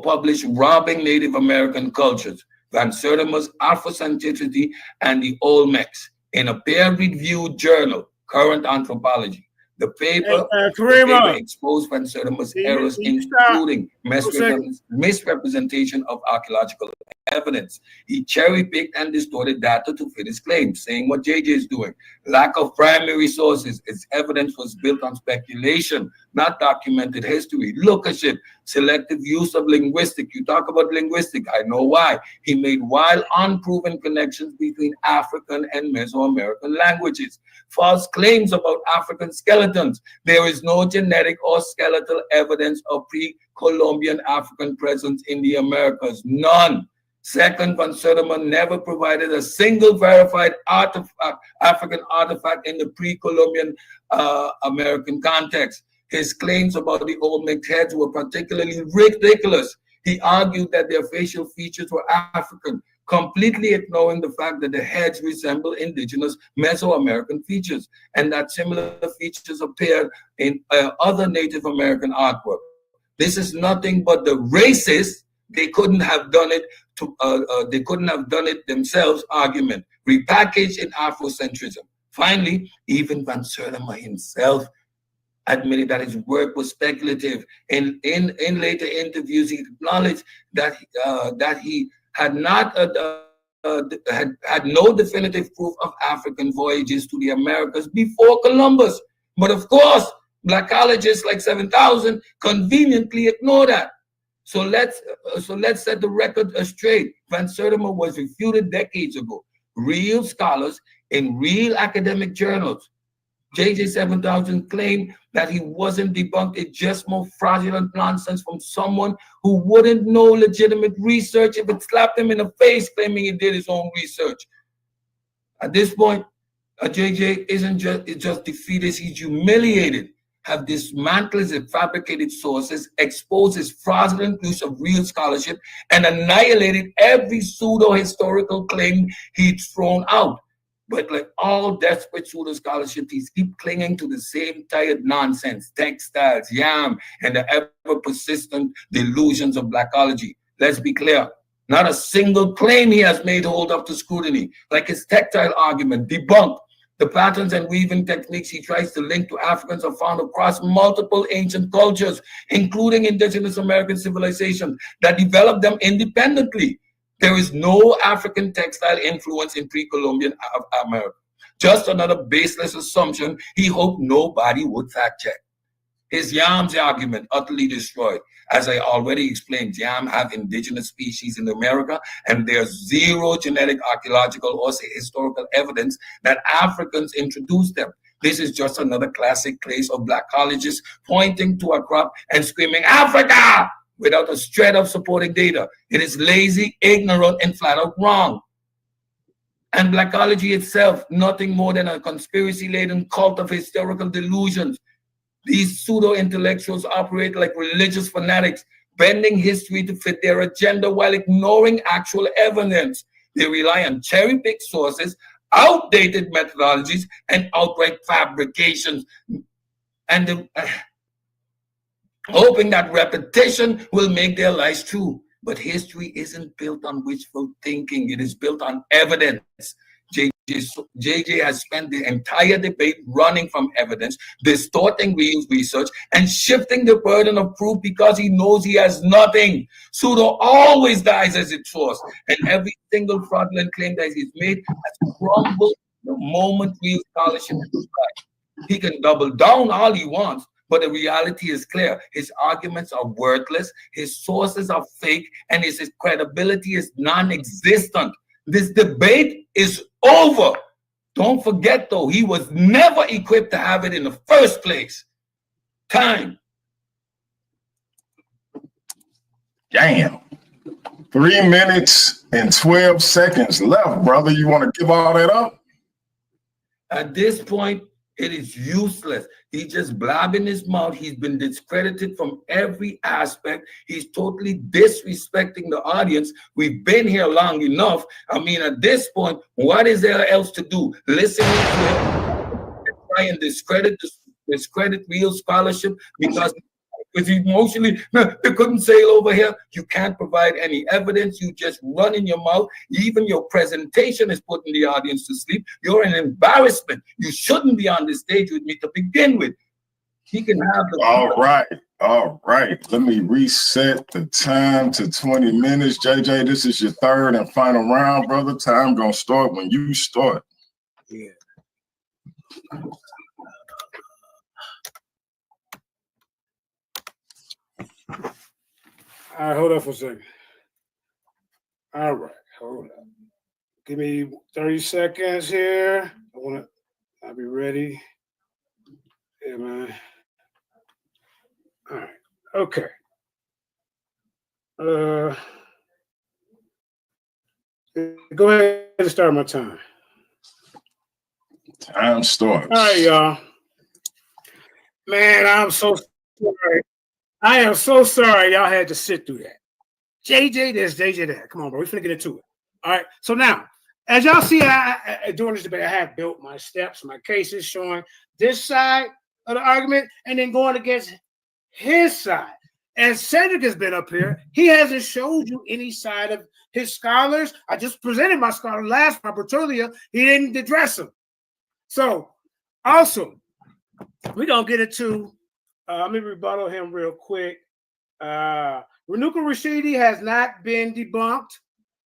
published Robbing Native American Cultures, Van Sertima's Afrocentricity and the Olmecs in a peer-reviewed journal, Current Anthropology. The paper exposed Van Sertima's errors, including misrepresentation of archaeological evidence. He cherry-picked and distorted data to fit his claims, saying what JJ is doing. Lack of primary sources. Its evidence was built on speculation, not documented history. Lookership, selective use of linguistic. You talk about linguistic, I know why. He made wild, unproven connections between African and Mesoamerican languages. False claims about African skeletons. There is no genetic or skeletal evidence of pre-Columbian African presence in the Americas. None. Second, Van Sertima never provided a single verified African artifact in the pre-Columbian American context. His claims about the Olmec heads were particularly ridiculous. He argued that their facial features were African, completely ignoring the fact that the heads resemble indigenous Mesoamerican features and that similar features appeared in other Native American artwork. This is nothing but the racist, they couldn't have done it they couldn't have done it themselves argument, repackaged in Afrocentrism. Finally, even Van Sertima himself admitted that his work was speculative. In later interviews, he acknowledged that he had not had no definitive proof of African voyages to the Americas before Columbus. But of course, Blackologists like 7,000 conveniently ignore that. So let's set the record straight. Van Sertima was refuted decades ago. Real scholars in real academic journals. JJ 7000 claimed that he wasn't debunked. It's just more fraudulent nonsense from someone who wouldn't know legitimate research if it slapped him in the face claiming he did his own research. At this point, JJ isn't just defeated, he's humiliated. Have dismantled his fabricated sources, exposed his fraudulent use of real scholarship, and annihilated every pseudo-historical claim he'd thrown out. But like all desperate pseudo-scholarship, he keeps clinging to the same tired nonsense, textiles, yam, and the ever-persistent delusions of Blackology. Let's be clear. Not a single claim he has made hold up to scrutiny, like his textile argument, debunked. The patterns and weaving techniques he tries to link to Africans are found across multiple ancient cultures, including indigenous American civilizations that developed them independently. There is no African textile influence in pre-Columbian America. Just another baseless assumption he hoped nobody would fact check. His yams argument utterly destroyed. As I already explained, yam have indigenous species in America, and there's zero genetic, archaeological, or historical evidence that Africans introduced them. This is just another classic case of Blackologists pointing to a crop and screaming, Africa! Without a shred of supporting data. It is lazy, ignorant, and flat out wrong. And Blackology itself, nothing more than a conspiracy-laden cult of historical delusions. These pseudo-intellectuals operate like religious fanatics, bending history to fit their agenda while ignoring actual evidence. They rely on cherry-picked sources, outdated methodologies, and outright fabrications. And hoping that repetition will make their lies true. But history isn't built on wishful thinking. It is built on evidence. JJ has spent the entire debate running from evidence, distorting real research, and shifting the burden of proof because he knows he has nothing. Pseudo always dies as its source, and every single fraudulent claim that he's made has crumbled the moment real scholarship is applied. He can double down all he wants, but the reality is clear. His arguments are worthless, his sources are fake, and his credibility is non-existent. This debate is over. Don't forget, though, he was never equipped to have it in the first place. Time. Damn. 3 minutes and 12 seconds left, brother. You want to give all that up? At this point, it is useless. He's just blabbing his mouth. He's been discredited from every aspect. He's totally disrespecting the audience. We've been here long enough. I mean, at this point, what is there else to do? Listening to him try and discredit real scholarship because emotionally, they couldn't sail over here. You can't provide any evidence. You just run in your mouth. Even your presentation is putting the audience to sleep. You're an embarrassment. You shouldn't be on the stage with me to begin with. He can have the All right. Let me reset the time to 20 minutes. JJ, this is your third and final round, brother. Time gonna start when you start. Yeah. All right, hold up for a second. All right, hold up. Give me 30 seconds here. I'll be ready. Yeah, man. All right, okay. Go ahead and start my time. Time starts. All right, y'all. Man, I'm so sorry. I am so sorry y'all had to sit through that. JJ this, JJ that. Come on, bro. We're finna get into it. All right. So now, as y'all see, during this debate, I have built my steps, my cases showing this side of the argument and then going against his side. As Cedric has been up here, he hasn't showed you any side of his scholars. I just presented my scholar last time, Bertollia. He didn't address them. So, also, we're going to get into let me rebuttal him real quick. Renuka Rashidi has not been debunked.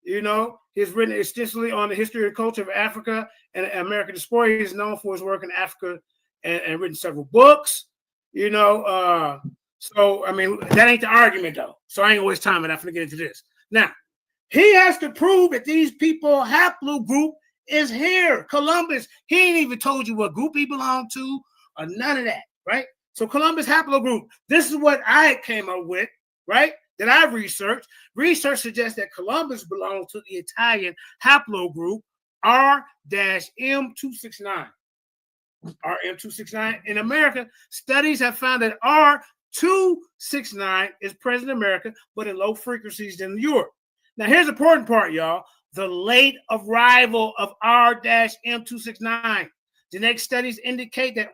You know, he's written extensively on the history and culture of Africa and American diaspora. He's known for his work in Africa and written several books. You know, so I mean, that ain't the argument though. So I ain't waste time and I'm gonna get into this. Now, he has to prove that these people haplogroup is here. Columbus, he ain't even told you what group he belonged to or none of that, right? So Columbus haplogroup, this is what I came up with, right? That I've researched. Research suggests that Columbus belonged to the Italian haplogroup R-M269. RM269. In America, studies have found that R269 is present in America, but in low frequencies than Europe. Now, here's the important part, y'all. The late arrival of R-M269. Genetic studies indicate that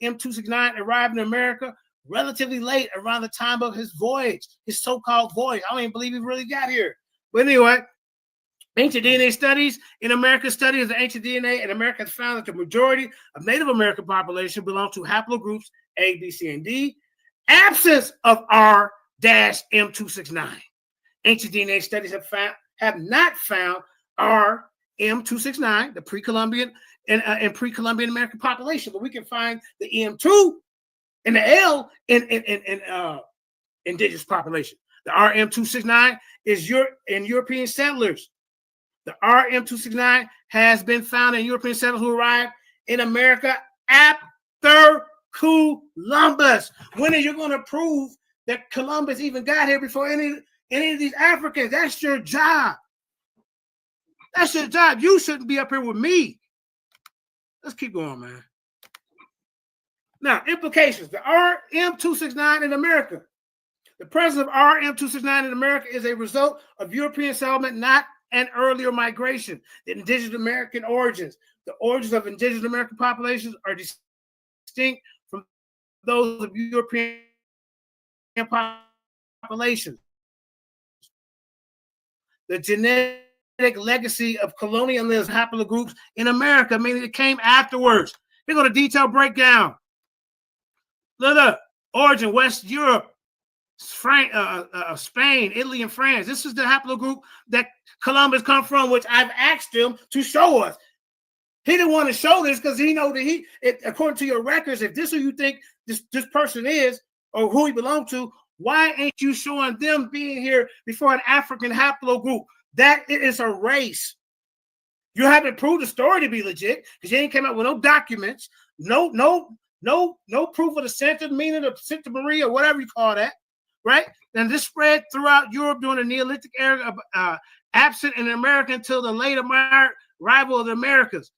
RM269 arrived in America relatively late, around the time of his voyage, his so-called voyage. I don't even believe he really got here. But anyway, ancient DNA studies in America, studies of the ancient DNA in America has found that the majority of Native American population belong to haplogroups A, B, C, and D. Absence of R-M269. Ancient DNA studies have not found RM269, the pre-Columbian and pre-Columbian American population, but we can find the M2 and the L in indigenous population. The RM269 is in European settlers. The RM269 has been found in European settlers who arrived in America after Columbus. When are you going to prove that Columbus even got here before any of these Africans? That's your job. That's your job. You shouldn't be up here with me. Let's keep going, man. Now, implications. The RM269 in America. The presence of RM269 in America is a result of European settlement, not an earlier migration. The indigenous American origins. The origins of indigenous American populations are distinct from those of European populations. The genetic legacy of colonialism haplogroups in America, meaning it came afterwards. We're going to detail breakdown. Look up. Origin, West Europe, Spain, Italy, and France. This is the haplogroup that Columbus come from, which I've asked him to show us. He didn't want to show this because he know that according to your records, if this is who you think this person is or who he belonged to, why ain't you showing them being here before an African haplogroup? That is a race. You haven't proved the story to be legit because you ain't came up with no documents, no proof of the Santa, meaning of Santa Maria, whatever you call that, right? And this spread throughout Europe during the Neolithic era, absent in America until the late arrival of the Americas.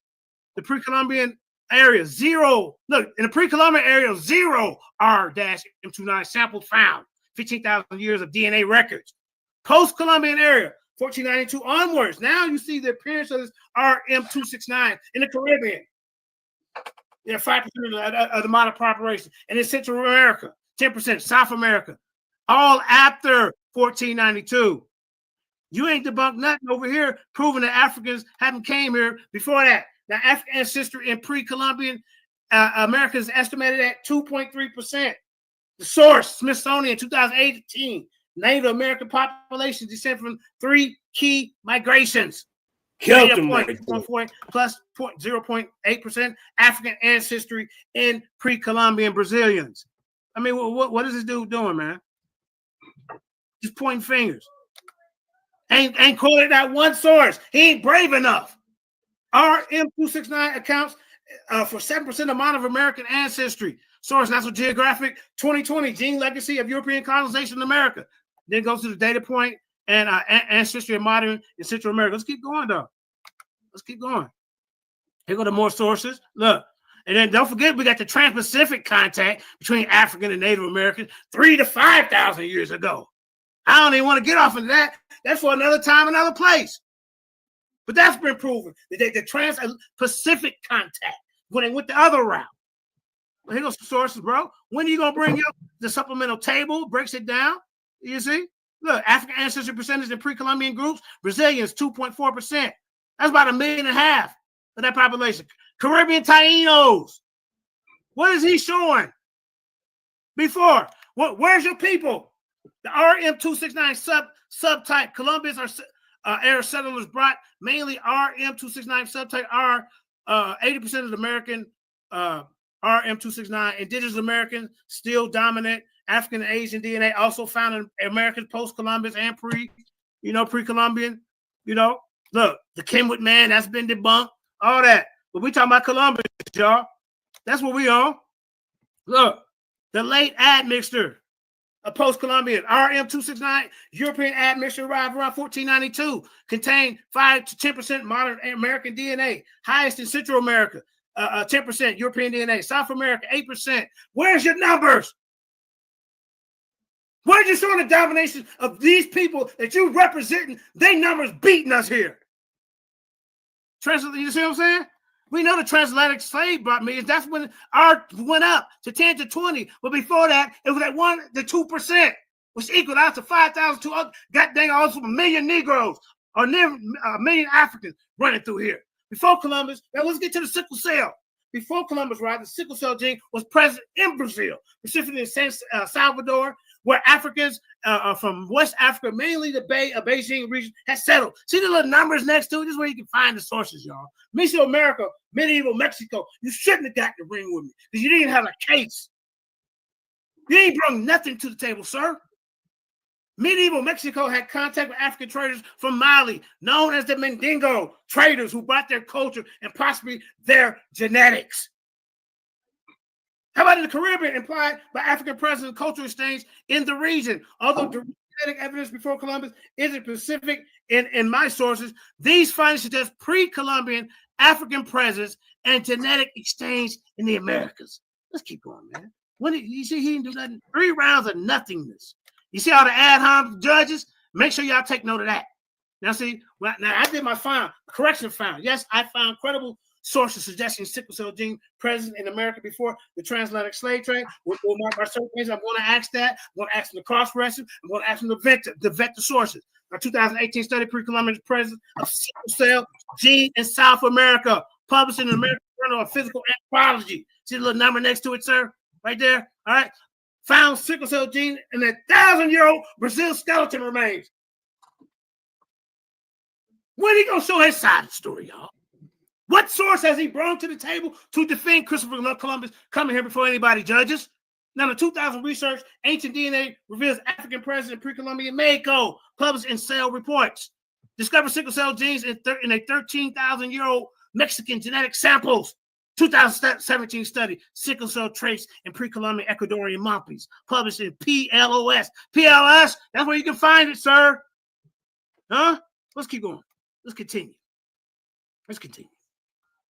The pre-Columbian area, zero. Look, in the pre-Columbian area, 0 R-M29 samples found. 15,000 years of DNA records. Post-Columbian area, 1492 onwards. Now you see the appearance of this RM269 in the Caribbean. 5% of the modern population. And in Central America, 10%. South America, all after 1492. You ain't debunked nothing over here proving that Africans haven't came here before that. Now, African ancestry in pre-Columbian America is estimated at 2.3%. The source, Smithsonian, 2018. Native American population descend from 3 key migrations. Killed them plus 0.8% African ancestry in pre-Columbian Brazilians. I mean, what is this dude doing, man? Just pointing fingers. Ain't quoted that one source. He ain't brave enough. RM269 accounts for 7% of modern American ancestry. Source, National Geographic, 2020, Gene Legacy of European Colonization in America. Then goes to the data point and ancestry of modern and Central America. Let's keep going, though. Let's keep going. Here go to more sources. Look. And then don't forget, we got the Trans-Pacific contact between African and Native Americans 3,000 to 5,000 years ago. I don't even want to get off into that. That's for another time, another place. But that's been proven. The Trans-Pacific contact when they went the other route. Well, here goes some sources, bro. When are you going to bring up the supplemental table? Breaks it down. You see? Look, African ancestry percentage in pre-Columbian groups. Brazilians, 2.4%. That's about 1.5 million of that population. Caribbean Tainos. What is he showing? Before. Where's your people? The RM269 subtype. Colombians are era settlers brought mainly RM269 subtype R. 80% of the American RM269. Indigenous Americans still dominant. African and Asian DNA also found in Americans post-Columbus and pre-Columbian. Look, the Kenwood man, that's been debunked. All that. But we talking about Columbus, y'all. That's what we on. Look, the late admixture of post-Columbian RM269 European admixture arrived around 1492. Contained 5 to 10% modern American DNA. Highest in Central America, 10% European DNA. South America, 8%. Where's your numbers? Where's you showing the domination of these people that you representing? They numbers beating us here. You see what I'm saying? We know the transatlantic slave brought millions. That's when ours went up to 10 to 20. But before that, it was at 1 to 2%, which equaled out to 5,000. God dang, also 1 million Negroes or near 1 million Africans running through here. Before Columbus, now let's get to the sickle cell. Before Columbus, right, the sickle cell gene was present in Brazil, specifically in San Salvador, where Africans from West Africa, mainly the Beijing region, had settled. See the little numbers next to it? This is where you can find the sources, y'all. Mesoamerica, medieval Mexico, you shouldn't have got the ring with me because you didn't have a case. You ain't brought nothing to the table, sir. Medieval Mexico had contact with African traders from Mali, known as the Mandingo traders, who brought their culture and possibly their genetics. How about in the Caribbean, implied by African presence and cultural exchange in the region? Although genetic evidence before Columbus isn't specific in my sources, these findings suggest pre-Columbian African presence and genetic exchange in the Americas. Let's keep going, man. You see, he didn't do nothing. 3 rounds of nothingness. You see all the ad hoc judges? Make sure y'all take note of that. Now, see, now I did my correction found. Yes, I found credible sources suggesting sickle cell gene present in America before the transatlantic slave trade. We'll mark our certain things. I'm going to ask that. I'm going to ask them to cross-reference. I'm going to ask them to vet the sources. Our 2018 study, pre-Columbian presence of sickle cell gene in South America, published in the American Journal of Physical Anthropology. See the little number next to it, sir? Right there. All right. Found sickle cell gene in a 1,000-year-old Brazil skeleton remains. When are he going to show his side of the story, y'all? What source has he brought to the table to defend Christopher Columbus coming here before anybody judges? Now, the 2000 research, ancient DNA reveals African presence in pre-Columbian Mexico, published in Cell Reports. Discovered sickle cell genes in a 13,000-year-old Mexican genetic samples. 2017 study, sickle cell traits in pre-Columbian Ecuadorian monkeys, published in PLOS. PLS, that's where you can find it, sir. Huh? Let's keep going. Let's continue. Let's continue.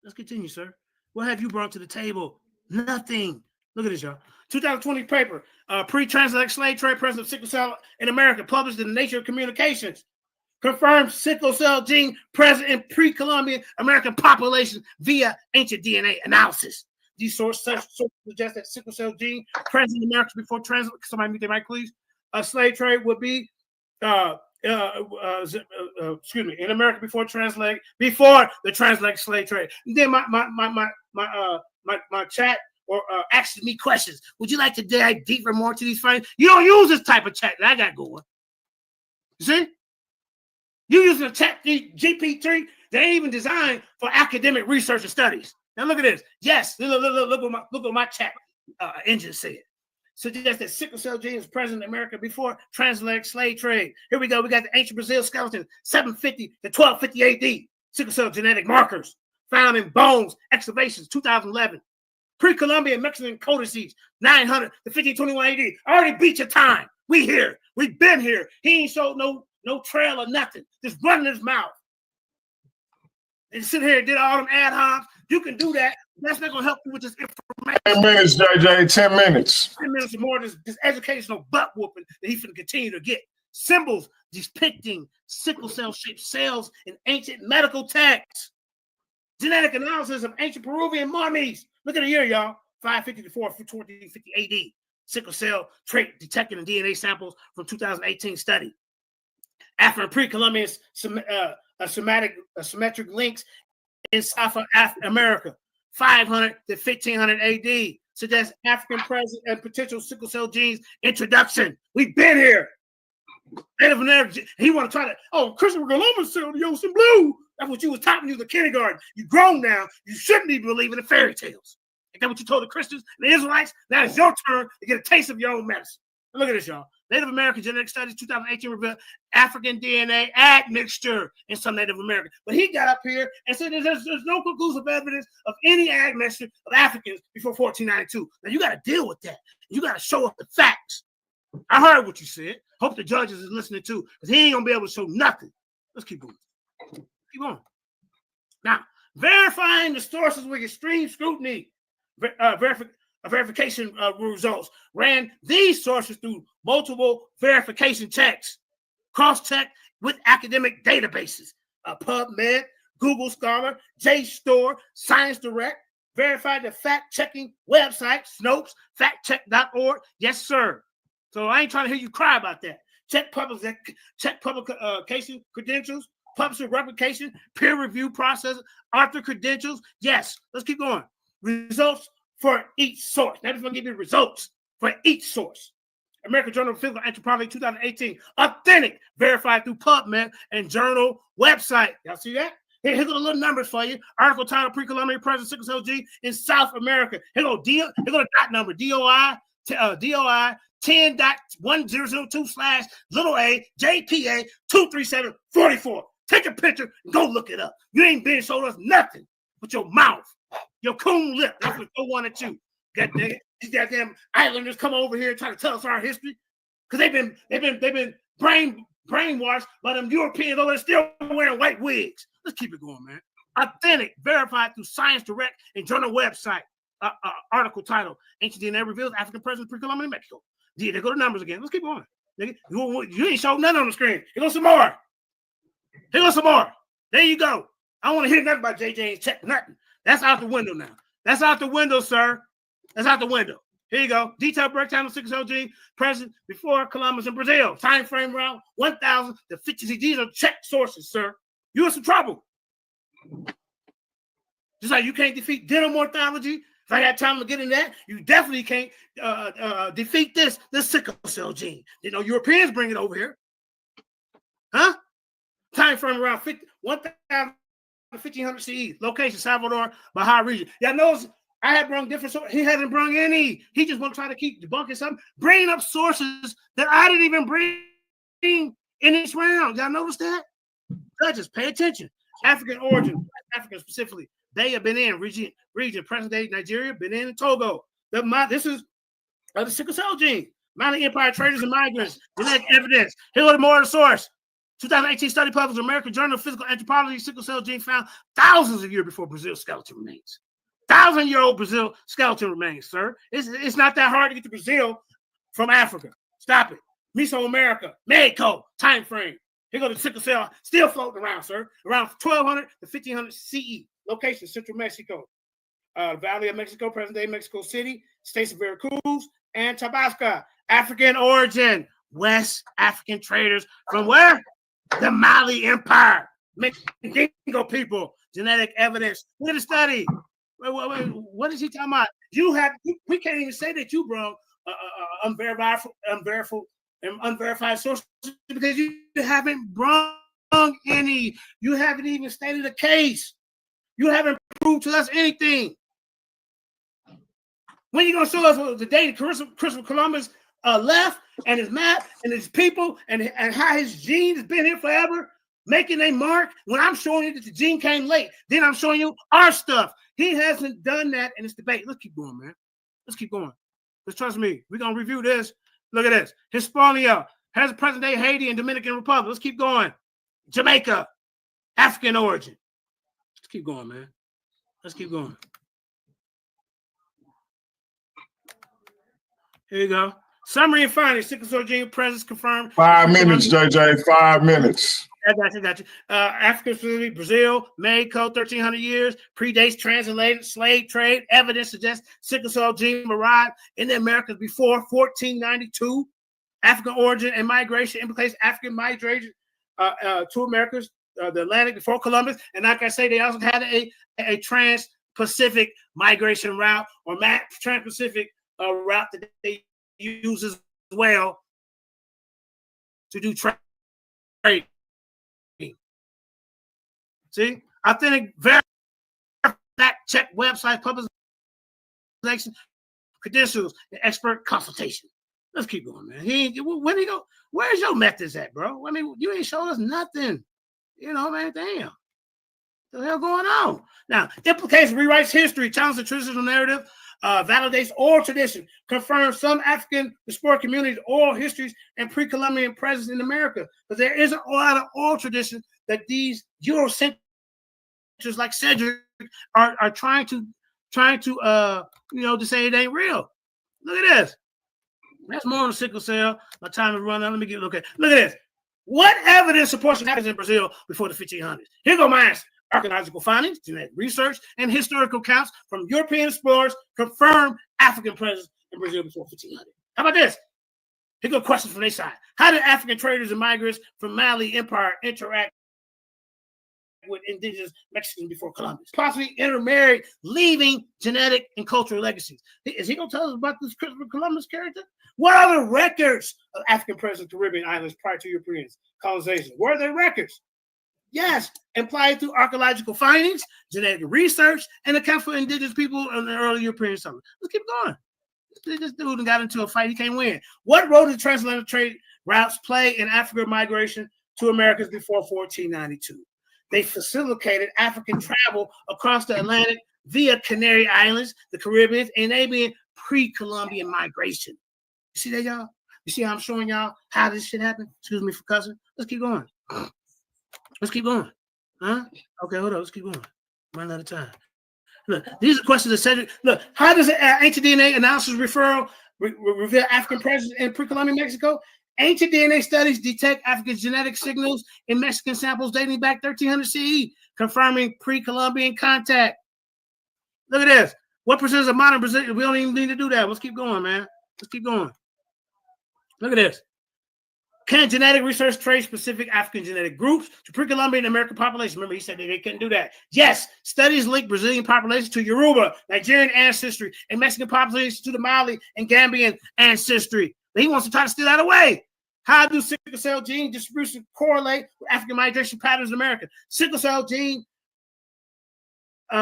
Let's continue, sir. What have you brought to the table? Nothing. Look at this, y'all. 2020 paper, pre-transatlantic slave trade, presence of sickle cell in America, published in the Nature of Communications. Confirms sickle cell gene present in pre-Columbian American population via ancient DNA analysis. These sources suggest that sickle cell gene present in America before transatlantic. Somebody mute their mic, please. A slave trade would be, excuse me, in America before the transatlantic slave trade. And then my chat or asking me questions. Would you like to dive deeper more to these findings? You don't use this type of chat that I got going. You see? You're using a chat GP3 that ain't even designed for academic research and studies. Now look at this. Yes, look what my chat engine said. Suggests that sickle cell gene is present in America before transatlantic slave trade. Here we go. We got the ancient Brazil skeleton, 750 to 1250 AD. Sickle cell genetic markers found in bones, excavations, 2011. Pre-Columbian Mexican codices, 900 to 1521 AD. I already beat your time. We here. We've been here. He ain't showed no trail or nothing. Just running his mouth. And sit here and did all them ad hocs. You can do that. That's not going to help you with this information. 10 minutes, JJ. 10 minutes. 10 minutes or more. This educational butt whooping that he's going to continue to get. Symbols depicting sickle cell shaped cells in ancient medical texts. Genetic analysis of ancient Peruvian mummies. Look at the year, y'all. 550 to 1450 AD. Sickle cell trait detected in DNA samples from 2018 study. After pre-Columbian symmetric links in South America, 500 to 1500 AD, suggests African presence and potential sickle cell genes introduction. We've been here. Native American, he want to try to, Christopher Columbus sailed the ocean blue. That's what you was talking to the kindergarten. You grown now. You shouldn't be believing in fairy tales. Is that what you told the Christians and the Israelites? Now it's your turn to get a taste of your own medicine. Now look at this, y'all. Native American genetic studies 2018 revealed African DNA admixture in some Native Americans. But he got up here and said there's no conclusive evidence of any admixture of Africans before 1492. Now you got to deal with that. You got to show up the facts. I heard what you said. Hope the judges is listening too, because he ain't gonna be able to show nothing. Let's keep going. Keep going. Now, verifying the sources with extreme scrutiny, verification results ran these sources through multiple verification checks, cross-check with academic databases, PubMed, Google Scholar, JSTOR, Science Direct, verified the fact-checking website, Snopes, factcheck.org. Yes, sir. So I ain't trying to hear you cry about that. Check publication credentials, publisher replication, peer review process, author credentials. Yes, let's keep going. Results for each source. Now, I'm just going to give you results for each source. American Journal of Physical Anthropology 2018. Authentic, verified through PubMed and journal website. Y'all see that? Here go the little numbers for you. Article title, Pre-Columbian Presence Sickle Cell Gene in South America. Here go the dot number, DOI 10.1002/a JPA 23744. Take a picture and go look it up. You ain't been showed us nothing but your mouth, your coon lip. That's what they want at you. These goddamn islanders come over here and try to tell us our history because they've been brainwashed by them Europeans over there still wearing white wigs. Let's keep it going, man. Authentic, verified through Science Direct and journal website. Article title: Ancient DNA reveals African presence pre-Columbian Mexico. They go to numbers again. Let's keep going. You ain't showing nothing on the screen. Here goes some more. Here goes some more. There you go. I don't want to hear nothing about JJ and check nothing. That's out the window now. That's out the window, sir. That's out the window. Here you go. Detailed breakdown of sickle cell gene present before Columbus in Brazil. Time frame around 1,000 to 50. These are checked sources, sir. You're in some trouble. Just like you can't defeat dental morphology. If I had time to get in that, you definitely can't defeat this sickle cell gene. You know, Europeans bring it over here. Huh? Time frame around 1,000 to 1,500 CE. Location, Salvador, Baja region. Y'all notice I had brought different sources. He hadn't brought any. He just want to try to keep debunking something. Bringing up sources that I didn't even bring in each round. Y'all notice that? Judges, pay attention. African origin, African specifically. Bay of Benin region, present-day Nigeria, Benin, and Togo. This is the sickle cell gene. Mali Empire traders and migrants. Genetic evidence. Here are more of the source. 2018 study published in American Journal of Physical Anthropology. Sickle cell gene found thousands of years before Brazil's skeleton remains. 1,000-year-old Brazil skeleton remains, sir. It's not that hard to get to Brazil from Africa. Stop it. Mesoamerica, Mexico, time frame. Here go the sickle cell, still floating around, sir. Around 1200 to 1500 CE. Location, Central Mexico. Valley of Mexico, present-day Mexico City, states of Veracruz, and Tabasco. African origin. West African traders from where? The Mali Empire. Mandinka people. Genetic evidence. Look at the study. Wait, what is he talking about? We can't even say that you brought unverified sources because you haven't brought any. You haven't even stated a case. You haven't proved to us anything. When are you gonna show us the day Christopher Columbus left and his map and his people and how his gene has been here forever, making a mark? When I'm showing you that the gene came late, then I'm showing you our stuff. He hasn't done that in this debate. Let's keep going, man. Let's keep going. Let's trust me. We're gonna review this. Look at this. Hispaniola has present-day Haiti and Dominican Republic. Let's keep going. Jamaica, African origin. Let's keep going, man. Let's keep going. Here you go. Summary and findings. Sickle cell gene presence confirmed. 5 minutes, JJ. 5 minutes. I got you. African specifically, Brazil, Mexico, 1,300 years, predates transatlantic slave trade. Evidence suggests sickle cell gene arrived in the Americas before 1492. African origin and migration implicates African migration to Americas, the Atlantic before Columbus. And like I say, they also had a trans-Pacific migration route or trans-Pacific route that they use as well to do trade. See, authentic, fact-check website publication, credentials, and expert consultation. Let's keep going, man. When he go? Where's your methods at, bro? I mean, you ain't showed us nothing. You know, man. Damn, what the hell going on? Now, implicates, rewrites history, challenges the traditional narrative, validates oral tradition, confirms some African diaspora communities' oral histories and pre-Columbian presence in America. But there is a lot of oral tradition that these Eurocentrics like Cedric are trying to to say it ain't real. Look at this. That's more on the sickle cell. My time is running out. Let me get a look at. Look at this. What evidence supports what happens in Brazil before the 1500s? Here go my answer. Archaeological findings, genetic research, and historical accounts from European explorers confirm African presence in Brazil before 1500. How about this? Here go questions from their side. How did African traders and migrants from Mali Empire interact with indigenous Mexicans before Columbus? Possibly intermarried, leaving genetic and cultural legacies. Is he going to tell us about this Christopher Columbus character? What are the records of African presence in Caribbean islands prior to European colonization? Where are their records? Yes, implied through archaeological findings, genetic research, and account for indigenous people in the early European settlement. Let's keep going. This dude got into a fight he can't win. What role did transatlantic trade routes play in African migration to Americas before 1492? They facilitated African travel across the Atlantic via Canary Islands, the Caribbean, enabling pre-Columbian migration. You see that, y'all? You see how I'm showing y'all how this shit happened? Excuse me for cussing. Let's keep going. Let's keep going. Huh? Okay, hold on. Let's keep going. Run out of time. Look, these are questions that Cedric. Look, how does ancient DNA analysis referral reveal African presence in pre-Columbian Mexico? Ancient DNA studies detect African genetic signals in Mexican samples dating back 1300 CE, confirming pre-Columbian contact. Look at this. What percentage of modern Brazil? We don't even need to do that. Let's keep going, man. Let's keep going. Look at this. Can genetic research trace specific African genetic groups to pre-Columbian American population? Remember, he said that they couldn't do that. Yes, studies link Brazilian population to Yoruba, Nigerian ancestry, and Mexican population to the Mali and Gambian ancestry. But he wants to try to steal that away. How do sickle cell gene distribution correlate with African migration patterns in America? Sickle cell gene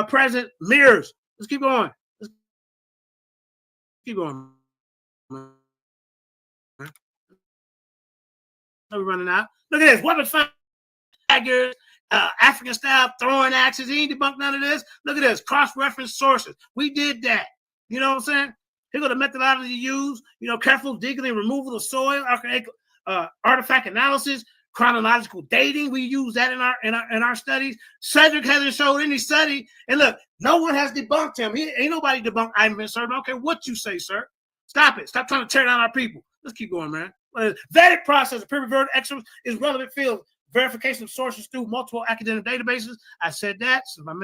present mirrors. Let's keep going. Let's keep going. We're running out. Look at this. Weapons found tigers African style throwing axes. He ain't debunked none of this. Look at this, cross-reference sources. We did that. You know what I'm saying? Here go the methodology used. You know, careful digging and removal of soil, artifact analysis, chronological dating. We use that in our studies. Cedric hasn't showed any study. And look, no one has debunked him. Ain't nobody debunked Ivan Van Sertima. I don't care what you say, sir. Stop it. Stop trying to tear down our people. Let's keep going, man. Vetted process of peer-reviewed excerpts is relevant field. Verification of sources through multiple academic databases. I said that. So my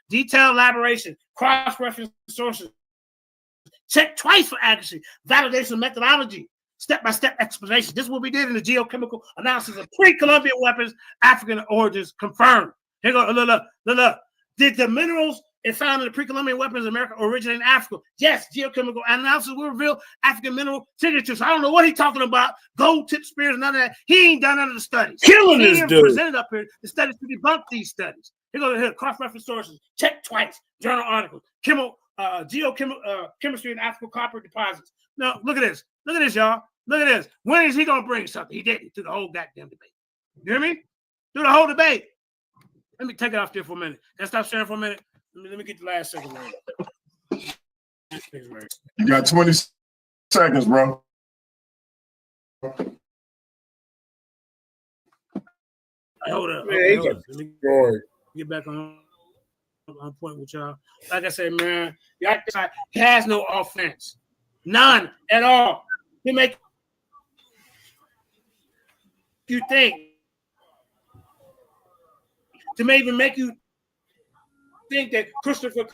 detailed elaboration, cross-reference sources. Check twice for accuracy. Validation of methodology. Step-by-step explanation. This is what we did in the geochemical analysis of pre-Columbian weapons, African origins confirmed. Here go. Look. Did the minerals found in the pre-Columbian weapons in America originate in Africa? Yes. Geochemical analysis will reveal African mineral signatures. I don't know what he's talking about. Gold tip spears, none of that. He ain't done none of the studies. Killing this dude. Presented up here the studies to debunk these studies. Here go. Cross-reference sources. Check twice. Journal articles. Geochemistry in African copper deposits. Now, look at this. Look at this, y'all. Look at this. When is he going to bring something? He didn't through the whole goddamn debate. You hear me? Through the whole debate. Let me take it off there for a minute. Can I stop sharing for a minute? Let me get the last second. You got 20 seconds, bro. Hold up. Man, Okay, hold up. Let me get back on point with y'all. Like I said, man, he has no offense. None at all. He make you think. To even make you think that Christopher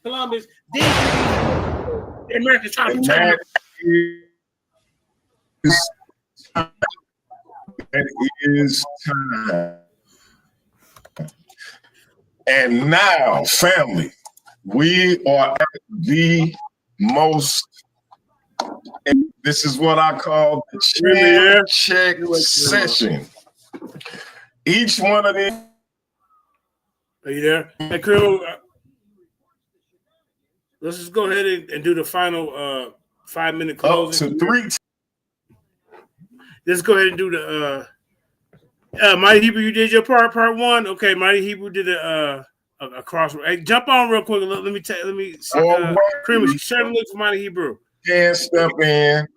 Columbus did the Americans trying to protect It is time. And now, family, we are at the most, and this is what I call the check session. Each one of them. Are you there? Hey, crew, let's just go ahead and do the final 5-minute closing. Up to 3. Let's go ahead and do the Mighty Hebrew. You did your part 1. Okay, Mighty Hebrew did a cross. Hey, jump on real quick. Let me Creamer, share the link for Mighty Hebrew. Can step in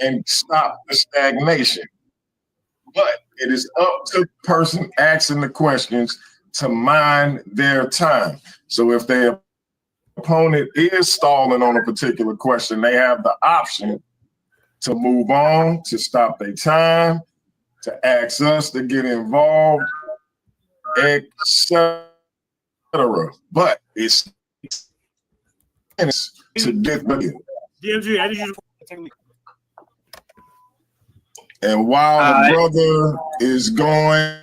and stop the stagnation, but it is up to the person asking the questions to mind their time. So if their opponent is stalling on a particular question, they have the option to move on, to stop their time, to ask us to get involved, etc. But it's to get the DMG, I need you to and while the brother is going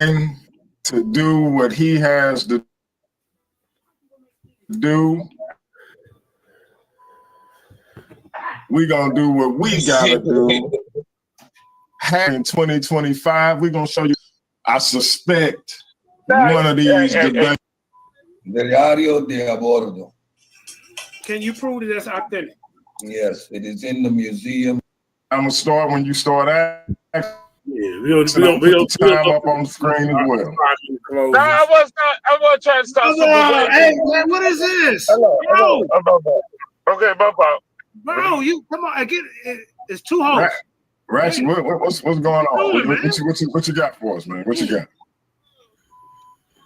to do what he has to do, we're going to do what we got to do. In 2025, we're going to show you, I suspect, one of these debates. Diario de Abordo. Can you prove that that's authentic? Yes, it is in the museum. I'm going to start when you start asking. Yeah, we'll put the time up on the screen as well. No, I was trying to stop. Hey, man, what is this? Hello. Okay, my fault. Bro, you come on. It's 2 holes. Ratchet, what's going on? What you got for us, man? What you got?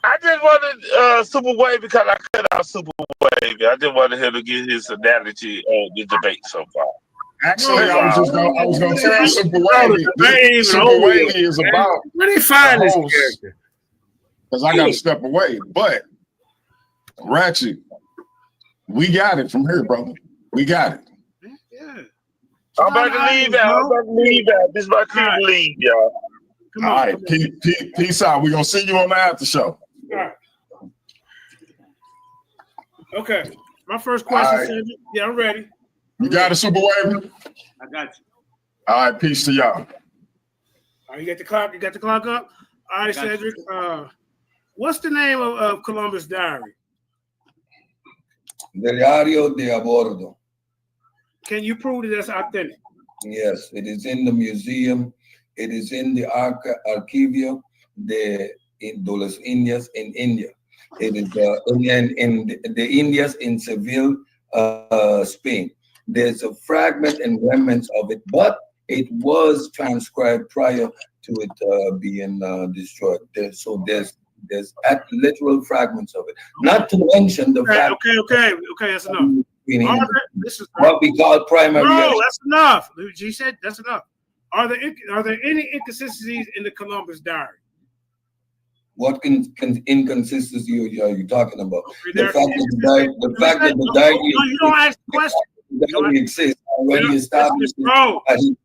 I just wanted Super Wave because I cut out Super Wave. I just wanted him to get his analogy on the debate so far. Actually, I was going to tell Super Wavy. Super Wavy is about where they find this character? Because I got to step away. But Ratchet, we got it from here, brother. We got it. Yeah. I'm about to leave out. This is my cue to leave, y'all. All right, peace out. We're going to see you on the after show. All right. Okay. My first question, Cedric. Yeah, I'm ready. You got a Super Wave? I got you. All right, peace to y'all. All right, you got the clock? You got the clock up? All right, Cedric. What's the name of Columbus' diary? Diario de Abordo. Can you prove that that's authentic? Yes, it is in the museum. It is in the Archivio de los Indias in India. It is in the Indias in Seville, Spain. There's a fragment and remnants of it, but it was transcribed prior to it being destroyed. So there's literal fragments of it. Not to mention the fact. Okay, that's enough. This is what we call primary. No, that's enough. G said that's enough. Are there any inconsistencies in the Columbus diary? What inconsistency are you talking about? The fact that the diary you don't ask the question. The diary exists already established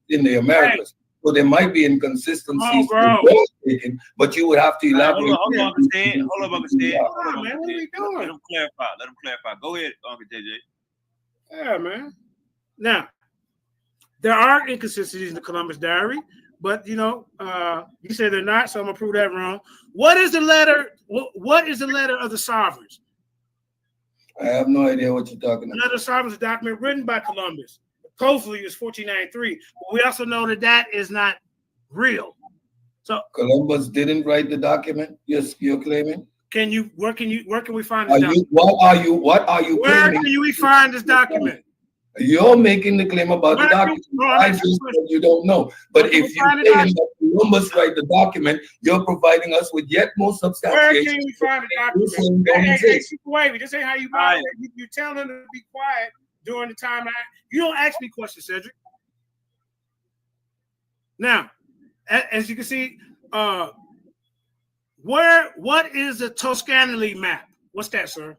in the Americas. So there might be inconsistencies, but you would have to elaborate. Hold on, Uncle Ted. What are we doing? Let him clarify. Go ahead, Uncle JJ. Yeah, man. Now, there are inconsistencies in the Columbus diary, but you said they're not, so I'm gonna prove that wrong. What is the letter? What is the letter of the sovereigns? I have no idea what you're talking about. The letter of the sovereigns is a document written by Columbus. Supposedly it was 1493, but we also know that is not real. So Columbus didn't write the document. Yes, you're claiming. Where can we find this document? What are you where claiming? can we find this document? You're making the claim about the document. I just said you don't know. But if you claim that Columbus write the document, you're providing us with yet more substantiation. Where can we find the document? Hey, Wavy, this ain't how you buy it. You tell them to be quiet during the time. You don't ask me questions, Cedric. Now, as you can see, what is the Toscanelli map? What's that, sir?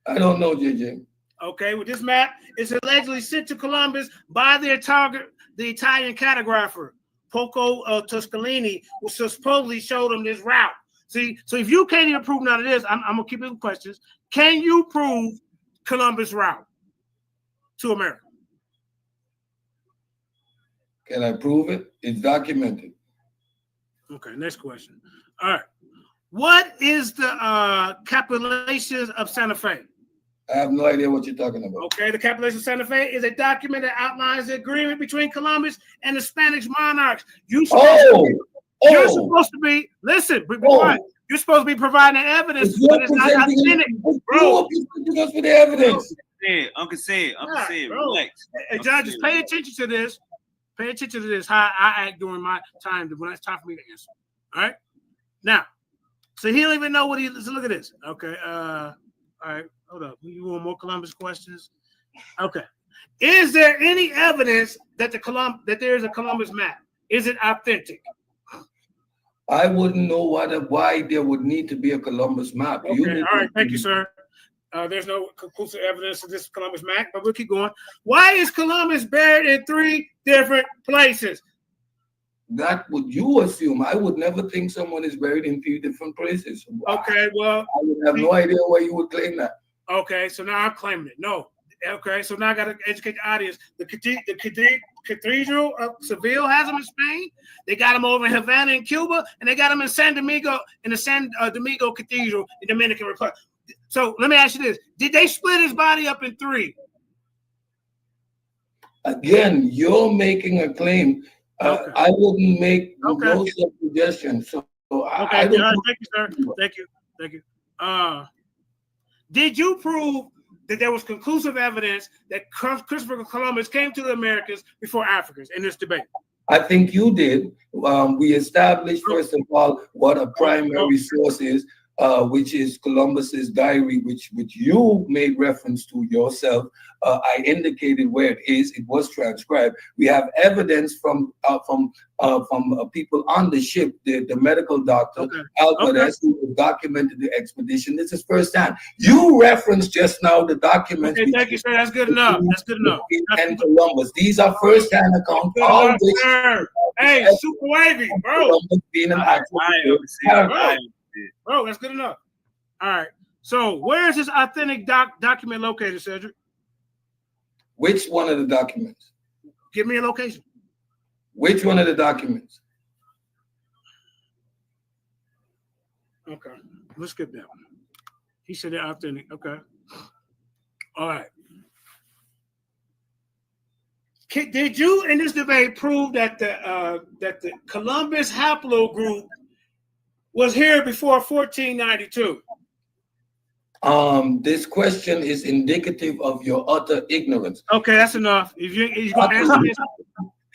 I don't know, JJ. Okay, with this map, it's allegedly sent to Columbus by the Italian cartographer Poco Toscanelli, who supposedly showed him this route. See, so if you can't even prove none of this, I'm gonna keep it with questions. Can you prove Columbus' route to America? Can I prove it? It's documented. Okay, next question. All right. What is the Capitulations of Santa Fe? I have no idea what you're talking about. Okay, the Capitulation of Santa Fe is a document that outlines the agreement between Columbus and the Spanish monarchs. You're supposed to be, listen, be quiet. You're supposed to be providing evidence, but it's not authentic, bro. Because for the evidence. Uncle said, relax. Hey, John, just pay attention to this. Pay attention to this, how I act during my time when it's time for me to answer. All right? Now, so he don't even know what so look at this. Okay, all right, hold up. You want more Columbus questions? Okay. Is there any evidence that there is a Columbus map? Is it authentic? I wouldn't know why there would need to be a Columbus map. Okay, all right, thank you, sir. There's no conclusive evidence of this Columbus map, but we'll keep going. Why is Columbus buried in 3 different places? That would you assume. I would never think someone is buried in 3 different places. Okay, well, I would have no idea why you would claim that. Okay, so now I'm claiming it. No. Okay, so now I got to educate the audience. The Cathedral of Seville has them in Spain. They got them over in Havana in Cuba, and they got them in San Domingo, in the San Domingo Cathedral in Dominican Republic. So let me ask you this. Did they split his body up in 3? Again, you're making a claim. Okay. I wouldn't make no suggestions. So I don't thank you, sir. Thank you. Did you prove that there was conclusive evidence that Christopher Columbus came to the Americas before Africans in this debate? I think you did. We established, first of all, what a primary source is, which is Columbus's diary, which you made reference to yourself. I indicated where it is. It was transcribed. We have evidence from people on the ship, the medical doctor, Alvarez, who documented the expedition. This is first hand. You referenced just now the documents. Okay, thank you, sir. That's good enough. That's good enough. And Columbus. These are first hand accounts. Hey, super wavy, bro. Columbus being an actual bro, that's good enough. All right. So where is this authentic document located, Cedric? Which one of the documents? Give me a location. Which one of the documents? Okay. Let's skip that one. He said they're authentic. Okay. All right. Did you in this debate prove that the Columbus haplogroup was here before 1492? This question is indicative of your utter ignorance. Okay, that's enough. If you're going to answer this,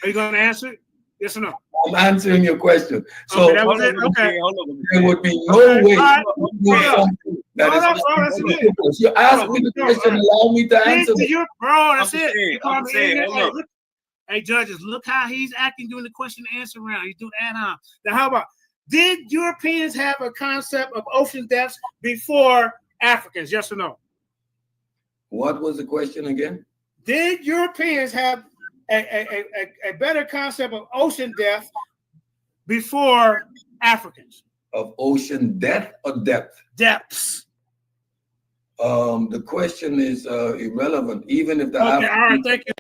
are you going to answer it? Yes or no? I'm answering your question. So okay, that was it. Okay. There would be no way that is. You ask me the question, allow me to answer it. Bro, that's it. Hey, judges, look how he's acting during the question and answer round. He's doing ad-hoc. Now, how about, did Europeans have a concept of ocean depths before Africans? Yes or no? What was the question again? Did Europeans have a better concept of ocean depth before Africans? Of ocean depth or depth? Depths. The question is irrelevant, even if the okay, all right, thank you.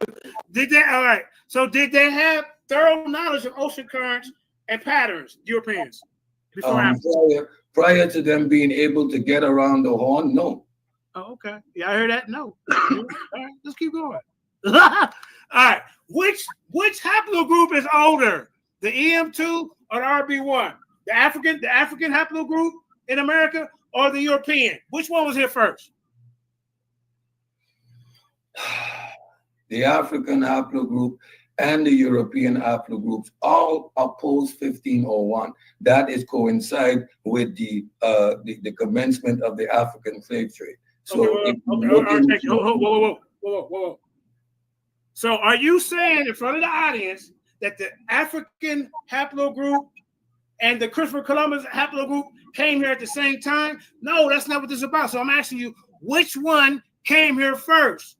Did they all right? So did they have thorough knowledge of ocean currents and patterns, Europeans, before Africans? Prior to them being able to get around the horn? No. Oh, okay. Yeah, I heard that. No. All right, let's keep going. All right. Which haplogroup is older, the EM2 or the RB1? The African haplogroup in America or the European? Which one was here first? The African haplogroup and the European haplogroups all oppose 1501. That is coincide with the commencement of the African slave trade. So, whoa. So are you saying in front of the audience that the African haplogroup and the Christopher Columbus haplogroup came here at the same time? No, that's not what this is about. So I'm asking you, which one came here first?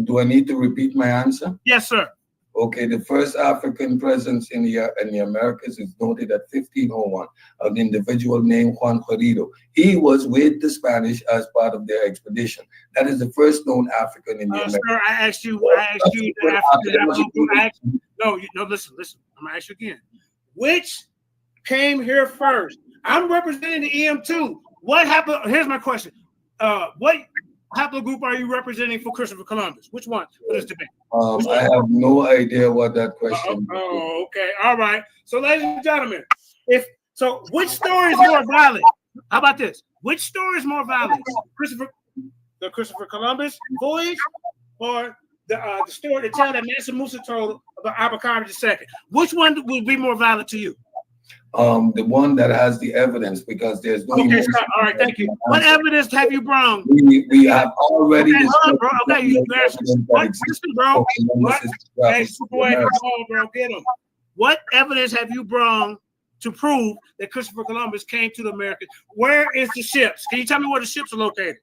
Do I need to repeat my answer? Yes, sir. Okay, the first African presence in the Americas is noted at 1501, an individual named Juan Jerido. He was with the Spanish as part of their expedition. That is the first known African in the Americas. Sir, I asked you no, listen. I'm gonna ask you again. Which came here first? I'm representing the EM2. What happened? Here's my question. What haplogroup are you representing for Christopher Columbus? Which one for this debate? I have no idea what that question is. Oh, okay. All right. So, ladies and gentlemen, which story is more valid? How about this? Which story is more valid? The Christopher Columbus voyage, or the story, the tale that Mansa Musa told about Abercrombie II? Which one would be more valid to you? The one that has the evidence, because there's no. Okay, stop. All right, thank you. What evidence have you brought? We have already. Okay, hold on, bro. Okay, listen, bro. Hey, boy, come on, bro. Get him. What evidence have you brought to prove that Christopher Columbus came to the Americas? Where is the ships? Can you tell me where the ships are located?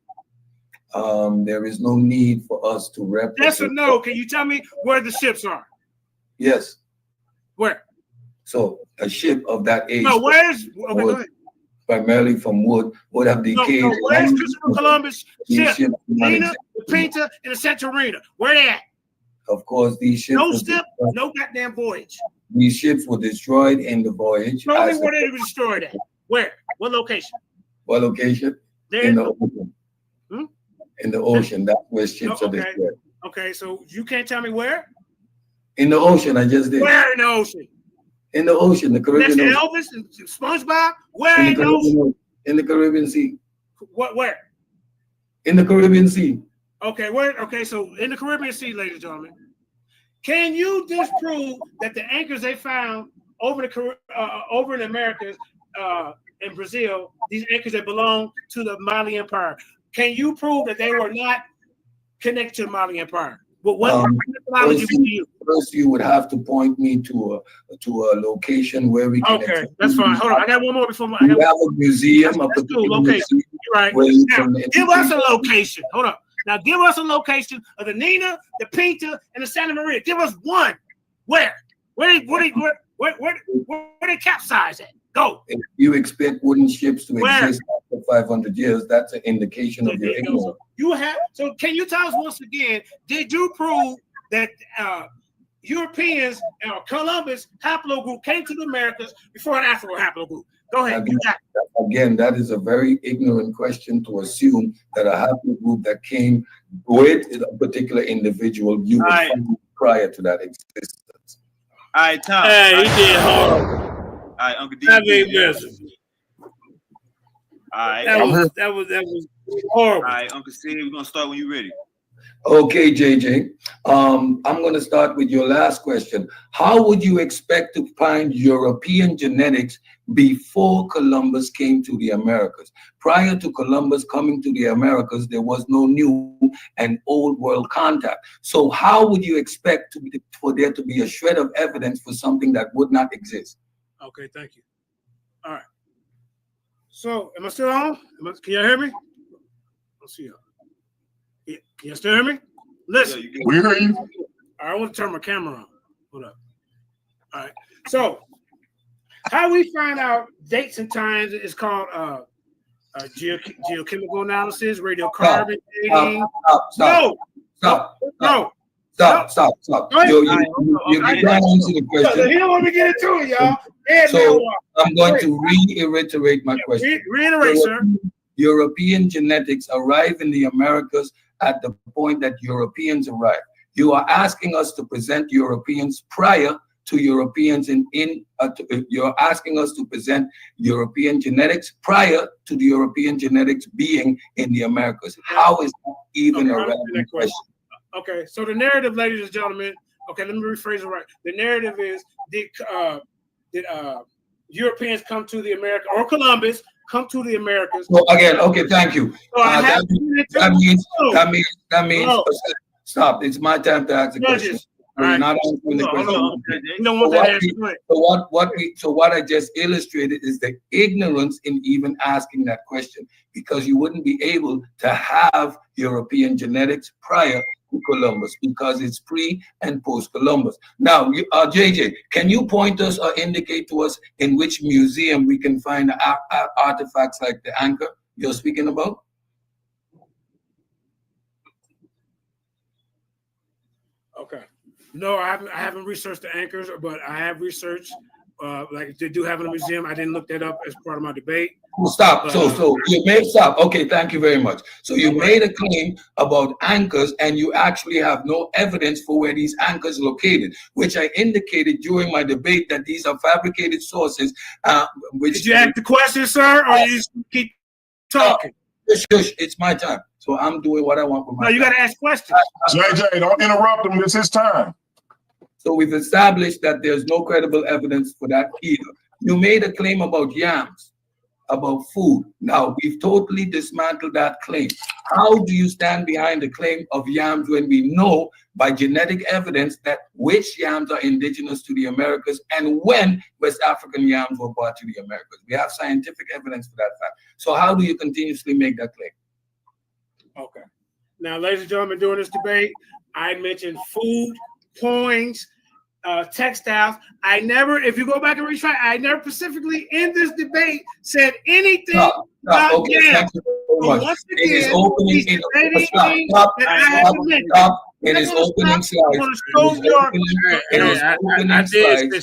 There is no need for us to replicate. Yes or no? Can you tell me where the ships are? Yes. Where? So a ship of that age. No, where's primarily from wood would have decayed. No, where's Christopher Columbus ship? Nina, the Pinta, and the Santorina. Where they at? Of course, these ships. No ship, no goddamn voyage. These ships were destroyed in the voyage. Tell me where they were destroyed at. Where? What location? What location? In the ocean. In the ocean. That's where ships are destroyed. Okay, so you can't tell me where? In the ocean, I just did. Where in the ocean? In the ocean, the Caribbean. Next to Elvis and SpongeBob? Where in the ocean? In the Caribbean Sea. What? Where? In the Caribbean Sea. Okay, where? Okay, so in the Caribbean Sea, ladies and gentlemen, can you disprove that the anchors they found over in America, in Brazil, these anchors that belong to the Mali Empire, can you prove that they were not connected to the Mali Empire? But what methodology would you use? First, you would have to point me to a location where we can. Okay, that's fine. Hold on, I got one more before we have a museum. That's cool. Location. You're right. Now, give us a location. Hold on. Now, give us a location of the Nina, the Pinta, and the Santa Maria. Give us one. Where? Where they capsize at? Go. If you expect wooden ships to exist after 500 years, that's an indication of your ignorance. So can you tell us once again, did you prove that Europeans, Columbus haplogroup came to the Americas before an Afro haplogroup? Go ahead. Again, that is a very ignorant question to assume that a haplogroup that came with a particular individual you would find prior to that existence. All right, Tom. Hey, he did hard. All right, Uncle D. All right. That was horrible. All right, Uncle Sid, we're gonna start when you're ready. Okay, JJ. I'm going to start with your last question. How would you expect to find European genetics before Columbus came to the Americas? Prior to Columbus coming to the Americas, there was no new and old world contact. So how would you expect for there to be a shred of evidence for something that would not exist? Okay, thank you. All right. So, am I still on? Can y'all hear me? Let's see. Can you still hear me? Listen. We hear you. All right, I want to turn my camera on. Hold up. All right. So, how we find out dates and times is called geochemical analysis, radiocarbon dating. Stop. You're trying to answer the question. He don't want me to get into it, y'all. So I'm going to reiterate my question. Reiterate, sir. European genetics arrive in the Americas at the point that Europeans arrive. You are asking us to present Europeans prior to Europeans you're asking us to present European genetics prior to the European genetics being in the Americas. How is that even a relevant question? Okay, so the narrative, ladies and gentlemen, okay, let me rephrase it right. The narrative is, did Europeans come to the Americas, or Columbus come to the Americas? So again, okay, thank you. So that means stop. It's my time to ask the question. You're not answering the question. So what I just illustrated is the ignorance in even asking that question, because you wouldn't be able to have European genetics prior to Columbus, because it's pre and post Columbus. Now, JJ, can you point us or indicate to us in which museum we can find artifacts like the anchor you're speaking about? Okay. No, I haven't researched the anchors, but I have researched like they do have in a museum. I didn't look that up as part of my debate. Stop. So you made stop. Okay, thank you very much. So you made a claim about anchors, and you actually have no evidence for where these anchors located, which I indicated during my debate that these are fabricated sources. Did you ask the question, sir, or you just keep talking? Shush, it's my time. So I'm doing what I want with my time. You got to ask questions. JJ, don't interrupt him. It's his time. So we've established that there's no credible evidence for that either. You made a claim about yams, about food. Now, we've totally dismantled that claim. How do you stand behind the claim of yams when we know by genetic evidence that which yams are indigenous to the Americas and when West African yams were brought to the Americas? We have scientific evidence for that fact. So how do you continuously make that claim? Okay. Now, ladies and gentlemen, during this debate, I mentioned food, coins, textiles. I never, if you go back and retry, I never specifically in this debate said anything about yams. Once again, it is opening in in his opening slides.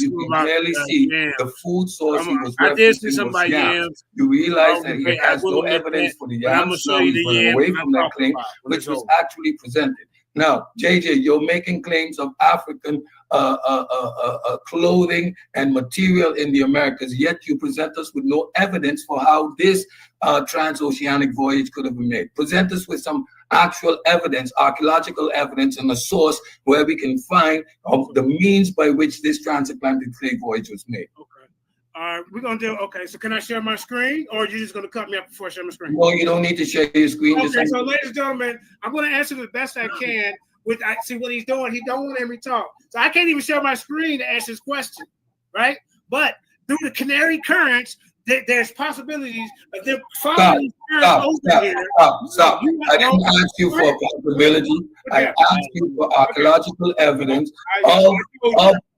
You can clearly see the food source he was referencing was yams. You realize that he has no evidence for the yams. Now he's running away from that claim, which was actually presented. Now, JJ, you're making claims of African clothing and material in the Americas, yet you present us with no evidence for how this transoceanic voyage could have been made. Present us with some actual evidence, archaeological evidence, and a source where we can find the means by which this transatlantic trade voyage was made. Okay. We're going to do, okay, so can I share my screen, or are you just going to cut me up before I share my screen? No, you don't need to share your screen. Okay, so ladies and gentlemen, I'm going to answer the best I can. I see what he's doing. He don't want me to talk. So I can't even share my screen to answer his question, right? But through the Canary Currents, there's possibilities of them following these currents over here. Stop. I didn't ask you for a possibility. I asked you for archaeological evidence of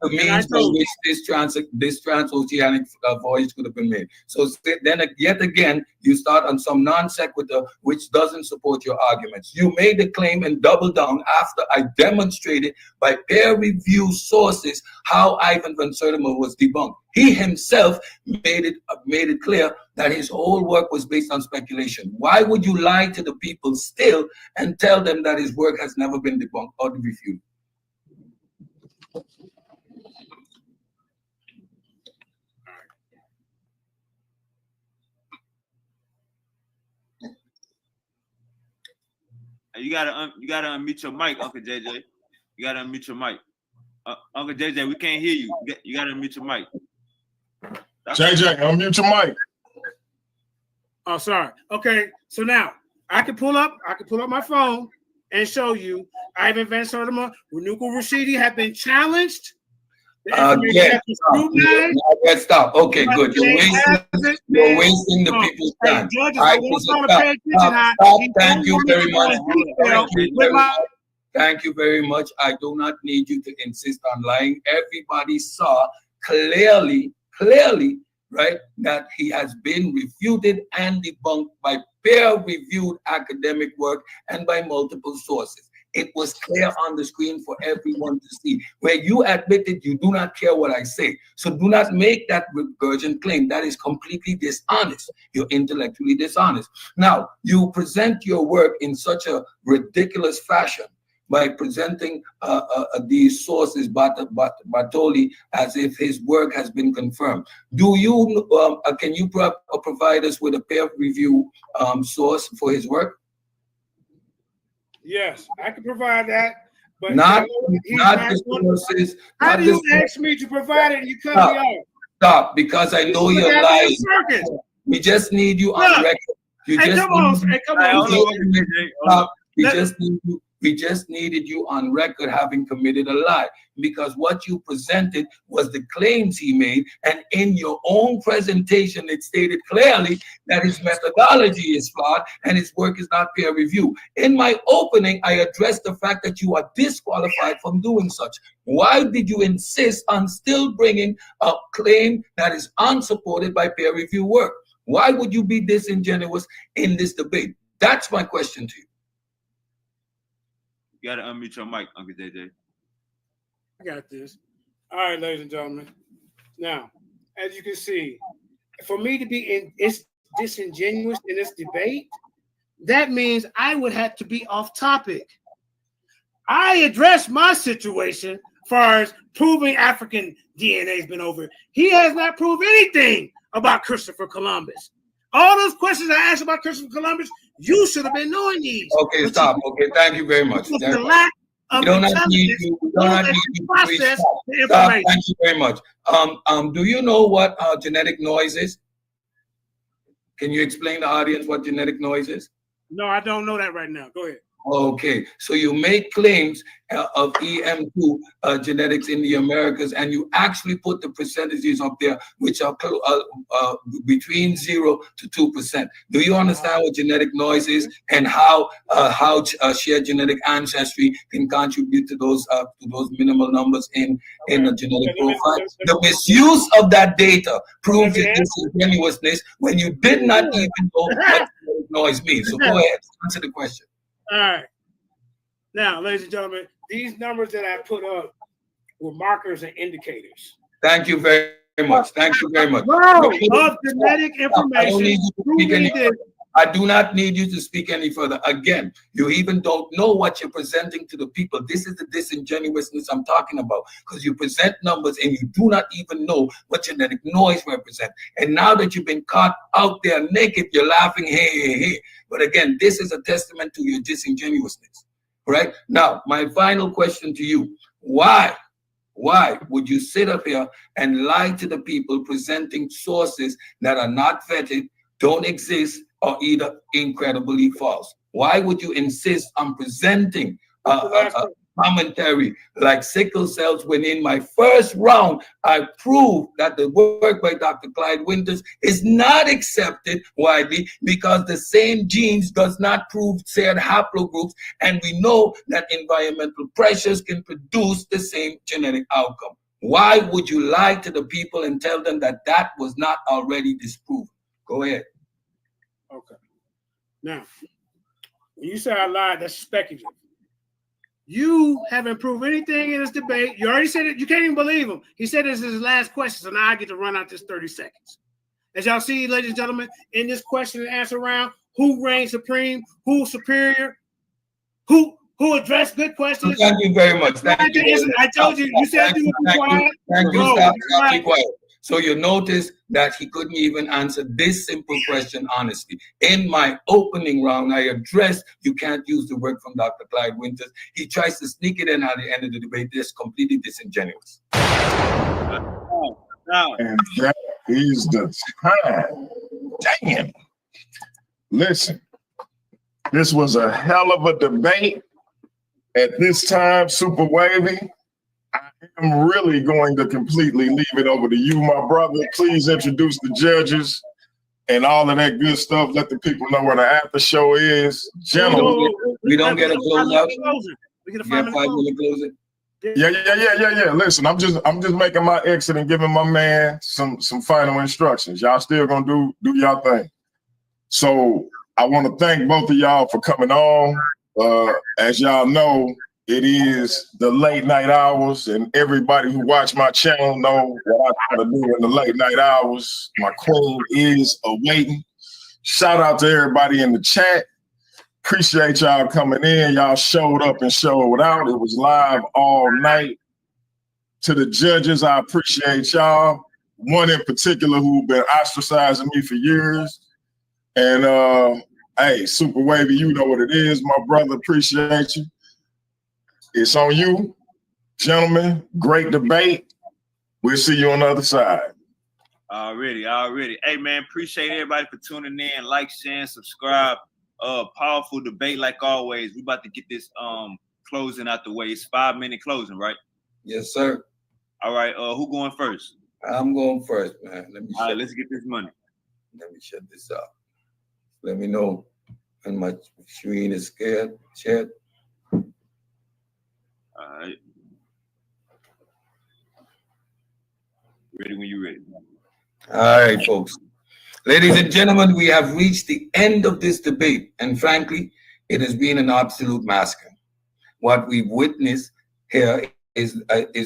the means by which this transoceanic voyage could have been made. So then yet again, you start on some non sequitur which doesn't support your arguments. You made the claim and doubled down after I demonstrated by peer-reviewed sources how Ivan van Sertima was debunked. He himself made it clear that his whole work was based on speculation. Why would you lie to the people still and tell them that his work has never been debunked or refuted? You gotta unmute your mic, Uncle JJ. You gotta unmute your mic. Uncle JJ, we can't hear you. You gotta unmute your mic. JJ, unmute your mic. Oh, sorry. Okay, so now I can pull up my phone and show you Ivan Van Sertima, Renuka Rashidi have been challenged. Stop. Okay, good. You're wasting the people's time. Stop. Thank you very much. Thank you very much. I do not need you to insist on lying. Everybody saw clearly, right, that he has been refuted and debunked by peer-reviewed academic work and by multiple sources. It was clear on the screen for everyone to see, where you admitted you do not care what I say. So do not make that regurgent claim. That is completely dishonest. You're intellectually dishonest. Now, you present your work in such a ridiculous fashion by presenting these sources, Bartoli, as if his work has been confirmed. Do you, can you provide us with a peer review source for his work? Yes, I can provide that, but not sources. How do you ask me to provide it and you cut me off? Stop, because I know you're lying. We just need you on record. You We just needed you on record having committed a lie, because what you presented was the claims he made, and in your own presentation it stated clearly that his methodology is flawed and his work is not peer reviewed. In my opening, I addressed the fact that you are disqualified from doing such. Why did you insist on still bringing a claim that is unsupported by peer review work? Why would you be disingenuous in this debate? That's my question to you. You gotta unmute your mic, Uncle JJ. I got this. All right, ladies and gentlemen. Now, as you can see, for me to be disingenuous in this debate, that means I would have to be off topic. I addressed my situation as far as proving African DNA has been over. He has not proved anything about Christopher Columbus. All those questions I asked about Christopher Columbus, you should have been knowing these. Okay, stop. Okay, thank you very much. We don't need you to process the information. Stop. Thank you very much. Do you know what genetic noise is? Can you explain to the audience what genetic noise is? No, I don't know that right now. Go ahead. Okay, so you make claims of EM2 genetics in the Americas, and you actually put the percentages up there, which are between 0 to 2%. Do you understand what genetic noise is, and how shared genetic ancestry can contribute to those minimal numbers in the genetic profile? The misuse of that data proves your disingenuousness when you did not even know what genetic noise means. So go ahead, answer the question. All right. Now, ladies and gentlemen, these numbers that I put up were markers and indicators. Thank you very much. Thank you very much. Of genetic information. I do not need you to speak any further. Again, you even don't know what you're presenting to the people. This is the disingenuousness I'm talking about, because you present numbers and you do not even know what genetic noise represents. And now that you've been caught out there naked, you're laughing, hey. But again, this is a testament to your disingenuousness, right? Now, my final question to you, why would you sit up here and lie to the people, presenting sources that are not vetted, don't exist, or either incredibly false? Why would you insist on presenting a commentary like sickle cells when in my first round I proved that the work by Dr. Clyde Winters is not accepted widely because the same genes does not prove shared haplogroups, and we know that environmental pressures can produce the same genetic outcome? Why would you lie to the people and tell them that that was not already disproven? Go ahead. Okay. Now, when you say I lied, that's speculative. You haven't proved anything in this debate. You already said it. You can't even believe him. He said this is his last question, so now I get to run out this 30 seconds. As y'all see, ladies and gentlemen, in this question and answer round, who reigns supreme? Who's superior? Who addressed good questions? Thank you very much. Thank you. I told you. You said you would be quiet. Thank you. Stop. Be quiet. So you notice that he couldn't even answer this simple question honestly. In my opening round, I addressed, you can't use the word from Dr. Clyde Winters. He tries to sneak it in at the end of the debate. This completely disingenuous. And that is the time. Damn. Listen, this was a hell of a debate. At this time, Super Wavy, I am really going to completely leave it over to you, my brother. Please introduce the judges and all of that good stuff. Let the people know where the after show is. Gentlemen, we don't get a close out. We get a 5-minute closing. Yeah. Listen, I'm just making my exit and giving my man some final instructions. Y'all still gonna do y'all thing. So I want to thank both of y'all for coming on. As y'all know, it is the late night hours, and everybody who watch my channel know what I try to do in the late night hours. My queen is awaiting. Shout out to everybody in the chat. Appreciate y'all coming in. Y'all showed up and showed out. It was live all night. To the judges, I appreciate y'all. One in particular who've been ostracizing me for years. And hey, Super Wavy, you know what it is, my brother. Appreciate you. It's on you, gentlemen. Great debate. We'll see you on the other side. Already. Hey, man, appreciate everybody for tuning in. Like, share, and subscribe. Powerful debate like always. We about to get this closing out the way. It's 5-minute closing, right? Yes, sir. All right. Who going first? I'm going first, man. All right, let's get this money. Let me shut this up. Let me know when my screen is scared. Chat. All right. Ready when you're ready. All right, folks. Ladies and gentlemen, we have reached the end of this debate, and frankly, it has been an absolute massacre. What we've witnessed here is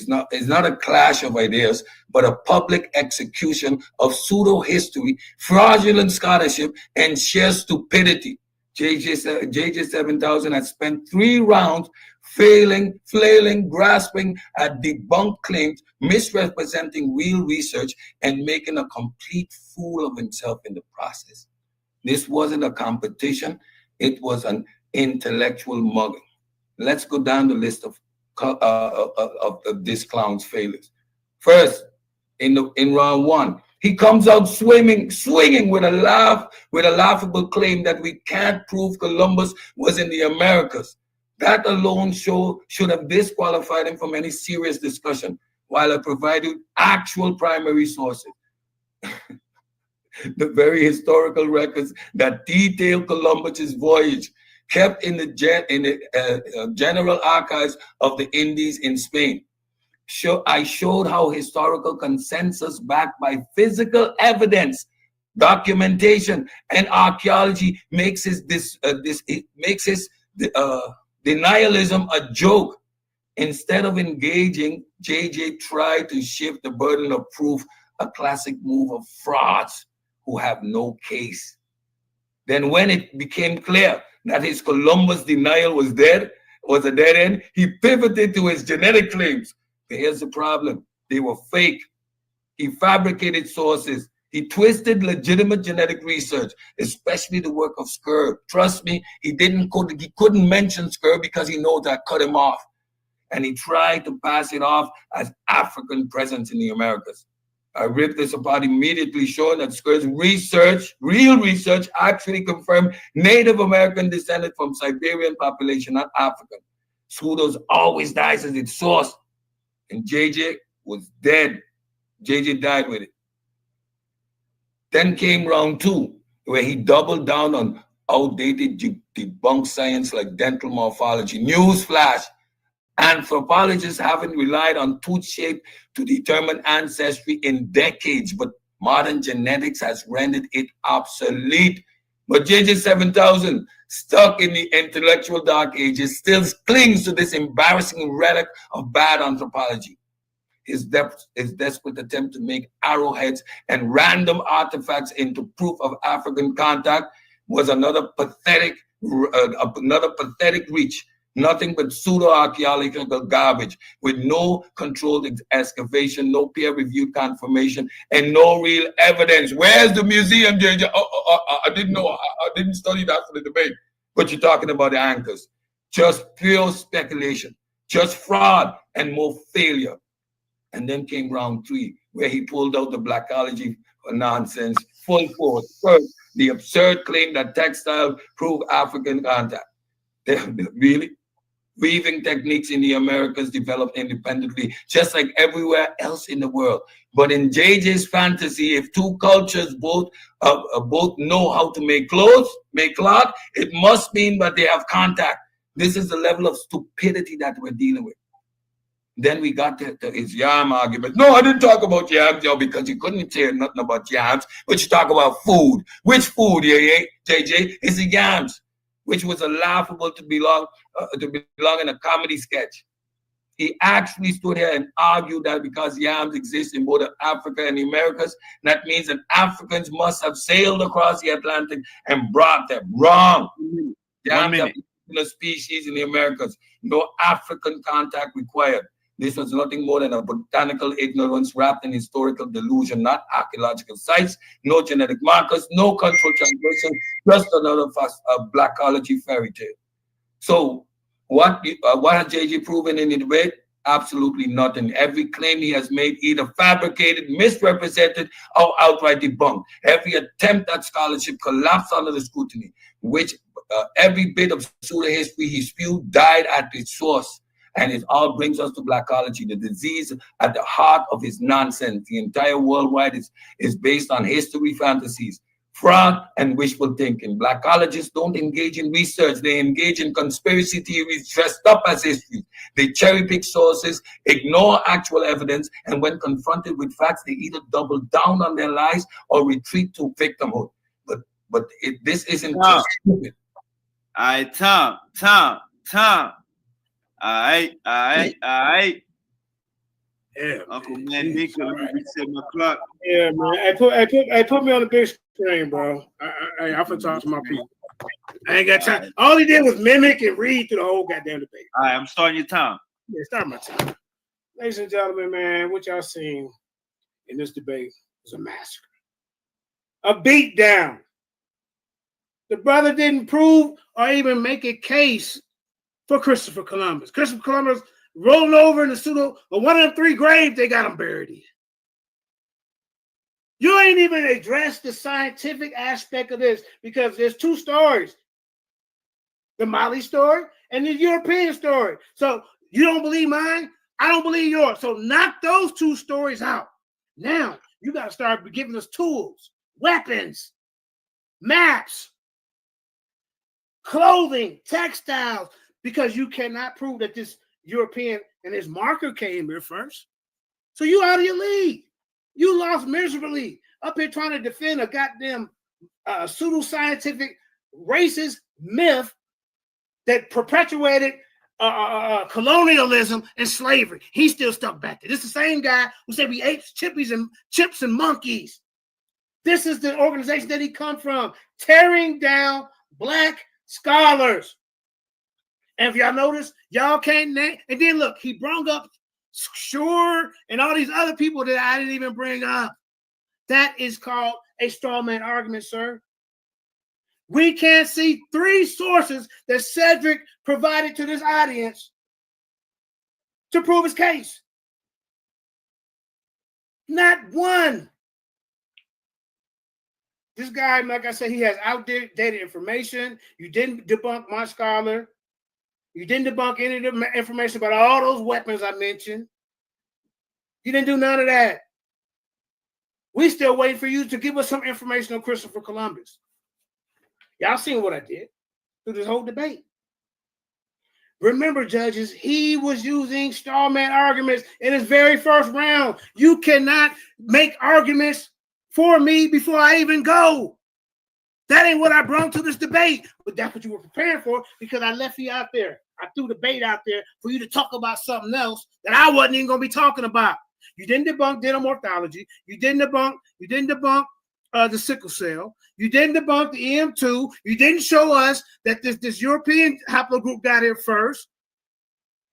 not a clash of ideas, but a public execution of pseudo-history, fraudulent scholarship, and sheer stupidity. JJ 7000 has spent 3 rounds flailing, grasping at debunked claims, misrepresenting real research, and making a complete fool of himself in the process. This wasn't a competition. It was an intellectual mugging. Let's go down the list of this clown's failures. First, in round 1, he comes out swinging with a laughable claim that we can't prove Columbus was in the Americas. That alone should have disqualified him from any serious discussion, while I provided actual primary sources. The very historical records that detail Columbus's voyage, kept in the General Archives of the Indies in Spain. I showed how historical consensus backed by physical evidence, documentation, and archaeology makes his denialism a joke. Instead of engaging, JJ tried to shift the burden of proof, a classic move of frauds who have no case. Then when it became clear that his Columbus denial was a dead end, he pivoted to his genetic claims. But here's the problem. They were fake. He fabricated sources. He twisted legitimate genetic research, especially the work of Skerb. Trust me, he couldn't mention Skerb because he knows I cut him off. And he tried to pass it off as African presence in the Americas. I ripped this apart immediately, showing that Skerb's real research, actually confirmed Native American descended from Siberian population, not African. Pseudos always dies as its source. And JJ was dead. JJ died with it. Then came round 2, where he doubled down on outdated debunked science like dental morphology. Newsflash, anthropologists haven't relied on tooth shape to determine ancestry in decades, but modern genetics has rendered it obsolete. But JJ 7000, stuck in the intellectual dark ages, still clings to this embarrassing relic of bad anthropology. His desperate attempt to make arrowheads and random artifacts into proof of African contact was another pathetic reach. Nothing but pseudo-archaeological garbage with no controlled excavation, no peer-reviewed confirmation, and no real evidence. Where's the museum, JJ? I didn't know. I didn't study that for the debate. But you're talking about the anchors. Just pure speculation, just fraud and more failure. And then came round 3, where he pulled out the blackology nonsense, full force. First, the absurd claim that textile prove African contact. Really? Weaving techniques in the Americas developed independently, just like everywhere else in the world. But in JJ's fantasy, if two cultures both know how to make clothes, make cloth, it must mean that they have contact. This is the level of stupidity that we're dealing with. Then we got to his yam argument. No, I didn't talk about yams, yo, because you couldn't say nothing about yams, but you talk about food. Which food, yeah, JJ? It's the yams, which was a laughable to belong in a comedy sketch. He actually stood here and argued that because yams exist in both Africa and the Americas, that means that Africans must have sailed across the Atlantic and brought them. Wrong. Yams are a species in the Americas. No African contact required. This was nothing more than a botanical ignorance wrapped in historical delusion, not archaeological sites, no genetic markers, no control translation, just another blackology fairy tale. So what has JJ proven in the debate? Absolutely nothing. Every claim he has made either fabricated, misrepresented, or outright debunked. Every attempt at scholarship collapsed under the scrutiny, which every bit of pseudo history he spewed died at its source. And it all brings us to blackology, the disease at the heart of his nonsense. The entire worldwide is based on history fantasies, fraud, and wishful thinking. Blackologists don't engage in research. They engage in conspiracy theories dressed up as history. They cherry pick sources, ignore actual evidence, and when confronted with facts, they either double down on their lies or retreat to victimhood. But this isn't just stupid. All right, Tom. All right. Yeah, Uncle Mandinka, let me reset my clock. Yeah, man. Put me on the big screen, bro. I'm gonna talk to my people. I ain't got time. All he did was mimic and read through the whole goddamn debate. All right, I'm starting your time. Yeah, start my time. Ladies and gentlemen, man, what y'all seen in this debate was a massacre. A beatdown. The brother didn't prove or even make a case for Christopher Columbus. Christopher Columbus rolling over in the pseudo, but one of them 3 graves they got him buried in. You ain't even addressed the scientific aspect of this because there's 2 stories. The Mali story and the European story. So you don't believe mine, I don't believe yours. So knock those 2 stories out. Now you got to start giving us tools, weapons, maps, clothing, textiles, because you cannot prove that this European and his marker came here first. So you out of your league. You lost miserably up here trying to defend a goddamn pseudo-scientific racist myth that perpetuated colonialism and slavery. He's still stuck back there. This is the same guy who said we ate chips and monkeys. This is the organization that he come from, tearing down Black scholars. And if y'all notice, y'all can't name. And then look, he brought up Sure and all these other people that I didn't even bring up. That is called a straw man argument, sir. We can't see 3 sources that Cedric provided to this audience to prove his case. Not one. This guy, like I said, he has outdated information. You didn't debunk my scholar. You didn't debunk any of the information about all those weapons I mentioned. You didn't do none of that. We still waiting for you to give us some information on Christopher Columbus. Y'all seen what I did through this whole debate. Remember, judges, he was using straw man arguments in his very first round. You cannot make arguments for me before I even go. That ain't what I brought to this debate, but that's what you were preparing for because I left you out there. I threw the bait out there for you to talk about something else that I wasn't even going to be talking about. You didn't debunk dental morphology. You didn't debunk the sickle cell. You didn't debunk the EM2. You didn't show us that this European haplogroup got here first.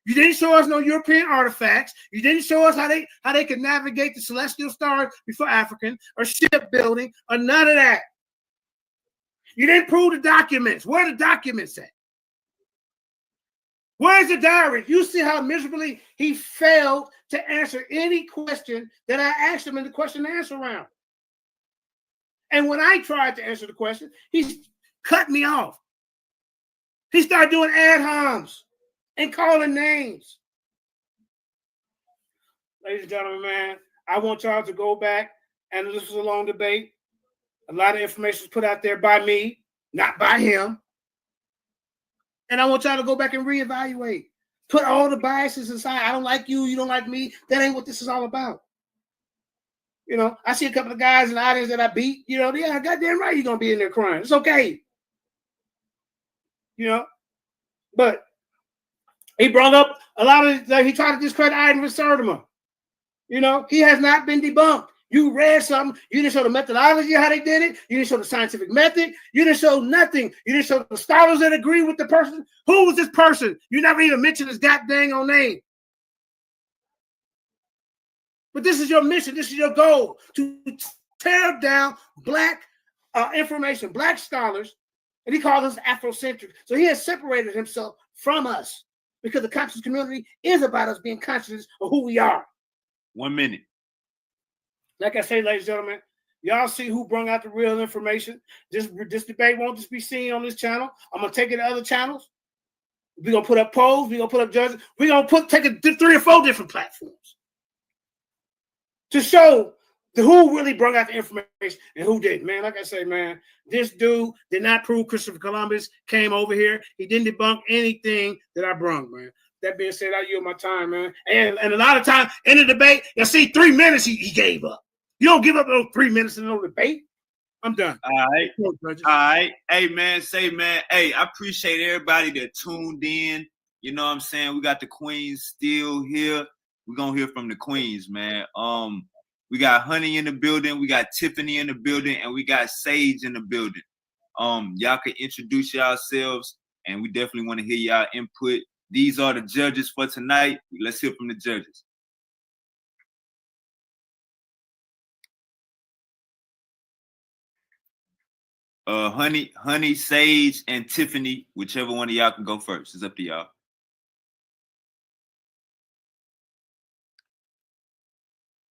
You didn't show us no European artifacts. You didn't show us how they could navigate the celestial stars before African or shipbuilding or none of that. You didn't prove the documents. Where are the documents at? Where's the diary? You see how miserably he failed to answer any question that I asked him in the question and answer round. And when I tried to answer the question, he cut me off. He started doing ad homs and calling names. Ladies and gentlemen, man, I want y'all to go back, and this was a long debate. A lot of information was put out there by me, not by him. And I want y'all to go back and reevaluate. Put all the biases aside. I don't like you, you don't like me. That ain't what this is all about. You know, I see a couple of guys in the audience that I beat. You know, yeah, goddamn right you're going to be in there crying. It's okay. You know, but he brought up a lot of, like, he tried to discredit Ivan Sertima. You know, he has not been debunked. You read something. You didn't show the methodology of how they did it. You didn't show the scientific method. You didn't show nothing. You didn't show the scholars that agree with the person. Who was this person? You never even mentioned his goddamn own name. But this is your mission. This is your goal, to tear down black information, black scholars, and he calls us Afrocentric. So he has separated himself from us because the conscious community is about us being conscious of who we are. 1 minute. Like I say, ladies and gentlemen, y'all see who brought out the real information. This debate won't just be seen on this channel. I'm going to take it to other channels. We're going to put up polls. We're going to put up judges. We're going to take it to 3 or 4 different platforms to show who really brought out the information and who didn't. Man, like I say, man, this dude did not prove Christopher Columbus came over here. He didn't debunk anything that I brought, man. That being said, I yield my time, man. And a lot of time in the debate, you see 3 minutes he gave up. You don't give up those 3 minutes in no debate. I'm done. All right. All right. Hey, man, hey, I appreciate everybody that tuned in. You know what I'm saying? We got the queens still here. We're going to hear from the queens, man. We got Honey in the building. We got Tiffany in the building. And we got Sage in the building. Y'all can introduce yourselves. And we definitely want to hear y'all input. These are the judges for tonight. Let's hear from the judges. Honey, Sage, and Tiffany, whichever one of y'all can go first. It's up to y'all.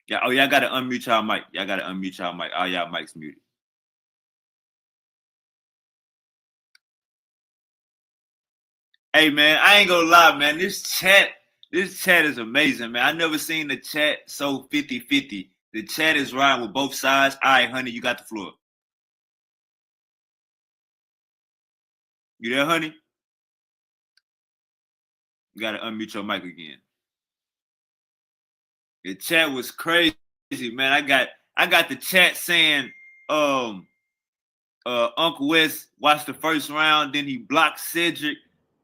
Yeah, oh, y'all gotta unmute y'all mic. Y'all gotta unmute y'all mic. All y'all mics muted. Hey man, I ain't gonna lie, man. This chat is amazing, man. I never seen the chat so 50-50. The chat is riding with both sides. All right, Honey, you got the floor. You there, Honey? You gotta unmute your mic again. The chat was crazy, man. I got the chat saying, Uncle West watched the first round, then he blocked Cedric.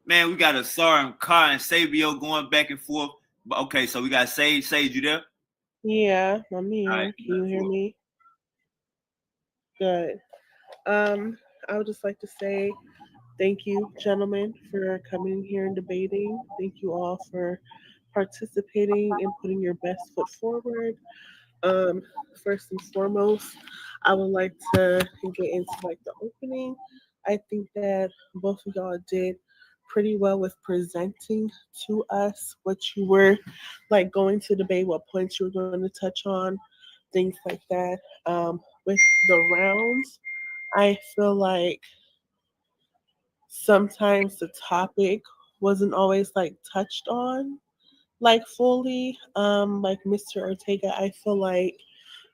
Man, we got a Sarim Carr and Sabio going back and forth. But okay, so we got Sage. Sage, you there? Yeah, I'm here. Right, Can you hear me? Good. I would just like to say thank you, gentlemen, for coming here and debating. Thank you all for participating and putting your best foot forward. First and foremost, I would like to get into like the opening. I think that both of y'all did pretty well with presenting to us what you were like going to debate, what points you were going to touch on, things like that. With the rounds, I feel like sometimes the topic wasn't always like touched on like fully. Like Mr. Ortega, I feel like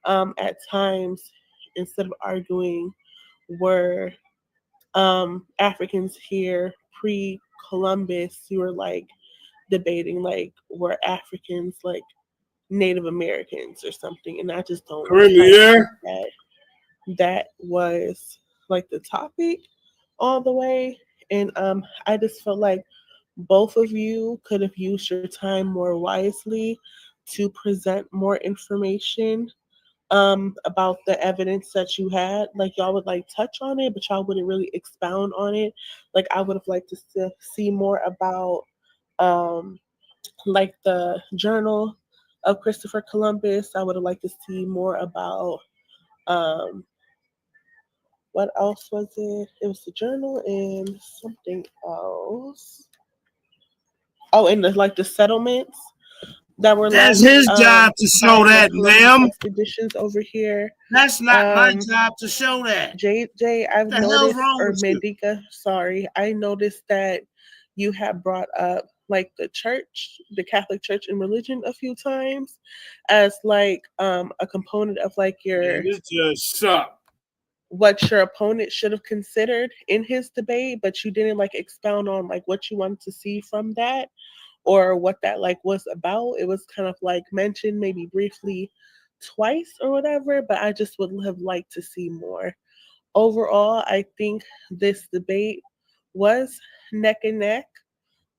at times instead of arguing were Africans here pre-Columbus, you were like debating like were Africans like Native Americans or something, and I just don't think that was like the topic all the way. And I just felt like both of you could have used your time more wisely to present more information about the evidence that you had. Like y'all would like touch on it, but y'all wouldn't really expound on it. Like I would have liked to see more about like the journal of Christopher Columbus. I would have liked to see more about what else was it? It was the journal and something else. Oh, and the settlements that were That's left his job to by show the that, Columbus ma'am. expeditions over here. That's not my job to show that. JJ, I've What the hell's noticed, wrong or with you? Mandinka, sorry, I noticed that you have brought up like the church, the Catholic Church and religion a few times as like a component of like Man, this just sucked. what your opponent should have considered in his debate, but you didn't like expound on like what you wanted to see from that or what that like was about. It was kind of like mentioned maybe briefly twice or whatever, but I just would have liked to see more. Overall, I think this debate was neck and neck.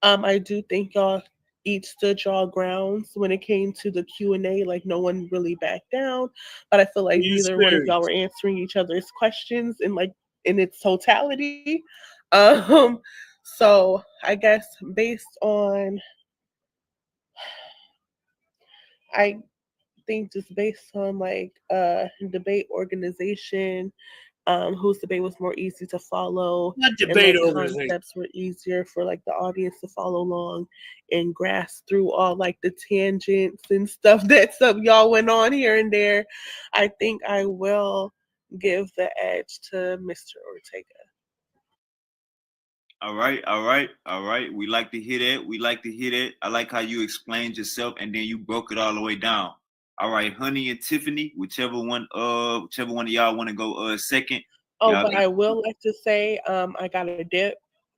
I do think y'all each stood y'all grounds when it came to the Q&A. Like no one really backed down, but I feel like neither one of y'all were answering each other's questions in like in its totality. So I guess based on, I think just based on like debate organization, whose debate was more easy to follow, What and debate like organization? concepts were easier for like the audience to follow along and grasp through all like the tangents and stuff that some y'all went on here and there. I think I will give the edge to Mr. Ortega. All right, all right, all right. We like to hear that. We like to hear that. I like how you explained yourself and then you broke it all the way down. All right, Honey and Tiffany, whichever one of y'all want to go second. Oh, but I will like to say, I gotta dip.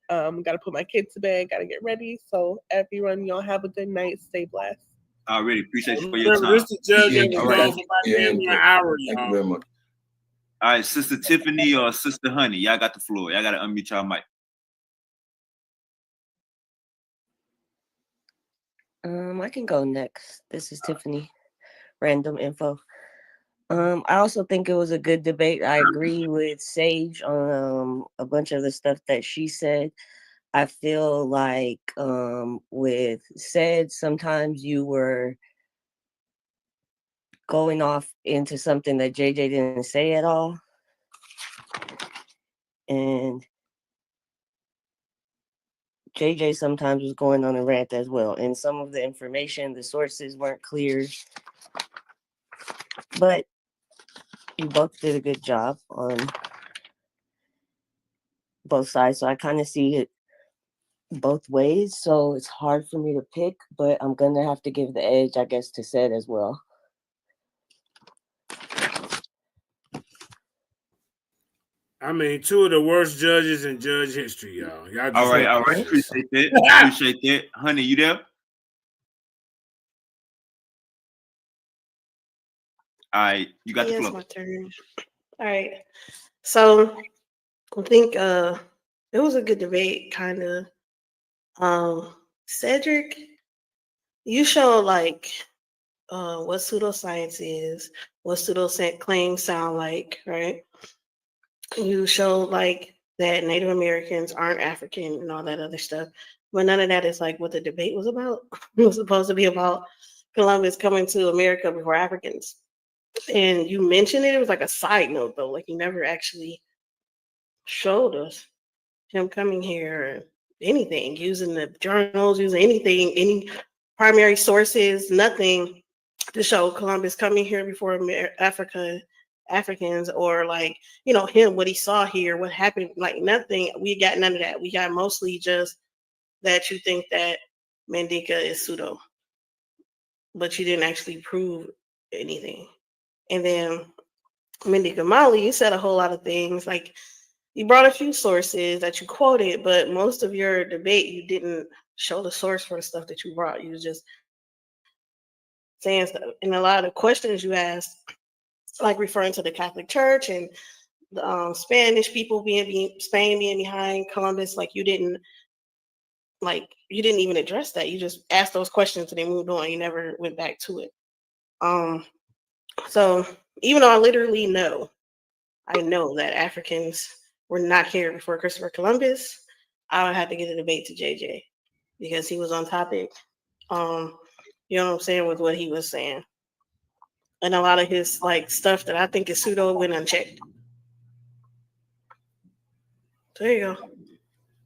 Gotta put my kids to bed, gotta get ready. So everyone, y'all have a good night. Stay blessed. I really appreciate you for your Remember, time. this the judge Yeah, that was All right. gone for about damn near an hour, Thank you y'all. very much. All right, Sister Tiffany or Sister Honey, y'all got the floor. Y'all gotta unmute y'all mic. I can go next. This is Tiffany, Random Info. I also think it was a good debate. I agree with Sage on a bunch of the stuff that she said. I feel like with Said, sometimes you were going off into something that JJ didn't say at all. And JJ sometimes was going on a rant as well. And some of the information, the sources weren't clear. But you both did a good job on both sides. So I kind of see it both ways. So it's hard for me to pick, but I'm going to have to give the edge, I guess, to Said as well. I mean, two of the worst judges in judge history, y'all. Y'all just All right. Appreciate that. Appreciate that. Honey, you there? All right, you got the floor. It's my turn. All right. So I think it was a good debate, kind of. Cedric, you showed like what pseudoscience is, what claims sound like, right? You showed like that Native Americans aren't African and all that other stuff, but none of that is like what the debate was about. It was supposed to be about Columbus coming to America before Africans. And you mentioned it was like a side note though, like you never actually showed us him coming here or anything, using the journals, using anything, any primary sources, nothing to show Columbus coming here before Africans, or like, you know, him, what he saw here, what happened, like nothing. We got none of that. We got mostly just that you think that Mandinka is pseudo, but you didn't actually prove anything. And then Mandinka Mali, you said a whole lot of things. Like you brought a few sources that you quoted, but most of your debate, you didn't show the source for the stuff that you brought. You was just saying stuff. And a lot of questions you asked, like referring to the Catholic Church and the Spanish people Spain being behind Columbus, like you didn't even address that. You just asked those questions and they moved on. You never went back to it. So even though I literally know, I know that Africans were not here before Christopher Columbus, I would have to give the debate to JJ because he was on topic. You know what I'm saying, with what he was saying. And a lot of his like stuff that I think is pseudo went unchecked. There you go.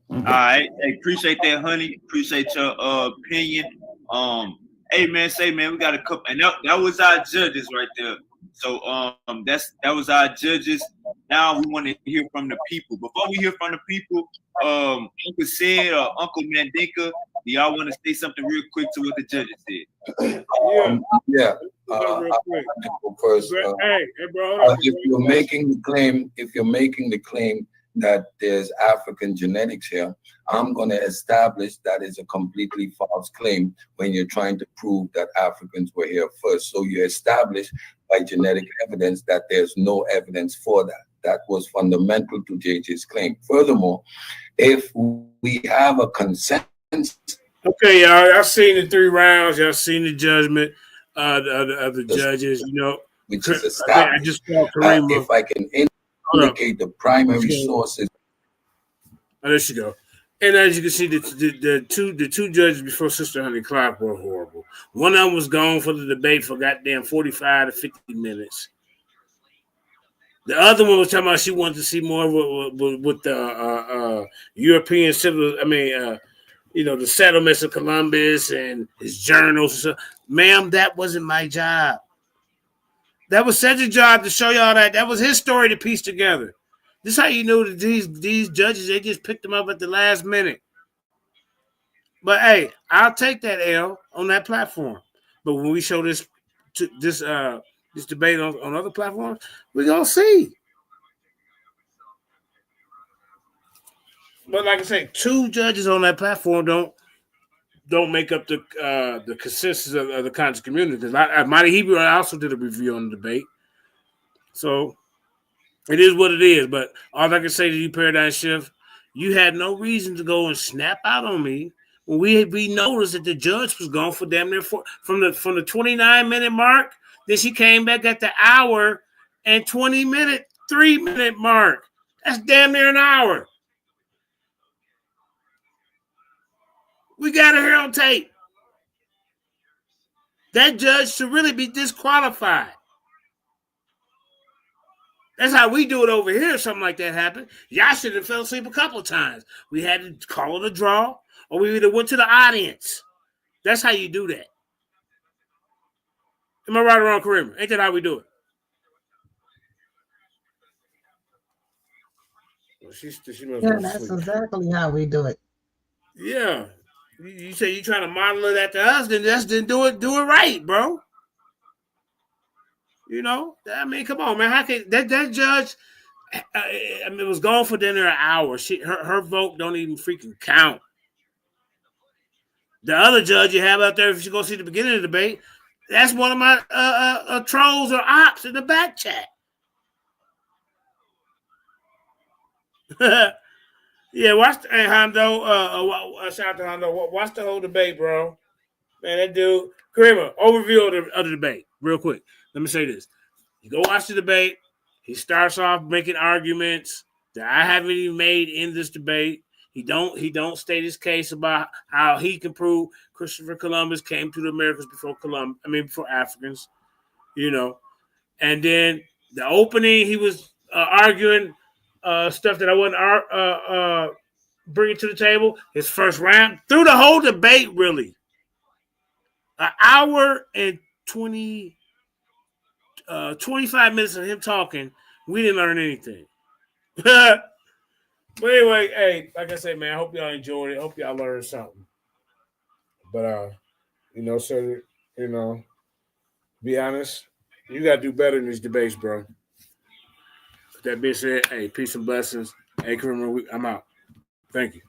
All right, hey, appreciate that, honey. Appreciate your opinion. Hey man, say man, we got a couple, and that was our judges right there. So that was our judges. Now we want to hear from the people. Before we hear from the people, Uncle Sid or Uncle Mandinka, do y'all want to say something real quick to what the judges said? Yeah. First, hey, bro. If you're making the claim that there's African genetics here, I'm going to establish that is a completely false claim when you're trying to prove that Africans were here first. So you establish by genetic evidence that there's no evidence for that. That was fundamental to JJ's claim. Furthermore, if we have a consensus. Okay, y'all. I've seen the 3 rounds. Y'all seen the judgment of the judges. You know, which is established. I just saw Karima. If I can indicate the primary sources. Oh, there she go. And as you can see, the two judges before Sister Honey Clark were horrible. One of them was gone for the debate for goddamn 45 to 50 minutes. The other one was talking about she wanted to see more with the European civil. The settlements of Columbus and his journals. So, ma'am, that wasn't my job. That was Cedric's job to show y'all that. That was his story to piece together. This is how you know that these judges, they just picked them up at the last minute. But hey, I'll take that L on that platform. But when we show this debate on other platforms, we're gonna see. But like I say, 2 judges on that platform don't make up the consensus of the conscious community. Because Mighty Hebrew, I also did a review on the debate. So it is what it is. But all I can say to you, Paradigm Shift, you had no reason to go and snap out on me when we noticed that the judge was gone for damn near from the 29-minute mark. Then she came back at the hour and 3-minute mark. That's damn near an hour. We got it here on tape. That judge should really be disqualified. That's how we do it over here. If something like that happened, y'all should have fell asleep a couple of times. We had to call it a draw, or we either went to the audience. That's how you do that. Am I right or wrong, Kareem? Ain't that how we do it? Well, yeah, that's exactly how we do it. Yeah. You say you trying to model that to us, then do it right, bro. You know, I mean, come on, man. How can that judge? It was gone for dinner an hour. Her vote don't even freaking count. The other judge you have out there, if you go see the beginning of the debate, that's one of my trolls or ops in the back chat. Yeah, watch Hondo. Shout out to Hondo. Watch the whole debate, bro. Man, that dude. Kramer, overview of the debate, real quick. Let me say this. You go watch the debate. He starts off making arguments that I haven't even made in this debate. He don't state his case about how he can prove Christopher Columbus came to the Americas before Africans, you know. And then the opening, he was arguing stuff that I wasn't bringing to the table. His first round, through the whole debate, really. An hour and 25 minutes of him talking, we didn't learn anything. But anyway, hey, like I said, man, I hope y'all enjoyed it. I hope y'all learned something. But sir, be honest, you gotta do better in these debates, bro. With that being said, hey, peace and blessings. Hey, Kareem, I'm out. Thank you.